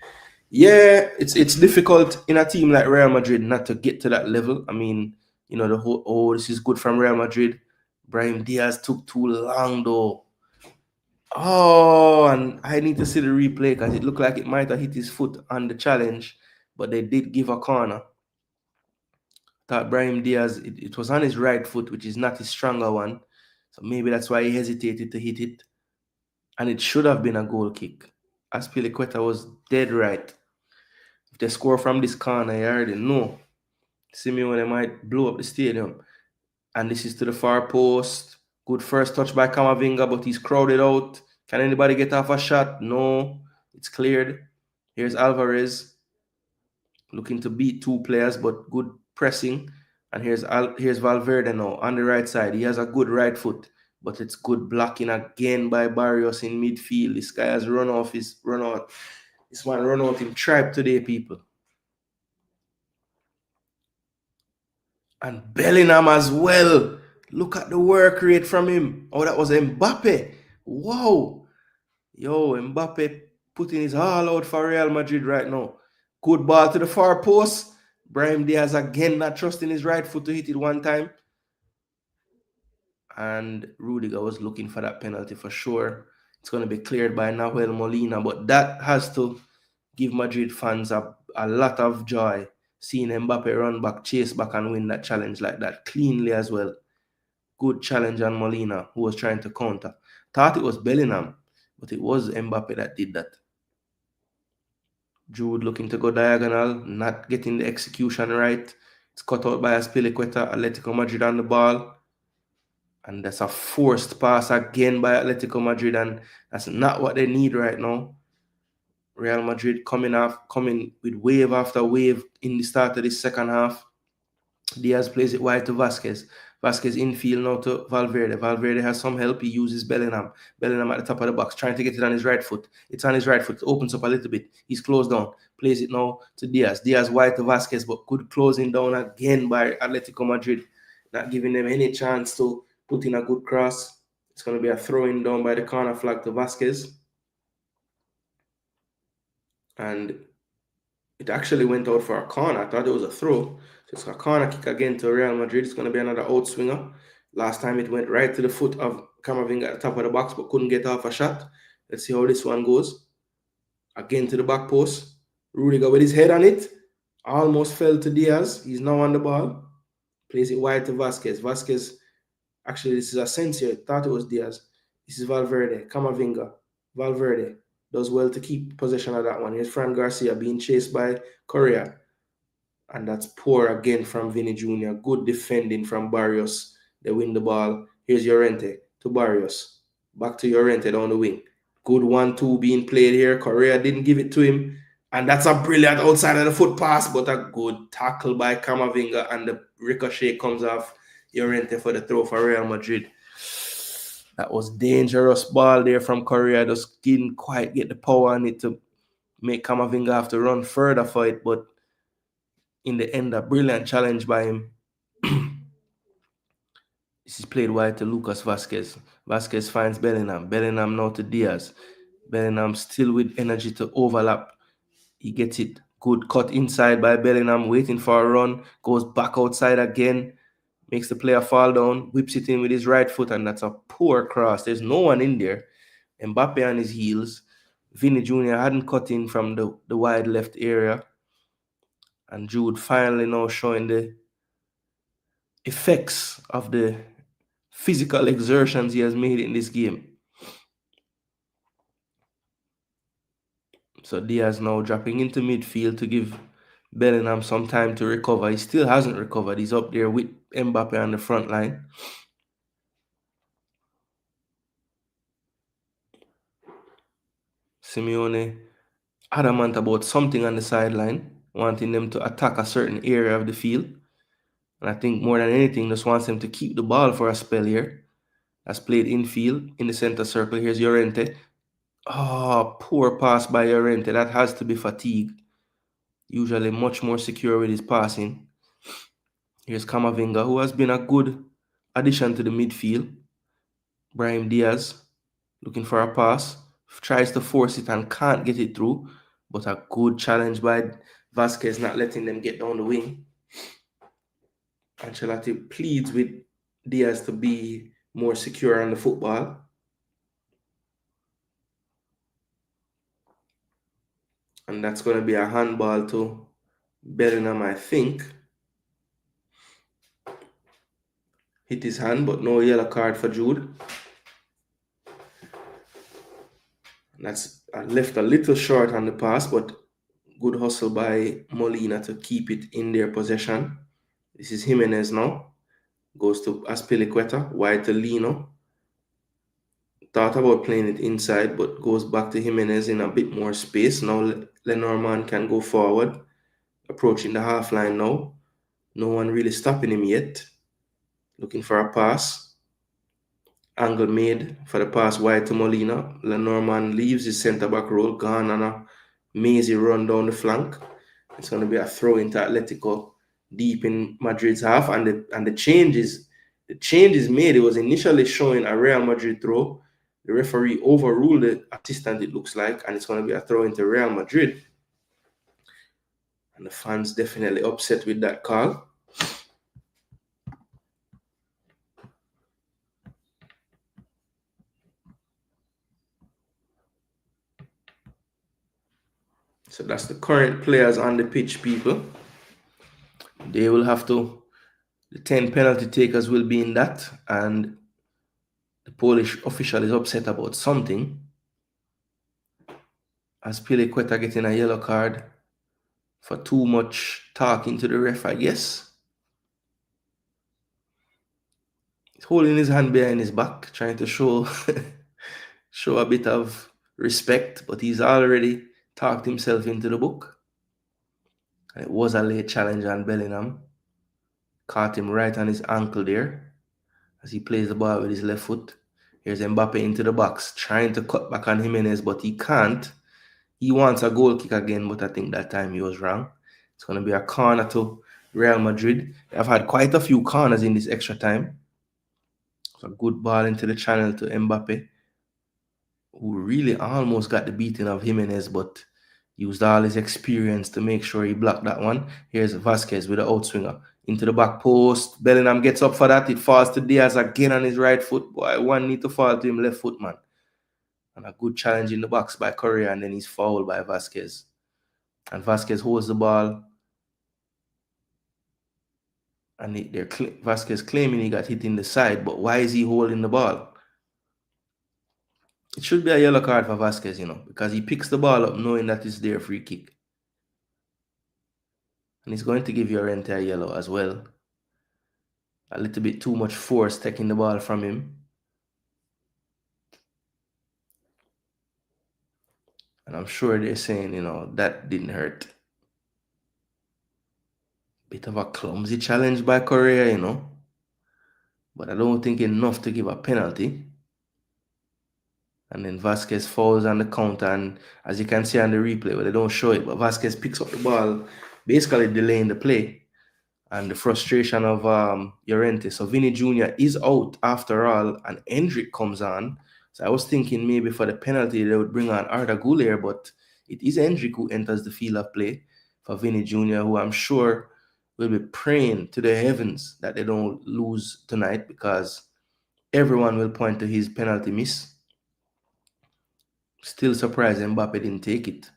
Yeah, it's difficult in a team like Real Madrid not to get to that level. I mean, the whole, this is good from Real Madrid. Brahim Diaz took too long though. Oh, and I need to see the replay because it looked like it might have hit his foot on the challenge, but they did give a corner. Thought Brahim Diaz, it was on his right foot, which is not his stronger one. So maybe that's why he hesitated to hit it. And it should have been a goal kick. Azpilicueta was dead right. If they score from this corner, you already know. Simeone might blow up the stadium. And this is to the far post. Good first touch by Camavinga, but he's crowded out. Can anybody get off a shot? No. It's cleared. Here's Alvarez. Looking to beat 2 players, but good pressing. And here's Valverde now on the right side. He has a good right foot, but it's good blocking again by Barrios in midfield. This guy has run out. This man run out in tribe today, people. And Bellingham as well. Look at the work rate from him. Oh, that was Mbappe. Wow. Yo, Mbappe putting his all out for Real Madrid right now. Good ball to the far post. Brahim Diaz again not trusting his right foot to hit it one time. And Rudiger was looking for that penalty for sure. It's going to be cleared by Nahuel Molina. But that has to give Madrid fans a lot of joy. Seeing Mbappe run back, chase back, and win that challenge like that cleanly as well. Good challenge on Molina, who was trying to counter. Thought it was Bellingham, but it was Mbappe that did that. Jude looking to go diagonal, not getting the execution right. It's cut out by Azpilicueta, Atletico Madrid on the ball. And that's a forced pass again by Atletico Madrid, and that's not what they need right now. Real Madrid coming with wave after wave in the start of the second half. Diaz plays it wide to Vasquez. Vasquez infield now to Valverde. Valverde has some help. He uses Bellingham. Bellingham at the top of the box, trying to get it on his right foot. It's on his right foot. It opens up a little bit. He's closed down. Plays it now to Diaz. Diaz wide to Vasquez, but good closing down again by Atletico Madrid. Not giving them any chance to put in a good cross. It's going to be a throwing down by the corner flag to Vasquez. And it actually went out for a corner. I thought it was a throw. So it's a corner kick again to Real Madrid. It's going to be another outswinger. Last time it went right to the foot of Camavinga at the top of the box, but couldn't get off a shot. Let's see how this one goes. Again to the back post. Rudiger with his head on it. Almost fell to Diaz. He's now on the ball. Plays it wide to Vasquez. Vasquez, actually this is Asensio. I thought it was Diaz. This is Valverde. Camavinga. Valverde does well to keep possession of that one. Here's Fran Garcia being chased by Correa. And that's poor again from Vinny Jr. Good defending from Barrios. They win the ball. Here's Llorente to Barrios. Back to Llorente down the wing. Good 1-2 being played here. Correa didn't give it to him. And that's a brilliant outside of the foot pass, but a good tackle by Camavinga. And the ricochet comes off Llorente for the throw for Real Madrid. That was dangerous ball there from Correa. Just didn't quite get the power on it to make Camavinga have to run further for it. But in the end, a brilliant challenge by him. This is played wide to Lucas Vasquez. Vasquez finds Bellingham. Bellingham now to Diaz. Bellingham still with energy to overlap. He gets it. Good cut inside by Bellingham, waiting for a run. Goes back outside again. Makes the player fall down. Whips it in with his right foot, and that's a poor cross. There's no one in there. Mbappe on his heels. Vinny Jr. hadn't cut in from the wide left area. And Jude finally now showing the effects of the physical exertions he has made in this game. So Diaz now dropping into midfield to give Bellingham some time to recover. He still hasn't recovered. He's up there with Mbappe on the front line. Simeone adamant about something on the sideline, wanting them to attack a certain area of the field. And I think more than anything, just wants them to keep the ball for a spell here. That's played infield in the center circle. Here's Llorente. Oh, poor pass by Llorente. That has to be fatigue. Usually much more secure with his passing. Here's Camavinga, who has been a good addition to the midfield. Brahim Diaz looking for a pass. Tries to force it and can't get it through. But a good challenge by Vasquez, not letting them get down the wing. Ancelotti pleads with Diaz to be more secure on the football. And that's going to be a handball to Bellingham, I think. Hit his hand, but no yellow card for Jude. And that's left a little short on the pass, but good hustle by Molina to keep it in their possession. This is Jimenez now. Goes to Azpilicueta, wide to Lino. Thought about playing it inside, but goes back to Jimenez in a bit more space. Now Lenormand can go forward, approaching the half line now. No one really stopping him yet. Looking for a pass. Angle made for the pass wide to Molina. Lenormand leaves his centre-back role, gone on a mazy run down the flank. It's going to be a throw into Atletico deep in Madrid's half. And the changes made. It was initially showing a Real Madrid throw. The referee overruled the assistant, it looks like, and it's going to be a throw into Real Madrid. And the fans definitely upset with that call. So that's the current players on the pitch, people. They will have to, the 10 penalty takers will be in that, and the Polish official is upset about something. Azpilicueta getting a yellow card for too much talking to the ref, I guess. He's holding his hand behind his back, trying to show a bit of respect, but he's already talked himself into the book. And it was a late challenge on Bellingham. Caught him right on his ankle there as he plays the ball with his left foot. Here's Mbappe into the box, trying to cut back on Jimenez, but he can't. He wants a goal kick again, but I think that time he was wrong. It's going to be a corner to Real Madrid. They've had quite a few corners in this extra time. It's a good ball into the channel to Mbappe, who really almost got the beating of Jimenez, but used all his experience to make sure he blocked that one. Here's Vasquez with the outswinger into the back post. Bellingham gets up for that. It falls to Diaz again on his right foot. Boy, one need to fall to him left foot, man. And a good challenge in the box by Correa, and then he's fouled by Vasquez. And Vasquez holds the ball. And Vasquez claiming he got hit in the side, but why is he holding the ball? It should be a yellow card for Vasquez, because he picks the ball up knowing that it's their free kick. And he's going to give Llorente a yellow as well. A little bit too much force taking the ball from him. And I'm sure they're saying, that didn't hurt. Bit of a clumsy challenge by Correa, But I don't think enough to give a penalty. And then Vasquez falls on the counter, and as you can see on the replay, well, they don't show it, but Vasquez picks up the ball, basically delaying the play. And the frustration of Llorente. So Vinny Jr. is out after all, and Hendrick comes on. So I was thinking maybe for the penalty they would bring on Arda Güler, but it is Hendrick who enters the field of play for Vinny Jr., who I'm sure will be praying to the heavens that they don't lose tonight, because everyone will point to his penalty miss. Still surprised Mbappe didn't take it.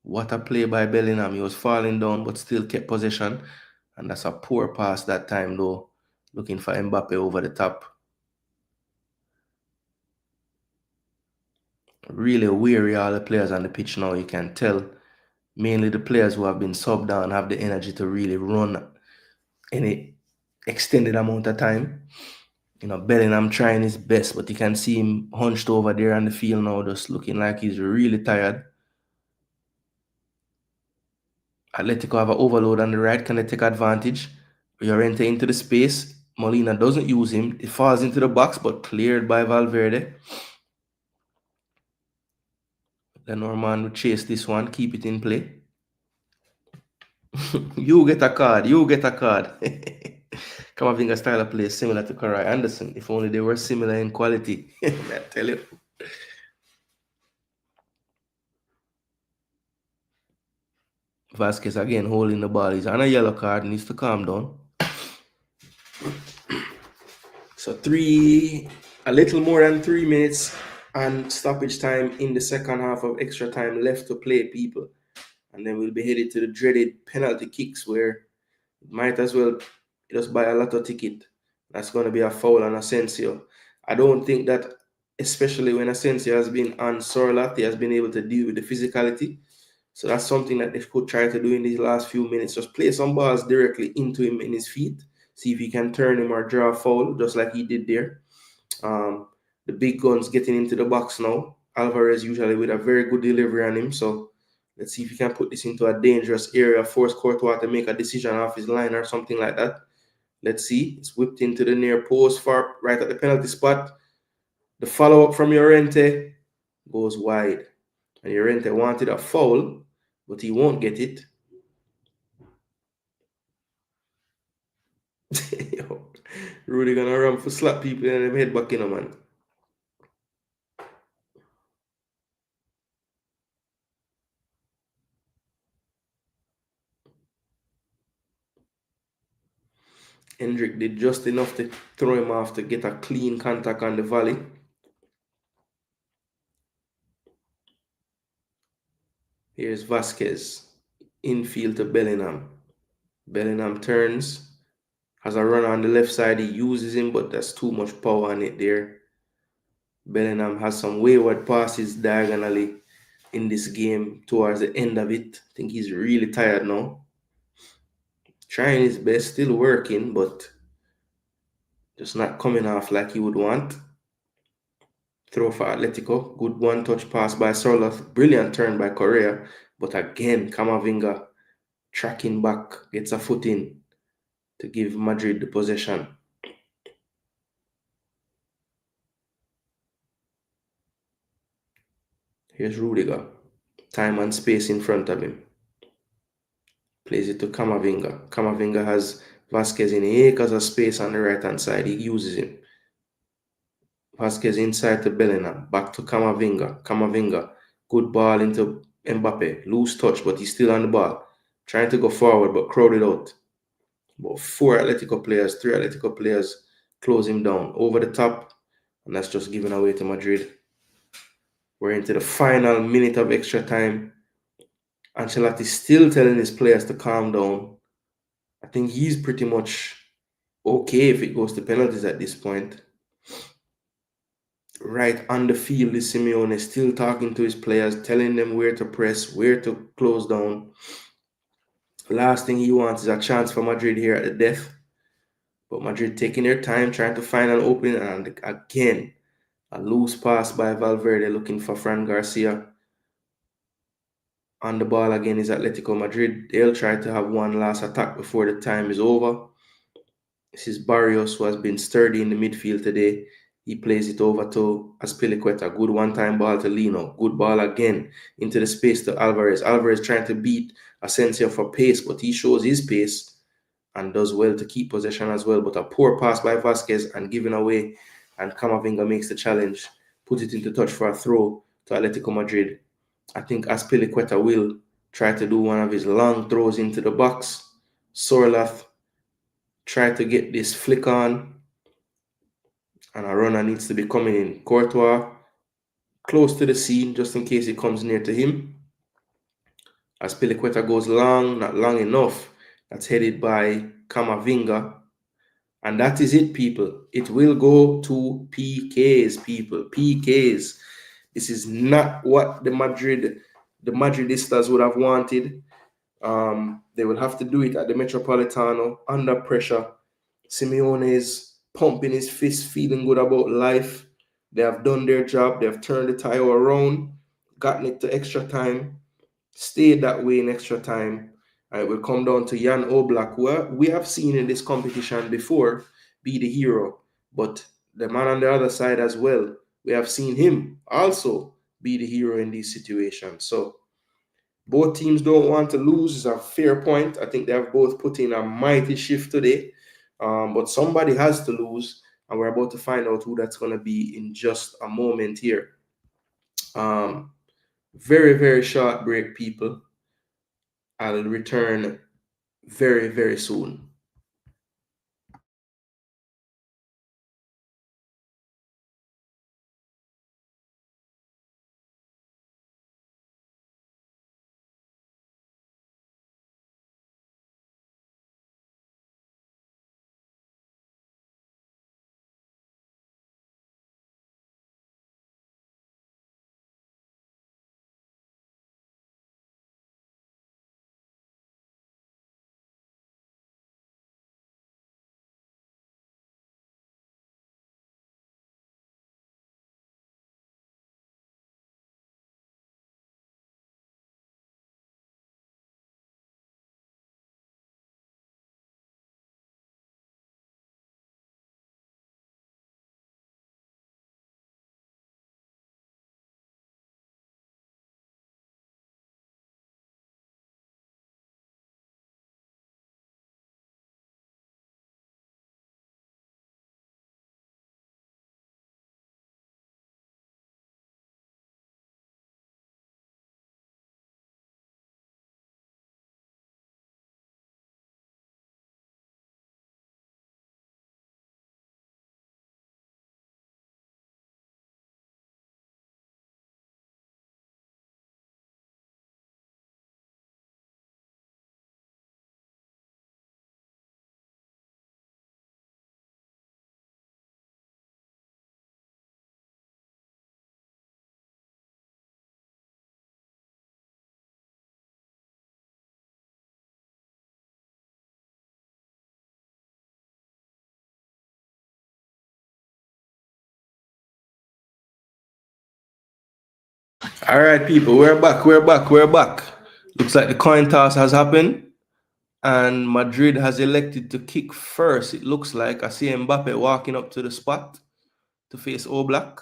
What a play by Bellingham. He was falling down but still kept possession. And that's a poor pass that time, though. Looking for Mbappe over the top. Really weary all the players on the pitch now, you can tell. Mainly the players who have been subbed down have the energy to really run any extended amount of time. Bellingham trying his best, but you can see him hunched over there on the field now, just looking like he's really tired. Atletico have an overload on the right. Can they take advantage? Llorente into the space. Molina doesn't use him. It falls into the box, but cleared by Valverde. Lenormand will chase this one, keep it in play. You get a card. Camavinga style of play similar to Karai Anderson. If only they were similar in quality. I tell you. Vasquez again holding the ball. He's on a yellow card. Needs to calm down. So a little more than 3 minutes and stoppage time in the second half of extra time left to play, people. And then we'll be headed to the dreaded penalty kicks, where might as well just buy a lotto ticket. That's going to be a foul on Asensio. I don't think that, especially when Asensio has been on Sorloth, he has been able to deal with the physicality. So that's something that they could try to do in these last few minutes. Just play some balls directly into him in his feet. See if he can turn him or draw a foul, just like he did there. The big guns getting into the box now. Alvarez usually with a very good delivery on him. So let's see if he can put this into a dangerous area, force Courtois to make a decision off his line or something like that. Let's see. It's whipped into the near post, far right at the penalty spot. The follow-up from Llorente goes wide. And Llorente wanted a foul, but he won't get it. Rudy gonna run for slap people in the head back in, man. Hendrick did just enough to throw him off to get a clean contact on the volley. Here's Vasquez. Infield to Bellingham. Bellingham turns. Has a runner on the left side. He uses him, but there's too much power on it there. Bellingham has some wayward passes diagonally in this game towards the end of it. I think he's really tired now. Trying his best, still working, but just not coming off like he would want. Throw for Atletico. Good one-touch pass by Sorloth. Brilliant turn by Correa. But again, Camavinga tracking back, gets a foot in to give Madrid the possession. Here's Rudiger. Time and space in front of him. Plays it to Camavinga. Camavinga has Vasquez in acres of space on the right-hand side. He uses him. Vasquez inside to Bellingham. Back to Camavinga. Camavinga. Good ball into Mbappe. Loose touch, but he's still on the ball. Trying to go forward, but crowded out. About 4 Atletico players, 3 Atletico players close him down. Over the top. And that's just given away to Madrid. We're into the final minute of extra time. Ancelotti still telling his players to calm down. I think he's pretty much okay if it goes to penalties at this point. Right on the field, is Simeone still talking to his players, telling them where to press, where to close down. Last thing he wants is a chance for Madrid here at the death. But Madrid taking their time, trying to find an opening, and again, a loose pass by Valverde looking for Fran Garcia. On the ball again is Atletico Madrid. They'll try to have one last attack before the time is over. This is Barrios, who has been sturdy in the midfield today. He plays it over to Azpilicueta. Good one-time ball to Lino. Good ball again into the space to Alvarez. Alvarez trying to beat Asensio for pace, but he shows his pace and does well to keep possession as well. But a poor pass by Vasquez and given away, and Camavinga makes the challenge. Put it into touch for a throw to Atletico Madrid. I think Azpilicueta will try to do one of his long throws into the box. Sorloth try to get this flick on, and a runner needs to be coming in. Courtois close to the scene just in case it comes near to him. As Piliqueta goes long, not long enough. That's headed by Camavinga. And that is it, people. It will go to PKs, people. PKs. This is not what the Madridistas would have wanted. They will have to do it at the Metropolitano under pressure. Simeone is pumping his fist, feeling good about life. They have done their job. They have turned the tire around, gotten it to extra time, stayed that way in extra time. And it will come down to Jan Oblak, who we have seen in this competition before be the hero. But the man on the other side as well, we have seen him also be the hero in these situations. So both teams don't want to lose is a fair point. I think they have both put in a mighty shift today. But somebody has to lose, and we're about to find out who that's going to be in just a moment here. Very, very short break, people. I'll return very, very soon. All right, people, we're back. We're back. Looks like the coin toss has happened, and Madrid has elected to kick first. It looks like I see Mbappe walking up to the spot to face Oblak.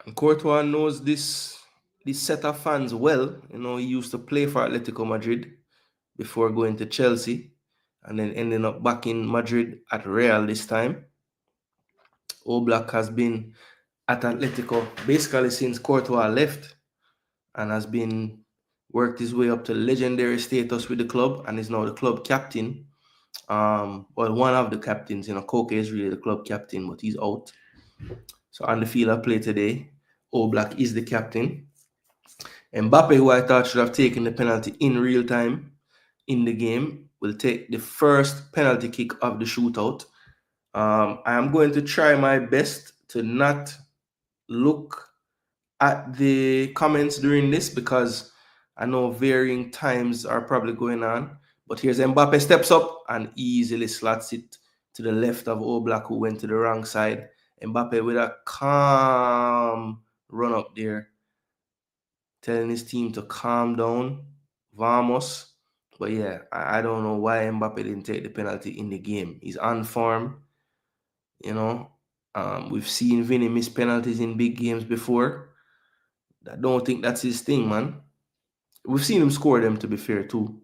And Courtois knows this set of fans well. You know, he used to play for Atletico Madrid before going to Chelsea, and then ending up back in Madrid at Real this time. Oblak has been at Atletico basically since Courtois left, and has been worked his way up to legendary status with the club, and is now the club captain. Well, one of the captains. You know, Koke is really the club captain, but he's out. So on the field of play today, Oblak is the captain. Mbappe, who I thought should have taken the penalty in real time in the game, will take the first penalty kick of the shootout. I am going to try my best to not look at the comments during this, because I know varying times are probably going on. But here's Mbappe steps up and easily slots it to the left of Oblak, who went to the wrong side. Mbappe with a calm run up there, telling his team to calm down. Vamos. But yeah, I don't know why Mbappe didn't take the penalty in the game. He's on form, you know. We've seen Vinny miss penalties in big games before. I don't think that's his thing, man. We've seen him score them, to be fair, too.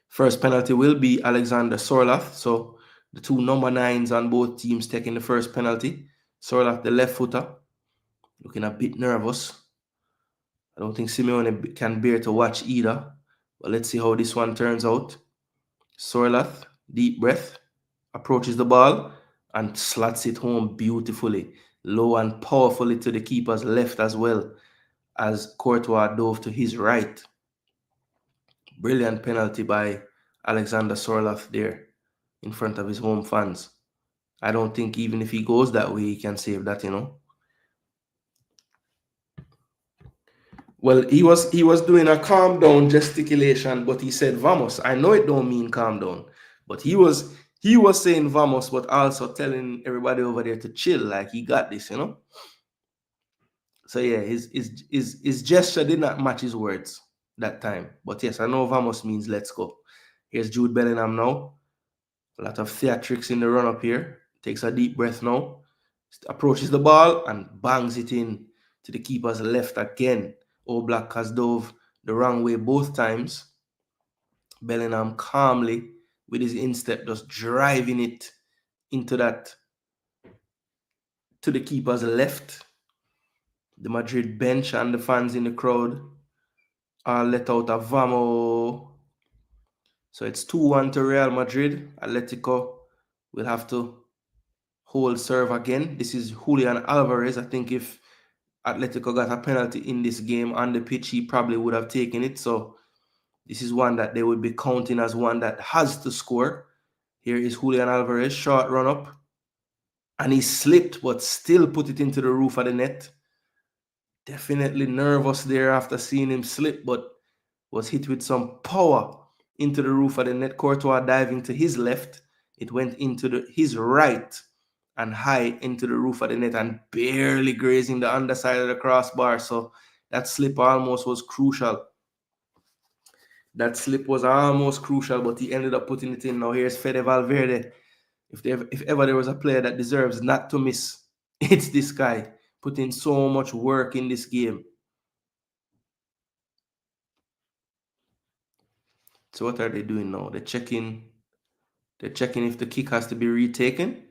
First penalty will be Alexander Sorloth. So the two number 9s on both teams taking the first penalty. Sorloth, the left footer, looking a bit nervous. I don't think Simeone can bear to watch either. But let's see how this one turns out. Sorloth, deep breath, approaches the ball and slots it home beautifully, low and powerfully to the keeper's left, as well as Courtois dove to his right. Brilliant penalty by Alexander Sorloth there in front of his home fans. I don't think even if he goes that way, he can save that, you know. Well, he was doing a calm down gesticulation, but he said vamos. I know it don't mean calm down, but he was saying vamos, but also telling everybody over there to chill, like he got this, you know. So yeah, his gesture did not match his words that time. But yes, I know vamos means let's go. Here's Jude Bellingham now. A lot of theatrics in the run-up here. Takes a deep breath now. Approaches the ball and bangs it in to the keeper's left again. Oblak has dove the wrong way both times. Bellingham calmly, with his instep, just driving it into that, to the keeper's left. The Madrid bench and the fans in the crowd are let out a vamos. So it's 2-1 to Real Madrid. Atletico will have to hold serve again. This is Julian Alvarez. I think if Atletico got a penalty in this game on the pitch, he probably would have taken it. So this is one that they would be counting as one that has to score. Here is Julian Alvarez, short run up. And he slipped, but still put it into the roof of the net. Definitely nervous there after seeing him slip, but was hit with some power into the roof of the net. Courtois diving to his left. It went into his right and high into the roof of the net and barely grazing the underside of the crossbar. So that slip almost was crucial. That slip was almost crucial, but he ended up putting it in. Now here's Fede Valverde. If ever there was a player that deserves not to miss, it's this guy. Putting so much work in this game. So what are they doing now? They're checking if the kick has to be retaken,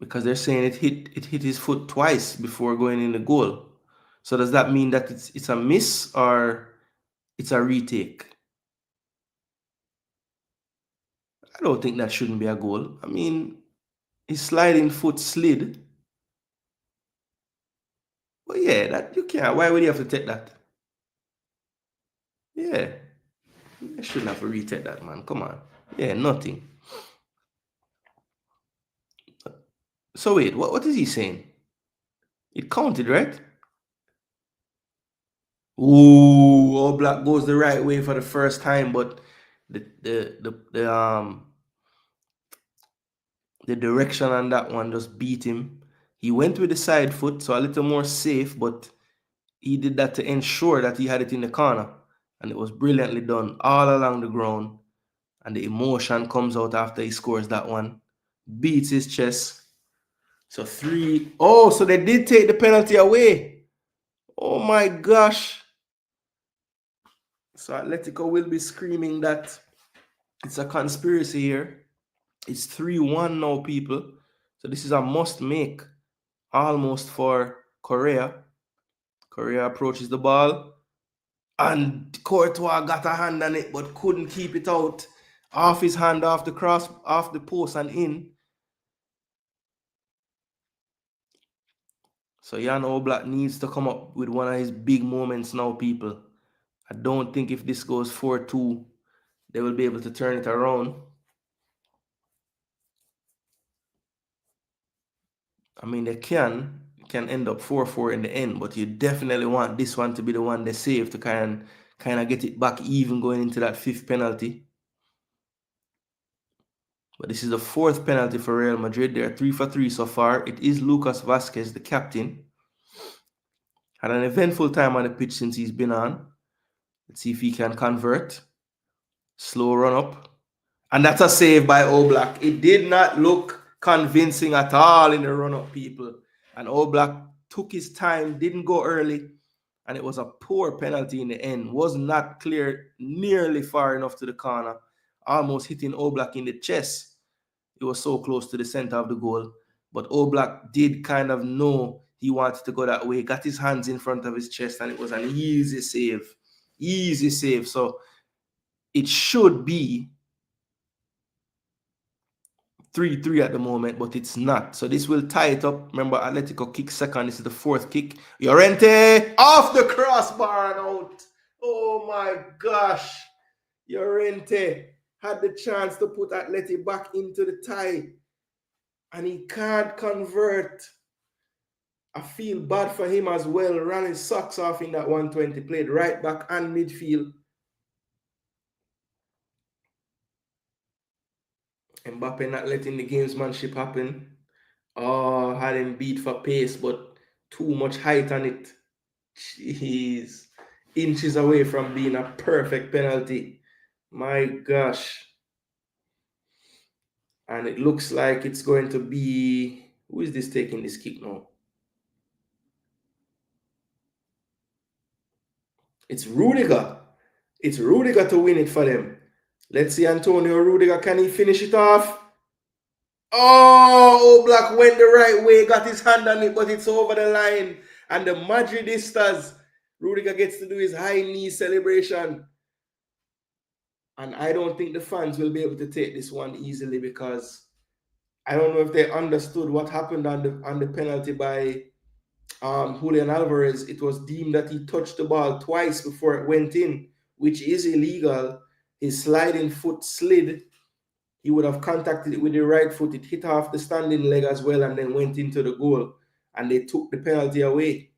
because they're saying it hit his foot twice before going in the goal. So does that mean that it's a miss or it's a retake? I don't think that shouldn't be a goal. I mean, his sliding foot slid. But yeah, that you can't. Why would you have to take that? Yeah, you shouldn't have to retake that, man. Come on. Yeah, nothing. So wait, what is he saying? It counted, right? Ooh, All Black goes the right way for the first time, but the The direction on that one just beat him. He went with the side foot, so a little more safe, but he did that to ensure that he had it in the corner. And it was brilliantly done all along the ground. And the emotion comes out after he scores that one. Beats his chest. So 3. Oh, so they did take the penalty away. Oh my gosh. So Atletico will be screaming that it's a conspiracy here. It's 3-1 now, people. So this is a must make almost for Correa. Correa approaches the ball. And Courtois got a hand on it but couldn't keep it out. Off his hand, off the cross, off the post and in. So Jan Oblak needs to come up with one of his big moments now, people. I don't think if this goes 4-2, they will be able to turn it around. I mean, they can end up 4-4 in the end, but you definitely want this one to be the one they save to kind of get it back even going into that 5th penalty. But this is the 4th penalty for Real Madrid. They are 3 for 3 so far. It is Lucas Vazquez, the captain. Had an eventful time on the pitch since he's been on. Let's see if he can convert. Slow run up. And that's a save by Oblak. It did not look convincing at all in the run-up, people. And Oblak took his time, didn't go early. And it was a poor penalty in the end. Was not clear nearly far enough to the corner. Almost hitting Oblak in the chest. It was so close to the center of the goal. But Oblak did kind of know he wanted to go that way. Got his hands in front of his chest and it was an easy save. Easy save. So it should be 3-3 at the moment, but it's not. So this will tie it up. Remember, Atletico kick second. This is the 4th kick. Llorente off the crossbar and out. Oh my gosh. Llorente had the chance to put Atleti back into the tie. And he can't convert. I feel bad for him as well. Ran his socks off in that 120. Played right back and midfield. Mbappe not letting the gamesmanship happen. Oh, had him beat for pace, but too much height on it. Jeez. Inches away from being a perfect penalty. My gosh. And it looks like it's going to be... Who is this taking this kick now? It's Rudiger. It's Rudiger to win it for them. Let's see Antonio Rudiger. Can he finish it off? Oh, Oblak went the right way, got his hand on it, but it's over the line. And the Madridistas, Rudiger gets to do his high knee celebration. And I don't think the fans will be able to take this one easily because I don't know if they understood what happened on the penalty by Julian Alvarez. It was deemed that he touched the ball twice before it went in, which is illegal. His sliding foot slid. He would have contacted it with the right foot. It hit off the standing leg as well and then went into the goal. And they took the penalty away.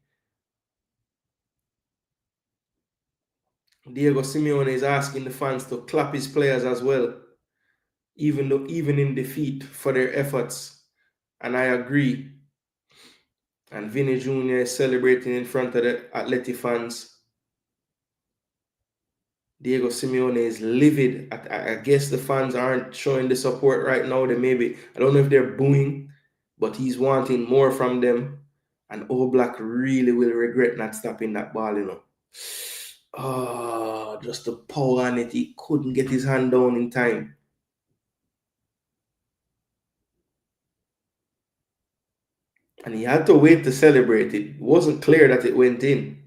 Diego Simeone is asking the fans to clap his players as well, even in defeat, for their efforts. And I agree. And Vinny Jr. is celebrating in front of the Atleti fans. Diego Simeone is livid. I guess the fans aren't showing the support right now. They maybe, I don't know if they're booing, but he's wanting more from them. And Oblak really will regret not stopping that ball, you know. Oh, just the power on it. He couldn't get his hand down in time. And he had to wait to celebrate it. It wasn't clear that it went in.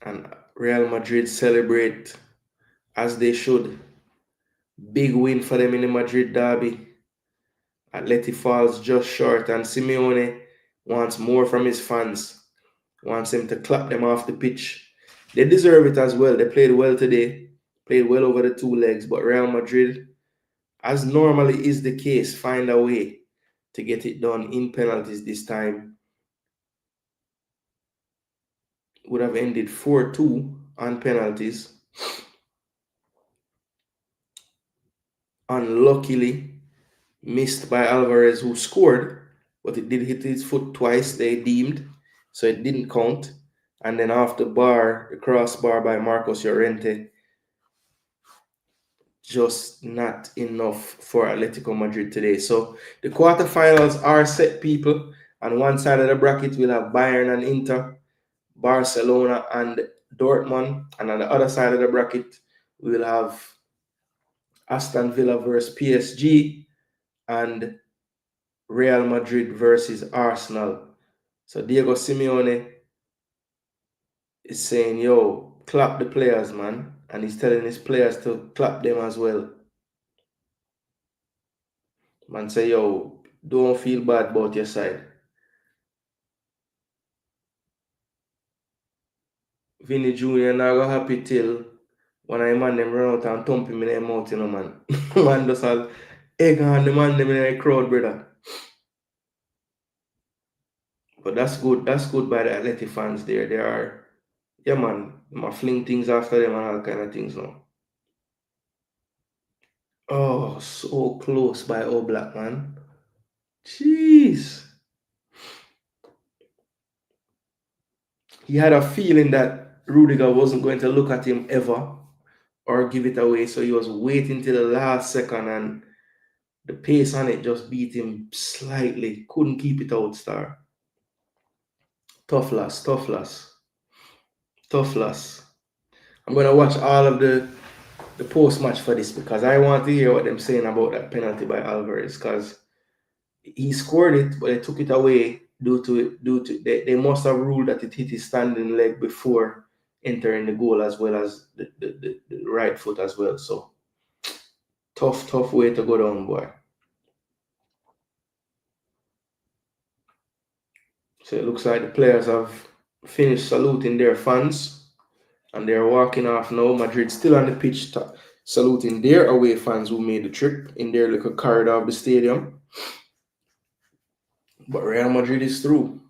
And Real Madrid celebrate as they should. Big win for them in the Madrid derby. Atleti falls just short, and Simeone wants more from his fans. Wants them to clap them off the pitch. They deserve it as well. They played well today. Played well over the 2 legs. But Real Madrid, as normally is the case, find a way to get it done in penalties this time. Would have ended 4-2 on penalties. unluckily missed by Alvarez, who scored, but it did hit his foot twice, they deemed, so it didn't count. And then off the bar, the crossbar by Marcos Llorente, just not enough for Atletico Madrid today. So the quarterfinals are set, people. On one side of the bracket, we'll have Bayern and Inter, Barcelona and Dortmund. And on the other side of the bracket, we'll have Aston Villa versus PSG and Real Madrid versus Arsenal. So Diego Simeone is saying, yo, clap the players, man. And he's telling his players to clap them as well. Man say, yo, don't feel bad about your side. Vinny Jr. now go happy till when I man them run out and thump him in the mouth, you know, man. Man just all egg on the man them in the crowd, brother. But that's good. That's good by the Atleti fans there. They are, yeah, man. They fling things after them and all kind of things now. Oh, so close by All Black, man. Jeez. He had a feeling that Rudiger wasn't going to look at him ever or give it away. So he was waiting till the last second, and the pace on it just beat him slightly. Couldn't keep it out, Star. Tough loss, tough loss. Tough loss. I'm going to watch all of the post-match for this because I want to hear what they're saying about that penalty by Alvarez, because he scored it, but they took it away due to they must have ruled that it hit his standing leg before entering the goal, as well as the right foot as well. So tough way to go down, boy. So it looks like the players have finished saluting their fans and they're walking off now. Madrid still on the pitch saluting their away fans who made the trip in their little corridor of the stadium. But Real Madrid is through.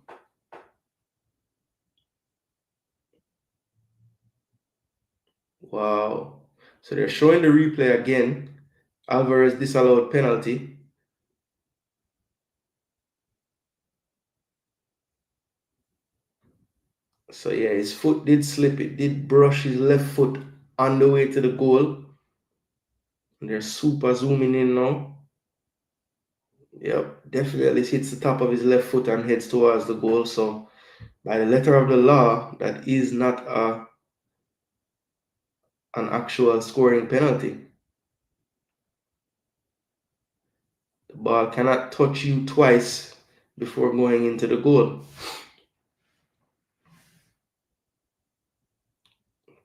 Wow. So they're showing the replay again. Alvarez disallowed penalty. So yeah, his foot did slip. It did brush his left foot on the way to the goal. And they're super zooming in now. Yep, definitely hits the top of his left foot and heads towards the goal. So by the letter of the law, that is not an actual scoring penalty. The ball cannot touch you twice before going into the goal.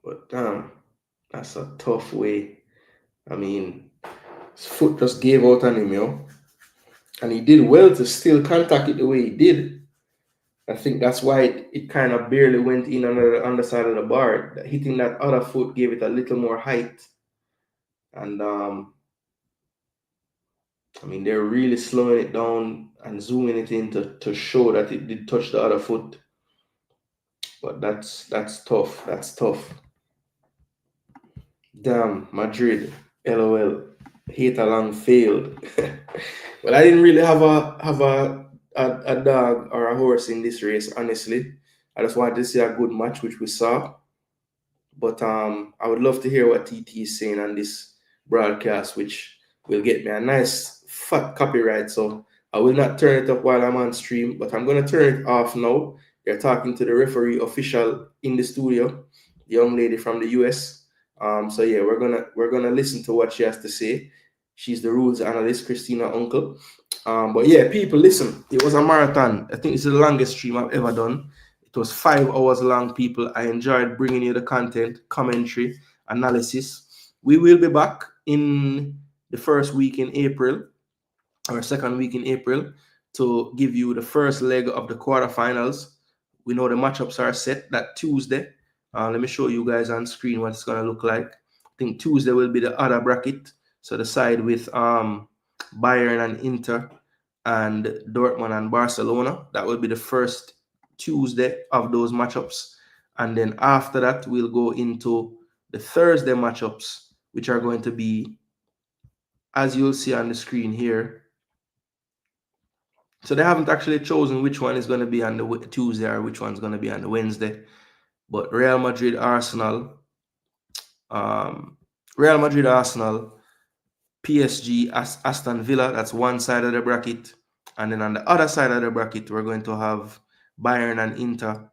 But damn, that's a tough way. I mean, his foot just gave out on him, yo. And he did well to still contact it the way he did. I think that's why it kind of barely went in on the underside of the bar. Hitting that other foot gave it a little more height. And I mean, they're really slowing it down and zooming it in to show that it did touch the other foot. But that's tough. That's tough. Damn, Madrid, LOL. Hate along failed. Well, I didn't really have a dog or a horse in this race, honestly. I just wanted to see a good match, which we saw. But I would love to hear what TT is saying on this broadcast, which will get me a nice fat copyright. So I will not turn it up while I'm on stream, but I'm going to turn it off now. They're talking to the referee official in the studio, the young lady from the US. So yeah, we're gonna listen to what she has to say. She's the rules analyst, Christina Uncle. But yeah, people, listen. It was a marathon. I think it's the longest stream I've ever done. It was 5 hours long, people. I enjoyed bringing you the content, commentary, analysis. We will be back in the first week in April, or second week in April, to give you the first leg of the quarterfinals. We know the matchups are set that Tuesday. Let me show you guys on screen what it's going to look like. I think Tuesday will be the other bracket. So the side with Bayern and Inter and Dortmund and Barcelona. That will be the first Tuesday of those matchups. And then after that, we'll go into the Thursday matchups, which are going to be as you'll see on the screen here. So they haven't actually chosen which one is going to be on the Tuesday or which one's going to be on the Wednesday. But Real Madrid, Arsenal, Real Madrid, Arsenal, PSG, Aston Villa. That's one side of the bracket. And then on the other side of the bracket, we're going to have Bayern and Inter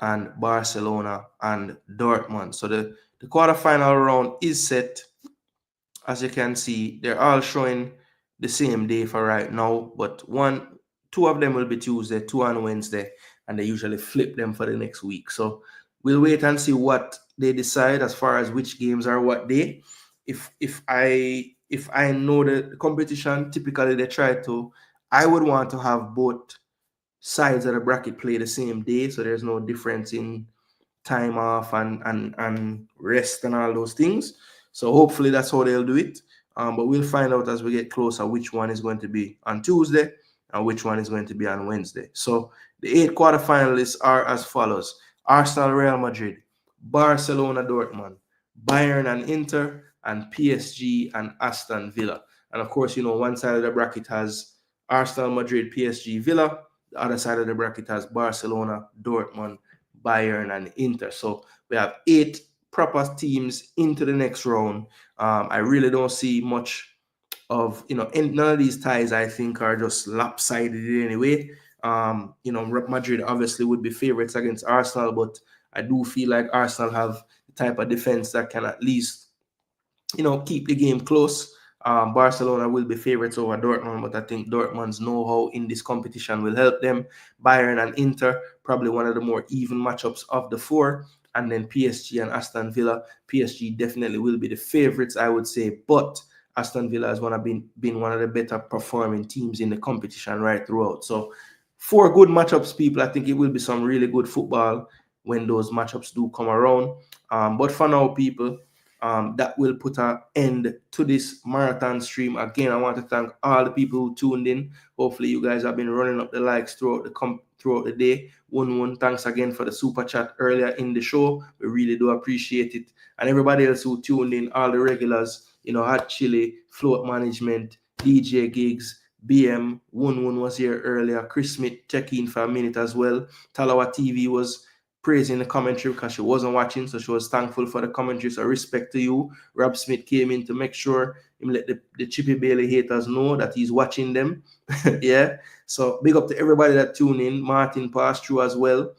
and Barcelona and Dortmund. So the quarterfinal round is set. As you can see, they're all showing the same day for right now, but two of them will be Tuesday, two on Wednesday, and they usually flip them for the next week. So we'll wait and see what they decide as far as which games are what day. If I know the competition, typically they try to. I would want to have both sides of the bracket play the same day, so there's no difference in time off and rest and all those things. So hopefully that's how they'll do it. But we'll find out as we get closer which one is going to be on Tuesday and which one is going to be on Wednesday. So the 8 quarterfinalists are as follows: Arsenal, Real Madrid, Barcelona, Dortmund, Bayern and Inter, and PSG and Aston Villa. And of course, one side of the bracket has Arsenal, Madrid, PSG, Villa. The other side of the bracket has Barcelona, Dortmund, Bayern, and Inter. So we have 8 proper teams into the next round. I really don't see much of, none of these ties I think are just lopsided anyway. Madrid obviously would be favorites against Arsenal, but I do feel like Arsenal have the type of defense that can at least, keep the game close. Barcelona will be favorites over Dortmund, but I think Dortmund's know-how in this competition will help them. Bayern and Inter, probably one of the more even matchups of the 4. And then PSG and Aston Villa. PSG definitely will be the favorites, I would say, but Aston Villa has been one of the better performing teams in the competition right throughout. So 4 good matchups, people. I think it will be some really good football when those matchups do come around. But for now, people, that will put an end to this marathon stream. Again, I want to thank all the people who tuned in. Hopefully you guys have been running up the likes throughout the day. One, thanks again for the super chat earlier in the show. We really do appreciate it. And everybody else who tuned in, all the regulars, Hot Chili, Float Management, DJ Gigs, BM, One was here earlier. Chris Smith check in for a minute as well. Talawa TV was praising the commentary because she wasn't watching, so she was thankful for the commentary. So respect to you. Rob Smith came in to make sure him let the Chippy Bailey haters know that he's watching them. Yeah. So big up to everybody that tuned in. Martin passed through as well.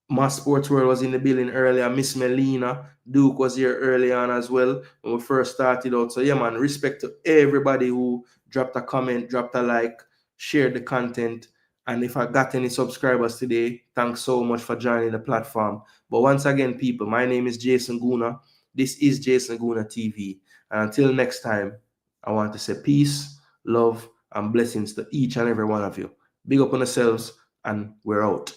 Mass Sports World was in the building earlier. Miss Melina Duke was here early on as well when we first started out. So yeah, man, respect to everybody who dropped a comment, dropped a like, shared the content. And if I got any subscribers today, thanks so much for joining the platform. But once again, people, my name is Jason Gooner. This is Jason Gooner TV. And until next time, I want to say peace, love, and blessings to each and every one of you. Big up on yourselves, and we're out.